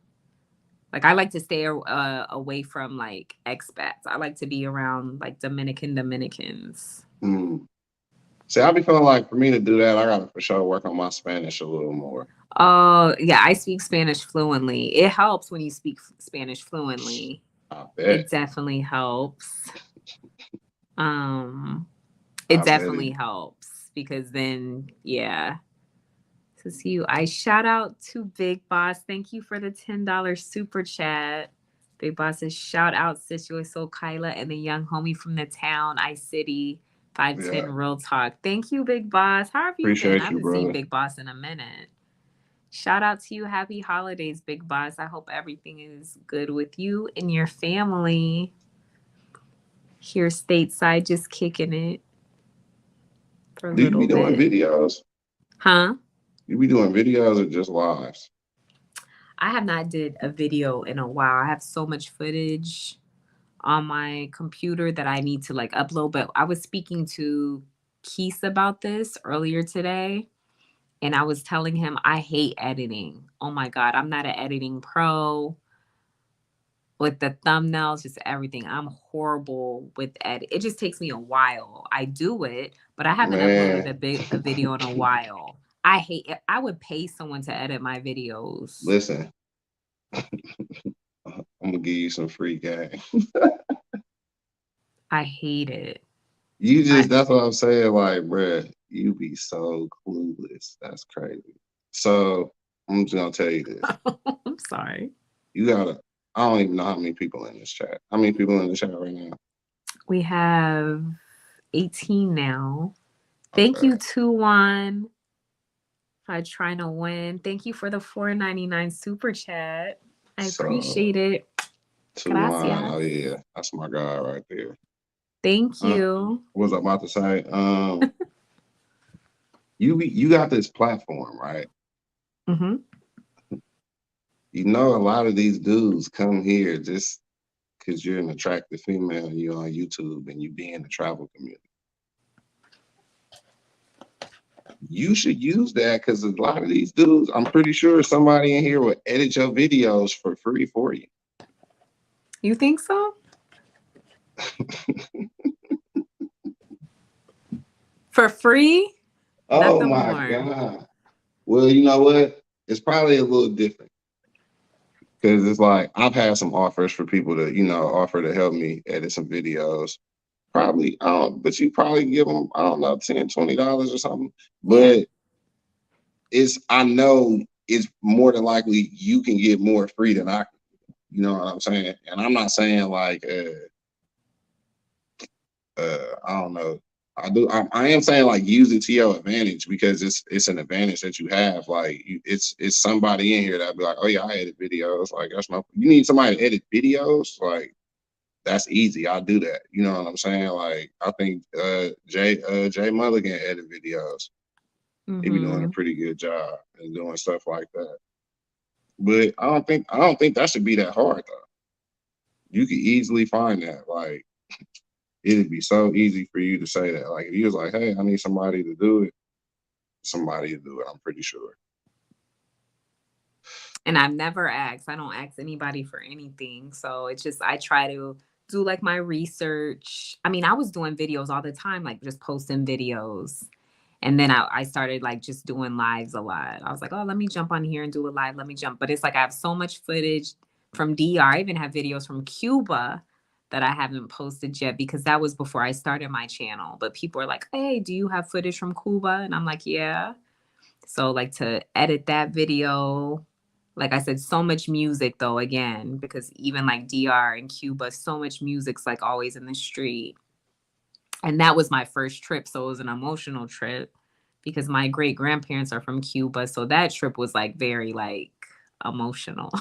Like I like to stay away from like expats. I like to be around like Dominicans.
See, I be feeling like for me to do that, I gotta for sure work on my Spanish a little more.
Oh, yeah, I speak Spanish fluently. It helps when you speak Spanish fluently.
I bet.
It definitely helps. It definitely helps because then, yeah. To see you. I shout out to Big Boss. Thank you for the $10 super chat. Big Boss says, shout out sis, you're so Kyla and the young homie from the town, iCity 510 Real Talk. Thank you, Big Boss. How have you been? I haven't seen Big Boss in a minute. Shout out to you. Happy holidays, Big Boss. I hope everything is good with you and your family. Here stateside, just kicking it for a little bit.
Do you be doing videos?
Huh?
You be doing videos or just lives?
I have not did a video in a while. I have so much footage on my computer that I need to like upload. But I was speaking to Keith about this earlier today. And I was telling him I hate editing. Oh my God, I'm not an editing pro. With the thumbnails, just everything. I'm horrible with edit. It just takes me a while. I do it, but I haven't uploaded a video in a while. I hate it. I would pay someone to edit my videos.
Listen, I'm gonna give you some free game.
I hate it.
That's what I'm saying. Like, bruh, you be so clueless. That's crazy. So I'm just gonna tell you this.
I'm sorry.
I don't even know how many people in this chat. How many people in the chat right now?
We have 18 now. Thank you, 2-1. For trying to win. Thank you for the $4.99 super chat. I appreciate it.
Gracias. Oh yeah, that's my guy right there.
Thank you.
What was I about to say? You got this platform, right?
Mm-hmm.
You know, a lot of these dudes come here just because you're an attractive female and you're on YouTube and you be in the travel community. You should use that because a lot of these dudes, I'm pretty sure somebody in here will edit your videos for free for you.
You think so? For free?
Oh my God. Well, you know what? It's probably a little different. Because it's like I've had some offers for people to, offer to help me edit some videos. Probably, but you probably give them, I don't know, $10, $20 or something. But I know it's more than likely you can get more free than I can. You know what I'm saying? And I'm not saying like, I don't know. I am saying like use it to your advantage because it's an advantage that you have. Like it's somebody in here that'd be like, oh yeah, I edit videos. Like that's no. You need somebody to edit videos. Like that's easy. I'll do that. You know what I'm saying? Like I think Jay Mulligan edit videos. He be doing a pretty good job and doing stuff like that. But I don't think that should be that hard though. You could easily find that. Like it'd be so easy for you to say that. Like if you was like, hey, I need somebody to do it, somebody to do it, I'm pretty sure.
And I've never asked. I don't ask anybody for anything. So it's just I try to do like my research. I mean, I was doing videos all the time, like just posting videos. And then I started like just doing lives a lot. I was like, oh, let me jump on here and do a live. Let me jump. But it's like I have so much footage from DR. I even have videos from Cuba that I haven't posted yet because that was before I started my channel. But people are like, hey, do you have footage from Cuba? And I'm like, yeah. So like to edit that video, like I said, so much music though, again, because even like DR and Cuba, so much music's like always in the street. And that was my first trip. So it was an emotional trip because my great grandparents are from Cuba. So that trip was like very like emotional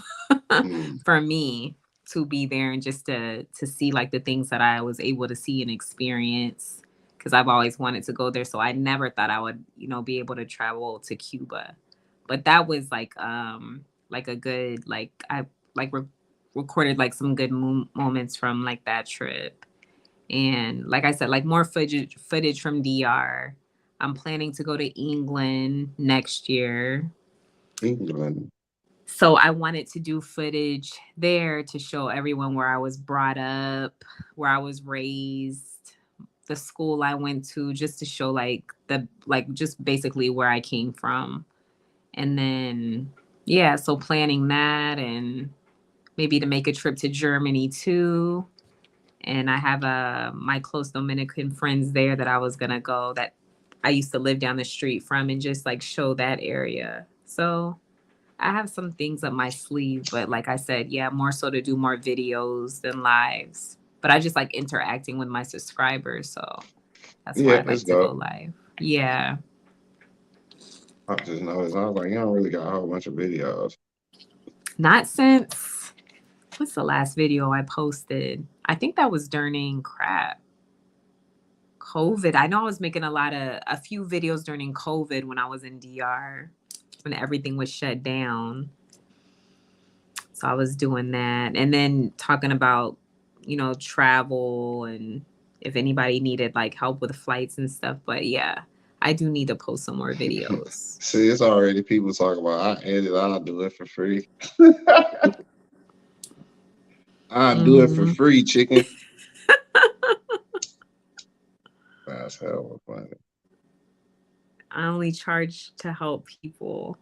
for me to be there and just to see like the things that I was able to see and experience because I've always wanted to go there. So I never thought I would, be able to travel to Cuba. But that was like a good, like I like recorded like some good moments from like that trip. And like I said, like more footage from DR. I'm planning to go to England next year.
England.
So I wanted to do footage there to show everyone where I was brought up, where I was raised, the school I went to, just to show just basically where I came from. And then, yeah, so planning that and maybe to make a trip to Germany too. And I have my close Dominican friends there that I was going to go that I used to live down the street from and just like show that area. So I have some things up my sleeve, but like I said, yeah, more so to do more videos than lives. But I just like interacting with my subscribers. So that's why I like to go live. Yeah.
I just noticed. I was like, you don't really got a whole bunch of videos.
Not since, what's the last video I posted? I think that was during COVID. I know I was making a few videos during COVID when I was in DR, when everything was shut down. So I was doing that. And then talking about, travel and if anybody needed like help with flights and stuff. But yeah, I do need to post some more videos.
See, it's already people talking about I edit, I'll do it for free. I'll do it for free, chicken. That's hella funny.
I only charge to help people.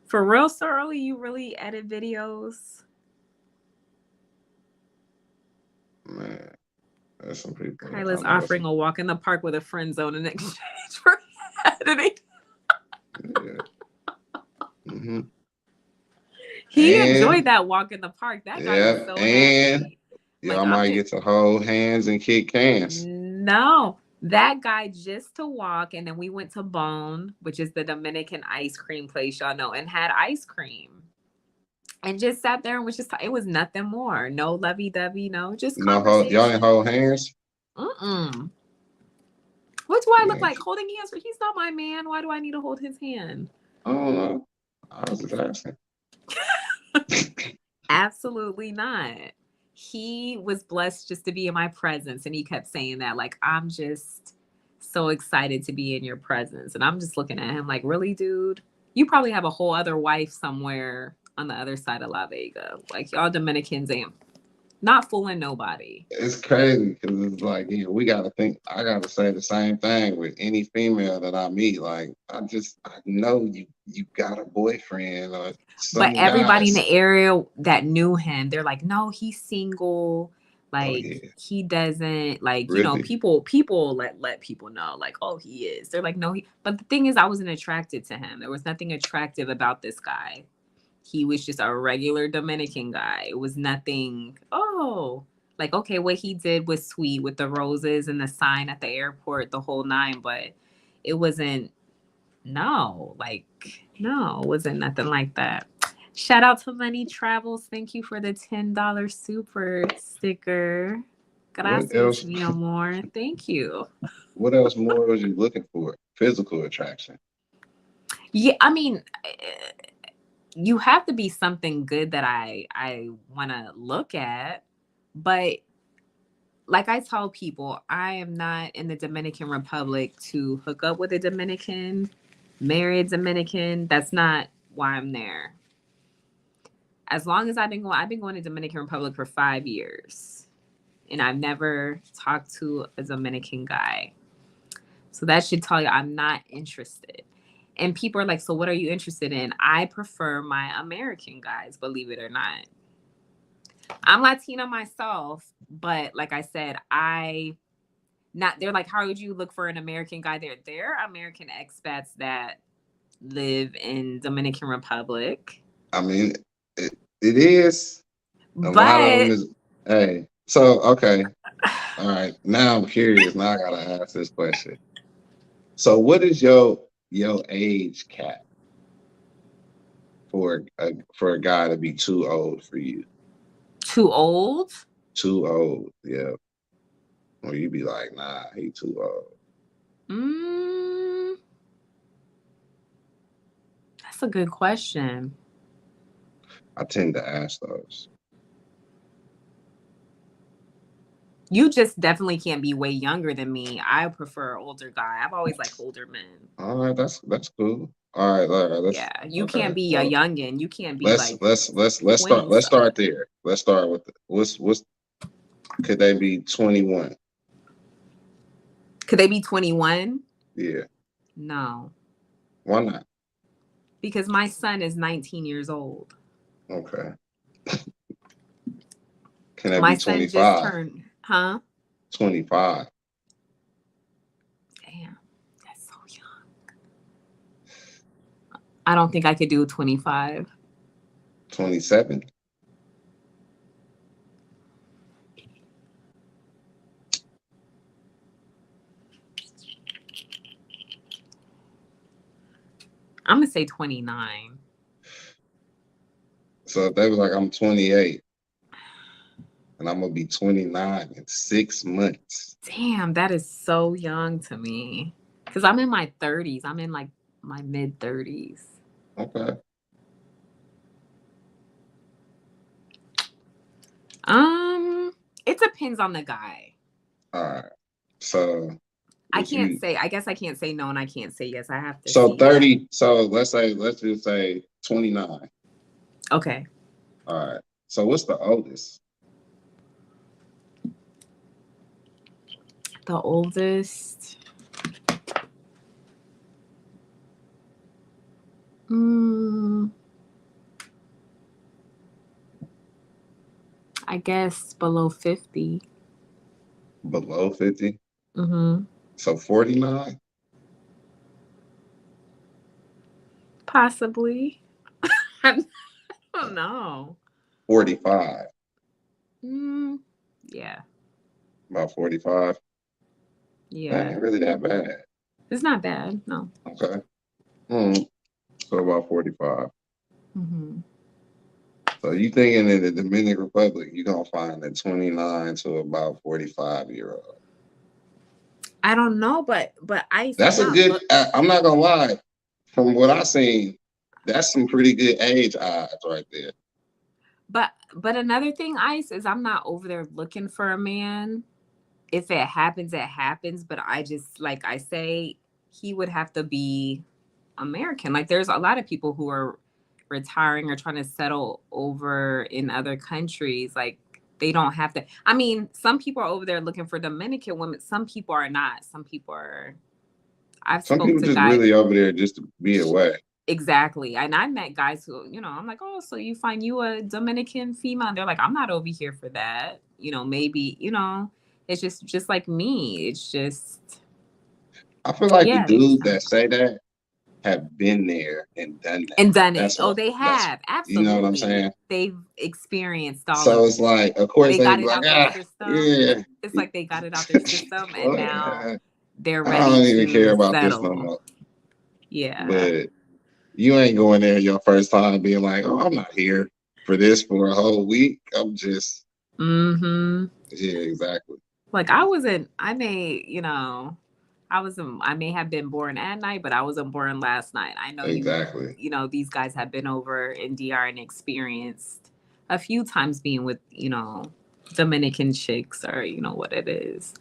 For real, so early, you really edit videos?
Man, there's some people.
Kyla's offering a walk in the park with a friend zone in exchange for editing.
Yeah.
He enjoyed that walk in the park. That guy was so happy.
Y'all might get to hold hands and kick cans.
No, that guy just to walk, and then we went to Bone, which is the Dominican ice cream place, y'all know, and had ice cream. And just sat there and was just, it was nothing more. No lovey-dovey, no, just conversation.
Y'all didn't hold hands?
What do I look like holding hands? He's not my man. Why do I need to hold his hand?
I don't know. I was just asking.
Absolutely not. He was blessed just to be in my presence. And he kept saying that, like, I'm just so excited to be in your presence. And I'm just looking at him like, really, dude? You probably have a whole other wife somewhere on the other side of La Vega. Like, y'all Dominicans ain't Not fooling nobody.
It's crazy because it's like, yeah, we gotta think. I gotta say the same thing with any female that I meet. Like, I know you got a boyfriend or
But
some
everybody in
guys.
the area that knew him, they're like, no, he's single.
Oh
Like
yeah,
he doesn't like,
really,
people let people know, like, oh, he is. They're like, no, but the thing is, I wasn't attracted to him. There was nothing attractive about this guy. He was just a regular Dominican guy. It was nothing, like, okay, what he did was sweet with the roses and the sign at the airport, the whole nine, but it wasn't, no, it wasn't nothing like that. Shout out to Money Travels. Thank you for the $10 super sticker.
what
Gracias,
else?
mi amor. Thank you.
What else more was you looking for? Physical attraction.
Yeah, I mean, you have to be something good that I want to look at, but like I tell people, I am not in the Dominican Republic to hook up with a Dominican, marry a Dominican. That's not why I'm there. As long as I've been going to Dominican Republic for 5 years, and I've never talked to a Dominican guy. So that should tell you I'm not interested. And people are like, so what are you interested in? I prefer my American guys, believe it or not. I'm Latina myself, but like I said, they're like, how would you look for an American guy? They're American expats that live in Dominican Republic.
I mean, it is. A lot of them
But
is. Hey, so okay, all right. Now I'm curious. Now I gotta ask this question. So, what is your age cap for a guy to be too old for you?
too old?
Too old, yeah. Or you be like, nah, he too old.
That's a good question.
I tend to ask those.
You just definitely can't be way younger than me. I prefer older guy. I've always liked older men.
All right, that's cool. All right. Let's.
Yeah, you
Okay,
can't be a
well,
youngin. You can't be
let's
like
let's
20
start there. Let's start with what's could they be 21?
Could they be 21?
Yeah.
No,
Why not?
because my son is 19 years old.
Okay. Can that
My
be
son just
25?
turned, huh?
25.
Damn, that's so young. I don't think I could do 25.
27.
I'm gonna say 29.
So if they was like, I'm 28 and I'm gonna be 29 in 6 months.
Damn, that is so young to me. Because I'm in my 30s. I'm in like my mid 30s.
Okay.
It depends on the guy.
All right. So
I guess I can't say no and I can't say yes. I have to
so
see.
30. So let's just say 29.
Okay.
All right. So what's the oldest?
The oldest. I guess below 50.
Below 50?
Mm-hmm.
So 49?
Possibly. I don't know.
45.
Yeah.
About 45.
Yeah.
That ain't really that bad.
It's not bad. No.
Okay. So about 45.
Mm-hmm.
So you thinking in the Dominican Republic, you're gonna find a 29 to about 45-year-old.
I don't know, but
That's a good. I'm not gonna lie. From what I seen, that's some pretty good age odds right there.
But another thing, Ice, is I'm not over there looking for a man. If it happens, it happens. But I just, like I say, he would have to be American. Like there's a lot of people who are retiring or trying to settle over in other countries. Like They don't have to. I mean, some people are over there looking for Dominican women. Some people are not. Some people are. I've
Some
spoke
people
to
just
guys.
really over there just to be away.
Exactly. And I met guys who, I'm like, oh, so you find you a Dominican female? And they're like, I'm not over here for that. Maybe, it's just like me. It's just.
I feel like the
Yeah,
dudes that say that have been there and done that.
and done it.
That's
Oh,
what.
they
That's
have.
you know what I'm
Absolutely.
saying.
They've experienced all
So
of
it's like, of course
they
they
got
be
it
like,
out their system.
yeah.
It's like they got it out their system, and now they're
I
ready
don't even care
to
about this no
settle.
more.
Yeah.
But you ain't going there your first time being like, oh, I'm not here for this for a whole week. I'm just.
Mm-hmm.
Yeah, exactly.
Like I may have been born at night, but I wasn't born last night. I know
exactly.
These guys have been over in DR and experienced a few times being with, Dominican chicks or what it is.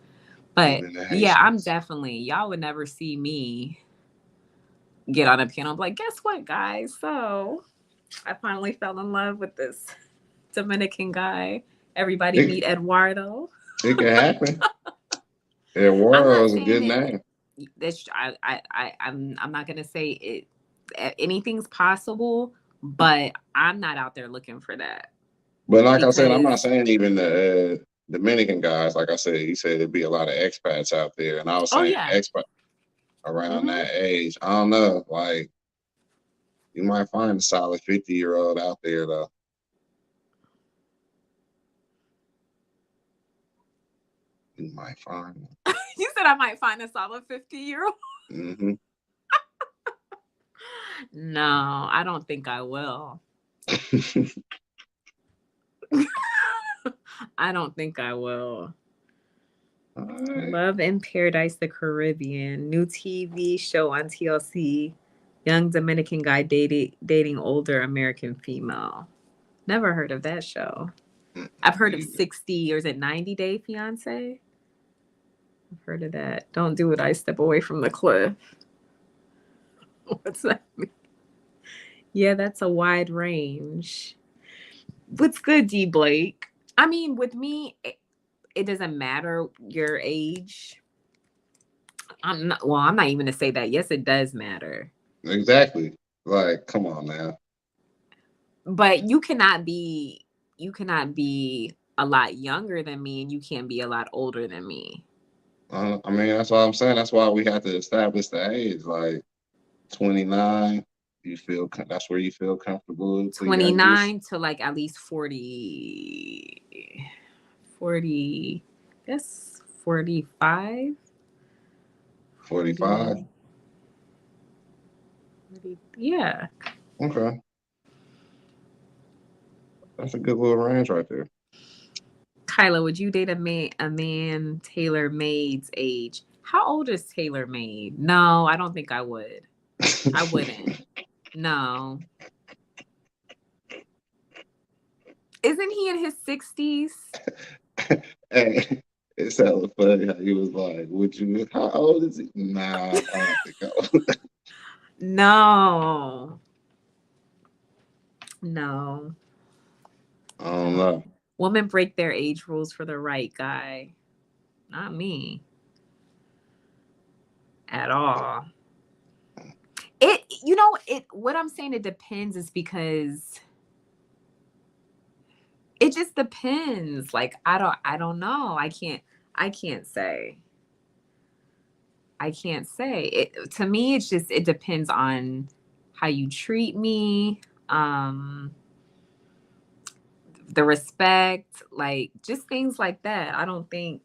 But yeah, I'm definitely, y'all would never see me get on a piano and be like, guess what, guys? So I finally fell in love with this Dominican guy. Everybody meet Eduardo.
It can happen. Eduardo is a good name.
I'm not gonna say it. Anything's possible, but I'm not out there looking for that.
But like I said, I'm not saying even the Dominican guys. Like I said, he said there'd be a lot of expats out there, and I was saying expat around that age. I don't know, like you might find a solid 50-year-old out there though. You might find one.
You said I might find a solid 50-year-old.
Mm-hmm.
No, I don't think I will. I don't think I will. Right. Love in Paradise, the Caribbean. New TV show on TLC. Young Dominican guy dating older American female. Never heard of that show. I've heard of 60 or is it 90 Day Fiance? I've heard of that. Don't do it, I step away from the cliff. What's that mean? Yeah, that's a wide range. What's good, D Blake? I mean, with me, it doesn't matter your age. I'm not even gonna say that. Yes, it does matter.
Exactly. Like, come on now.
But you cannot be a lot younger than me, and you can't be a lot older than me.
I mean, that's what I'm saying. That's why we have to establish the age. Like 29, that's where you feel comfortable.
29 to like at least 40. 40. That's 45.
45.
40, yeah.
Okay. That's a good little range right there.
Kyla, would you date a man Taylor Made's age? How old is Taylor Made? No, I don't think I would. I wouldn't. No. Isn't he in his 60s?
Hey, it's hella funny how he was like, how old is he? Nah, I don't think I would.
No.
I don't know.
Women break their age rules for the right guy. Not me. At all. What I'm saying, it depends, is because it just depends. Like, I don't know. I can't say. I can't say. To me, it depends on how you treat me. The respect, like just things like that. I don't think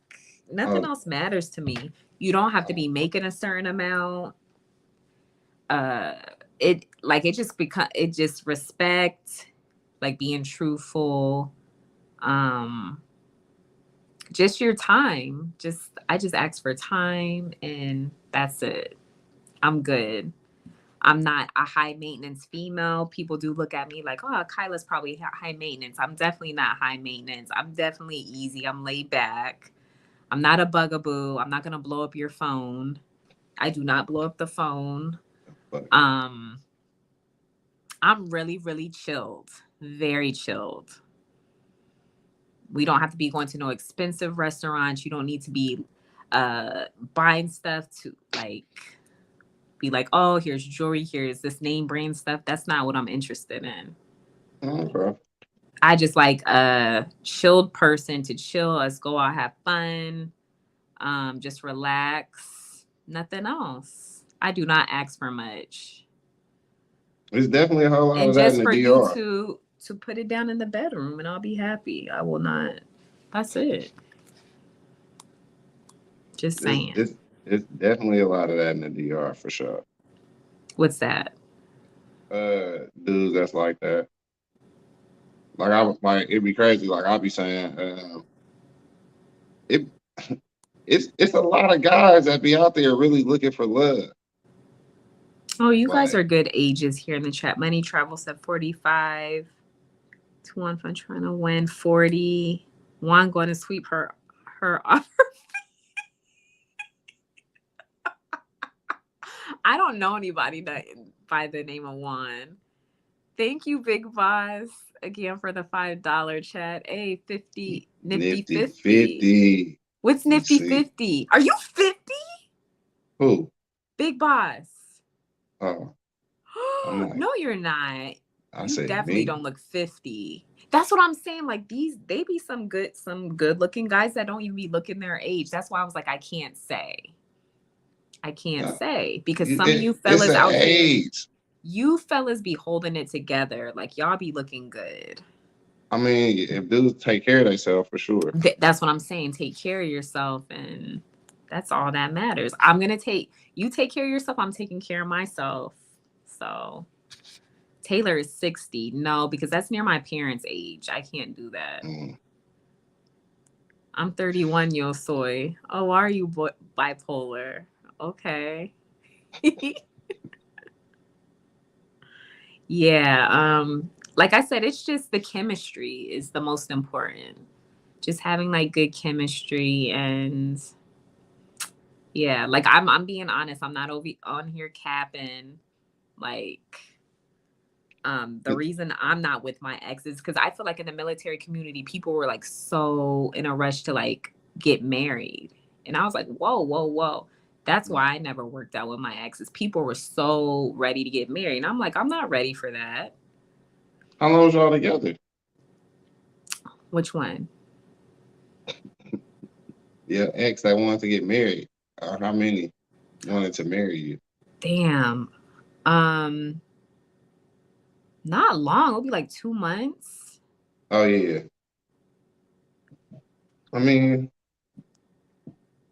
nothing else matters to me. You don't have to be making a certain amount. It just respect, like being truthful. Just your time. I just ask for time and that's it. I'm good. I'm not a high maintenance female. People do look at me like, oh, Kyla's probably high maintenance. I'm definitely not high maintenance. I'm definitely easy. I'm laid back. I'm not a bugaboo. I'm not going to blow up your phone. I do not blow up the phone. I'm really, really chilled. Very chilled. We don't have to be going to no expensive restaurants. You don't need to be buying stuff to like be like, oh, here's jewelry, here's this name brand stuff. That's not what I'm interested in.
Okay.
I just like a chilled person to chill. Let's go out, have fun, just relax. Nothing else. I do not ask for much.
There's definitely a whole lot
And
of that
just
in
for
the
you
DR.
to put it down in the bedroom and I'll be happy. I will not. That's it. Just saying.
It's definitely a lot of that in the DR for sure.
What's that?
Dudes that's like that. Like I like it'd be crazy. Like I'll be saying, it's a lot of guys that be out there really looking for love.
Oh, you guys
Like,
are good ages here in the chat. Money travels at 45. 2-1 fun trying to win 40. One going to sweep her off. I don't know anybody that by the name of Juan. Thank you, Big Boss, again for the $5 chat. Hey, 50 nifty 50. What's nifty 50? Are you 50?
Who?
Big Boss.
Oh. Like,
no, you're not.
I
You
said
definitely
me.
don't look 50. That's what I'm saying. Like they be some good looking guys that don't even be looking their age. That's why I was like, I can't say. Because some of you fellas out here, you fellas be holding it together. Like y'all be looking good.
I mean, if dudes take care of themselves for sure.
That's what I'm saying. Take care of yourself, and that's all that matters. You take care of yourself. I'm taking care of myself. So Taylor is 60. No, because that's near my parents' age. I can't do that. I'm 31, yo soy. Oh, are you bipolar? Okay. Yeah. Like I said, it's just the chemistry is the most important. Just having like good chemistry and yeah, like I'm being honest. I'm not on here capping. Like, the reason I'm not with my ex is because I feel like in the military community, people were like so in a rush to like get married. And I was like, whoa. That's why I never worked out with my exes. People were so ready to get married. And I'm like, I'm not ready for that.
How long was y'all together?
Which one?
Yeah, ex that wanted to get married. Or how many wanted to marry you?
Damn. Not long. It'll be like 2 months.
Oh yeah. I mean,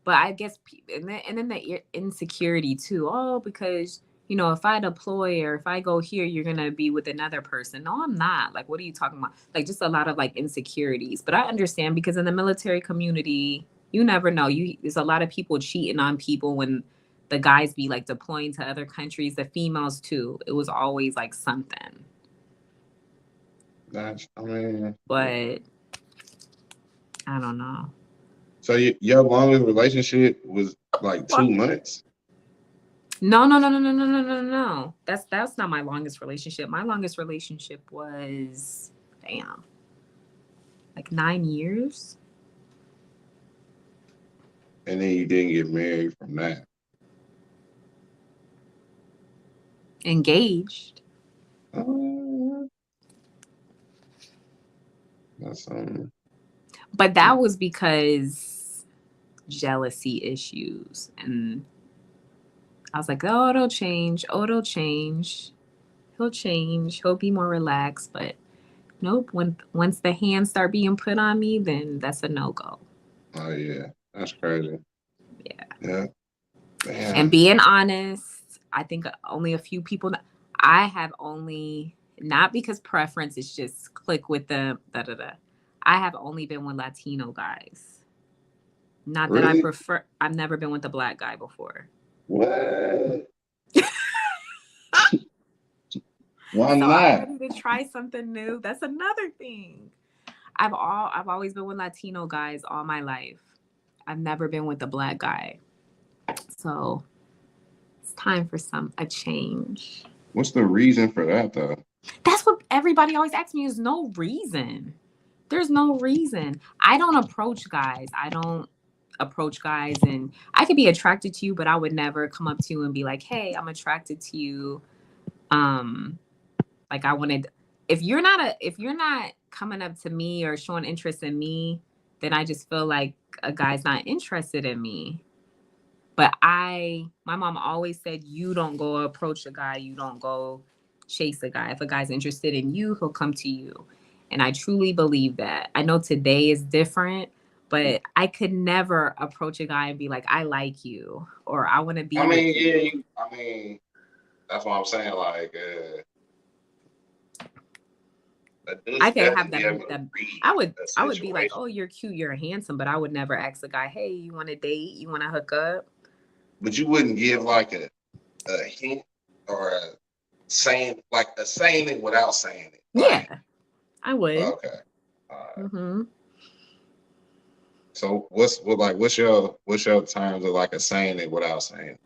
but I guess, and then the insecurity too. Oh, because if I deploy or if I go here, you're gonna be with another person. No, I'm not. Like, what are you talking about? Like, just a lot of like insecurities. But I understand because in the military community, you never know. There's a lot of people cheating on people when the guys be like deploying to other countries. The females too. It was always like something. But I don't know.
So your longest relationship was like 2 months?
No. That's not my longest relationship. My longest relationship was like 9 years.
And then you didn't get married from that.
Engaged.
That's
But that was because jealousy issues. And I was like, oh, it'll change. He'll change. He'll be more relaxed. But nope. Once the hands start being put on me, then that's a no-go.
Oh, yeah. That's crazy. Yeah. Damn.
And being honest, I think only a few people. I have only, not because preference, it's just click with the I have only been with Latino guys. Not that I prefer. I've never been with a black guy before.
What? Why
so
not?
I'm ready to try something new. That's another thing. I've always been with Latino guys all my life. I've never been with a black guy. So it's time for a change.
What's the reason for that though?
That's what everybody always asks me. Is no reason. There's no reason. I don't approach guys. And I could be attracted to you, but I would never come up to you and be like, hey, I'm attracted to you. Like I wanted, if you're not coming up to me or showing interest in me, then I just feel like a guy's not interested in me. But my mom always said, you don't go approach a guy. You don't go chase a guy. If a guy's interested in you, he'll come to you. And I truly believe that. I know today is different, but I could never approach a guy and be like, I like you, or I want to be with you.
That's what I'm saying. Like,
I could have that. I would be like, oh, you're cute, you're handsome, but I would never ask a guy, hey, you want to date? You want to hook up?
But you wouldn't give like a hint or saying it without saying it. Like,
yeah, I would.
Okay. So what's your terms of like a saying it without saying it?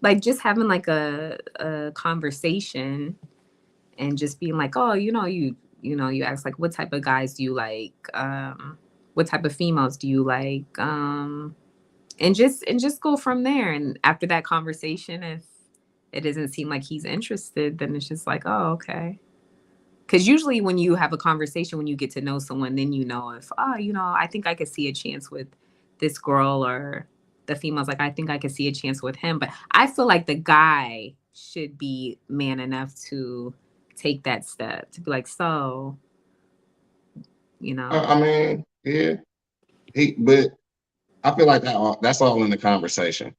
Like just having like a conversation and just being like, oh, you ask like, what type of guys do you like? What type of females do you like? And just go from there. And after that conversation, if it doesn't seem like he's interested, then it's just like, oh, okay. Because usually when you have a conversation, when you get to know someone, then if, I think I could see a chance with this girl, or the female's like, I think I could see a chance with him. But I feel like the guy should be man enough to take that step, to be like, so,
I mean, yeah. But I feel like that's all in the conversation.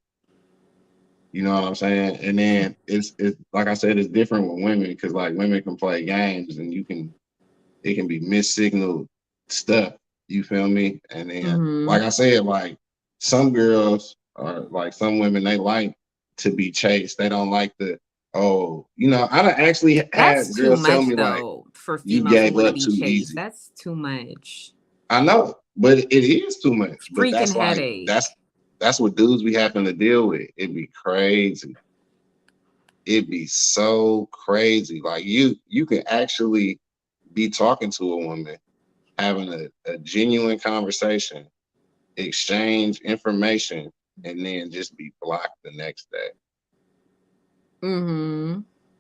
You know what I'm saying? And then it's like I said, it's different with women, because like women can play games and it can be missignaled stuff. You feel me? And then like I said, like some girls or like some women, they like to be chased. They don't like I don't actually had girls tell me like,
for
you
females
gave
who want
up
to
too
be chased.
easy.
That's too much.
I know, but it is too much. But
Freaking headache.
That's what dudes be having to deal with. It'd be crazy. It'd be so crazy. Like you can actually be talking to a woman, having a genuine conversation, exchange information, and then just be blocked the next day.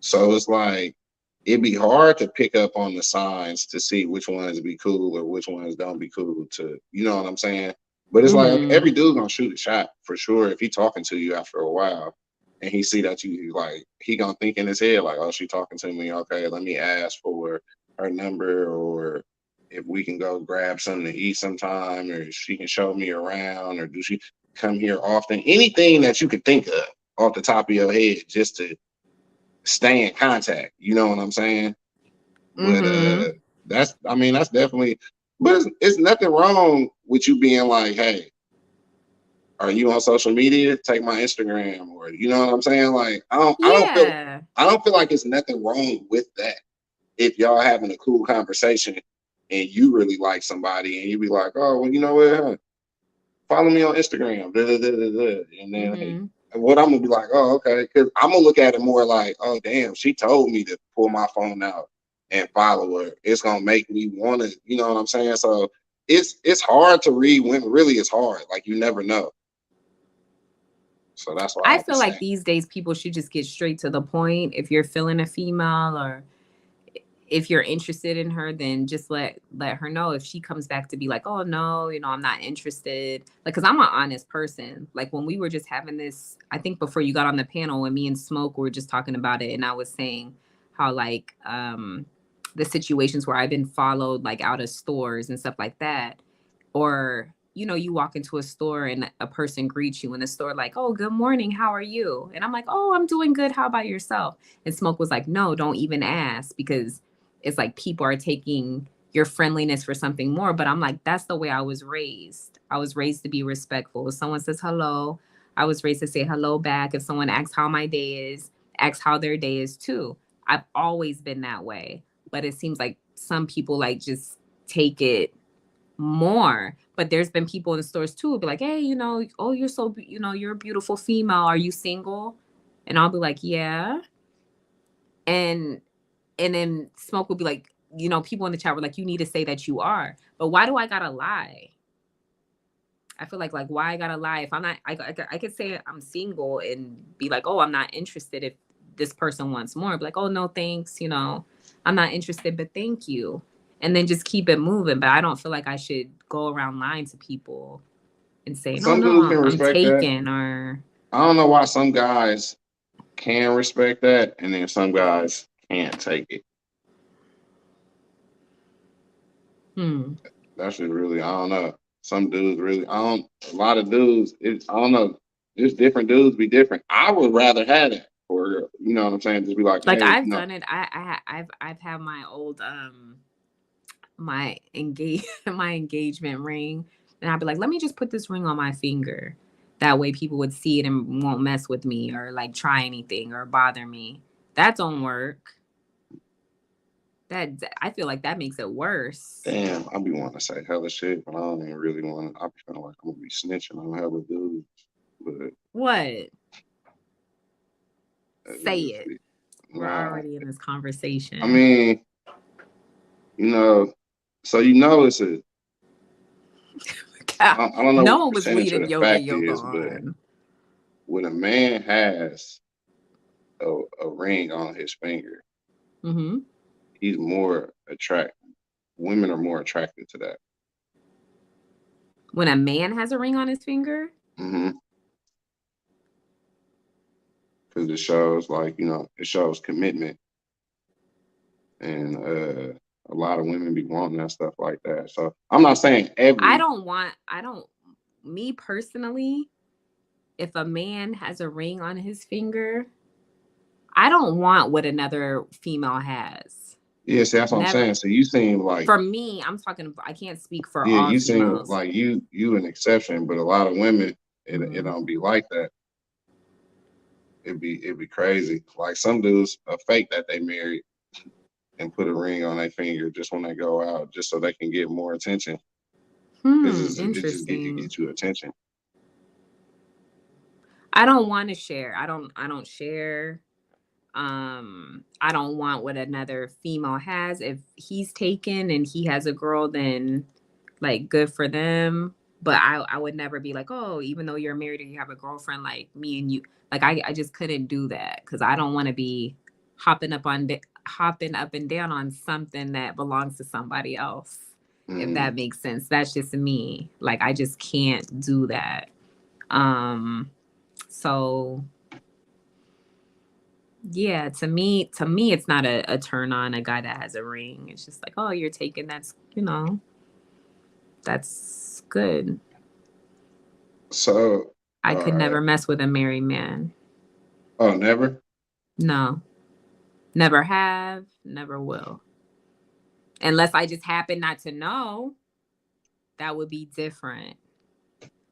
So it's like, it'd be hard to pick up on the signs to see which ones be cool or which ones don't be cool, to, you know what I'm saying? But it's like, every dude gonna shoot a shot for sure. If he talking to you after a while and he see that you like, he gonna think in his head like, oh, she talking to me. Okay, let me ask for her number, or if we can go grab something to eat sometime, or she can show me around, or do she come here often? Anything that you could think of off the top of your head just to stay in contact. You know what I'm saying? But that's definitely, but it's nothing wrong with you being like, hey, are you on social media? Take my Instagram, or you know what I'm saying? Like, I don't feel like it's nothing wrong with that. If y'all having a cool conversation and you really like somebody and you be like, oh, well, you know what? Follow me on Instagram. And then what I'm gonna be like, oh, okay, because I'm gonna look at it more like, oh, damn, she told me to pull my phone out and follow her. It's gonna make me want to, you know what I'm saying? So it's hard to read women. Really, it's hard. Like, you never know. So that's why
I feel like these days people should just get straight to the point. If you're feeling a female, or if you're interested in her, then just let her know. If she comes back to be like, oh no, I'm not interested. Like, cause I'm an honest person. Like, when we were just having this, I think before you got on the panel, when me and Smoke were just talking about it, and I was saying how like the situations where I've been followed like out of stores and stuff like that, or you walk into a store and a person greets you in the store like, oh, good morning, how are you? And I'm like, oh, I'm doing good, how about yourself? And Smoke was like, no, don't even ask, because it's like people are taking your friendliness for something more. But I'm like, that's the way I was raised. I was raised to be respectful. If someone says hello, I was raised to say hello back. If someone asks how my day is, ask how their day is too. I've always been that way. But it seems like some people like just take it more. But there's been people in the stores too who be like, hey, oh, you're so, you're a beautiful female. Are you single? And I'll be like, yeah. And then Smoke will be like, you know, people in the chat were like, you need to say that you are. But why do I gotta lie? I feel like why I gotta lie? If I'm not, I could say I'm single and be like, oh, I'm not interested if this person wants more. Be like, oh, no, thanks. You know, I'm not interested, but thank you. And then just keep it moving. But I don't feel like I should go around lying to people and say,
Some
no,
dudes can
I'm
respect that.
taken, or
I don't know why some guys can respect that, and then some guys can't take it. That's just really, I don't know. Some dudes really, a lot of dudes, I don't know. Just different dudes be different. I would rather have it, or you know what I'm saying? Just be like, hey,
I've done it. I've had my old my engagement ring, and I'd be like, let me just put this ring on my finger. That way people would see it and won't mess with me or like try anything or bother me. That don't work. That I feel like that makes it worse.
Damn, I be wanting to say hella shit, but I don't even really want to. I be feeling like I'm gonna be snitching on hella dudes. But
what? Say it. We're already in this conversation.
I mean, you know, so you know it's a. I don't know.
No
what
one was
percentage
leading
of the
yoga
fact
yoga
is, but
on.
when a man has a ring on his finger, he's more attracted. Women are more attracted to that.
When a man has a ring on his finger?
Because it shows, like, you know, it shows commitment. And a lot of women be wanting that stuff like that. So I'm not saying
me personally, if a man has a ring on his finger, I don't want what another female has.
Yeah, see, that's what I'm saying. So you seem like,
for me, I'm talking, I can't speak for
yeah,
all
you
females.
seem like you an exception, but a lot of women, it don't be like that. It'd be crazy. Like some dudes are fake that they married and put a ring on their finger just when they go out, just so they can get more attention.
Interesting.
It gets you attention.
I don't want to share. I don't share. I don't want what another female has. If he's taken and he has a girl, then like good for them. But I would never be like, oh, even though you're married or you have a girlfriend, like me and you, like I just couldn't do that because I don't want to be hopping up and down on something that belongs to somebody else. If that makes sense. That's just me. Like I just can't do that. So yeah, to me, it's not a turn on a guy that has a ring. It's just like, oh, you're taken. That's, you know, that's good.
So
I could never mess with a married man.
Oh, never?
No. Never have, never will. Unless I just happen not to know, that would be different.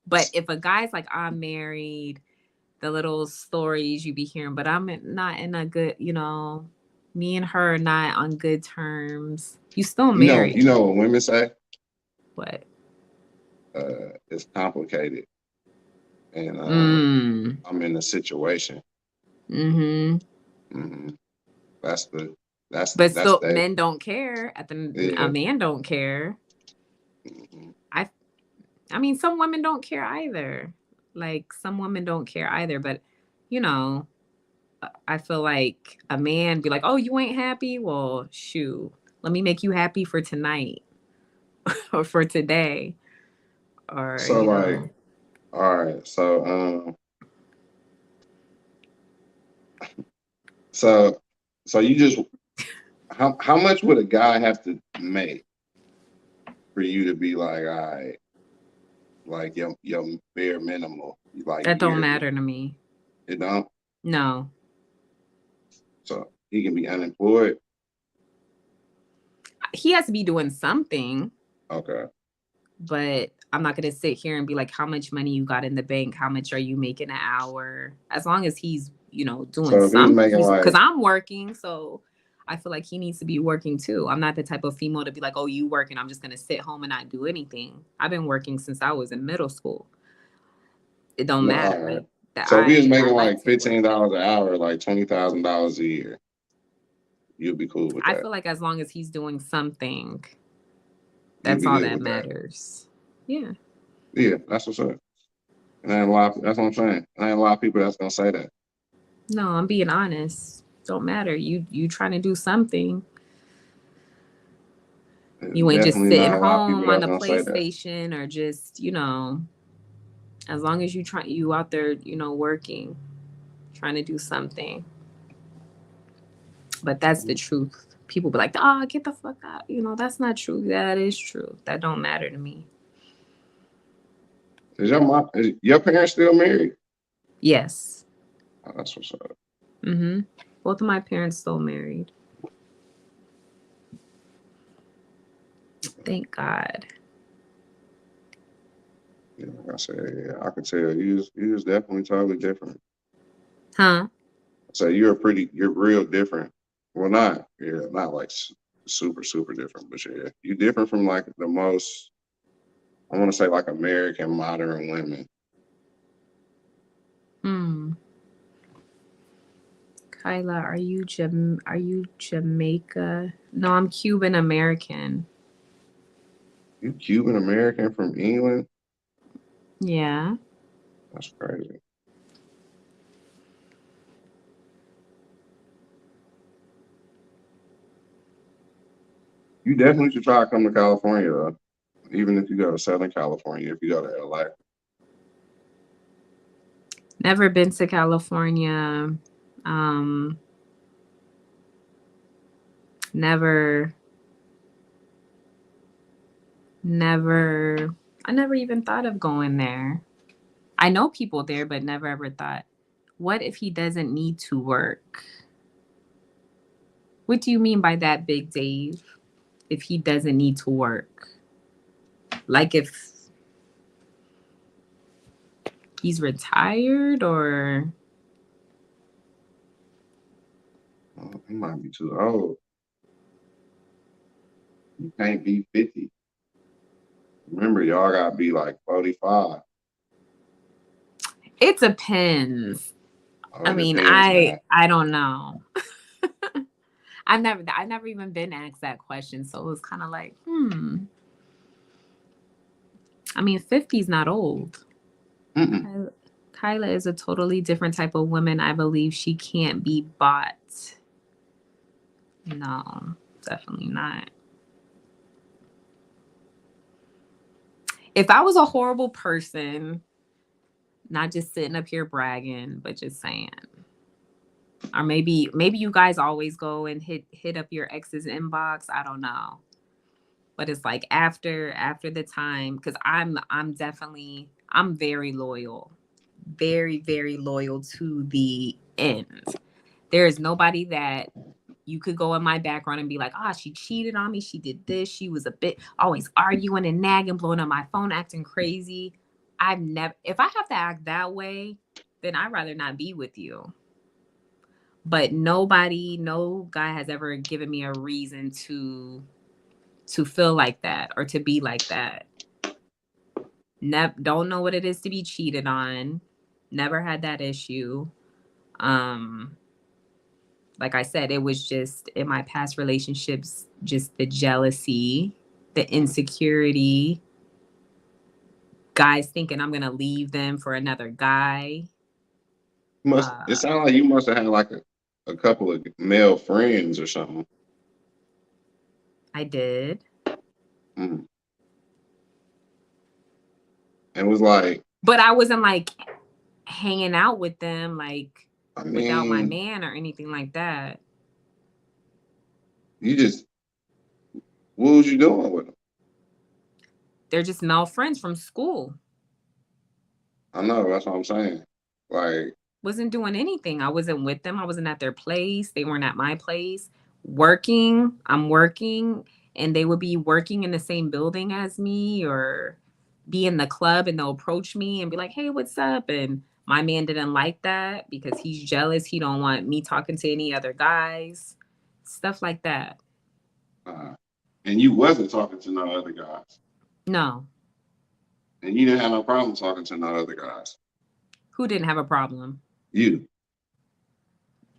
But if a guy's like, I'm married, the little stories you be hearing, but I'm not in a good, you know, me and her are not on good terms. You still married.
You know what women say?
What?
It's complicated. And I'm in a situation. But
still, men don't care. A man don't care. I mean, some women don't care either. Like some women don't care either. But you know, I feel like a man be like, "Oh, you ain't happy? Well, shoot, let me make you happy for tonight or for today." Or
so like, know. All right, so you just how much would a guy have to make for you to be like, all right, like your bare minimal? Like
that don't matter to me.
It don't?
No.
So he can be unemployed?
He has to be doing something.
Okay.
But I'm not going to sit here and be like, how much money you got in the bank? How much are you making an hour? As long as he's, you know, doing something. Because I'm working, so I feel like he needs to be working too. I'm not the type of female to be like, oh, you working, I'm just going to sit home and not do anything. I've been working since I was in middle school. It don't matter.
So if he was making like $15 an hour, like $20,000 a year, you'll be cool with
I
that.
feel like as long as he's doing something,
You'll
that's
be
all
good
that
with that.
matters. Yeah.
Yeah, that's what's up. And I ain't a lot. That's what I'm saying. I ain't a lot of people that's gonna say that.
No, I'm being honest. Don't matter. You trying to do something. You ain't just
Definitely
sitting
not a lot of people
home on
that's
the
gonna say that.
PlayStation or just, as long as you out there, working, trying to do something. But that's the truth. People be like, "Oh, get the fuck out." That's not true. That is true. That don't matter to me.
Is your parents still married?
Yes.
Oh, that's what's up.
Mm-hmm. Both of my parents still married. Thank God.
Yeah, like I said, yeah, I could tell you was definitely totally different.
Huh?
So you're real different. Well, not like super, super different, but yeah, you're different from like the most, I want to say like American modern women.
Kyla, are you Jamaica? No, I'm Cuban American.
You Cuban American from England?
Yeah.
That's crazy. You definitely should try to come to California, though. Even if you go to Southern California, if you go to LA.
Never been to California. Never. I never even thought of going there. I know people there, but never ever thought, what if he doesn't need to work? What do you mean by that, Big Dave? If he doesn't need to work? Like if he's retired or?
Oh, he might be too old. You can't be 50. Remember, y'all gotta be like 45.
It depends.
Oh,
I
it
mean,
depends, man.
I don't know. I've never even been asked that question, so it was kind of like, I mean, 50 is not old. Kyla is a totally different type of woman. I believe she can't be bought. No, definitely not. If I was a horrible person, not just sitting up here bragging, but just saying, or maybe you guys always go and hit up your ex's inbox. I don't know, but it's like after the time, because I'm very loyal, very, very loyal to the end. There is nobody that you could go in my background and be like, oh, she cheated on me. She did this. She was a bit always arguing and nagging, blowing up my phone, acting crazy. If I have to act that way, then I'd rather not be with you. But no guy has ever given me a reason to feel like that or to be like that. Don't know what it is to be cheated on. Never had that issue. Like I said, it was just in my past relationships, just the jealousy, the insecurity, guys thinking I'm going to leave them for another guy.
It sounds like you must have had like a couple of male friends or something.
I did.
And it was like.
But I wasn't like hanging out with them like without my man or anything like that.
What was you doing with them?
They're just male friends from school.
I know, that's what I'm saying. Like,
wasn't doing anything. I wasn't with them. I wasn't at their place. They weren't at my place. I'm working, and they would be working in the same building as me or be in the club, and they'll approach me and be like, hey, what's up? And my man didn't like that because he's jealous. He don't want me talking to any other guys. Stuff like that.
And you wasn't talking to no other guys?
No.
And you didn't have no problem talking to no other guys?
Who didn't have a problem?
You.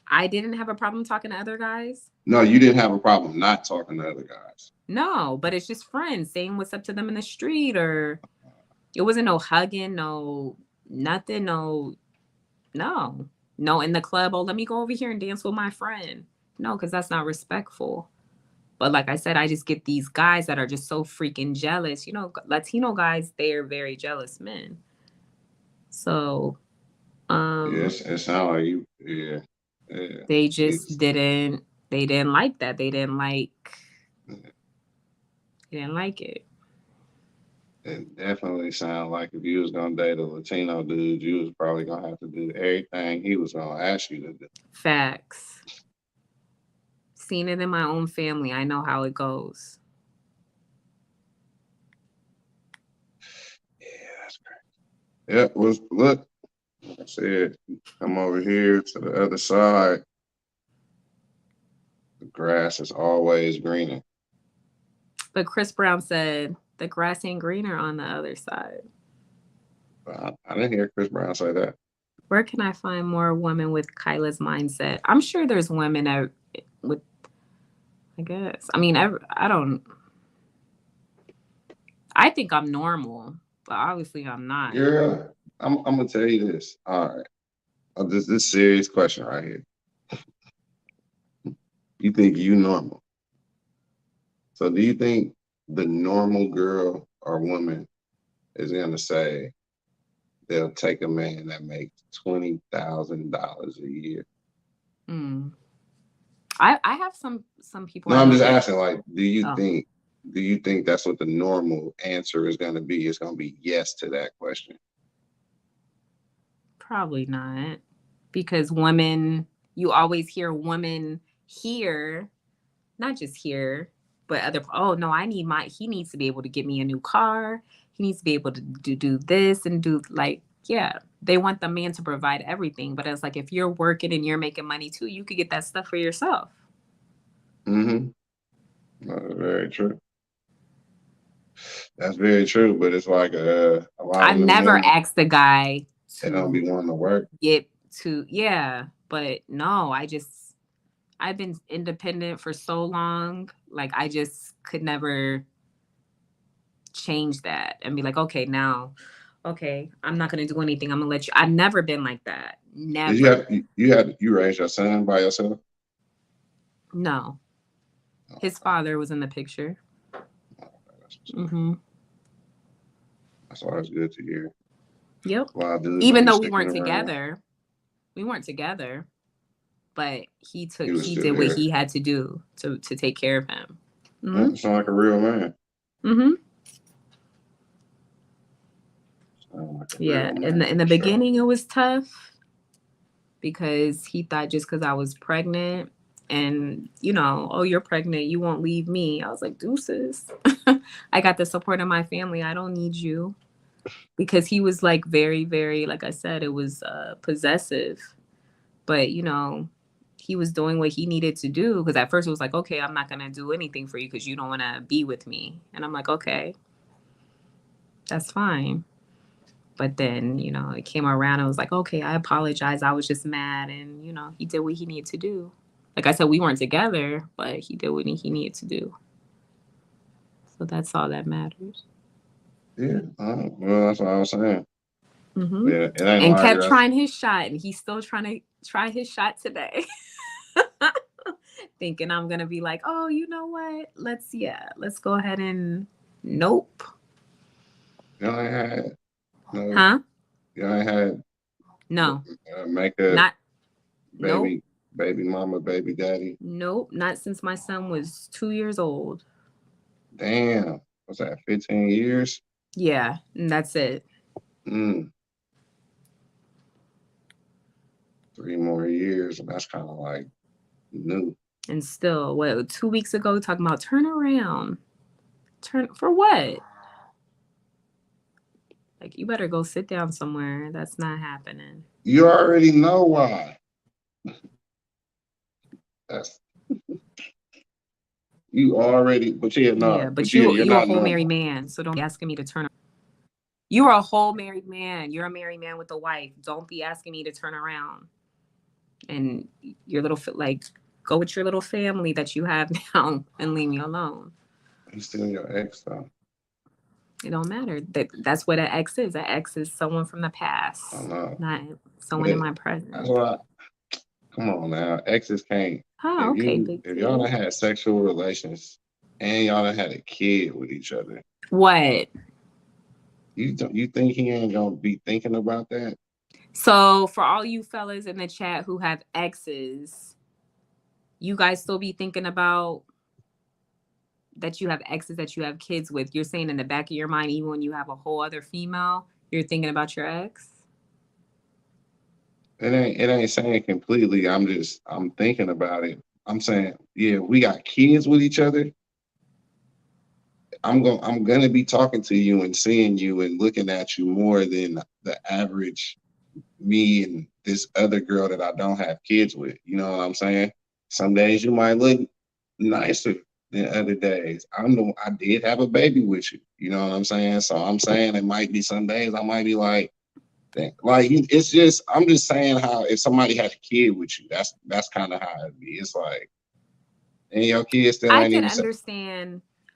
I didn't have a problem talking to other guys.
No, you didn't have a problem not talking to other guys.
No, but it's just friends saying what's up to them in the street, or it wasn't no hugging, no nothing, no in the club. Oh, let me go over here and dance with my friend. No, because that's not respectful. But like I said, I just get these guys that are just so freaking jealous. You know, Latino guys, they're very jealous men. So,
Yes, it sounds like you. Yeah.
They just didn't like that. They didn't like it.
It definitely sounds like if you was gonna date a Latino dude, you was probably gonna have to do everything he was gonna ask you to do.
Facts. Seen it in my own family. I know how it goes.
Yeah, that's crazy. Yep. Look, like I said, come over here to the other side. The grass is always greener.
But Chris Brown said the grass ain't greener on the other side.
I didn't hear Chris Brown say that.
Where can I find more women with Kyla's mindset? I'm sure there's women with, I guess. I mean, I think I'm normal, but obviously I'm not.
Yeah, I'm gonna tell you this. All right, this serious question right here. You think you normal? So do you think the normal girl or woman is gonna say they'll take a man that makes $20,000 a year?
I have some people.
No, I'm just asking. Like, do you think that's what the normal answer is gonna be? It's gonna be yes to that question.
Probably not, because women. You always hear women here, not just here, but other. Oh no, he needs to be able to get me a new car. He needs to be able to do this and do like, yeah. They want the man to provide everything, but it's like if you're working and you're making money too, you could get that stuff for yourself.
Mm-hmm. That's very true. That's very true, but it's like a lot.
I never asked the guy
to. They don't be wanting to work.
But no, I've been independent for so long. Like I just could never change that and be like, okay, now. Okay, I'm not gonna do anything. I'm gonna let you. I've never been like that. Never.
Did you raised your son by yourself?
No. His father was in the picture. Mm-hmm.
That's always good to hear.
Yep. Even though we weren't together, but he did what he had to do to take care of him.
Mm-hmm. You sound like a real man.
Mm-hmm. Yeah, in the beginning it was tough because he thought just because I was pregnant and oh, you're pregnant, you won't leave me. I was like, deuces. I got the support of my family. I don't need you. Because he was like very, very, like I said, it was possessive. But he was doing what he needed to do. Because at first it was like, okay, I'm not gonna do anything for you because you don't want to be with me. And I'm like, okay, that's fine. But then, it came around and I was like, okay, I apologize. I was just mad. And, he did what he needed to do. Like I said, we weren't together, but he did what he needed to do. So that's all that matters.
Yeah. Well, that's what I was saying.
Mm-hmm.
Yeah,
and kept trying his shot. And he's still trying to try his shot today. Thinking I'm going to be like, oh, you know what? Let's go ahead and nope.
Y'all ain't had no.
Huh?
Y'all ain't had
no.
Make a
not
baby, nope. Baby mama, baby daddy.
Nope, not since my son was 2 years old.
Damn, what's that? 15 years?
Yeah, and that's it.
3 more years, and that's kind of like new.
And still, 2 weeks ago, talking about turn around. Turn for what? Like, you better go sit down somewhere. That's not happening.
You already know why. That's you already, but you're not.
Yeah, but you're a whole married man, so don't be asking me to turn. You're a whole married man. You're a married man with a wife. Don't be asking me to turn around. and your little like go with your little family that you have now and leave me alone.
He's still your ex though.
It don't matter. That's what an ex is. An ex is someone from the past, not someone in my present.
That's why. Come on now, exes can't.
Oh, okay, big
if y'all done had sexual relations and y'all done had a kid with each other,
what?
You think he ain't gonna be thinking about that?
So for all you fellas in the chat who have exes, you guys still be thinking about that you have exes that you have kids with. You're saying in the back of your mind, even when you have a whole other female, you're thinking about your ex?
It ain't saying completely. I'm thinking about it. I'm saying, yeah, we got kids with each other. I'm gonna be talking to you and seeing you and looking at you more than the average me and this other girl that I don't have kids with. You know what I'm saying? Some days you might look nicer than other days. I did have a baby with you. You know what I'm saying? So I'm saying it might be some days I might be like it's just I'm just saying how if somebody had a kid with you, that's kind of how it'd be. It's like, and your kid still ain't even.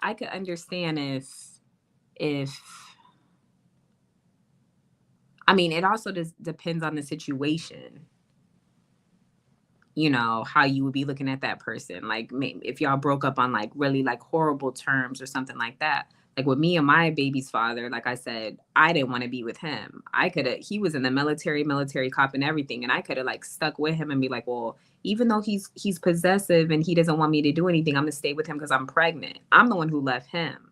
I could understand if I mean, it also just depends on the situation. You know, how you would be looking at that person. Like if y'all broke up on like really like horrible terms or something like that. Like with me and my baby's father, like I said, I didn't want to be with him. He was in the military cop and everything. And I could have like stuck with him and be like, well, even though he's possessive and he doesn't want me to do anything, I'm going to stay with him because I'm pregnant. I'm the one who left him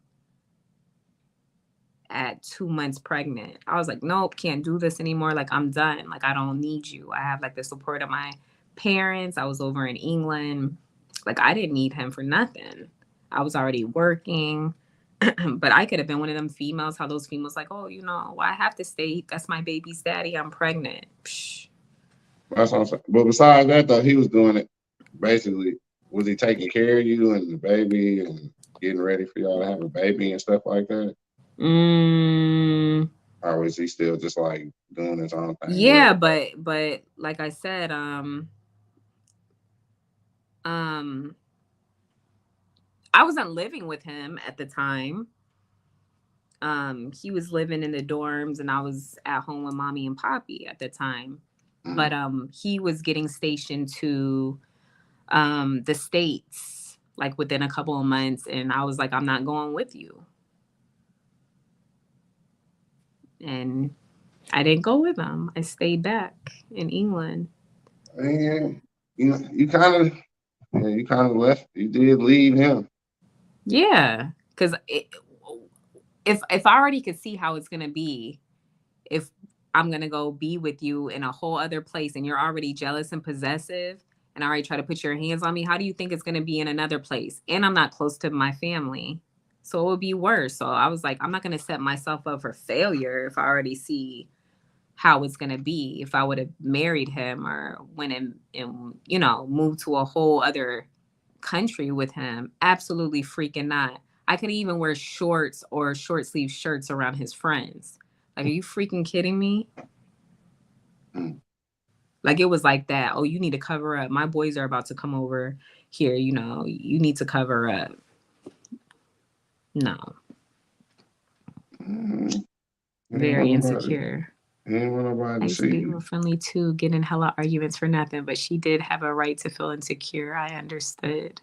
at 2 months pregnant. I was like, nope, can't do this anymore. Like, I'm done. Like, I don't need you. I have like the support of my parents. I was over in England. Like, I didn't need him for nothing. I was already working. But I could have been one of them females, how those females like, oh, you know, I have to stay. That's my baby's daddy. I'm pregnant. Psh.
That's what I'm saying. But besides that, though, he was doing it basically. Was he taking care of you and the baby and getting ready for y'all to have a baby and stuff like that? Or was he still just like doing his own thing?
Yeah, but like I said, I wasn't living with him at the time. He was living in the dorms and I was at home with mommy and poppy at the time. But he was getting stationed to the States like within a couple of months, and I was like, I'm not going with you. And I didn't go with him. I stayed back in England.
And you kind of left. You did leave him.
Yeah, because if I already could see how it's gonna be, if I'm gonna go be with you in a whole other place and you're already jealous and possessive and already try to put your hands on me, how do you think it's gonna be in another place? And I'm not close to my family, so it would be worse. So I was like, I'm not gonna set myself up for failure if I already see how it's gonna be. If I would have married him or went and you know, moved to a whole other country with him, absolutely freaking not. I could even wear shorts or short sleeve shirts around his friends. Like, are you freaking kidding me? Like, it was like that. Oh, you need to cover up. My boys are about to come over here. You know, you need to cover up. No. Very insecure. I used to be real friendly too, getting hella arguments for nothing, but she did have a right to feel insecure. I understood.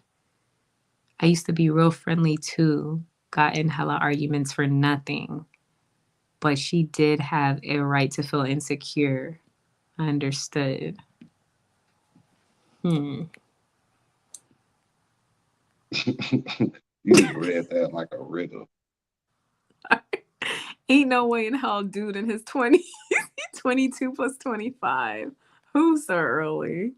I used to be real friendly too, got in hella arguments for nothing, but she did have a right to feel insecure. I understood.
You read that like a riddle.
Ain't no way in hell, dude, in his 20s, 22 plus 25. Who's so early?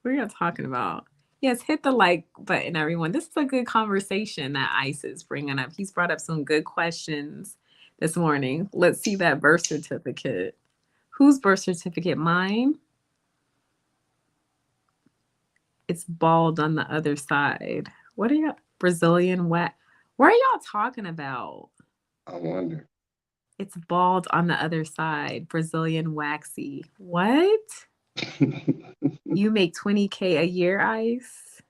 What are you talking about? Yes, hit the like button, everyone. This is a good conversation that Ice is bringing up. He's brought up some good questions this morning. Let's see that birth certificate. Whose birth certificate? Mine? It's bald on the other side. What are y'all? Brazilian wax? What are y'all talking about?
I wonder.
It's bald on the other side. Brazilian waxy. What? You make 20K a year, Ice?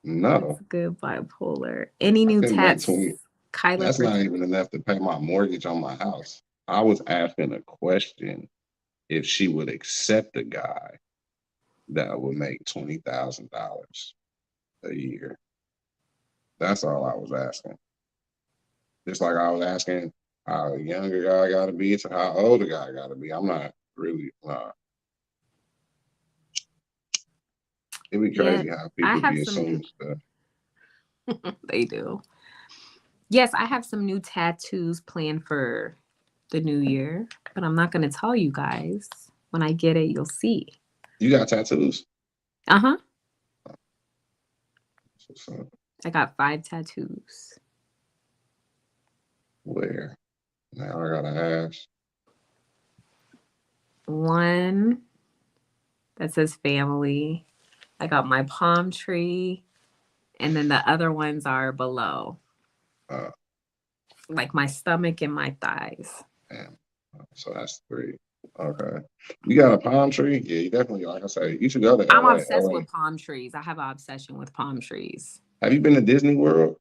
No,
That's good bipolar. Any
I
new
couldn't make
tats,
20.
Kyla?
That's
For
not even enough to pay my mortgage on my house. I was asking a question if she would accept a guy that would make $20,000 a year. That's all I was asking. Just like I was asking how young a guy got to be to how old a guy got to be. I'm not really. It'd be
yeah,
crazy how
I
people
have
be
some new.
assuming stuff.
They do. Yes, I have some new tattoos planned for the new year, but I'm not going to tell you guys. When I get it, you'll see.
You got tattoos?
Uh-huh.
So,
I got 5 tattoos.
where? Now I gotta ask.
One that says family. I got my palm tree, and then the other ones are below, like my stomach and my thighs.
Damn. So that's 3. Okay. You got a palm tree? Yeah, you definitely, like I said, you should go to
I'm
LA.
obsessed
LA.
with palm trees. I have an obsession with palm trees.
Have you been to Disney World?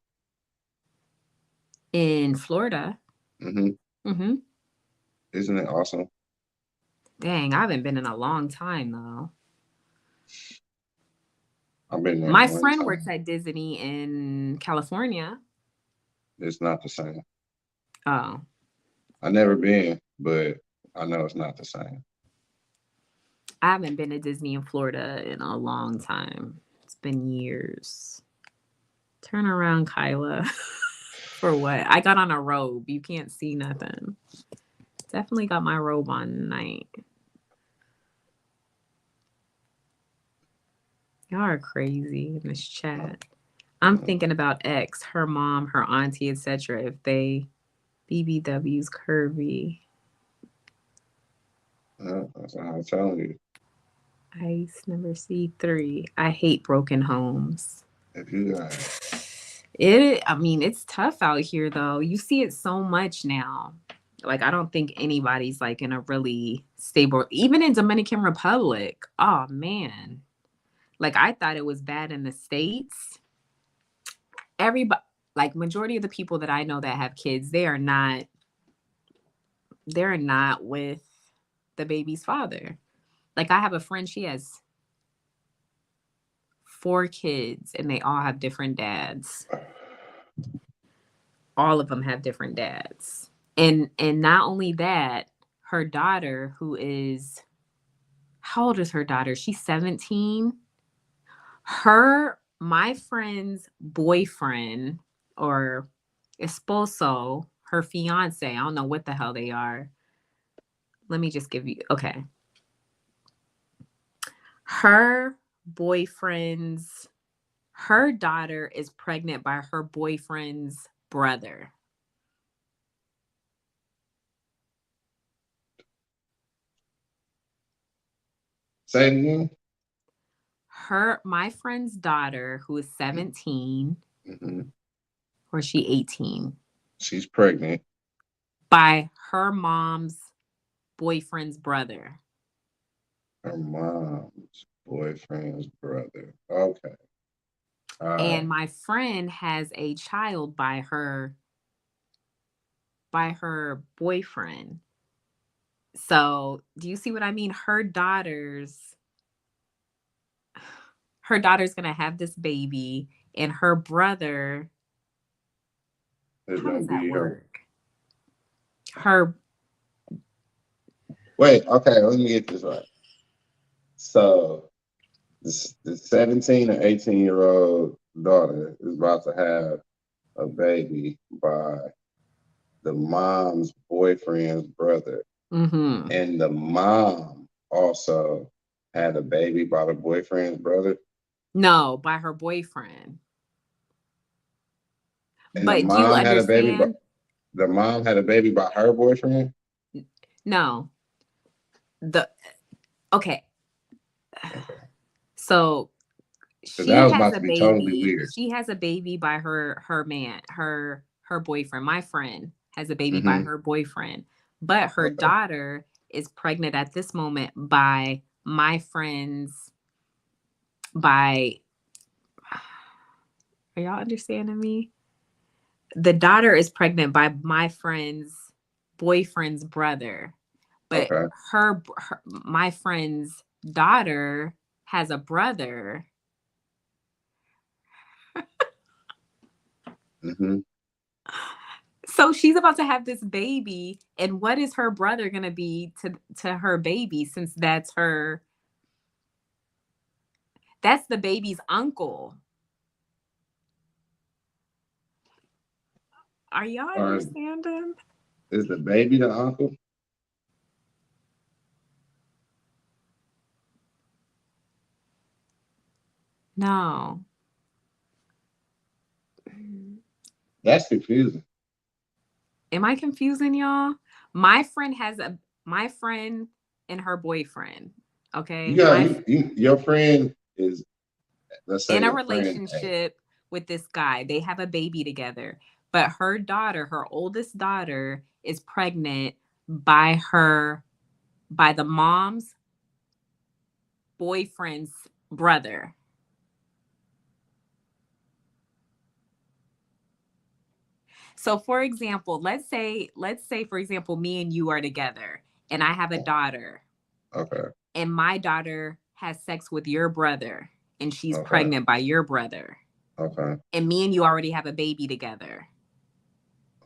In Florida.
Mm-hmm. Isn't it awesome?
Dang, I haven't been in a long time though.
I've been there.
My friend works at Disney in California.
It's not the same.
Oh.
I've never been, but I know it's not the same.
I haven't been to Disney in Florida in a long time. It's been years. Turn around, Kyla. For what? I got on a robe. You can't see nothing. Definitely got my robe on tonight. Y'all are crazy in this chat. I'm thinking about X, her mom, her auntie, etc. If they BBW's curvy.
That's what I'm telling you.
Ice number C3. I hate broken homes.
If you got
I mean, it's tough out here though. You see it so much now. Like, I don't think anybody's like in a really stable, even in Dominican Republic. Oh man. Like, I thought it was bad in the States. Everybody, like majority of the people that I know that have kids, they're not with the baby's father. Like, I have a friend, she has 4 kids and they all have different dads. All of them have different dads. And not only that, her daughter, who is, how old is her daughter? She's 17. My friend's boyfriend or esposo, her fiance, I don't know what the hell they are. Let me just give you, okay. Her daughter is pregnant by her boyfriend's brother.
Say it again.
My friend's daughter, who is 17, or is she 18?
She's pregnant
by her mom's boyfriend's brother.
Her mom's boyfriend's brother. Okay.
And my friend has a child by her boyfriend. So, do you see what I mean? Her daughter's going to have this baby, and her brother, how does that work?
Wait, okay, let me get this right. So, the 17 or 18-year-old daughter is about to have a baby by the mom's boyfriend's brother. And the mom also had a baby by the boyfriend's brother?
No, by her boyfriend.
And
but
the mom
do you
had
understand?
a baby the mom had a baby by her boyfriend?
No. Okay. So she has a baby. Totally weird. She has a baby by her boyfriend. My friend has a baby by her boyfriend, but her daughter is pregnant at this moment by my friends by, are y'all understanding me? The daughter is pregnant by my friend's boyfriend's brother, but
Okay.
my friend's daughter has a brother.
Mm-hmm.
So she's about to have this baby, and what is her brother gonna be to her baby, since that's the baby's uncle? Are y'all
Or
understanding?
is the baby the uncle?
No.
That's confusing.
Am I confusing y'all? My friend and her boyfriend. Okay.
Your friend is, let's say
In a
your friend A.
relationship with this guy. They have a baby together. But her daughter, her oldest daughter, is pregnant by the mom's boyfriend's brother. So for example, let's say for example, me and you are together and I have a daughter.
Okay.
And my daughter has sex with your brother and she's
Okay.
pregnant by your brother.
Okay.
And me and you already have a baby together.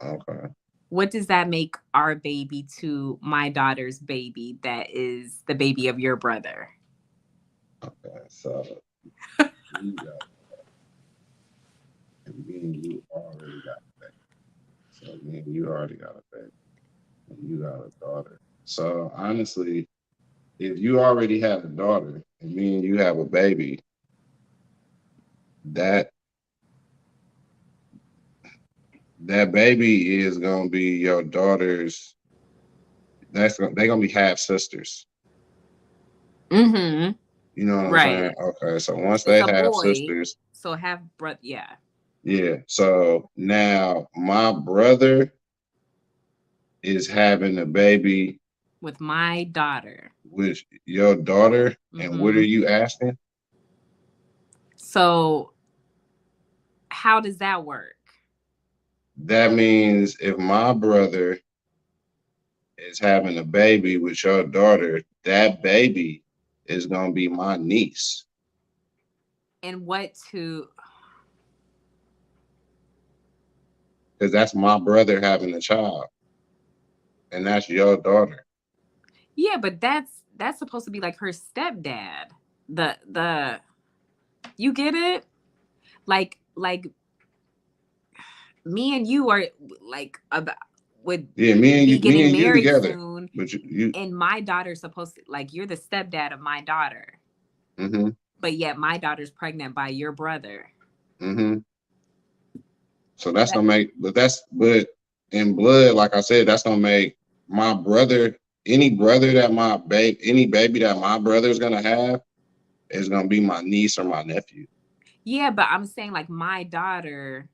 Okay.
What does that make our baby to my daughter's baby that is the baby of your brother?
Okay. So you got and me and you already got a baby. So me and you already got a baby. And you got a daughter. So honestly, if you already have a daughter and me and you have a baby, that baby is gonna be your daughter's. They're gonna be half sisters.
Mm-hmm.
You know what I'm saying?
Right.
Okay, so once
It's
they
a
have
boy,
sisters,
so have brother. Yeah.
yeah. So now my brother is having a baby
With my daughter.
with your daughter, and what are
Mm-hmm.
you asking?
So how does that work?
That means if my brother is having a baby with your daughter, that baby is gonna be my niece.
And what to?
Because that's my brother having a child, and that's your daughter.
Yeah, but that's supposed to be like her stepdad. The you get it? Like me and you are like about would be getting
Me and you
married
together.
soon,
But you
and my daughter's supposed to, like, you're the stepdad of my daughter,
mm-hmm.
but yet my daughter's pregnant by your brother.
Mm-hmm. So that's gonna make, but in blood, like I said, that's gonna make my brother, any baby that my brother's gonna have is gonna be my niece or my nephew.
Yeah, but I'm saying like my daughter,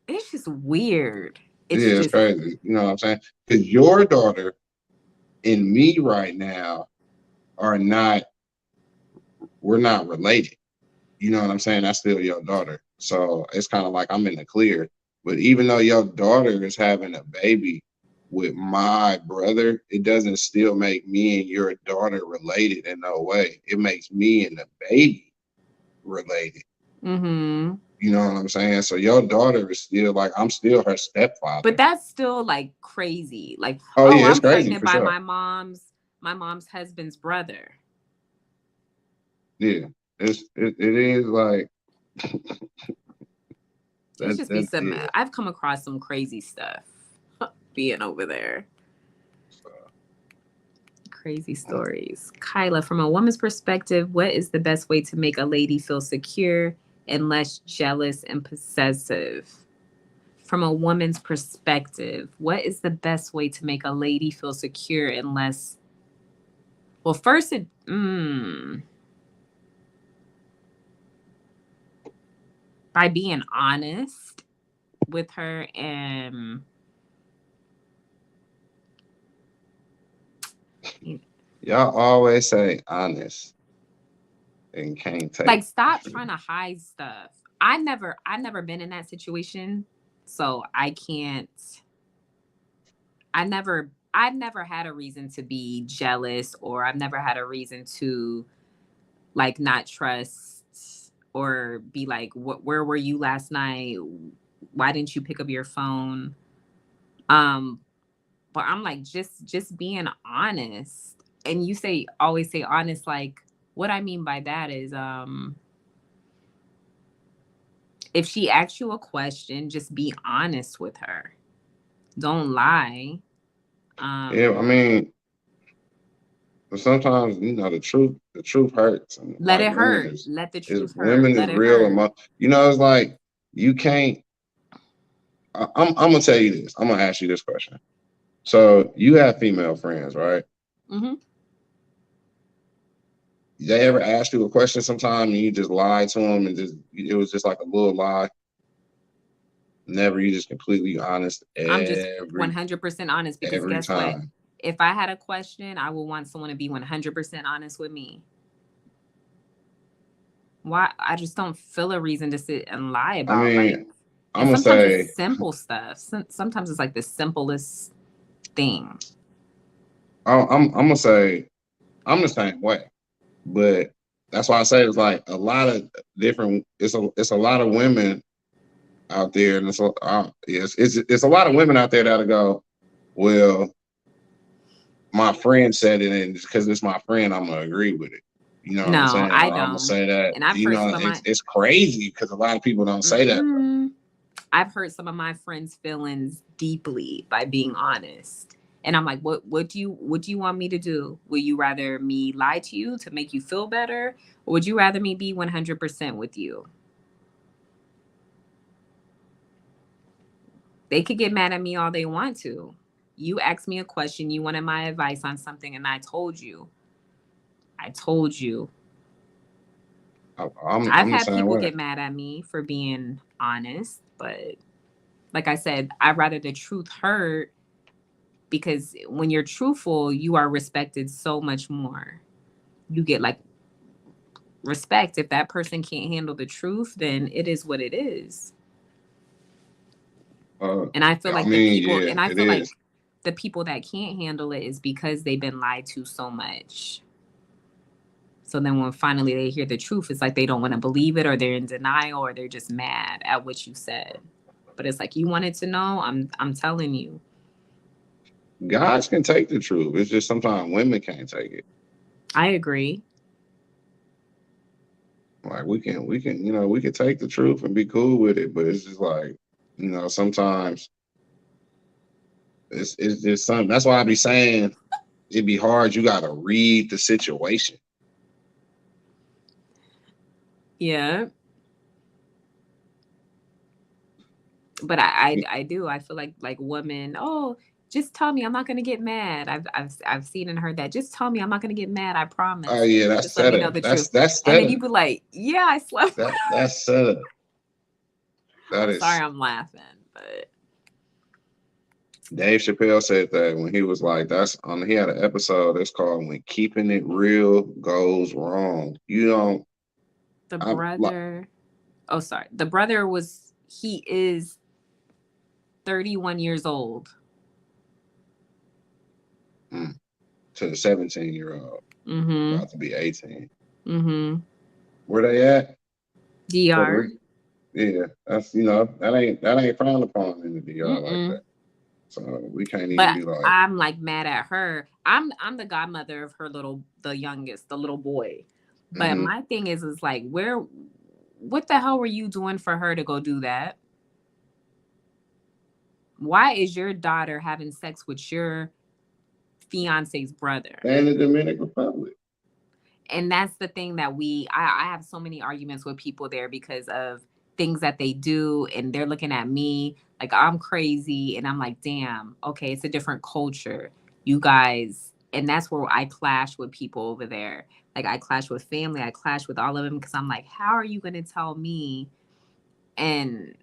it's just weird.
It's crazy. You know what I'm saying? Because your daughter and me right now we're not related. You know what I'm saying? That's still your daughter. So it's kind of like I'm in the clear. But even though your daughter is having a baby with my brother, it doesn't still make me and your daughter related in no way. It makes me and the baby related.
Mm-hmm.
You know what I'm saying? So your daughter is still like, I'm still her stepfather.
But that's still like crazy. Like,
yeah, it's
I'm
crazy
pregnant
for
by
sure.
my mom's husband's brother.
Yeah, it is like
It's just be some. Yeah. I've come across some crazy stuff being over there. Crazy stories. Kyla, from a woman's perspective, what is the best way to make a lady feel secure and less jealous and possessive? From a woman's perspective, what is the best way to make a lady feel secure and less? Well, first, by being honest with her and
Y'all always say honest and can't take
Like, stop
truth.
trying to hide stuff. I've never been in that situation, so I can't. I've never had a reason to be jealous, or I've never had a reason to like not trust or be like, where were you last night? Why didn't you pick up your phone? But I'm like, just being honest. And you always say honest, like what I mean by that is if she asks you a question, just be honest with her. Don't lie.
Yeah, I mean, but sometimes the truth hurts. And
Let
like
it hurt. Let the truth hurt.
women
Let
is
it
real.
hurt.
It's like you can't. I'm gonna tell you this. I'm gonna ask you this question. So you have female friends, right?
Mm-hmm.
They ever ask you a question sometime and you just lied to them and it was just like a little lie? Never. You just completely honest.
I'm just 100% honest, because
every
guess what?
time.
If I had a question, I would want someone to be 100% honest with me. Why? I just don't feel a reason to sit and lie about.
I mean,
like,
I'm gonna
sometimes
say
it's simple stuff. Sometimes it's like the simplest thing.
I'm gonna say I'm the same way, but that's why I say it's like a lot of different. It's a lot of women out there, and it's a lot of women out there that'll go, well, my friend said it, and because it's my friend, I'm gonna agree with it. You know what I'm
No,
saying?
I
Or I'm gonna
don't.
say that.
And I've heard some of my.
It's crazy because a lot of people don't say that.
Mm-mm. I've hurt some of my friends' feelings deeply by being honest. And I'm like, what do you want me to do? Would you rather me lie to you to make you feel better? Or would you rather me be 100% with you? They could get mad at me all they want to. You asked me a question, you wanted my advice on something, and I told you. I've had people get mad at me for being honest, but like I said, I'd rather the truth hurt, because when you're truthful, you are respected so much more. You get like respect. If that person can't handle the truth, then it is what it is. And I feel like the people that can't handle it is because they've been lied to so much. So then when finally they hear the truth, it's like they don't want to believe it, or they're in denial, or they're just mad at what you said. But it's like, you wanted to know, I'm telling you.
Guys can take the truth. It's just sometimes women can't take it.
I agree.
Like we can take the truth and be cool with it, but it's just like, sometimes it's just something. That's why I be saying it'd be hard. You gotta read the situation.
Yeah. But I do. I feel like women, oh, just tell me, I'm not gonna get mad. I've seen and heard that. Just tell me, I'm not gonna get mad. I promise.
Oh yeah, that's
just let me know the truth.
That's
and then you be like, yeah, I slept.
That's setup.
Sorry, I'm laughing, but
Dave Chappelle said that when he was like, he had an episode that's called "When Keeping It Real Goes Wrong." The brother.
The brother he is 31 years old.
To the 17-year-old.
Mm-hmm.
About to be 18.
Mm-hmm.
Where they at?
DR.
Yeah, that's that ain't frowned upon in the DR like that. So we can't even be like.
I'm like mad at her. I'm the godmother of the youngest, the little boy. But my thing is like, what the hell were you doing for her to go do that? Why is your daughter having sex with your fiance's brother?
In the Dominican Republic.
And that's the thing that I have so many arguments with people there because of things that they do, and they're looking at me like I'm crazy, and I'm like, damn, okay, it's a different culture, you guys. And that's where I clash with people over there. Like, I clash with family, I clash with all of them, because I'm like, how are you going to tell me? And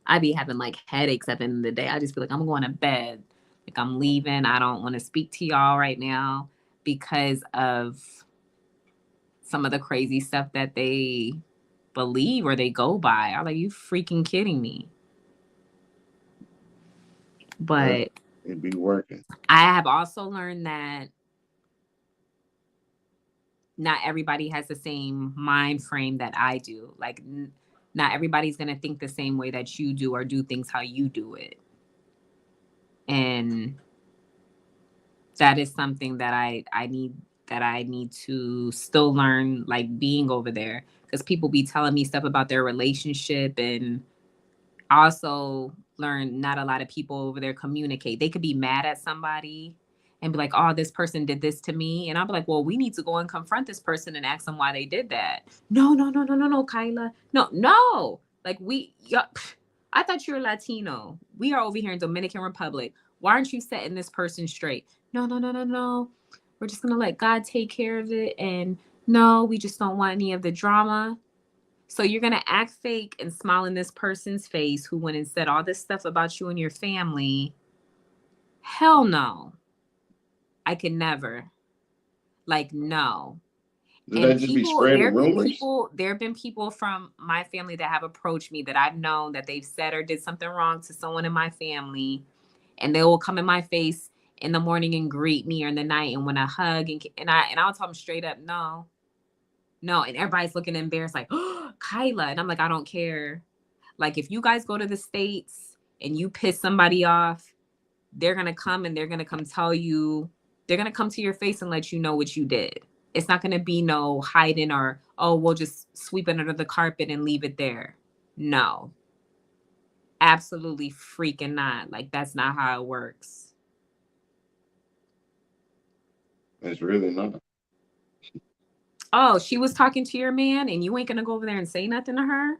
I be having like headaches at the end of the day. I just be like, I'm going to bed. Like, Like, I'm leaving. I don't want to speak to y'all right now because of some of the crazy stuff that they believe or they go by. I'm like, you freaking kidding me. But
it'd be working.
I have also learned that not everybody has the same mind frame that I do. Like, not everybody's going to think the same way that you do or do things how you do it. And that is something that I need to still learn, like being over there, because people be telling me stuff about their relationship, and also learn not a lot of people over there communicate. They could be mad at somebody and be like, oh, this person did this to me. And I'll be like, well, we need to go and confront this person and ask them why they did that. No, Kyla. No. Like, I thought you were Latino. We are over here in Dominican Republic. Why aren't you setting this person straight? No. We're just going to let God take care of it. And no, we just don't want any of the drama. So you're going to act fake and smile in this person's face who went and said all this stuff about you and your family. Hell no. I could never. Like, no.
Did they just be spreading rumors?
There have been people from my family that have approached me that I've known that they've said or did something wrong to someone in my family. And they will come in my face in the morning and greet me, or in the night and want to hug. And I'll tell them straight up, no. And everybody's looking embarrassed like, oh, Kyla. And I'm like, I don't care. Like, if you guys go to the States and you piss somebody off, they're going to come and they're going to come tell you, they're going to come to your face and let you know what you did. It's not going to be no hiding or, oh, we'll just sweep it under the carpet and leave it there. No. Absolutely freaking not. Like, that's not how it works.
It's really not.
Oh, she was talking to your man and you ain't going to go over there and say nothing to her?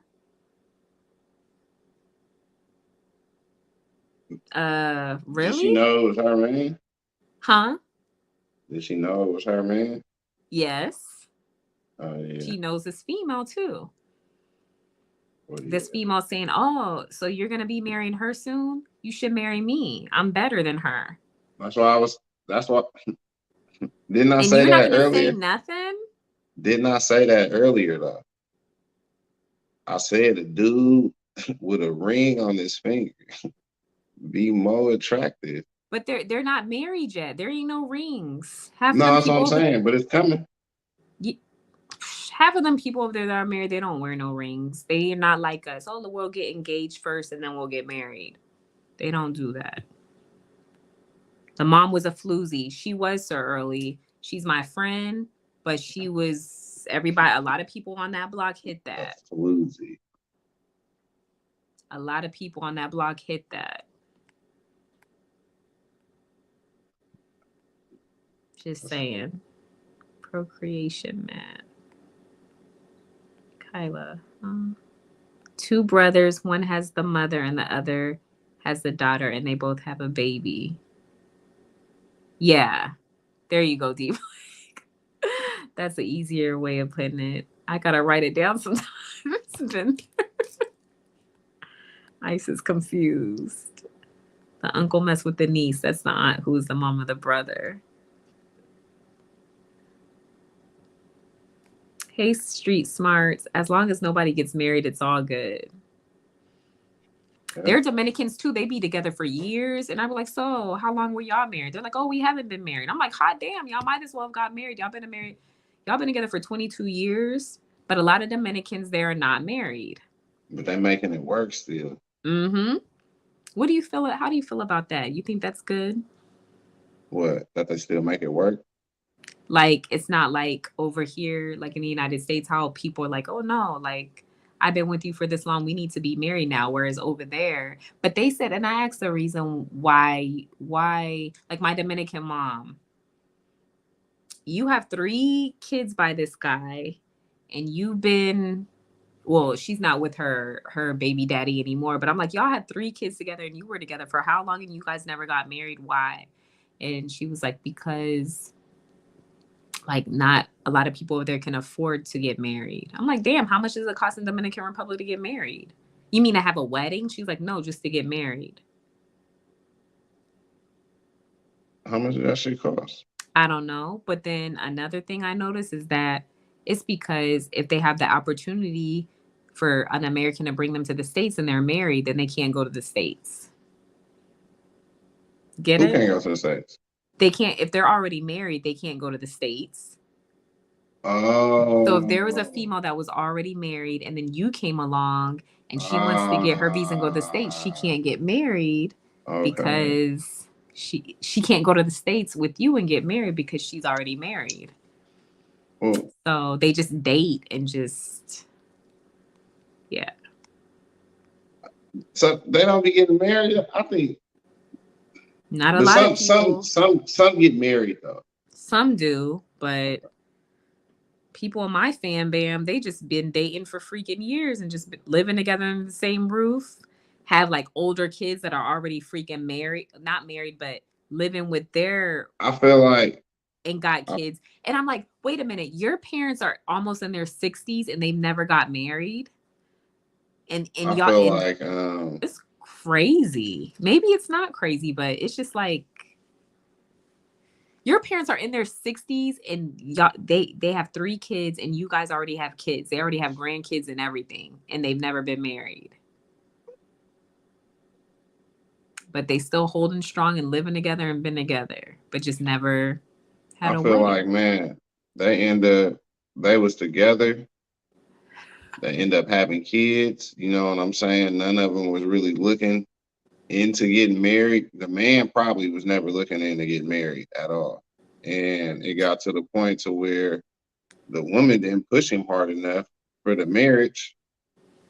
Really?
Did she know it was her man?
Huh?
Did she know it was her man?
Yes.
Oh, yeah.
She knows it's female too.
Well, yeah.
This female saying, oh, so you're going to be marrying her soon? You should marry me. I'm better than her.
That's what, didn't I say that earlier?
Say nothing?
Didn't I say that earlier though? I said a dude with a ring on his finger be more attractive.
But they're not married yet. There ain't no rings.
No, that's what I'm saying, but it's coming.
Half of them people over there that are married, they don't wear no rings. They're not like us. Oh, we'll get engaged first and then we'll get married. They don't do that. The mom was a floozy. She was so early. She's my friend, but she was a lot of people on that block hit that.
A floozy.
A lot of people on that block hit that. Just saying. Procreation, man. Kyla. 2 brothers. One has the mother and the other has the daughter, and they both have a baby. Yeah. There you go, Deep. That's an easier way of putting it. I gotta write it down sometimes. Ice is confused. The uncle messed with the niece. That's the aunt who's the mom of the brother. Hey, street smarts. As long as nobody gets married, it's all good. Yeah. They're Dominicans too. They be together for years. And I'm like, so how long were y'all married? They're like, oh, we haven't been married. I'm like, hot damn, y'all might as well have got married. Y'all been together for 22 years. But a lot of Dominicans, they are not married.
But they're making it work still.
Mm-hmm. What do you feel? How do you feel about that? You think that's good?
What? That they still make it work?
Like, it's not like over here, like in the United States, how people are like, oh no, like, I've been with you for this long. We need to be married now. Whereas over there, but they said, and I asked the reason why, like my Dominican mom, you have 3 kids by this guy and you've been, well, she's not with her baby daddy anymore, but I'm like, y'all had 3 kids together and you were together for how long and you guys never got married? Why? And she was like, because like not a lot of people over there can afford to get married. I'm like, damn, how much does it cost in Dominican Republic to get married? You mean to have a wedding? She's like, no, just to get married.
How much did that shit cost?
I don't know. But then another thing I noticed is that it's because if they have the opportunity for an American to bring them to the States and they're married, then they can't go to the States. Get
Who
it?
can't go to the States?
They can't, if they're already married, they can't go to the States. So if there was a
Oh.
female that was already married and then you came along and she wants to get her visa and go to the States, she can't get married
Okay.
because she can't go to the States with you and get married because she's already married.
Well,
So they just date and just, yeah.
so they don't be getting married. I think
Not a
but
lot of people.
some get married though.
Some do, but people in my fan bam, they just been dating for freaking years and just been living together in the same roof. Have like older kids that are already freaking married, not married, but living with their
I feel like
and got kids. And I'm like, wait a minute, your parents are almost in their 60s and they've never got married. And
I
y'all,
feel
and
like
it's crazy. Maybe it's not crazy, but it's just like your parents are in their 60s and y'all they have 3 kids and you guys already have kids. They already have grandkids and everything, and they've never been married. But they still holding strong and living together and been together, but just never had
I
a
feel
wedding.
like, man, they was together. They end up having kids. You know what I'm saying? None of them was really looking into getting married. The man probably was never looking into get married at all. And it got to the point to where the woman didn't push him hard enough for the marriage.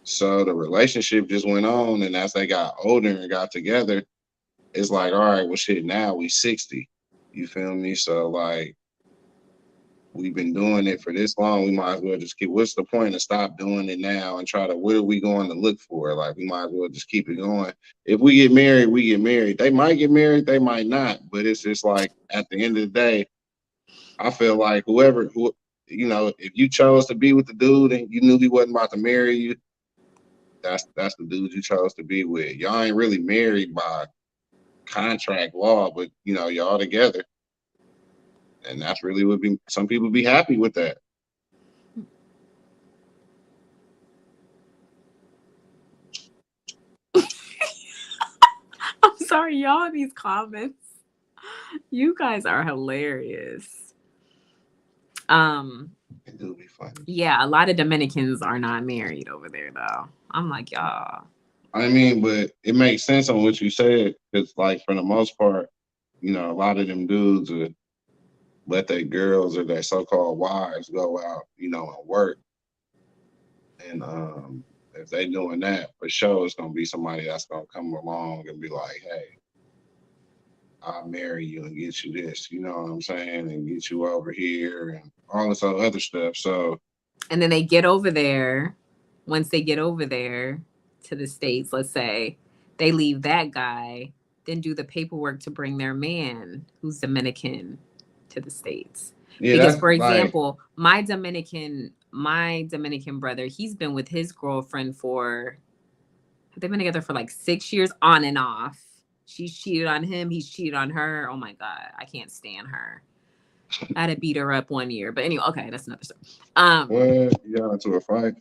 So the relationship just went on. And as they got older and got together, it's like, all right, well, shit, now we 60. You feel me? So, like, we've been doing it for this long. We might as well just keep. What's the point of stop doing it now and try to? What are we going to look for? Like, we might as well just keep it going. If we get married, we get married. They might get married, they might not. But it's just like at the end of the day, I feel like whoever, if you chose to be with the dude and you knew he wasn't about to marry you, that's the dude you chose to be with. Y'all ain't really married by contract law, but y'all together. And that's really what some people be happy with that.
I'm sorry, y'all in these comments. You guys are hilarious.
It do be funny.
Yeah, a lot of Dominicans are not married over there though. I'm like, y'all.
I mean, but it makes sense on what you said. It's like for the most part, a lot of them dudes would let their girls or their so-called wives go out, and work. And if they doing that, for sure, it's gonna be somebody that's gonna come along and be like, "Hey, I'll marry you and get you this," you know what I'm saying, and get you over here and all this other stuff. So,
and then they get over there. Once they get over there to the States, let's say they leave that guy, then do the paperwork to bring their man who's Dominican to the States. Yeah, because, for example, my Dominican brother, he's been with his girlfriend they've been together for like 6 years on and off. She's cheated on him. He's cheated on her. Oh my God. I can't stand her. I had to beat her up 1 year. But anyway, okay, that's another story.
What? You got into a fight?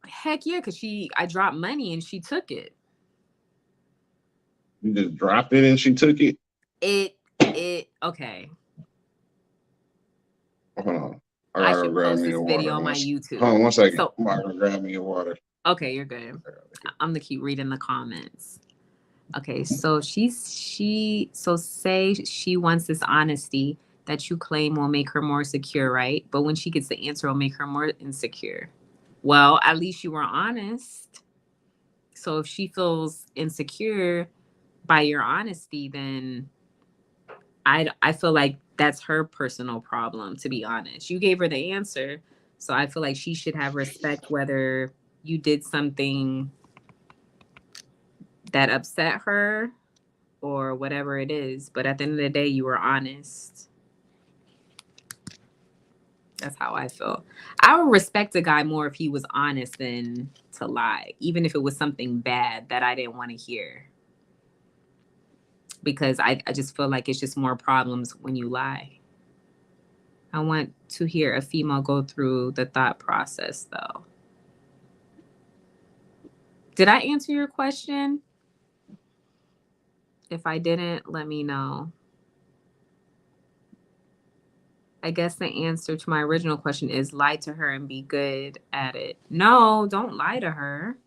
Heck yeah, because I dropped money and she took it.
You just dropped it and she took it?
Okay.
Hold on.
I should post this video on my YouTube.
Hold on 1 second. I'm about to grab me a water.
Okay, you're good. I'm gonna keep reading the comments. Okay, so say she wants this honesty that you claim will make her more secure, right? But when she gets the answer, it'll make her more insecure. Well, at least you were honest. So if she feels insecure by your honesty, then I feel like that's her personal problem, to be honest. You gave her the answer, so I feel like she should have respect whether you did something that upset her or whatever it is. But at the end of the day, you were honest. That's how I feel. I would respect a guy more if he was honest than to lie, even if it was something bad that I didn't want to hear. because I just feel like it's just more problems when you lie. I want to hear a female go through the thought process, though. Did I answer your question? If I didn't, let me know. I guess the answer to my original question is lie to her and be good at it. No, don't lie to her.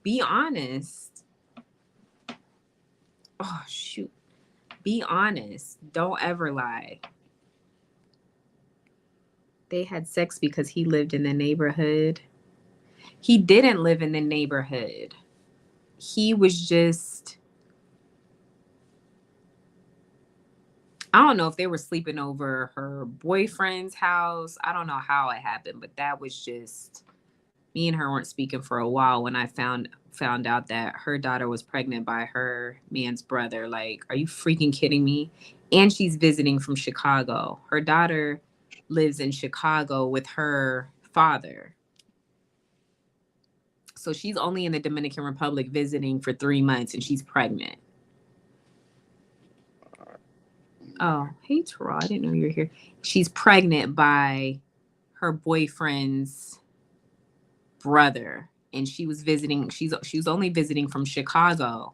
Be honest. Oh, shoot. Be honest. Don't ever lie. They had sex because he lived in the neighborhood. He didn't live in the neighborhood. He was just... I don't know if they were sleeping over her boyfriend's house. I don't know how it happened, but that was just... Me and her weren't speaking for a while when I found out that her daughter was pregnant by her man's brother. Like, are you freaking kidding me? And she's visiting from Chicago. Her daughter lives in Chicago with her father. So she's only in the Dominican Republic visiting for 3 months and she's pregnant. Oh, hey, Terrell, I didn't know you were here. She's pregnant by her boyfriend's brother, and she was visiting. She was only visiting from Chicago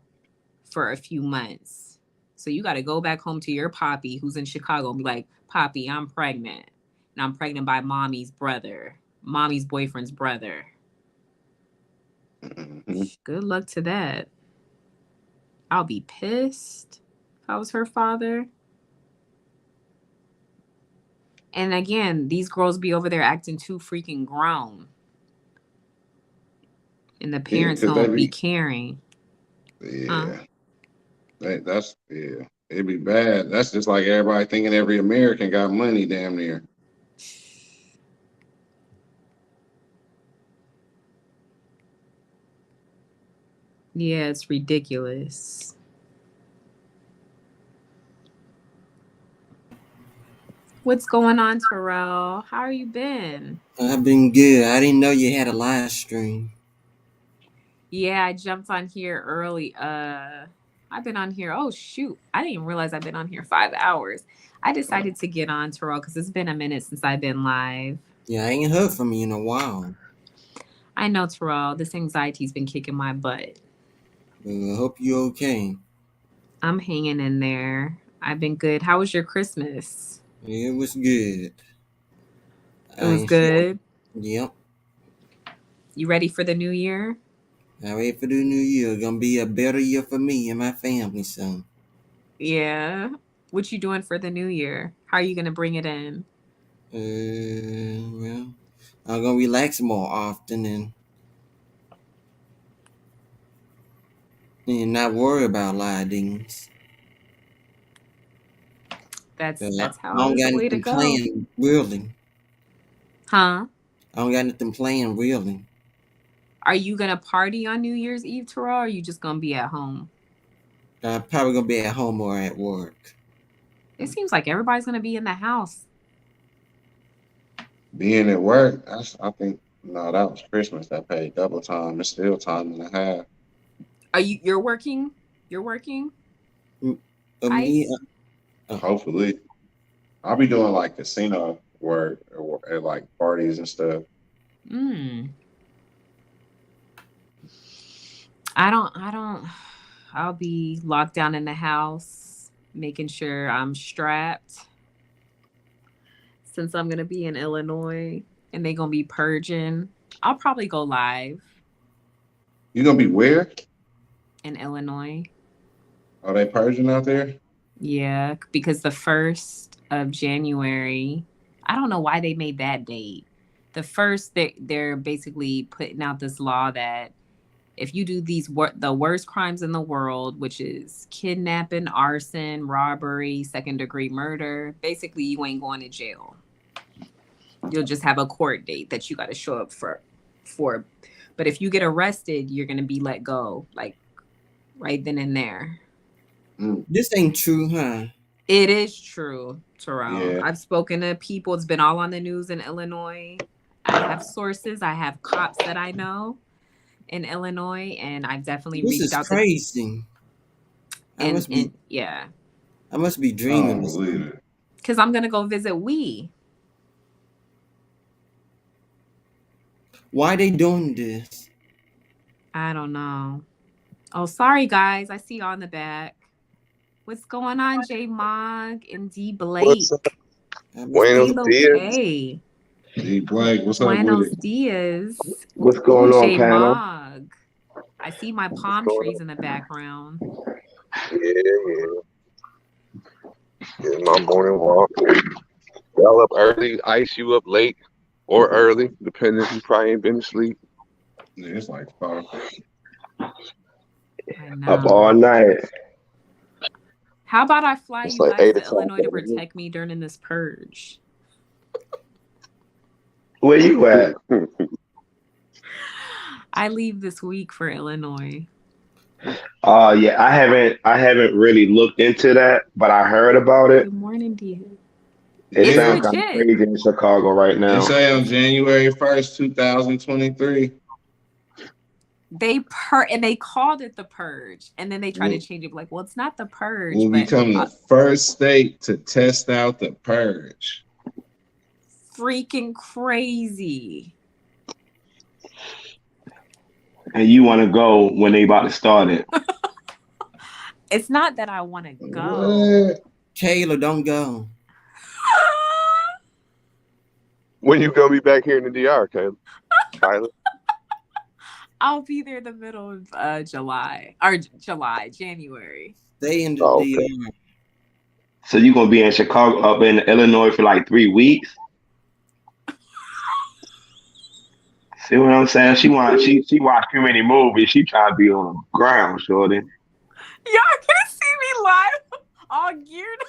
for a few months. So you got to go back home to your poppy who's in Chicago and be like, Poppy, I'm pregnant, and I'm pregnant by mommy's boyfriend's brother. Good luck to that. I'll be pissed if I was her father. And again, these girls be over there acting too freaking grown. And the parents don't be caring.
Yeah. That's it'd be bad. That's just like everybody thinking every American got money damn near.
Yeah, it's ridiculous. What's going on, Terrell? How are you been?
I've been good. I didn't know you had a live stream.
Yeah, I jumped on here early. I've been on here. Oh, shoot. I didn't even realize I've been on here 5 hours. I decided to get on, Terrell, because it's been a minute since I've been live.
Yeah, I ain't heard from you in a while.
I know, Terrell. This anxiety's been kicking my butt.
I hope you're okay.
I'm hanging in there. I've been good. How was your Christmas?
It was good.
It was good?
Yep.
You ready for the new year?
I'm ready for the new year. Gonna be a better year for me and my family, so.
Yeah. What you doing for the new year? How are you gonna bring it in?
Well, I'm gonna relax more often and not worry about a lot of things.
That's how
I don't got
the way to
anything
go.
planned, really.
Huh?
I don't got nothing planned, really.
Are you gonna party on New Year's Eve, Terrell, or are you just gonna be at home?
I'm probably gonna be at home or at work.
It seems like everybody's gonna be in the house.
Being at work, I think no, that was Christmas. That paid double time. It's still time and a half.
You're working? You're working?
Hopefully. I'll be doing like casino work or at like parties and stuff.
I'll be locked down in the house, making sure I'm strapped. Since I'm gonna be in Illinois and they're gonna be purging, I'll probably go live.
You gonna be where?
In Illinois.
Are they purging out there?
Yeah, because the 1st of January, I don't know why they made that date. The 1st, they're basically putting out this law that if you do the worst crimes in the world, which is kidnapping, arson, robbery, second-degree murder, basically you ain't going to jail. You'll just have a court date that you got to show up for. But if you get arrested, you're going to be let go, like right then and there.
This ain't true, huh?
It is true, Terrell.
Yeah.
I've spoken to people. It's been all on the news in Illinois. I have sources. I have cops that I know in Illinois, and I've definitely reached out.
This is crazy. I must be
yeah,
I must be
I
dreaming.
don't believe it.
because I'm gonna go visit Wee.
Why they doing this?
I don't know. Oh, sorry guys. I see y'all in the back. What's going on, J Mog and D Blake?
What's up?
I must
Buenos
be,
dias.
Okay.
D Blake, what's up with
Buenos
it?
dias.
What's going
Ooh,
on,
J
panel?
Mog. I see my
What's
palm
going
trees
on?
in the background.
Yeah. Getting my morning walk. Y'all up early, ice you up late or early, depending if you probably ain't been asleep.
Yeah, it's like 4.
I
Up all
know.
night.
How about I fly
It's
you
like
guys
8
to
o'clock.
Illinois to protect me during this purge?
Where you at?
I leave this week for Illinois.
Yeah, I haven't really looked into that, but I heard about it.
Good morning, Dia.
It
It's
sounds kind of
legit.
crazy in Chicago right
They
now.
say on January 1st, 2023.
And they called it the purge, and then they tried to
We'll,
change it. Like, well, it's not the purge,
we'll
but
become the first state to test out the purge.
freaking crazy.
And you want to go when they about to start it.
It's not that I want to go.
What?
Kayla, don't go.
When you gonna be back here in the DR, Caleb? Tyler?
I'll be there the middle of January.
Stay in the
Oh, okay.
DR.
So you gonna be in Chicago, up in Illinois for like 3 weeks? See what I'm saying? She watched too many movies. She trying to be on the ground, shorty.
Y'all gonna see me live all geared up.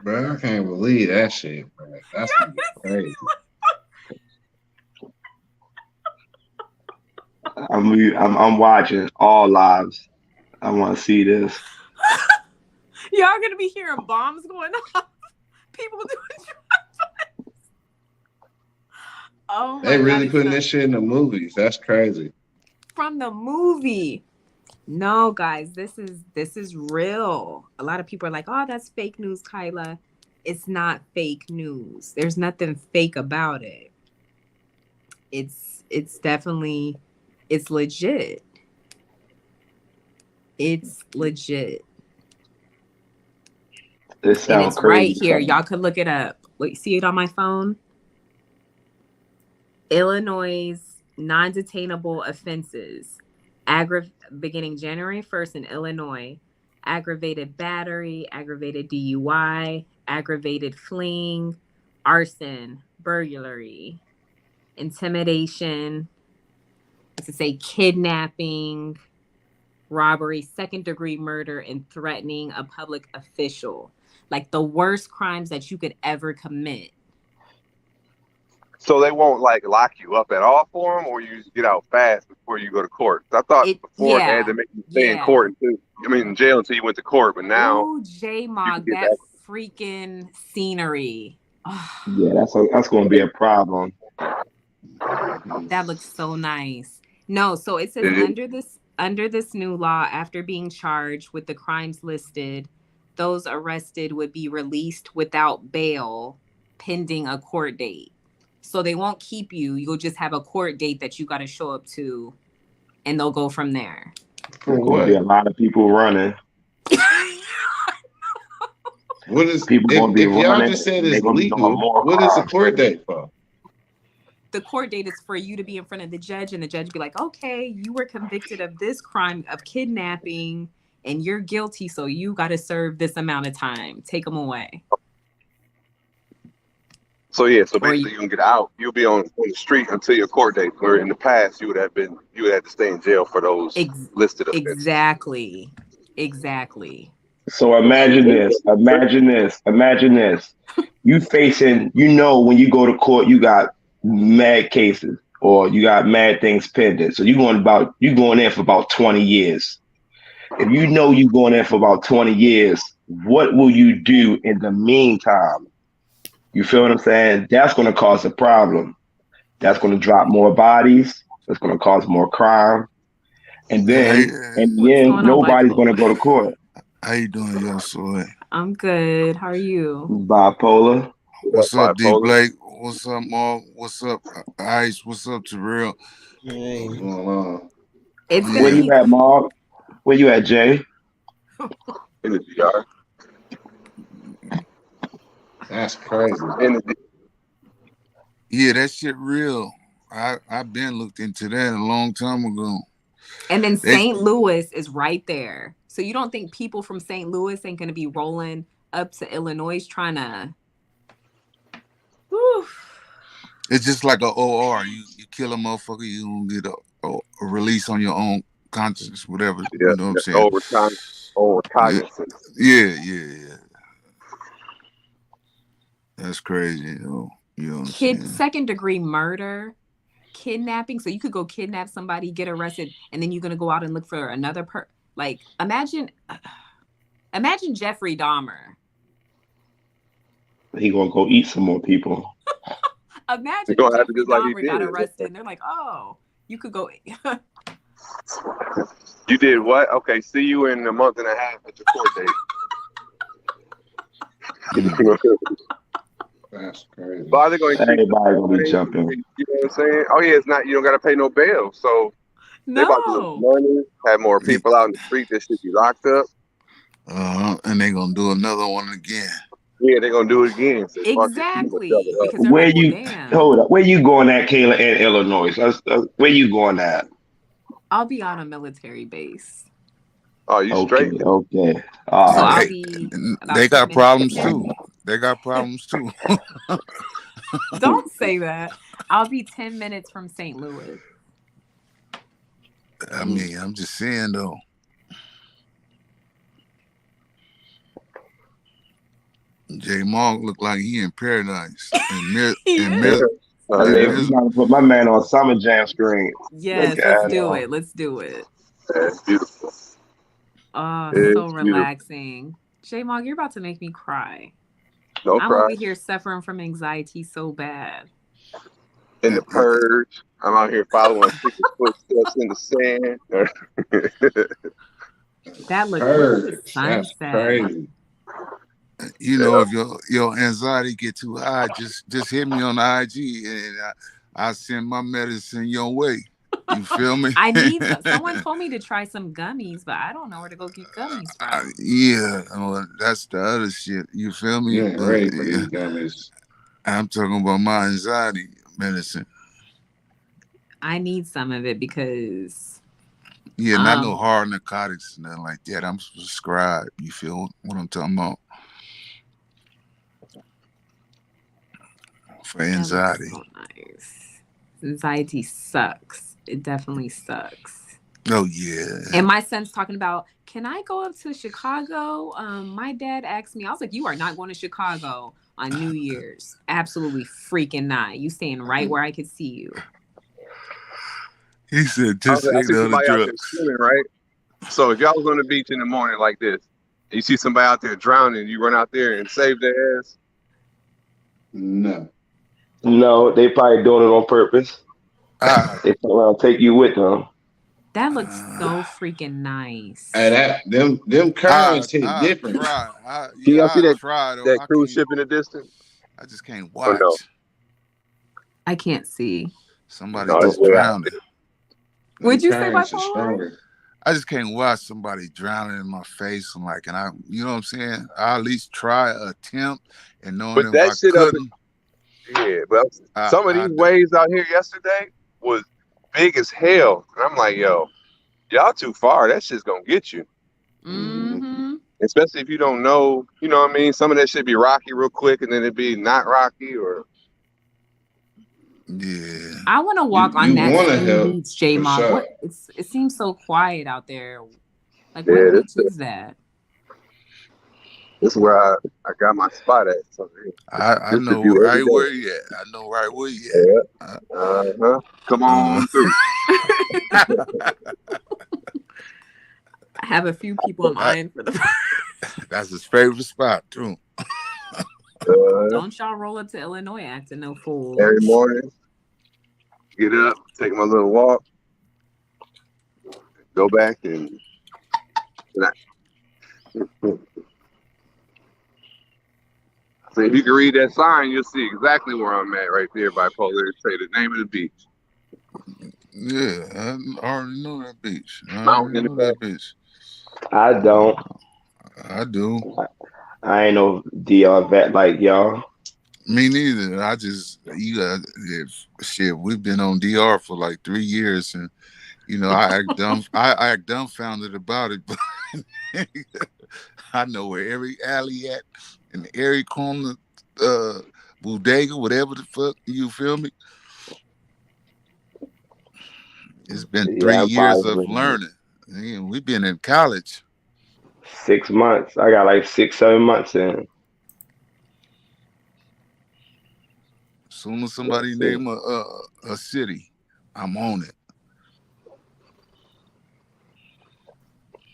Bro, I can't believe that shit, bro. That's
Y'all gonna see me
crazy.
I'm watching all lives. I want to see this.
Y'all gonna be hearing bombs going off. People doing drive-bys. Oh my
They
God,
really
it's
putting
not
this shit in the movies. That's crazy.
from the movie. No, guys, this is real. A lot of people are like, "Oh, that's fake news, Kyla." It's not fake news. There's nothing fake about it. It's definitely it's legit. It's legit.
This
And
sounds
it's right
crazy.
here. Y'all could look it up. Wait, see it on my phone? Illinois' non-detainable offenses. Beginning January 1st in Illinois. Aggravated battery, aggravated DUI, aggravated fleeing, arson, burglary, intimidation, let's say kidnapping, robbery, second-degree murder, and threatening a public official. Like the worst crimes that you could ever commit.
So they won't like lock you up at all for them, or you just get out fast before you go to court? I thought before they had to make you stay in court in jail until you went to court, but now.
Ooh, J-Mog, that freaking scenery. Oh,
Yeah, that's going to be a problem.
that looks so nice. No, so it says under this new law, after being charged with the crimes listed, those arrested would be released without bail pending a court date. So they won't keep you. You'll just have a court date that you got to show up to, and they'll go from there.
For
There's going to be a lot of people running.
What is
People going to be
if y'all
running?
just said
They're
it's
going to be doing
legal?
more
What is the
crime.
court date for?
The court date is for you to be in front of the judge, and the judge be like, okay, you were convicted of this crime of kidnapping, and you're guilty, so you got to serve this amount of time. Take them away.
So yeah, so basically you can get out. You'll be on the street until your court date. Where in the past you would have to stay in jail for those listed offenses.
Exactly.
So imagine this. You facing, when you go to court, you got mad cases or you got mad things pending. So you're going in for about 20 years. If you know you're going in for about 20 years, what will you do in the meantime? You feel what I'm saying? That's going to cause a problem. That's going to drop more bodies. That's going to cause more crime. And
Hey,
then in the
What's
end,
going on,
nobody's going to
bipolar?
go to court.
how you doing, yo, Soy?
I'm good. How are you?
Bipolar.
What's up, D
Bipolar.
Blake? What's up, Mark? What's up, Ice? What's up, Terrell?
Hey.
What's going on?
It's
Where
gonna
Yeah,
you
be
at, Mark? Where you at, Jay?
In the DR.
That's crazy.
In the
yeah, that shit real. I've been looked into that a long time ago.
and then
They,
St. Louis is right there. So you don't think people from St. Louis ain't gonna be rolling up to Illinois trying to Whew.
it's just like a OR. You kill a motherfucker, you don't get a release on your own conscience, whatever.
yeah,
You know what I'm saying?
over
Yeah,
cognizance.
yeah. That's crazy, you know. You know what I'm saying?
Second-degree murder, kidnapping. So you could go kidnap somebody, get arrested, and then you're gonna go out and look for another like imagine Jeffrey Dahmer.
He gonna go eat some more people.
Imagine
You're gonna have to
Jeffrey
just like he
Dahmer got
did.
arrested and they're like, oh, you could go.
You did what? Okay, see you in a month and a half at your court date.
That's crazy.
But are they going to keep
Everybody gonna be jumping.
You know what I'm saying? Oh yeah, it's not. You don't got to pay no bail. So they about to lose money, have more people out in the street that should be locked up.
And they gonna do another one again.
Yeah, they're gonna do it again. So
Exactly. Because they're
Where
like, well,
you
damn.
hold up? Where you going at, Kayla, in Illinois? Where you going at?
I'll be on a military base.
Oh, you straight?
Okay.
So I'll be.
They got problems too. They got problems too.
Don't say that. I'll be 10 minutes from St. Louis.
I mean, I'm just saying though. J Mark look like he in paradise. I'm
trying to put my man on Summer Jam screen.
Yes, let's do it. Let's do it.
That's beautiful.
Oh,
It's
so relaxing. J Mark, you're about to make me cry.
No
I'm
cry.
over here suffering from anxiety so bad.
In the purge, I'm out here following people's footsteps in the sand.
That looks
Purge.
like
That's crazy.
You know, if your anxiety get too high, just hit me on the IG and I send my medicine your way. You feel me?
I need someone told me to try some gummies, but I don't know where to go get gummies from.
Yeah, that's the other shit. You feel me?
You ain't ready for these gummies.
I'm talking about my anxiety medicine.
I need some of it because
not no hard narcotics, nothing like that. I'm prescribed. You feel what I'm talking about? For anxiety.
So nice. Anxiety sucks. It definitely sucks.
Oh yeah.
And my son's talking about, can I go up to Chicago? My dad asked me, I was like, you are not going to Chicago on New Year's. Absolutely freaking not. You staying right where I could see you.
He said, just take the other drugs.
Swimming, right? So if y'all was on the beach in the morning like this, and you see somebody out there drowning, you run out there and save their ass?
No, they probably doing it on purpose. They probably take you with them.
That looks so freaking nice.
Hey, them currents hit different.
Can y'all see that cruise ship in the distance?
I just can't watch.
No?
I can't see.
Somebody just drowning.
Would you say bipolar?
I just can't watch somebody drowning in my face. I'm like, you know what I'm saying? I at least try, attempt, and knowing
but that
I
shit
couldn't.
Yeah, but some of these waves out here yesterday was big as hell. And I'm like, yo, y'all too far. That shit's gonna get you.
Mm-hmm.
Especially if you don't know, you know what I mean? Some of that shit be rocky real quick and then it be not rocky or.
Yeah.
I want to walk on that beach, J Mock. Sure. It seems so quiet out there. Like, what beach is that?
This is where I got my spot at. So,
I know right where you at. I know right where you at.
Yeah. Come on through.
I have a few people in mind for the.
That's his favorite spot too.
Don't y'all roll up to Illinois acting no fool.
Every morning, get up, take my little walk, Go back and so if you can read that sign, you'll see exactly where I'm at right there. Bipolar. Say the name of the beach.
Yeah, I already know that beach. I
Mountain
already
in the
know
back.
that beach.
I don't.
I do.
I ain't no DR vet like y'all.
Me neither. You got shit. We've been on DR for like 3 years, and I act dumb. I act dumbfounded about it, but I know where every alley at and every corner, bodega, whatever the fuck. You feel me? It's been 3
Yeah, I'm
years of
positive.
learning. Man, we've been in college.
6 months. I got like 6, 7 months in.
As soon as somebody name a city, I'm on it.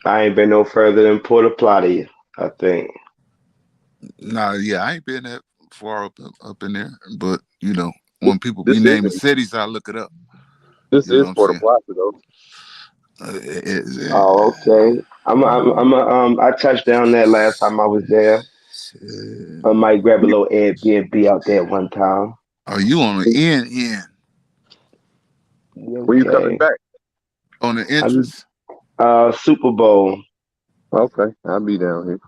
I ain't been no further than Puerto Plata, I think.
Nah, yeah, I ain't been that far up in there, but when people be
This
naming
is
cities, I look it up.
this
You know
is
what I'm
Puerto
saying?
Plata though.
Oh, okay. I touched down there last time I was there. I might grab a little Airbnb out there one time.
Are you on the end?
When you coming
Okay.
back?
On the entrance?
Super Bowl.
Okay, I'll be down here.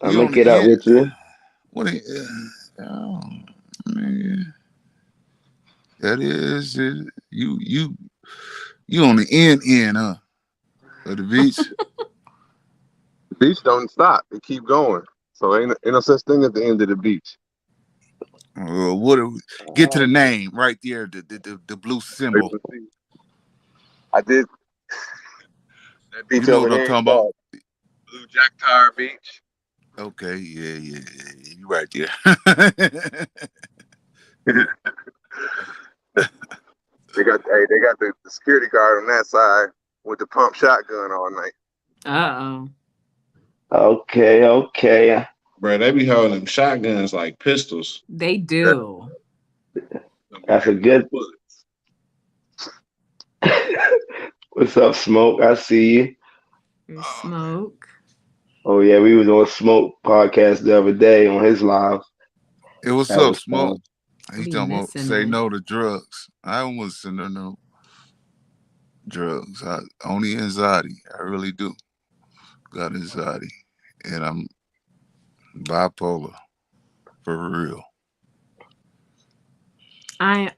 I'm
You
gonna
on
get
the
up
end?
with you.
What? Oh, man. That is it. You on the end, huh? Of the beach?
The beach don't stop; it keep going. So ain't no such thing at the end of the beach.
Get to the name right there. The blue symbol.
I did. That beach
You know
over
what I'm
there is
talking about?
called Blue Jack Tar Beach.
Okay, yeah. You right there.
They got the security guard on that side with the pump shotgun all night.
Okay.
Bro, they be holding them shotguns like pistols.
They do.
That's a good. What's up, Smoke? I see you.
There's Smoke.
Oh yeah, we was on Smoke podcast the other day on his live.
Hey, what's
That
up,
was
Smoke?
fun.
He's
Be
talking about
missing
say
it.
no to drugs. I don't want to say no drugs. Only anxiety. I really do. Got anxiety, and I'm bipolar for real.
I'm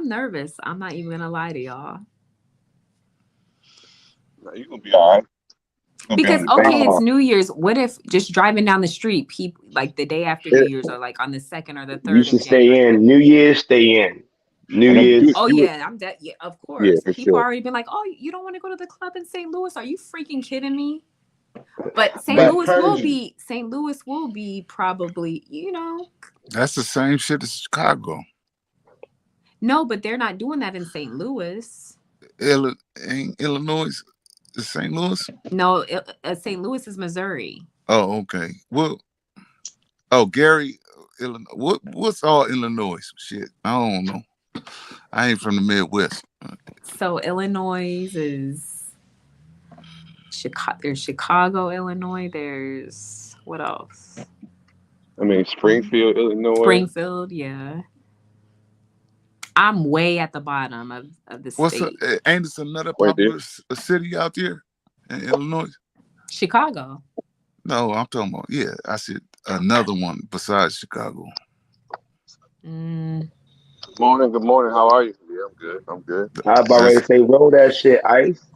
nervous. I'm not even gonna lie to y'all.
No, you gonna be all right.
Because okay, it's New Year's. What if just driving down the street, people like the day after New Year's, or like on the 2nd or the 3rd?
You should stay in. New Year's, stay in. New Year's.
Oh yeah, I'm dead. Yeah, of course.
Yeah, for
People
sure.
already been like, "Oh, you don't want to go to the club in St. Louis? Are you freaking kidding me?" But St. Louis will be probably,
That's the same shit as Chicago.
No, but they're not doing that in St. Louis.
Ain't Illinois St. Louis?
No, St. Louis is Missouri.
Oh, okay. Well, Gary, Illinois. What's all Illinois? Shit, I don't know. I ain't from the Midwest.
So Illinois is Chicago. There's Chicago, Illinois. There's what else?
I mean, Springfield, Illinois.
Springfield, yeah. I'm way at the bottom of the state.
Ain't this another popular city out there in Illinois?
Chicago.
No, I'm talking about, I said another one besides Chicago.
Mm.
Good morning. How are you? Yeah, I'm good.
I was about ready to say, roll that shit, Ice.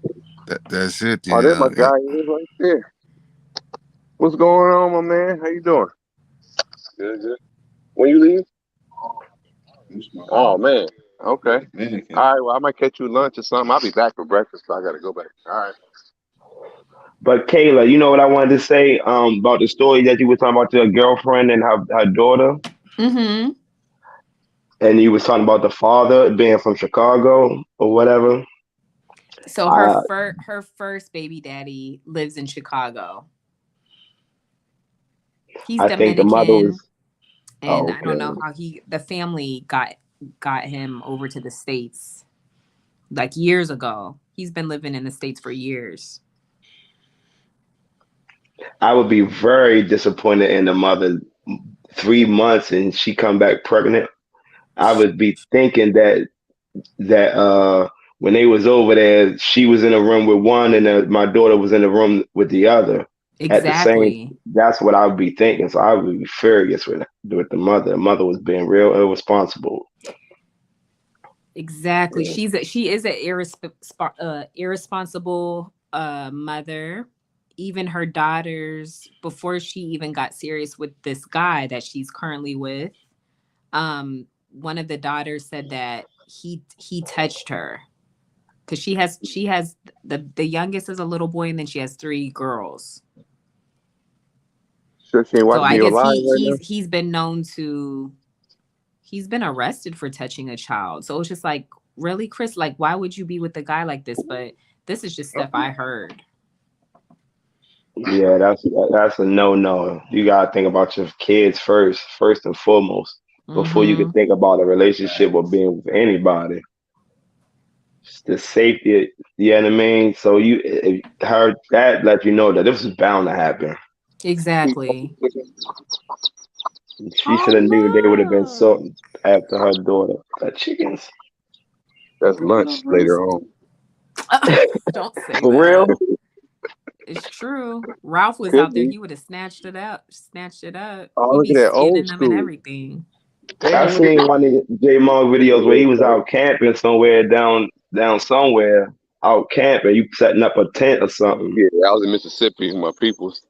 That's it.
Oh, there's my guy. He's right there. What's going on, my man? How you doing? Good. When you leave? Oh, man. Okay. All right, well, I might catch you lunch or something. I'll be back for breakfast, so I got to go back. All right.
But Kayla, you know what I wanted to say about the story that you were talking about your girlfriend and her daughter?
Mm-hmm.
And you was talking about the father being from Chicago or whatever.
So her first baby daddy lives in Chicago. He's Dominican.
I think the mother was,
I don't know how the family got him over to the States. like years ago. He's been living in the States for years.
I would be very disappointed in the mother. 3 months and she come back pregnant. I would be thinking that when they was over there, she was in a room with one, and my daughter was in the room with the other. At the same, that's what I would be thinking. So I would be furious with the mother. The mother was being real irresponsible.
Exactly. Yeah. She is an irresponsible mother. Even her daughters, before she even got serious with this guy that she's currently with, one of the daughters said that he touched her, because she has the youngest is a little boy, and then she has 3 girls.
So I
guess he's been known to. He's been arrested for touching a child. So it's just like, really, Chris? Like, why would you be with a guy like this? But this is just stuff I heard.
Yeah, that's a no. You gotta think about your kids first and foremost, before you can think about a relationship or being with anybody. It's the safety, you know what I mean? So that let you know that this is bound to happen.
Exactly.
She should have knew they would have been so after her daughter. The chickens.
That's lunch later on.
Don't say
For
that.
Real?
It's true. Ralph was out there. He would have snatched it up.
Oh, look at that old
them
school.
and everything.
I seen one of J Mo videos where he was out camping somewhere down somewhere out camping. You setting up a tent or something.
Yeah, I was in Mississippi with my peoples.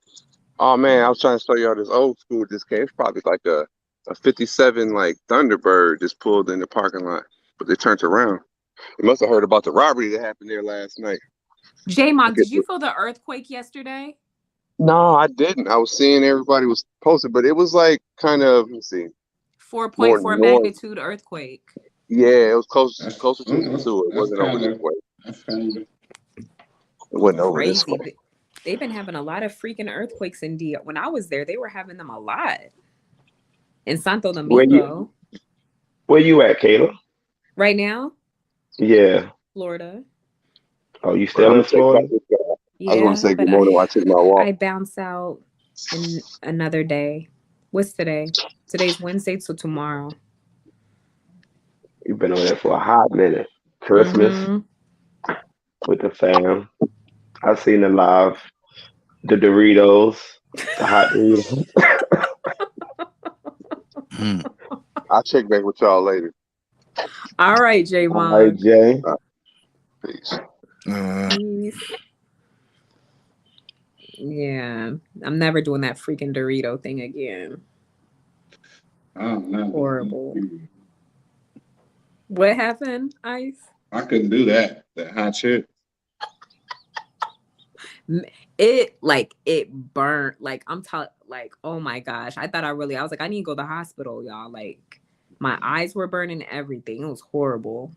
Oh man, I was trying to show y'all this old school just came. It's probably like a 57 like Thunderbird just pulled in the parking lot, but they turned around. You must have heard about the robbery that happened there last night.
J-Mon, did you feel the earthquake yesterday?
No, I didn't. I was seeing everybody was posted, but it was like kind of, let's see,
4.4 magnitude earthquake.
Yeah, it was closer to it. It wasn't over this way. It wasn't over this way.
They've been having a lot of freaking earthquakes in DR. When I was there, they were having them a lot. In Santo Domingo.
Where you at, Kayla?
Right now?
Yeah.
Florida.
Oh, you still in Florida?
Yeah,
I just want to say good morning while I took my walk.
I bounce out in another day. What's today? Today's Wednesday, so tomorrow.
You've been over there for a hot minute. Christmas with the fam. I seen the live, the Doritos, the hot Doritos.
I'll check back with y'all later.
All right, J-Mon.
All right, Jay.
Peace.
Peace. Yeah, I'm never doing that freaking Dorito thing again. Horrible. What happened, Ice?
I couldn't do that hot shit.
It burnt. Like, oh my gosh. I was like, I need to go to the hospital, y'all. Like, my eyes were burning, everything. It was horrible.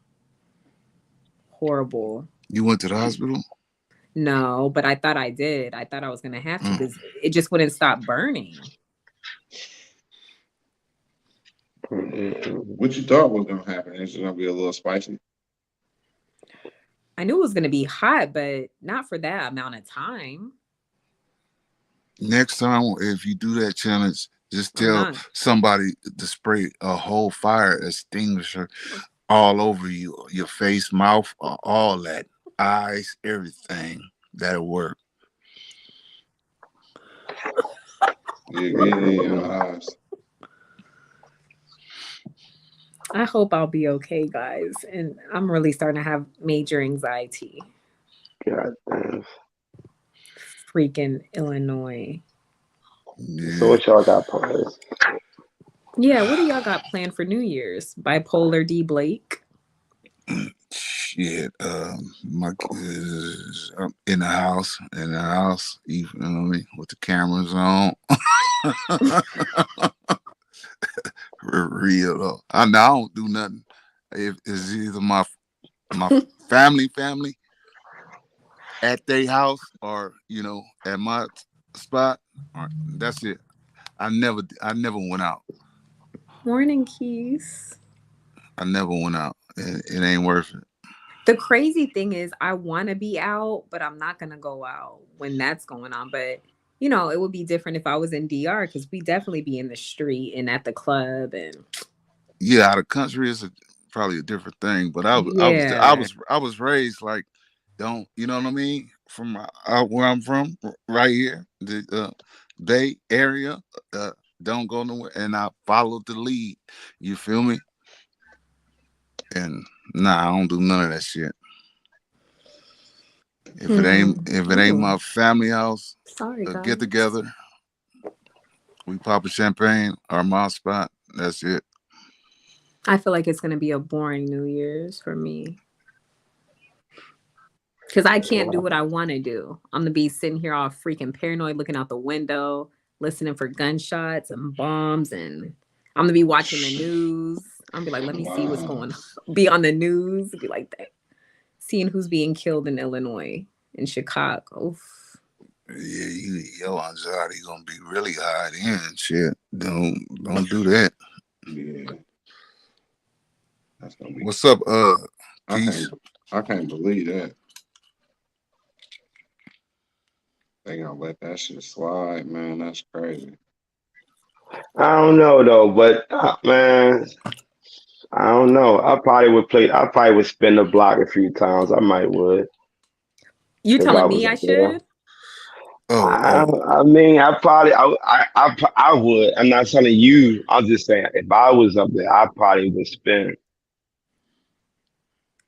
Horrible.
You went to the hospital?
No, but I thought I did. I thought I was gonna have to, because it just wouldn't stop burning.
What you thought was gonna happen? It's gonna be a little spicy.
I knew it was gonna be hot, but not for that amount of time.
Next time, if you do that challenge, just tell somebody to spray a whole fire extinguisher all over you, your face, mouth, all that, eyes, everything. That'll work.
Yeah.
I hope I'll be okay, guys. And I'm really starting to have major anxiety.
God damn.
Freaking Illinois.
Yeah.
So what y'all got planned?
Yeah, what do y'all got planned for New Year's? Bipolar D Blake.
Shit, my kids in the house, you know what I mean, with the cameras on. Real though. I don't do nothing. It's either my family at their house, or at my spot. That's it. I never went out.
Morning, Keys.
I never went out. It ain't worth it.
The crazy thing is I want to be out, but I'm not going to go out when that's going on. But, you know, it would be different if I was in DR because we definitely be in the street and at the club and
Yeah, out of country is probably a different thing. But
yeah.
I was raised like, don't, you know what I mean? From where I'm from, right here, the Bay Area, don't go nowhere, and I followed the lead. You feel me? And nah, I don't do none of that shit. If it ain't my family house,
Sorry, guys.
get together, we pop a champagne or my spot. That's it.
I feel like it's gonna be a boring New Year's for me. Cause I can't do what I want to do. I'm gonna be sitting here all freaking paranoid, looking out the window, listening for gunshots and bombs, and I'm gonna be watching the news. I'm gonna be like, let me see what's going on. Be on the news, be like that. Seeing who's being killed in Illinois, in Chicago. Oof.
Yeah, your anxiety gonna be really high then. Shit, don't do that.
Yeah. That's gonna be.
What's up,
I can't believe that. They gonna let that shit slide, man. That's crazy.
I don't know though, but man, I don't know. I probably would spin the block a few times. I might would.
You
If I
telling
was
me I
up there.
should?
I mean, I would. I'm not telling you. I'm just saying, if I was up there, I probably would spin.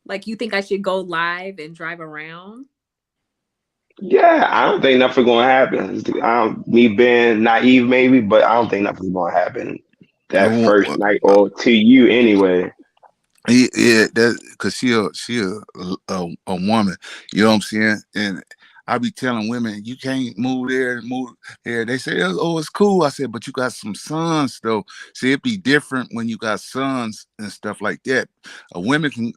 Like, you think I should go live and drive around?
Yeah, I don't think nothing gonna happen. Me being naive, maybe, but I don't think nothing's gonna happen that first night or to you anyway.
Yeah, that because she a woman. You know what I'm saying? And I be telling women, you can't move there, move here. They say, oh, it's cool. I said, but you got some sons though. See, it'd be different when you got sons and stuff like that. Women can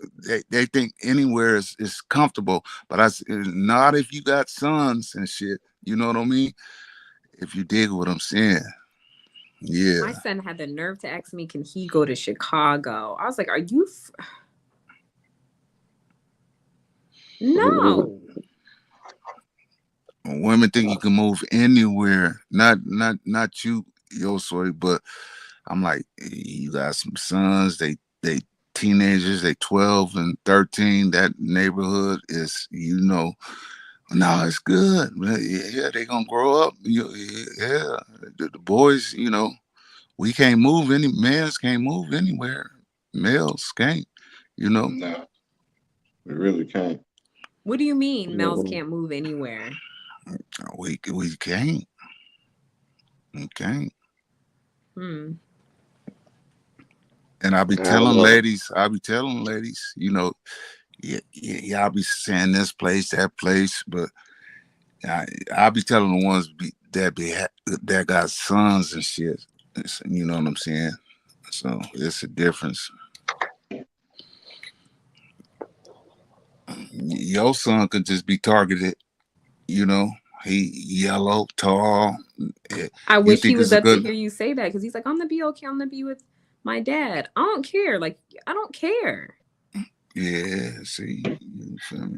they think anywhere is comfortable, but I said, not if you got sons and shit. You know what I mean? If you dig what I'm saying. Yeah.
My son had the nerve to ask me, can he go to Chicago? I was like, are you? No.
Women think you can move anywhere. Not you, Yosoi, but I'm like, you got some sons, they teenagers, they 12 and 13. That neighborhood is, no, it's good. Yeah, they gonna grow up. Yeah, the boys, we can't move males can't move anywhere. Males can't,
No, we really can't.
What do you mean males can't move anywhere?
We can't. We can't. And I be telling ladies, y'all be saying this place, that place, but I be telling the ones that got sons and shit. You know what I'm saying? So it's a difference. Your son could just be targeted, he yellow, tall.
I wish he was up to hear you say that, because he's like, I'm gonna be okay. I'm gonna be with my dad. I don't care. Like, I don't care.
Yeah, see, you feel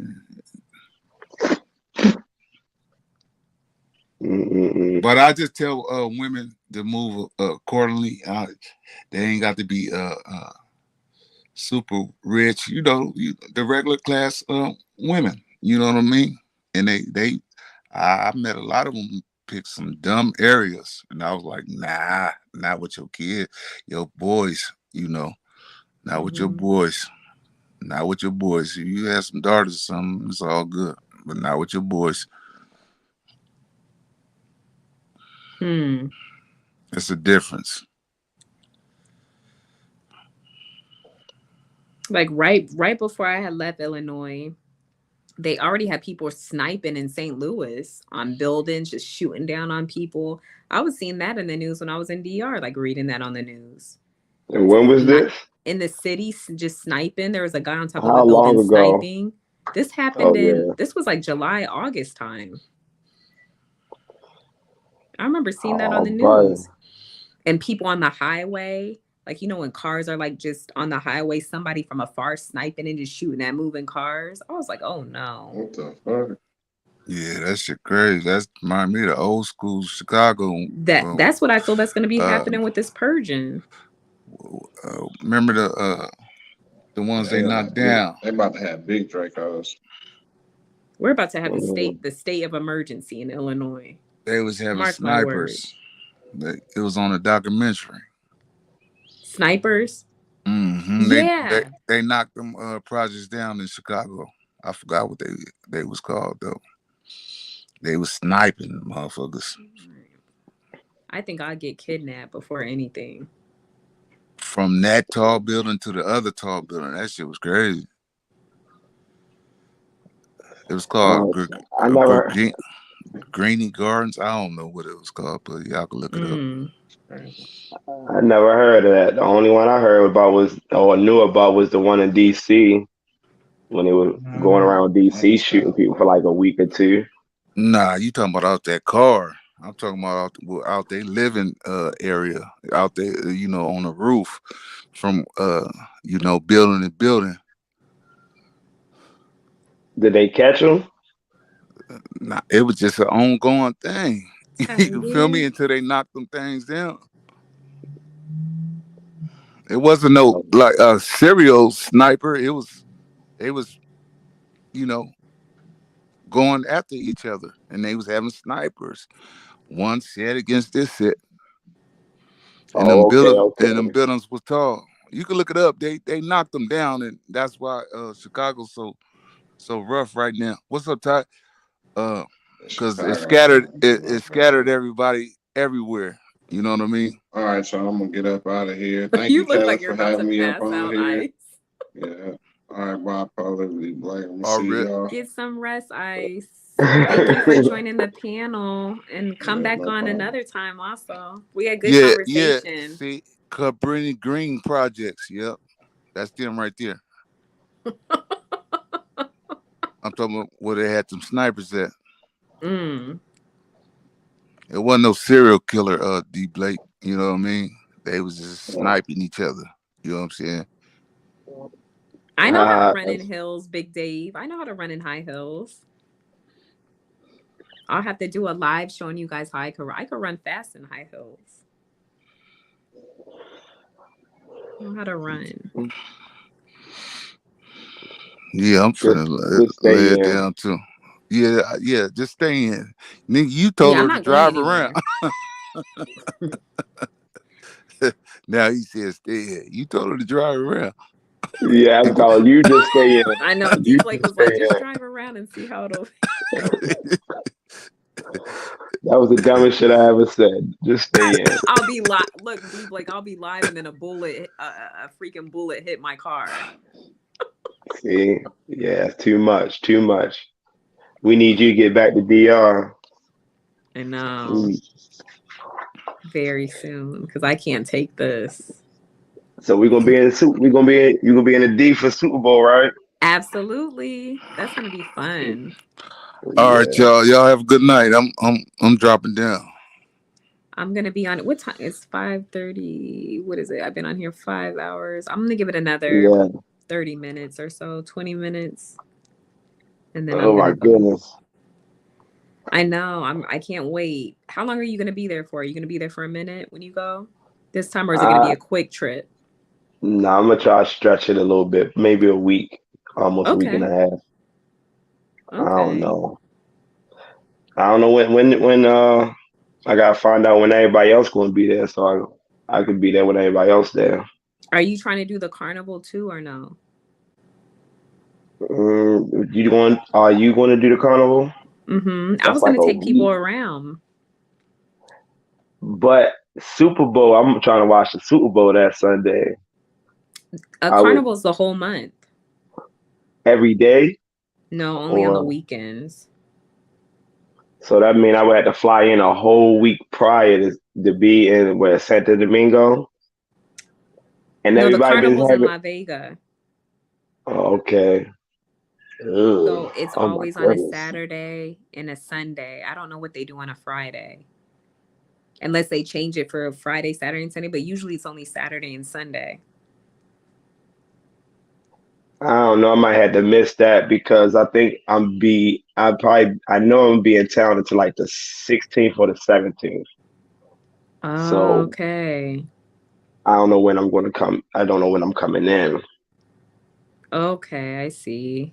me? But I just tell women to move accordingly. They ain't got to be super rich, the regular class women. You know what I mean? And I met a lot of them pick some dumb areas, and I was like, nah, not with your kid, your boys. Not with your boys. Not with your boys. If you have some daughters or something, it's all good, but not with your boys. It's a difference.
Like right before I had left Illinois, they already had people sniping in St. Louis on buildings, just shooting down on people. I was seeing that in the news when I was in DR, like reading that on the news.
And when was this?
In the city, just sniping. There was a guy on top of a building sniping. This happened this was like July, August time. I remember seeing that on the news. And people on the highway, Like, you know, when cars are like just on the highway, somebody from afar sniping and just shooting at moving cars. I was like, oh no.
What the fuck?
Yeah, that shit crazy. That's remind me of the old school Chicago.
That's what I feel that's going to be happening with this purging.
Remember the ones they knocked down?
They about to have big Dracos.
We're about to have the state of emergency in Illinois.
They was having snipers. It was on a documentary.
Snipers?
Mm-hmm.
Yeah.
They knocked them projects down in Chicago. I forgot what they was called though. They was sniping motherfuckers.
I think I'd get kidnapped before anything.
From that tall building to the other tall building. That shit was crazy. It was called Greeny Gardens. I don't know what it was called, but y'all can look it up.
I never heard of that. The only one I heard about knew about was the one in DC when they were going around DC shooting people for like a week or two.
Nah, you talking about out that car. I'm talking about out their living area, out there, you know, on the roof from, you know, building to building.
Did they catch them?
Nah, it was just an ongoing thing. You feel me? Until they knocked them things down. It wasn't no like a serial sniper. It was, you know, going after each other, and they was having snipers. One set against this set, and them buildings was tall. You can look it up. They knocked them down, and that's why Chicago's so rough right now. What's up, Ty? Because it scattered everybody everywhere. You know what I mean?
All right, so I'm gonna get up out of here. Thank you, Kayla, for having me up on here.
Ice.
Yeah. All right, bipolar. Like, I'm gonna see y'all.
Get some rest, Ice. Thank you for joining the panel, and come back on another time. Also, we had good conversation.
Yeah. See, Cabrini Green Projects. Yep, that's them right there. I'm talking about where they had some snipers at. It wasn't no serial killer, D Blake. You know what I mean? They was just sniping each other. You know what I'm saying?
I know how to run in hills, Big Dave. I know how to run in high hills. I'll have to do a live showing you guys how I could run fast in high hills. I know how to run.
Yeah, I'm finna lay it down too. Yeah, just stay in. Nigga, you told her to drive around. Now he says stay in. You told her to drive around.
Yeah, I'm calling you just stay in.
I know. D Blake was like, just drive around and see how it'll.
That was the dumbest shit I ever said. Just stay in.
I'll be live. Look, D Blake, I'll be live, and then a freaking bullet hit my car.
See, yeah, too much. We need you to get back to DR.
I know. Very soon, because I can't take this.
So we're gonna be in you gonna be in the D for Super Bowl, right?
Absolutely. That's gonna be fun.
All right, y'all. Y'all have a good night. I'm dropping down.
I'm gonna be on. What time? It's 5:30. What is it? I've been on here 5 hours. I'm gonna give it another 30 minutes or so, 20 minutes, and then.
Oh my goodness!
I know. I can't wait. How long are you gonna be there for? Are you gonna be there for a minute when you go this time, or is it gonna be a quick trip?
No, I'm gonna try to stretch it a little bit, maybe a week, almost a week and a half. Okay. I don't know when I gotta find out when everybody else gonna be there, so I could be there when everybody else there.
Are you trying to do the carnival too, or no?
Are you going to do the carnival?
I was gonna take people around.
But Super Bowl, I'm trying to watch the Super Bowl that Sunday.
Carnival's the whole month.
Every day?
No, only on the weekends.
So that means I would have to fly in a whole week prior to be in Santo Domingo. And
no, the carnival's in La Vega.
Oh, okay.
So it's always on a Saturday and a Sunday. I don't know what they do on a Friday. unless they change it for Friday, Saturday, and Sunday. But usually it's only Saturday and Sunday.
I don't know. I might have to miss that because I think I know I'm gonna be in town until like the 16th or the 17th. So
Okay.
I don't know when I'm going to come. I don't know when I'm coming in.
Okay, I see.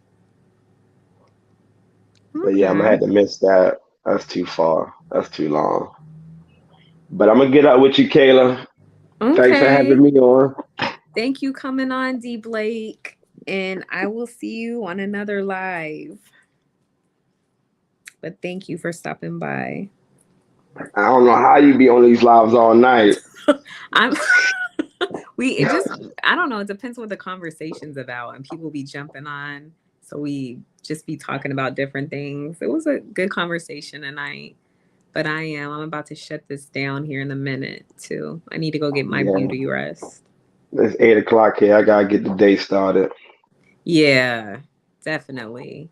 But yeah, I'm gonna have to miss that. That's too far. That's too long. But I'm gonna get out with you, Kayla. Thanks for
Okay.
having me on.
Thank you coming on, D Blake. And I will see you on another live. But thank you for stopping by.
I don't know how you be on these lives all night.
I don't know, it depends what the conversation's about, and people be jumping on. So we just be talking about different things. It was a good conversation tonight. But I'm about to shut this down here in a minute too. I need to go get my beauty rest.
It's 8 o'clock here. I gotta get the day started.
Yeah, definitely.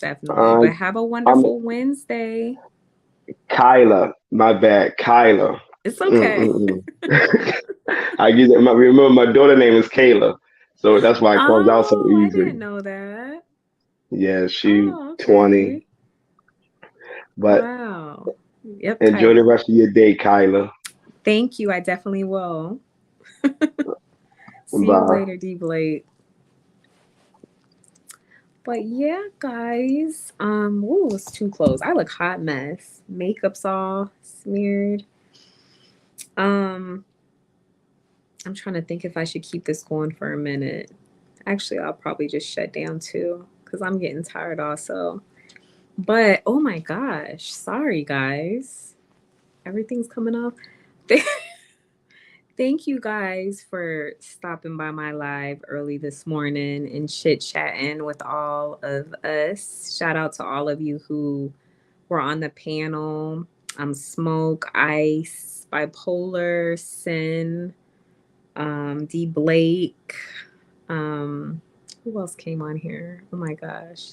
But have a wonderful Wednesday.
Kyla, my bad, Kyla.
It's okay.
Remember my daughter's name is Kayla, so that's why it comes out so easy.
I didn't know that.
Yeah, she's 20. But
wow. Yep.
Enjoy
Kyla.
the rest of your day, Kyla.
Thank you. I definitely will. See you later, D Blake. But yeah, guys. It's too close. I look hot mess. Makeup's all smeared. I'm trying to think if I should keep this going for a minute. Actually, I'll probably just shut down too, because I'm getting tired also. But oh my gosh, sorry guys. Everything's coming off. Thank you guys for stopping by my live early this morning and chit-chatting with all of us. Shout out to all of you who were on the panel. Smoke, Ice, Bipolar, Sin, D Blake. Who else came on here? Oh my gosh.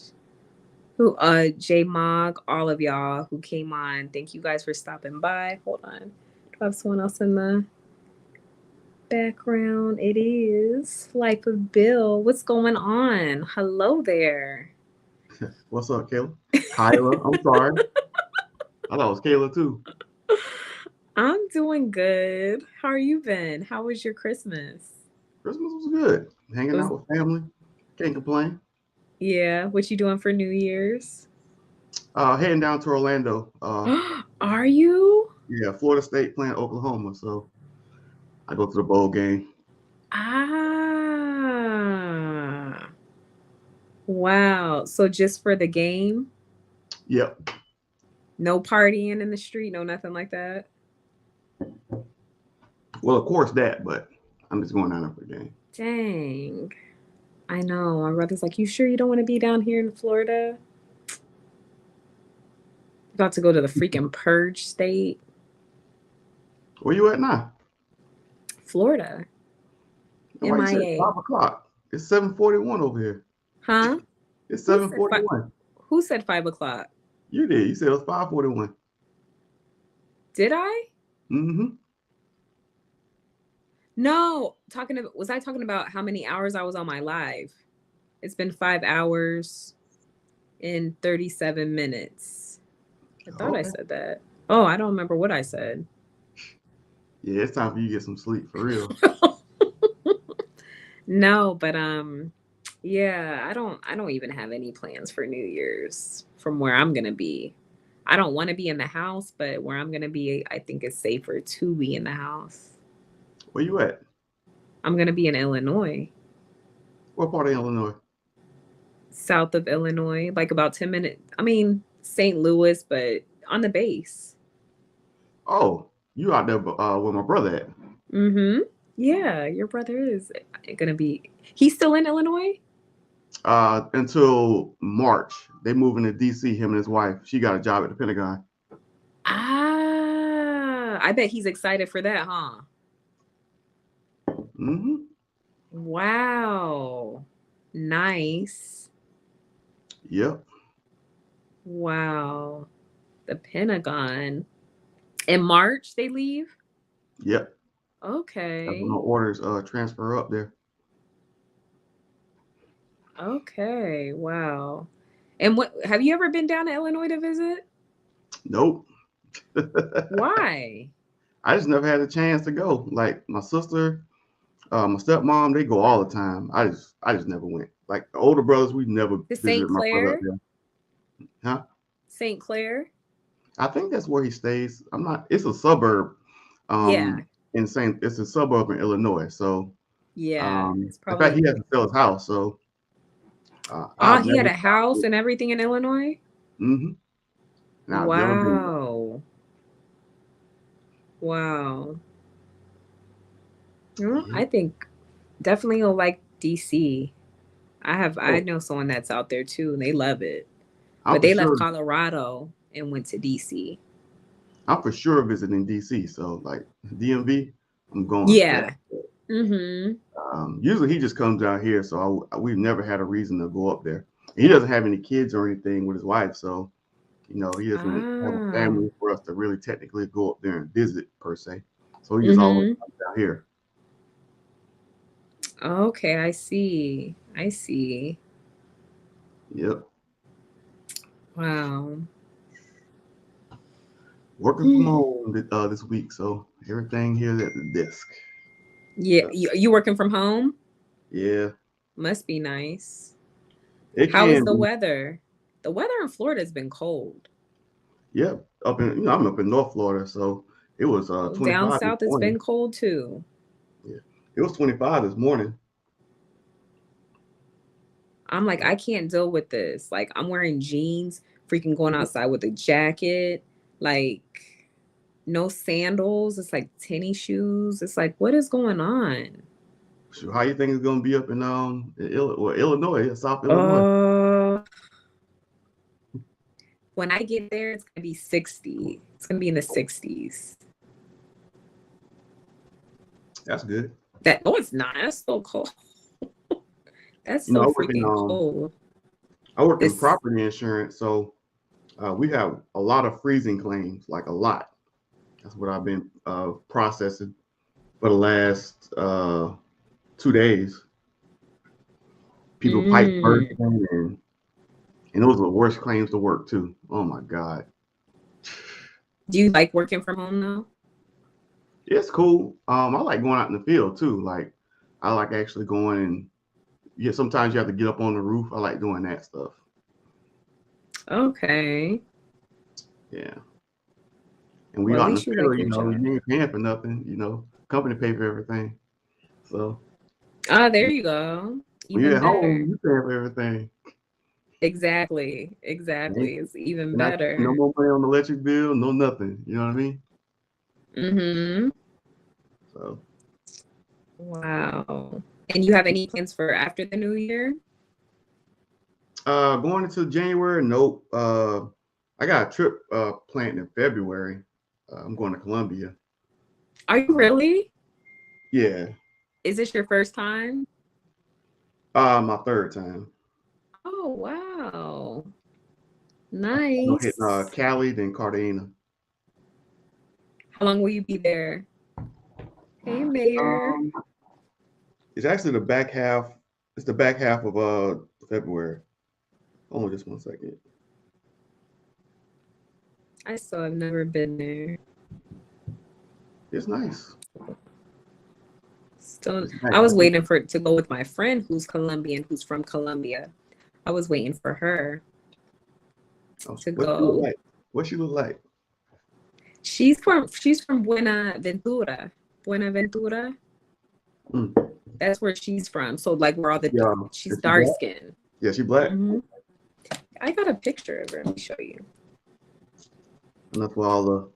J Mog, all of y'all who came on. Thank you guys for stopping by. Hold on. Do I have someone else in the background? It is Life of Bill. What's going on? Hello there.
What's up, Kayla? Kyla, I'm sorry. I thought it was Kayla too.
I'm doing good. How are you been? How was your Christmas?
Christmas was good. Hanging out with family. Can't complain.
Yeah. What you doing for New Year's?
Heading down to Orlando.
Are you?
Yeah, Florida State playing Oklahoma, so I go to the bowl game.
Wow. So just for the game?
Yep.
No partying in the street, no nothing like that?
Well, of course that, but I'm just going down there for the game.
Dang. I know. My brother's like, you sure you don't want to be down here in Florida? About to go to the freaking purge state.
Where you at now?
Florida. MIA.
5 o'clock. It's 7:41 over here.
Huh?
It's 7:41.
Who said 5 o'clock?
You did. You said it was 5:41.
Did I?
Mm-hmm.
No. Was I talking about how many hours I was on my live? It's been 5 hours and 37 minutes. I thought I said that. Oh, I don't remember what I said.
Yeah, it's time for you to get some sleep for real.
No, but yeah, I don't even have any plans for New Year's from where I'm gonna be. I don't want to be in the house, but where I'm gonna be, I think it's safer to be in the house.
Where you at?
I'm gonna be in Illinois.
What part of Illinois?
South of Illinois, like about 10 minutes. I mean, St. Louis, but on the base.
Oh, you out there where my brother at?
Mm-hmm. Yeah, your brother is gonna be. He's still in Illinois?
Until March. They moving to DC, him and his wife. She got a job at the Pentagon.
I bet he's excited for that, huh?
Mm-hmm.
Wow. Nice.
Yep.
Wow. The Pentagon. In March they leave?
Yep. That's
Okay.
when the orders transfer up there.
Okay. Wow. And what have you ever been down to Illinois to visit?
Nope.
Why?
I just never had a chance to go. Like my sister, my stepmom, they go all the time. I just never went. Like the older brothers, we never
To St.
visited my brother up
Clair?
there. Huh?
St. Clair?
I think that's where he stays. I'm not. It's a suburb.
Yeah.
It's a suburb in Illinois. So,
Yeah. It's
in fact, he
probably
has to sell his house. So, I've
he had
never.
a house and everything in Illinois?
Mm-hmm. And I've never been there.
Wow. Wow. Well,
Yeah.
I think definitely you'll like DC. I
Oh,
know someone that's out there too, and they love it.
I'm
But
for
they left
sure.
Colorado and went to DC.
I'm for sure visiting DC. So, like DMV, I'm going for
Yeah.
that.
Mm-hmm.
Usually he just comes down here, so we've never had a reason to go up there. He doesn't have any kids or anything with his wife, so he doesn't have a
Ah.
family for us to really technically go up there and visit per se. So he just always comes down here.
Okay, I see. I see.
Yep.
Wow.
Working from home this week, so everything here is at the desk.
Yeah, you working from home?
Yeah.
Must be nice.
It
How is
can
the
be.
weather? The weather in Florida has been cold.
Yep. I'm up in North Florida, so it was
Down
25 this
south, it's
morning.
been cold too.
Yeah. It was 25 this morning.
I'm like, I can't deal with this. Like, I'm wearing jeans, freaking going outside with a jacket, like no sandals. It's like tennis shoes. It's like, what is going on?
So how you think it's gonna be up in Illinois, South Illinois?
When I get there, it's gonna be 60. It's gonna be in the 60s.
That's good.
No, it's not. That's so cold. That's
You know,
so freaking cold.
I work in property insurance, so we have a lot of freezing claims, like a lot. That's what I've been processing for the last 2 days. People pipe bursting, and those are the worst claims to work too. Oh my God.
Do you like working from home though?
It's cool. I like going out in the field too. Like I like actually going and sometimes you have to get up on the roof. I like doing that stuff.
Okay.
Yeah. And we
Well,
out
at
in the
least you
field,
like your job.
you ain't paying for nothing, company pay for everything. So
there you go.
when you're
Even
at home,
better.
you pay for everything.
Exactly. It's even better.
No more money on the electric bill, no nothing. You know what I mean?
Mm-hmm.
So
wow. And you have any plans for after the new year?
Going into January, nope. I got a trip planned in February. I'm going to Colombia.
Are you really?
Yeah.
Is this your first time?
My third time.
Oh wow. Nice.
Hit Cali, then Cartagena.
How long will you be there? Hey, Mayor.
It's actually the back half. It's the back half of February. Hold on just 1 second.
I still have never been there.
It's nice.
Still, I was waiting to go with my friend who's Colombian, who's from Colombia. I was waiting for her to go.
What she look like?
She's from Buenaventura. Buenaventura. That's where she's from. So like where all the she's dark skinned.
Yeah, she black.
Mm-hmm. I got a picture of her. Let me show you.
And that's where all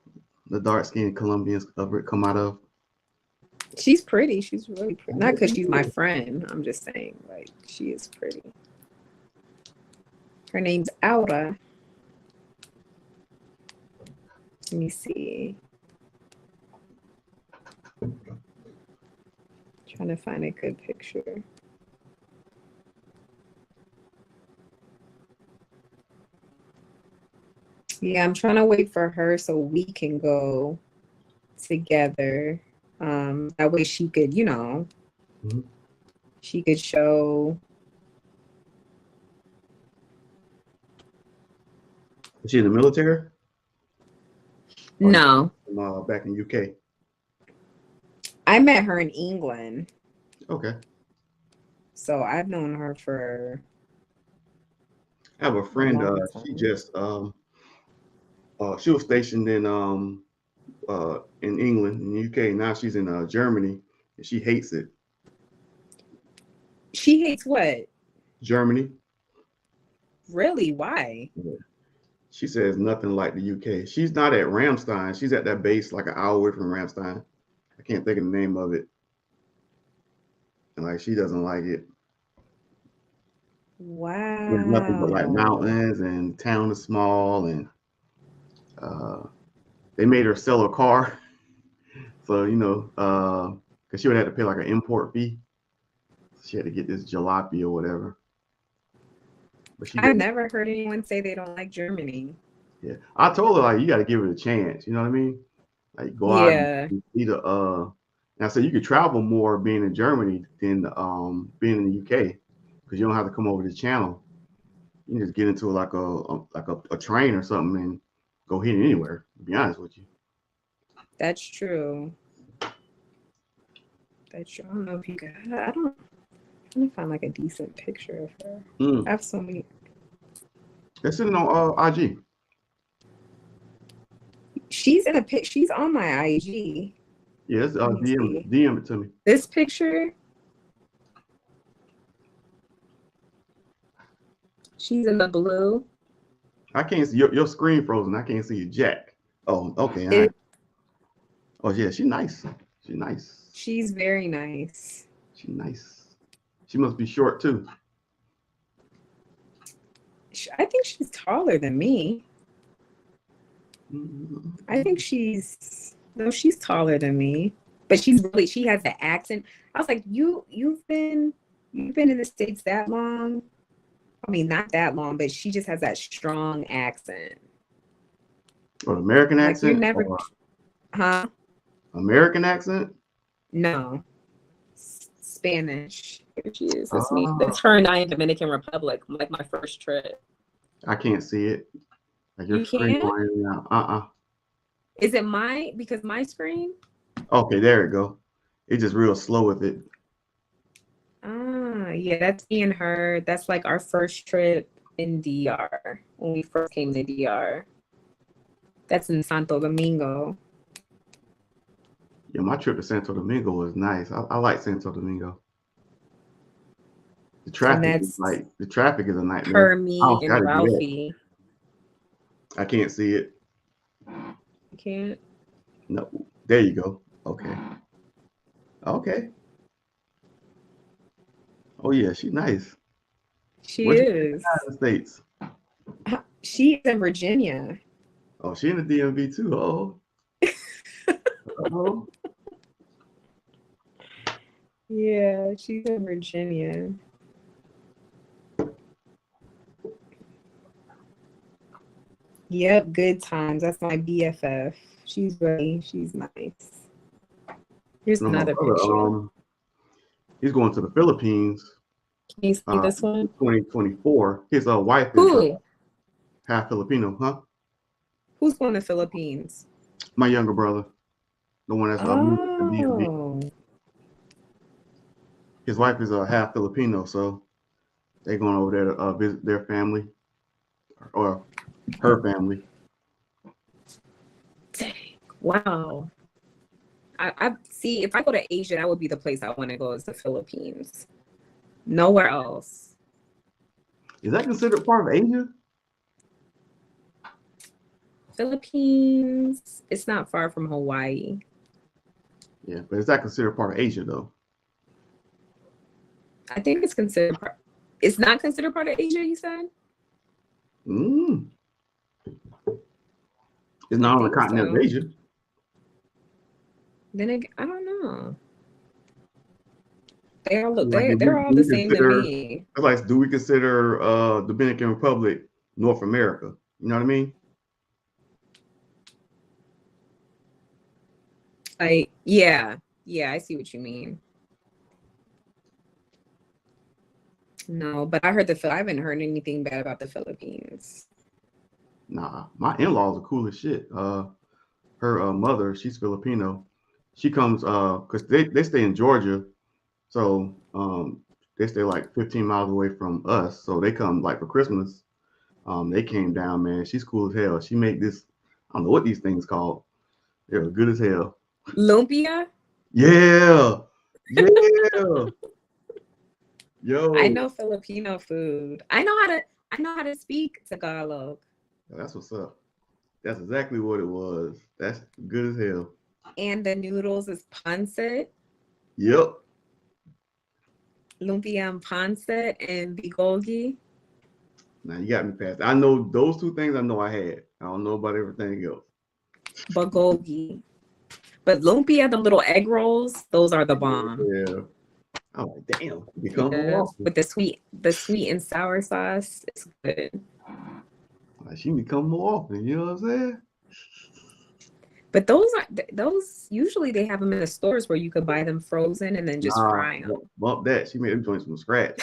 the dark skinned Colombians come out of.
She's pretty. She's really pretty. Not because she's my friend. I'm just saying, like, she is pretty. Her name's Aura. Let me see. Trying to find a good picture.
Yeah, I'm trying to wait for her so we can go together. That way she could,
Mhm.
she could show.
Is she in the military?
No,
Back in UK.
I met her in England,
Okay.
so I've known her for
I have a
a
friend.
long
She
time.
just she was stationed in England, in the UK. Now she's in Germany, and she hates it.
She hates what?
Germany.
Really? Why?
Yeah. She says nothing like the UK. She's not at Ramstein. She's at that base like an hour away from Ramstein. I can't think of the name of it. And like she doesn't like it. There's nothing but like
Wow.
mountains, and town is small, and they made her sell a car. So because she would have to pay like an import fee. She had to get this jalopy or whatever. But she
I've
didn't.
never heard anyone say they don't like Germany.
Yeah, I told her like you got to give it a chance. You know what I mean? Like go out
Yeah,
and see the. And I said you could travel more being in Germany than being in the UK because you don't have to come over the channel. You can just get into like a train or something and go hit anywhere. To be honest with you.
that's true. That's true. I don't know if you can. I don't. I'm gonna find like a decent picture of her. I have so many.
They're sitting on IG.
She's in a pic. She's on my IG.
Yes,
Let me see.
DM it to me.
This picture. She's in the blue.
I can't see your screen frozen. I can't see you, Jack. Oh, okay. All right. Oh yeah, she's nice. She's nice.
She's very nice.
She's nice. She must be short too.
I think she's taller than me. I think she's taller than me. But she has the accent. I was like, you've been in the States that long? I mean, not that long, but she just has that strong accent.
Or American
Like
accent?
you're never, huh?
American accent?
No, Spanish. Here she is. That's me. That's her and I in Dominican Republic. Like my first trip.
I can't see it. Like your
You
screen
can't?
going now.
Is it because my screen?
Okay, there it go. It's just real slow with it.
Yeah, that's me and her. That's like our first trip in DR when we first came to DR. That's in Santo Domingo.
Yeah, my trip to Santo Domingo was nice. I like Santo Domingo. The traffic is a nightmare.
Her, me, and Ralphie.
I can't see it.
You can't?
No. There you go. Okay. Okay. Oh yeah, she's nice.
She
Where's
is.
in the States?
She's in Virginia.
Oh, she in the DMV too. Oh. Oh.
Yeah, she's in Virginia. Yep, good times. That's my BFF. She's nice. Here's another picture.
He's going to the Philippines.
Can you see this one?
2024. His wife is half Filipino, huh?
Who's going to the Philippines?
My younger brother. The one that's DMV. His wife is half Filipino, so they're going over there to visit their family or her family.
Dang. Wow. I see. If I go to Asia, that would be the place I want to go, is the Philippines. Nowhere else.
Is that considered part of Asia?
Philippines. It's not far from Hawaii.
Yeah, but is that considered part of Asia though?
I think it's considered part. It's not considered part of Asia, you said?
It's not on the continent of Asia.
Then I don't know. They all look. They're all the same to me.
It's like, do we consider Dominican Republic North America? You know what I mean?
Like, yeah, I see what you mean. No, but I haven't heard anything bad about the Philippines.
Nah, my in-laws are cool as shit. Her mother, she's Filipino. She comes because they stay in Georgia, so they stay like 15 miles away from us. So they come like for Christmas. They came down, man. She's cool as hell. She made this, I don't know what these things called. They're good as hell.
Lumpia?
Yeah. Yeah. Yo.
I know Filipino food. I know how to speak Tagalog.
That's what's up. That's exactly what it was. That's good as hell.
And the noodles is pancit.
Yep.
Lumpia and pancit and bulgogi.
Now you got me past. I know those two things I know I had. I don't know about everything else.
Bulgogi. But lumpia, the little egg rolls, those are the bomb.
Yeah. I'm like, damn.
With the sweet and sour sauce, it's good.
Like, she become more often, you know what I'm saying?
But those usually they have them in the stores where you could buy them frozen and then just fry them.
Bump that. She made them joints from scratch.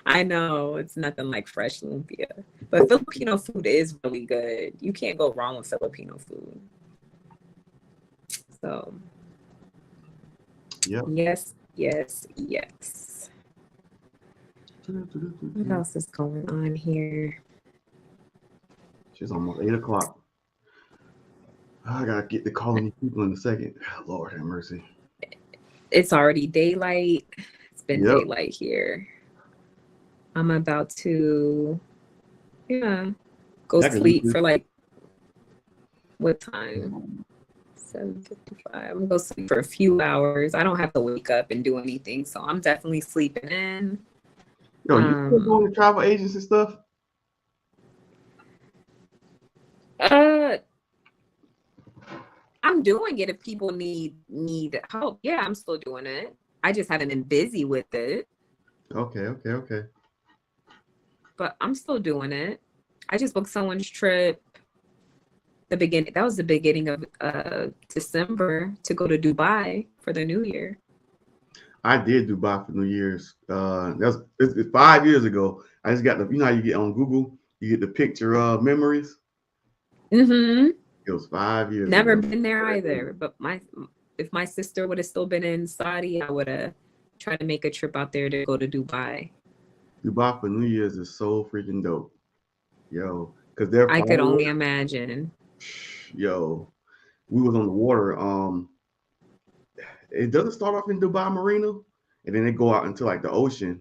I know it's nothing like fresh lumpia, but Filipino food is really good. You can't go wrong with Filipino food. So,
yep.
Yes. What else is going on here?
She's almost 8 o'clock. I gotta get to calling these people in a second. Lord have mercy.
It's already daylight. It's been daylight here. I'm about to, go sleep for like, what time? 7:55. I'm gonna go sleep for a few hours. I don't have to wake up and do anything, so I'm definitely sleeping in.
Yo, you still going to travel agency stuff?
I'm doing it if people need help. Yeah, I'm still doing it. I just haven't been busy with it.
Okay.
But I'm still doing it. I just booked someone's trip. That was the beginning of December to go to Dubai for the New Year.
I did Dubai for New Year's. It's 5 years ago. I just got how you get on Google, you get the picture of memories.
Mm-hmm.
It was 5 years
Never
ago.
been there either. But if my sister would have still been in Saudi, I would have tried to make a trip out there to go to Dubai.
Dubai for New Year's is so freaking dope. Yo, because
I could only imagine.
Yo, we was on the water. It doesn't start off in Dubai Marina, and then they go out into like the ocean,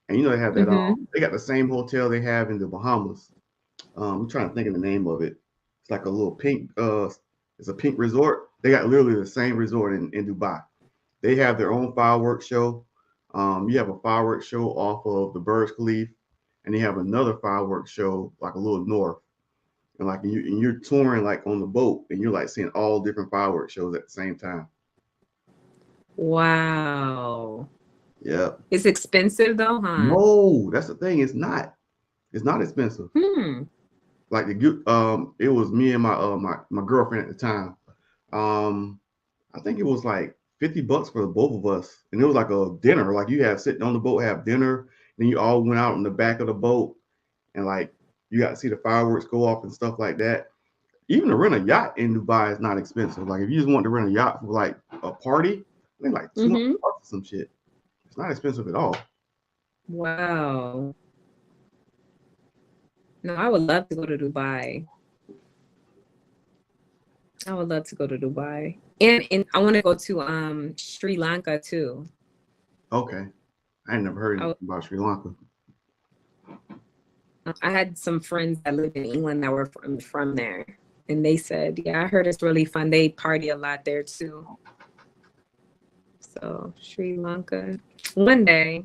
and they have that. They got the same hotel they have in the Bahamas. I'm trying to think of the name of it. It's like a little pink. It's a pink resort. They got literally the same resort in Dubai. They have their own fireworks show. You have a fireworks show off of the Burj Khalifa, and you have another fireworks show like a little north. And like you're touring like on the boat, and you're like seeing all different fireworks shows at the same time.
Wow.
Yeah.
It's expensive though, huh?
No, that's the thing. It's not expensive. Like it was me and my girlfriend at the time. I think it was like $50 for the both of us, and it was like a dinner. Like you have sitting on the boat, have dinner, then you all went out in the back of the boat, and like you got to see the fireworks go off and stuff like that. Even to rent a yacht in Dubai is not expensive. Like if you just want to rent a yacht for like a party, I think like $200 or some shit. It's not expensive at all.
Wow. No, I would love to go to Dubai. And I want to go to Sri Lanka too.
Okay. I ain't never heard about Sri Lanka.
I had some friends that lived in England that were from there, and they said, yeah, I heard it's really fun. They party a lot there too. So Sri Lanka, one day,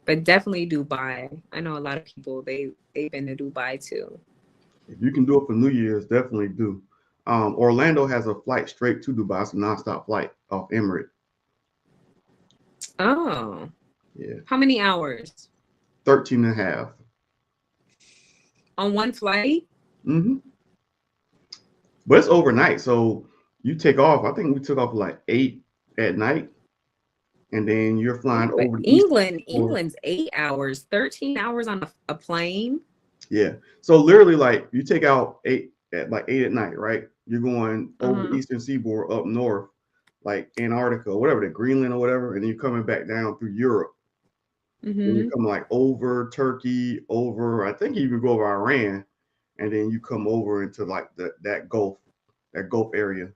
but definitely Dubai. I know a lot of people, they've been to Dubai too.
If you can do it for New Year's, definitely do. Orlando has a flight straight to Dubai. It's a nonstop flight off Emirates.
Oh.
Yeah.
How many hours?
13 and a half.
On one flight?
Mm-hmm. but it's overnight. So you take off. I think we took off like 8 at night, and then you're flying
But
over the east.
England's 8 hours, 13 hours on a plane.
Yeah. So literally, like you take out 8 at night, right? You're going over the eastern seaboard up north, like Antarctica or whatever, the Greenland or whatever, and then you're coming back down through Europe. Then you come like over Turkey, over I think you even go over Iran, and then you come over into like that Gulf area,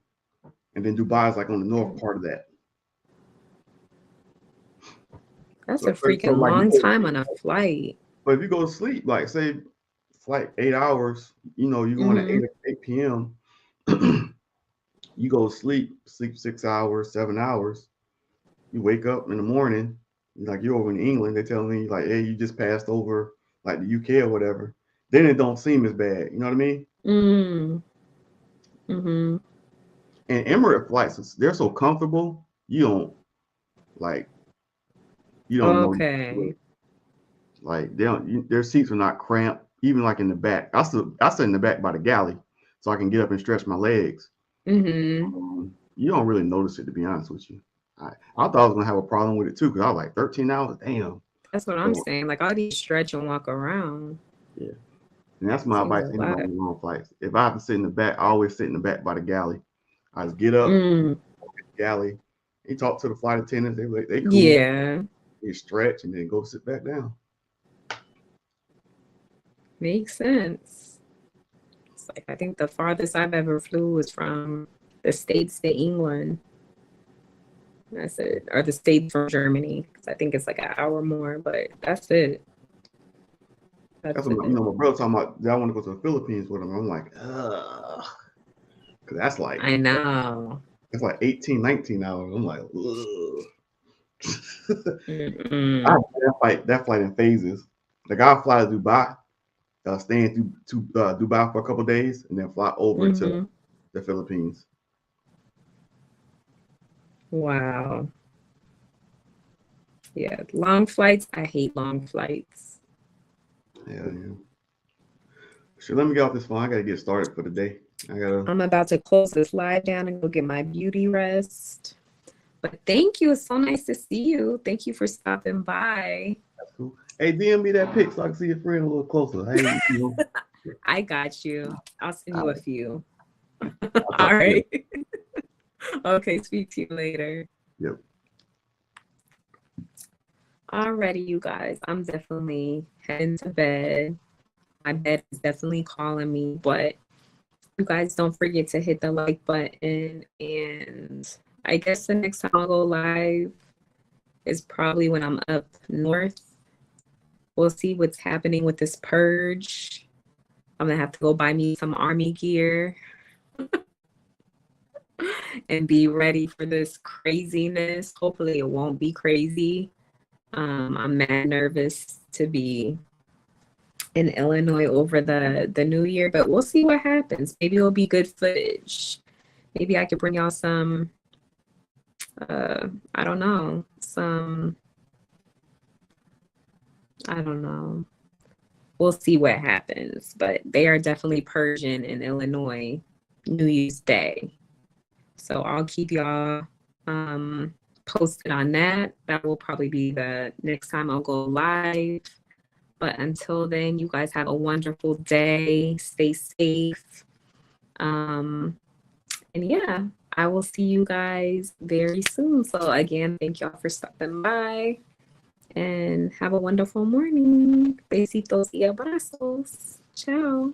and then Dubai is like on the north part of that.
That's a freaking long time on a flight.
But if you go to sleep, like say flight 8 hours, you know, you're going at 8 p.m. You go to sleep 6 hours, 7 hours. You wake up in the morning, like you're over in England, they're telling me like, hey, you just passed over like the UK or whatever. Then it don't seem as bad. You know what I mean? And Emirates flights, they're so comfortable. You don't know. Like their seats are not cramped, even like in the back. I sit in the back by the galley so I can get up and stretch my legs. You don't really notice it, to be honest with you. I thought I was gonna have a problem with it too, because I was like 13 hours. Damn.
That's what I'm saying. Like all these stretch and walk around.
Yeah. And that's my advice to anybody on long flights. If I have to sit in the back, I always sit in the back by the galley. I just get up, galley. You talk to the flight attendants. They cool.
Yeah.
You stretch and then go sit back down.
Makes sense. It's like I think the farthest I've ever flew was from the States to England. That's it. Or the States from Germany. Because I think it's like an hour more, but that's it.
That's what my brother talking about. I want to go to the Philippines with him. I'm like, ugh. Because that's like,
I know.
It's like 18, 19 hours. I'm like, ugh. I that flight in phases. Like I'll fly to Dubai, stay in Dubai for a couple of days, and then fly over to the Philippines.
Wow. Yeah, long flights. I hate long flights.
Yeah. Sure, let me get off this phone. I gotta get started for the day.
I'm about to close this live down and go get my beauty rest. But thank you. It's so nice to see you. Thank you for stopping by.
That's cool. Hey, DM me that pic so I can see your friend a little closer. Hey,
I got you. I'll send you a few. All right. Okay, speak to you later.
Yep.
Alrighty, you guys. I'm definitely heading to bed. My bed is definitely calling me, but you guys don't forget to hit the like button, and I guess the next time I'll go live is probably when I'm up north. We'll see what's happening with this purge. I'm gonna have to go buy me some army gear and be ready for this craziness. Hopefully it won't be crazy. I'm mad nervous to be in Illinois over the new year, but we'll see what happens. Maybe it'll be good footage. Maybe I could bring y'all some I don't know. We'll see what happens, but they are definitely purging in Illinois New Year's Day. So I'll keep y'all posted on that. That will probably be the next time I'll go live. But until then, you guys have a wonderful day. Stay safe. And yeah, I will see you guys very soon. So again, thank y'all for stopping by and have a wonderful morning. Besitos y abrazos. Ciao.